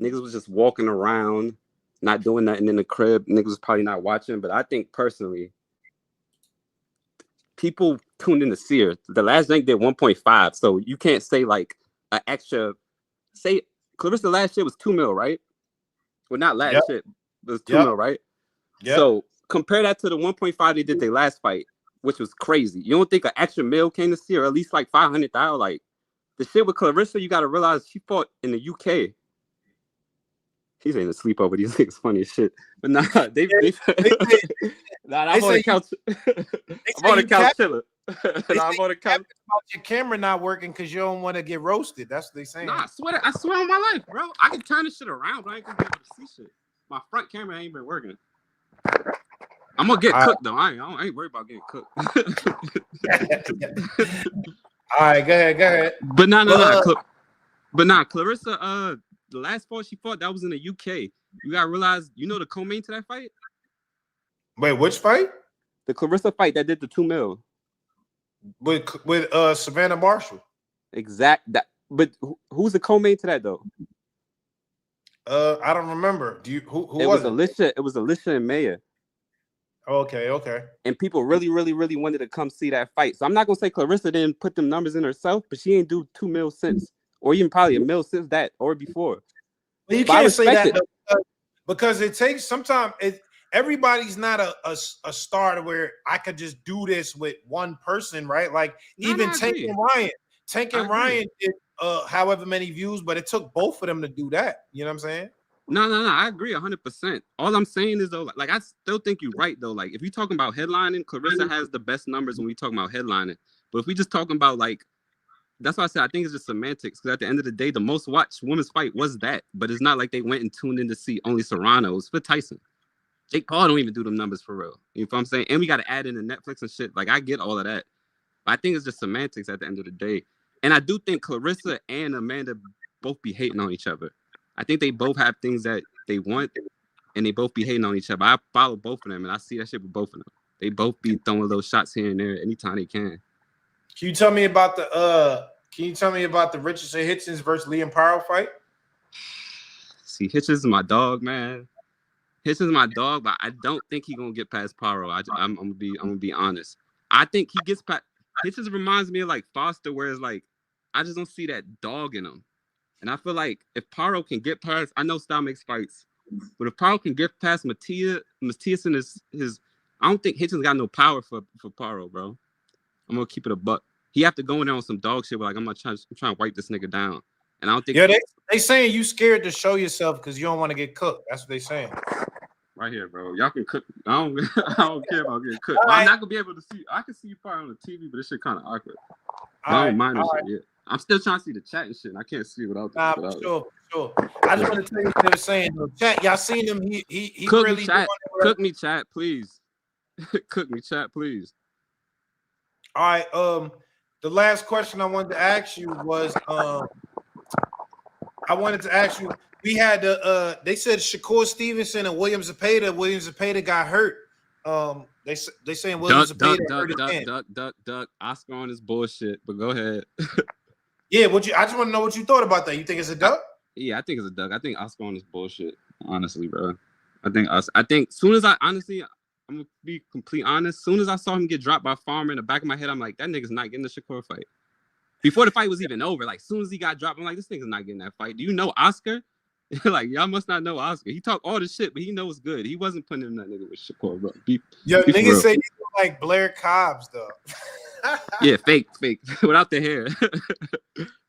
niggas was just walking around, not doing nothing in the crib. Niggas was probably not watching. But I think personally, people tuned in to see her. The last night did 1.5. So you can't say like an extra, say Clarissa last year was 2 mil, right? Well, not last year. It was 2 mil, right? Yeah. So compare that to the 1.5 they did their last fight, which was crazy. You don't think an extra mil came to see her, or at least like 500,000? Like the shit with Clarissa, you got to realize she fought in the UK. He's ain't asleep over these niggas funny as shit. But nah, I'm on the couch. I'm on the couch chilling. I'm on the couch. Your camera not working because you don't want to get roasted. That's what they saying. Nah, I swear on my life, bro. I can turn this shit around, but I ain't gonna be able to see shit. My front camera ain't been working. I'm gonna get All cooked though. I ain't worried about getting cooked. All right, go ahead. But no. But, Clarissa, the last fight she fought, that was in the UK. You gotta realize, you know the co-main to that fight? wait, which fight? The Clarissa fight that did the 2 mil. With Savannah Marshall. But who's the co-main to that though? I don't remember. Do you who It was was Alicia. It was Alicia and Maya. Okay. And people really wanted to come see that fight. So I'm not gonna say Clarissa didn't put them numbers in herself, but she ain't do 2 mil since, or even probably a mil since that, or before. Well, you can't say that because it takes sometimes. Everybody's not a star to where I could just do this with one person, right? Like even Tank and Ryan did however many views, but it took both of them to do that. You know what I'm saying? No. I agree 100%. All I'm saying is though, like I still think you're right though. Like if you're talking about headlining, Clarissa has the best numbers when we talking about headlining. But if we just talking about like, that's why I said I think it's just semantics. Because at the end of the day, the most watched women's fight was that. But it's not like they went and tuned in to see only Serrano's for Tyson. Jake Paul don't even do them numbers for real. You know what I'm saying? And we got to add in the Netflix and shit. Like I get all of that. But I think it's just semantics at the end of the day. And I do think Clarissa and Amanda both be hating on each other. I think they both have things that they want, and they both be hating on each other. I follow both of them, and I see that shit with both of them. They both be throwing little shots here and there anytime they can. Can you tell me about the Richardson Hitchins versus Liam Powell fight? See, Hitchins is my dog, man. Hitchins is my dog, but I don't think he's gonna get past Paro. I'm gonna be honest. I think he gets past. Hitchins reminds me of like Foster, where it's like I just don't see that dog in him. And I feel like if Paro can get past, I know style makes fights, but if Paro can get past Matias and his, I don't think Hitchins got no power for Paro, bro. I'm gonna keep it a buck. He have to go in there on some dog shit. Like I'm trying to wipe this nigga down, and I don't think. Yeah, they saying you scared to show yourself because you don't want to get cooked. That's what they saying. Right here, bro. Y'all can cook. I don't care about getting cooked. I'm not gonna be able to see. I can see you probably on the TV, but this shit kind of awkward. I don't mind this shit yet. I'm still trying to see the chat and shit. And I can't see without this. Sure. I just want to tell you what they were saying. Though. Chat, y'all seen him? He cook really me, chat. Cook me, chat, please. Cook me, chat, please. All right. The last question I wanted to ask you was, we had they said Shakur Stevenson and William Zepeda got hurt. They saying William Zepeda hurt again. Duck. Oscar on his bullshit, but go ahead. Yeah, I just want to know what you thought about that. You think it's a duck? Yeah, I think it's a duck. I think Oscar on his bullshit. Honestly, bro. I think soon as I'm gonna be complete honest. Soon as I saw him get dropped by Farmer in the back of my head, I'm like, that nigga's not getting the Shakur fight. Before the fight was even over, like soon as he got dropped, I'm like, this nigga's not getting that fight. Do you know Oscar? Like y'all must not know Oscar. He talk all this shit, but he knows good. He wasn't putting in that nigga with Shakur, bro. Niggas say you look like Blair Cobbs though. Yeah, fake, without the hair.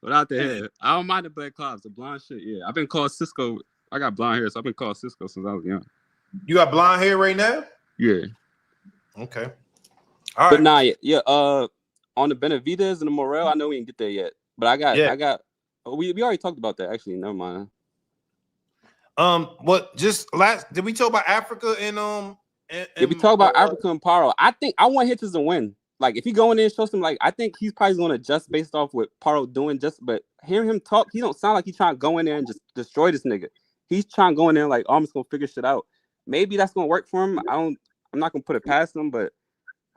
Without the hair. I don't mind the Blair Cobbs, the blonde shit. Yeah, I've been called Cisco. I got blonde hair, so I've been called Cisco since I was young. You got blonde hair right now? Yeah. Okay. All right. But nah, yeah. On the Benavides and the Morel, I know we didn't get there yet. But I got. We already talked about that. Actually, never mind. Did we talk about Africa and Did we talk about Africa and Paro? I think I want Hitchins to win. Like if he go in there and show some, like I think he's probably going to adjust based off what Paro doing. But hearing him talk, he don't sound like he's trying to go in there and just destroy this nigga. He's trying to go in there like, oh, I'm just gonna figure shit out. Maybe that's gonna work for him. I'm not gonna put it past him, but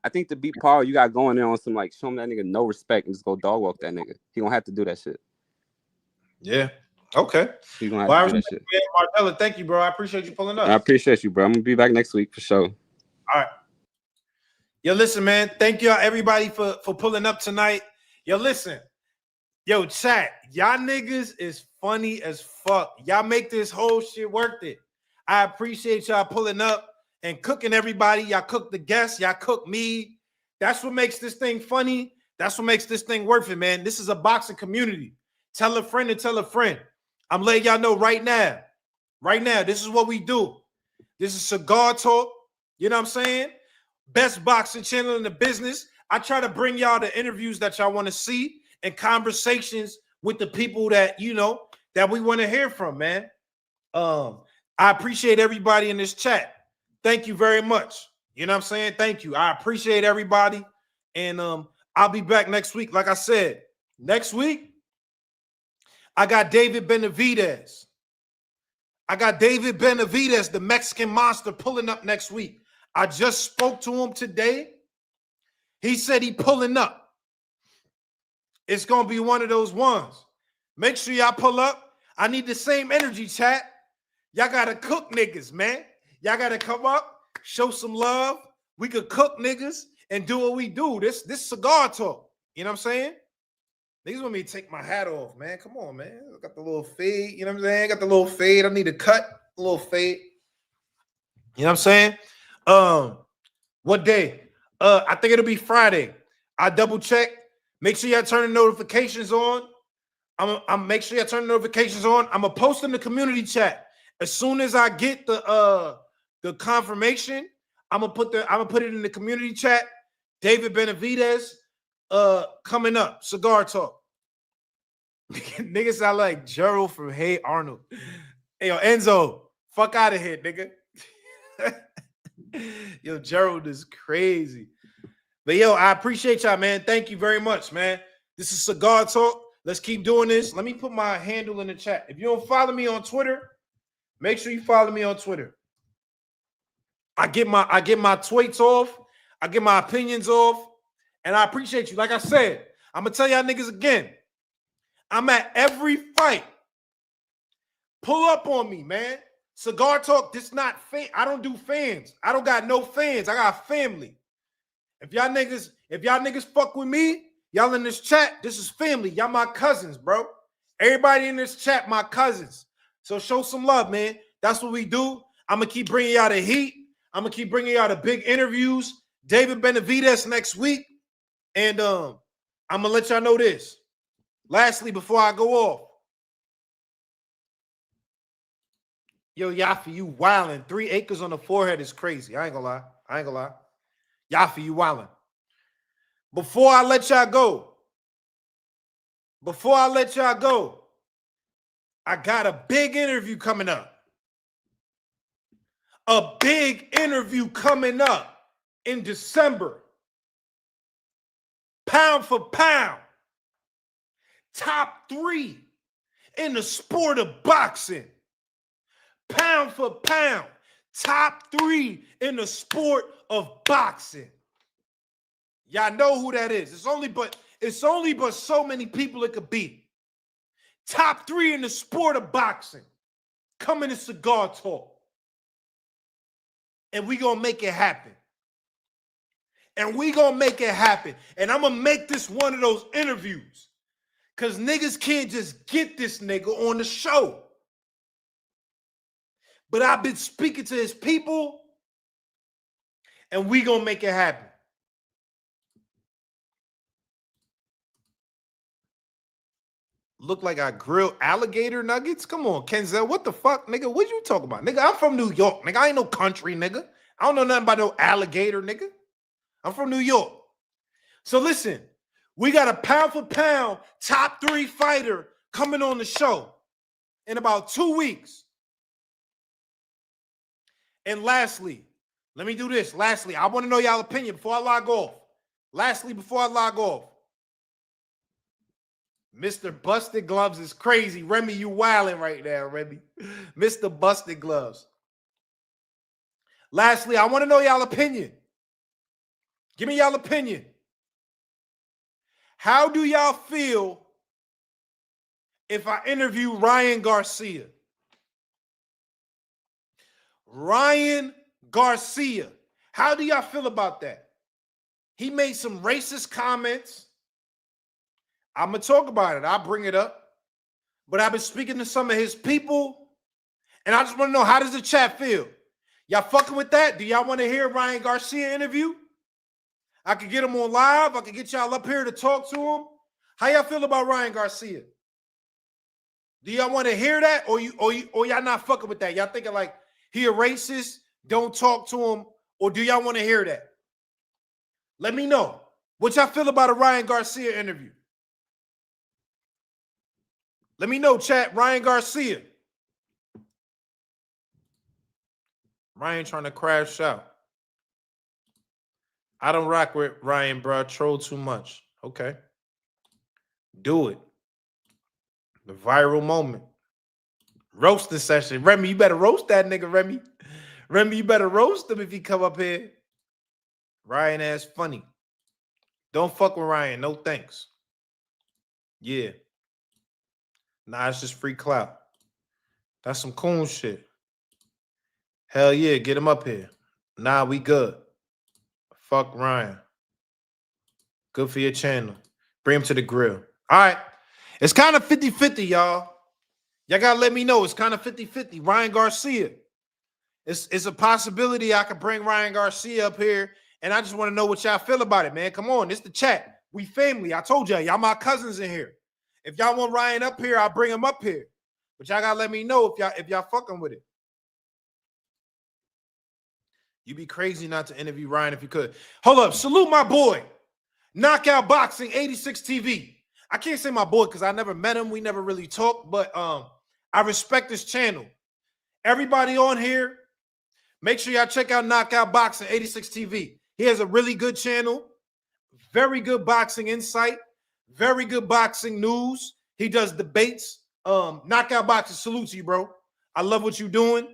I think to beat Paro, you got to go in there on some like show him that nigga no respect and just go dog walk that nigga. He gonna have to do that shit. Yeah. Okay. He's gonna have to do that shit. Martella, thank you, bro. I appreciate you pulling up. I appreciate you, bro. I'm gonna be back next week for sure. All right. Yo, listen, man. Thank y'all, everybody, for pulling up tonight. Yo, listen. Yo, chat. Y'all niggas is funny as fuck. Y'all make this whole shit worth it. I appreciate y'all pulling up and cooking everybody. Y'all cook the guests. Y'all cook me. That's what makes this thing funny. That's what makes this thing worth it, man. This is a boxing community. Tell a friend and tell a friend. I'm letting y'all know right now. Right now, this is what we do. This is Cigar Talk. You know what I'm saying? Best boxing channel in the business. I try to bring y'all the interviews that y'all want to see and conversations with the people that, you know, that we want to hear from, man. I appreciate everybody in this chat. Thank you very much. You know what I'm saying? Thank you. I appreciate everybody. And I'll be back next week. Like I said, next week, I got David Benavidez. The Mexican monster, pulling up next week. I just spoke to him today. He said he pulling up. It's going to be one of those ones. Make sure y'all pull up. I need the same energy, chat. Y'all got to cook niggas, man. Y'all got to come up, show some love. We could cook niggas and do what we do. This cigar talk. You know what I'm saying? Niggas want me to take my hat off, man. Come on, man. I got the little fade. You know what I'm saying? I got the little fade. I need to cut a little fade. You know what I'm saying? What day? I think it'll be Friday. I double check. Make sure y'all turn the notifications on. I'm make sure y'all turn the notifications on. I'm gonna post in the community chat as soon as I get the confirmation. I'm gonna put it in the community chat. David Benavidez coming up. Cigar talk. Niggas sound like Gerald from Hey Arnold. Hey yo, Enzo, fuck out of here, nigga. Yo, Gerald is crazy. But yo, I appreciate y'all, man. Thank you very much, man. This is Cigar Talk. Let's keep doing this. Let me put my handle in the chat. If you don't follow me on Twitter, make sure you follow me on Twitter. I get my tweets off. I get my opinions off. And I appreciate you. Like I said, I'm gonna tell y'all niggas again. I'm at every fight. Pull up on me, man. Cigar Talk, this not fan. I don't do fans. I don't got no fans. I got family. If y'all niggas fuck with me, y'all in this chat, this is family. Y'all my cousins, bro. Everybody in this chat, my cousins. So show some love, man. That's what we do. I'm going to keep bringing y'all the heat. I'm going to keep bringing y'all the big interviews. David Benavidez next week. And I'm going to let y'all know this. Lastly, before I go off. Yo, Yafi, you wildin'. 3 acres on the forehead is crazy. I ain't gonna lie. Yafi, you wildin'. Before I let y'all go, I got a big interview coming up. In December. Pound for pound. Top 3 in the sport of boxing. Pound for pound. Top 3 in the sport of boxing. Y'all know who that is. It's only but so many people it could be. Top 3 in the sport of boxing. Coming to Cigar Talk. And we gonna make it happen. And I'm gonna make this one of those interviews. Cause niggas can't just get this nigga on the show. But I've been speaking to his people. And we gonna make it happen. Look like I grilled alligator nuggets? Come on, Kenzel. What the fuck, nigga? What you talking about? Nigga, I'm from New York, nigga. I ain't no country, nigga. I don't know nothing about no alligator, nigga. I'm from New York. So listen, we got a pound for pound top 3 fighter coming on the show in about 2 weeks. And lastly, let me do this. I want to know y'all opinion before I log off. Mr. Busted Gloves is crazy. Remy, you wilding right now, Remy. Mr. Busted Gloves. Lastly, I want to know y'all opinion. Give me y'all opinion. How do y'all feel if I interview Ryan Garcia? How do y'all feel about that? He made some racist comments. I'm going to talk about it. I'll bring it up. But I've been speaking to some of his people, and I just want to know, how does the chat feel? Y'all fucking with that? Do y'all want to hear Ryan Garcia interview? I could get him on live. I could get y'all up here to talk to him. How y'all feel about Ryan Garcia? Do y'all want to hear that, or y'all not fucking with that? Y'all thinking like he a racist, don't talk to him, or do y'all want to hear that? Let me know what y'all feel about a Ryan Garcia interview. Let me know, chat. Ryan Garcia. Ryan trying to crash out. I don't rock with Ryan, bro. Troll too much. Okay. Do it. The viral moment. Roasting session. Remy, you better roast that nigga, Remy. Remy, you better roast him if he come up here. Ryan ass funny. Don't fuck with Ryan. No thanks. Yeah. Nah, it's just free clout. That's some cool shit. Hell yeah, get him up here. Nah, we good. Fuck Ryan. Good for your channel. Bring him to the grill. All right. It's kind of 50-50, y'all. Y'all got to let me know. It's kind of 50-50. Ryan Garcia. It's a possibility I could bring Ryan Garcia up here, and I just want to know what y'all feel about it, man. Come on. It's the chat. We family. I told y'all my cousins in here. If y'all want Ryan up here, I'll bring him up here. But y'all got to let me know if y'all fucking with it. You'd be crazy not to interview Ryan if you could. Hold up. Salute my boy. Knockout Boxing 86 TV. I can't say my boy because I never met him. We never really talked, but I respect this channel. Everybody on here, make sure y'all check out Knockout Boxing 86 TV. He has a really good channel, very good boxing insight, very good boxing news. He does debates. Knockout Boxing, salute to you, bro. I love what you're doing.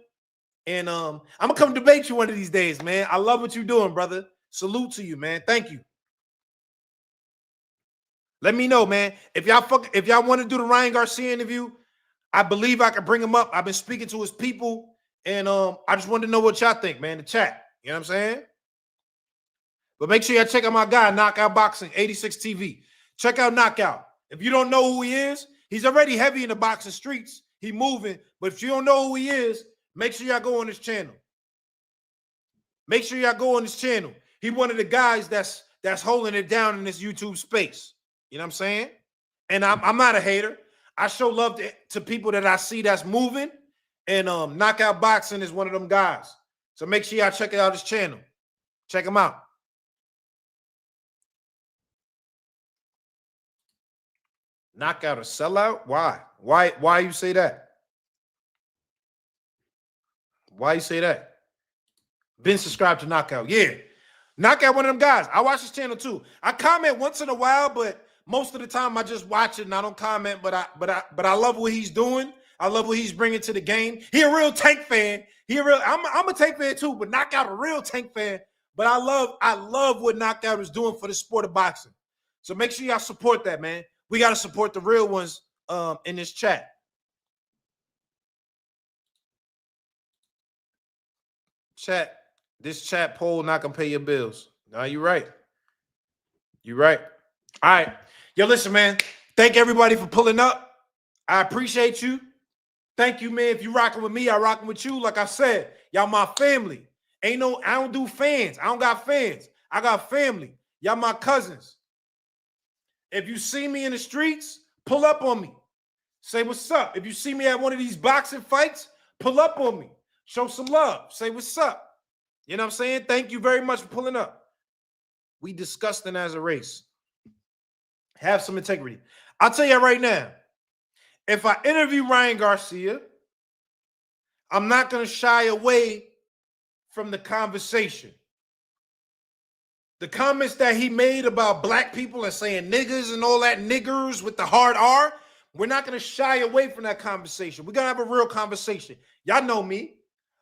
And I'm gonna come debate you one of these days, man. I love what you're doing, brother. Salute to you, man. Thank you. Let me know, man. If y'all want to do the Ryan Garcia interview, I believe I can bring him up. I've been speaking to his people, and I just wanted to know what y'all think, man. The chat. You know what I'm saying? But make sure y'all check out my guy, Knockout Boxing 86 TV. Check out Knockout. If you don't know who he is, he's already heavy in the boxing streets. He moving. But if you don't know who he is, make sure y'all go on his channel. Make sure y'all go on his channel. He one of the guys that's holding it down in this YouTube space. You know what I'm saying? And I'm not a hater. I show love to people that I see that's moving. And Knockout Boxing is one of them guys. So make sure y'all check out his channel. Check him out. Knockout a sellout? Why? Why you say that? Why you say that? Been subscribed to Knockout. Yeah. Knockout one of them guys. I watch his channel too. I comment once in a while, but most of the time I just watch it and I don't comment, but I love what he's doing. I love what he's bringing to the game. He a real Tank fan. I'm a Tank fan too, but Knockout a real Tank fan. But I love what Knockout is doing for the sport of boxing. So make sure y'all support that, man. We got to support the real ones in this chat. Chat. This chat poll not gonna pay your bills. No, you're right. You're right. All right. Yo, listen, man. Thank everybody for pulling up. I appreciate you. Thank you, man. If you rocking with me, I rocking with you. Like I said, y'all my family. I don't do fans. I don't got fans. I got family. Y'all my cousins. If you see me in the streets, pull up on me. Say what's up. If you see me at one of these boxing fights, pull up on me. Show some love. Say what's up. You know what I'm saying? Thank you very much for pulling up. We disgusting as a race. Have some integrity. I'll tell you right now, if I interview Ryan Garcia, I'm not going to shy away from the conversation. The comments that he made about black people and saying niggas and all that, niggers with the hard R, we're not going to shy away from that conversation. We're going to have a real conversation. Y'all know me.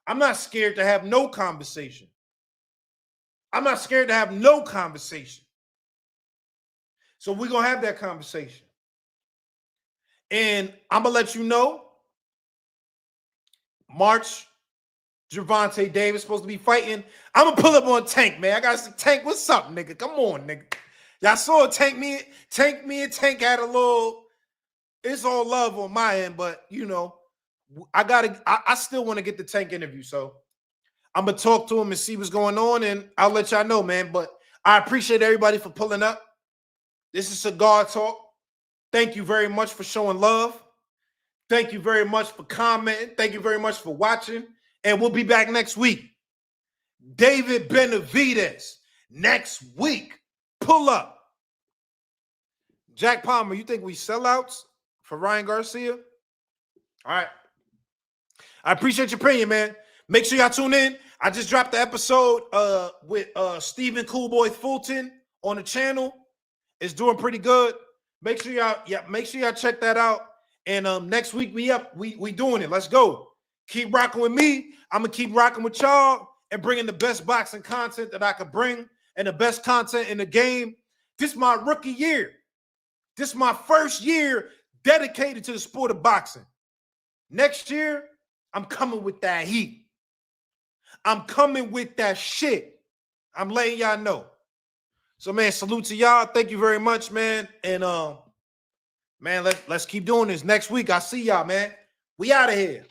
I'm not scared to have no conversation. I'm not scared to have no conversation. So we're going to have that conversation. And I'm going to let you know, March, Gervonta Davis supposed to be fighting. I'm going to pull up on Tank, man. I got to say, Tank, what's up, nigga? Come on, nigga. Y'all saw Tank, me and Tank had a little, it's all love on my end, but, you know, I still want to get the Tank interview, so I'm going to talk to him and see what's going on, and I'll let y'all know, man. But I appreciate everybody for pulling up. This is Cigar Talk. Thank you very much for showing love. Thank you very much for commenting. Thank you very much for watching, and we'll be back next week. David Benavidez next week. Pull up. Jack Palmer, you think we sellouts for Ryan Garcia? All right. I appreciate your opinion, man. Make sure y'all tune in. I just dropped the episode with Stephen Coolboy Fulton on the channel. It's doing pretty good. Make sure y'all check that out. And next week we doing it. Let's go. Keep rocking with me. I'm gonna keep rocking with y'all and bringing the best boxing content that I could bring and the best content in the game. This is my rookie year. This is my first year dedicated to the sport of boxing. Next year, I'm coming with that heat. I'm coming with that shit. I'm letting y'all know. So, man, salute to y'all. Thank you very much, man. And man, let's keep doing this. Next week, I'll see y'all, man. We out of here.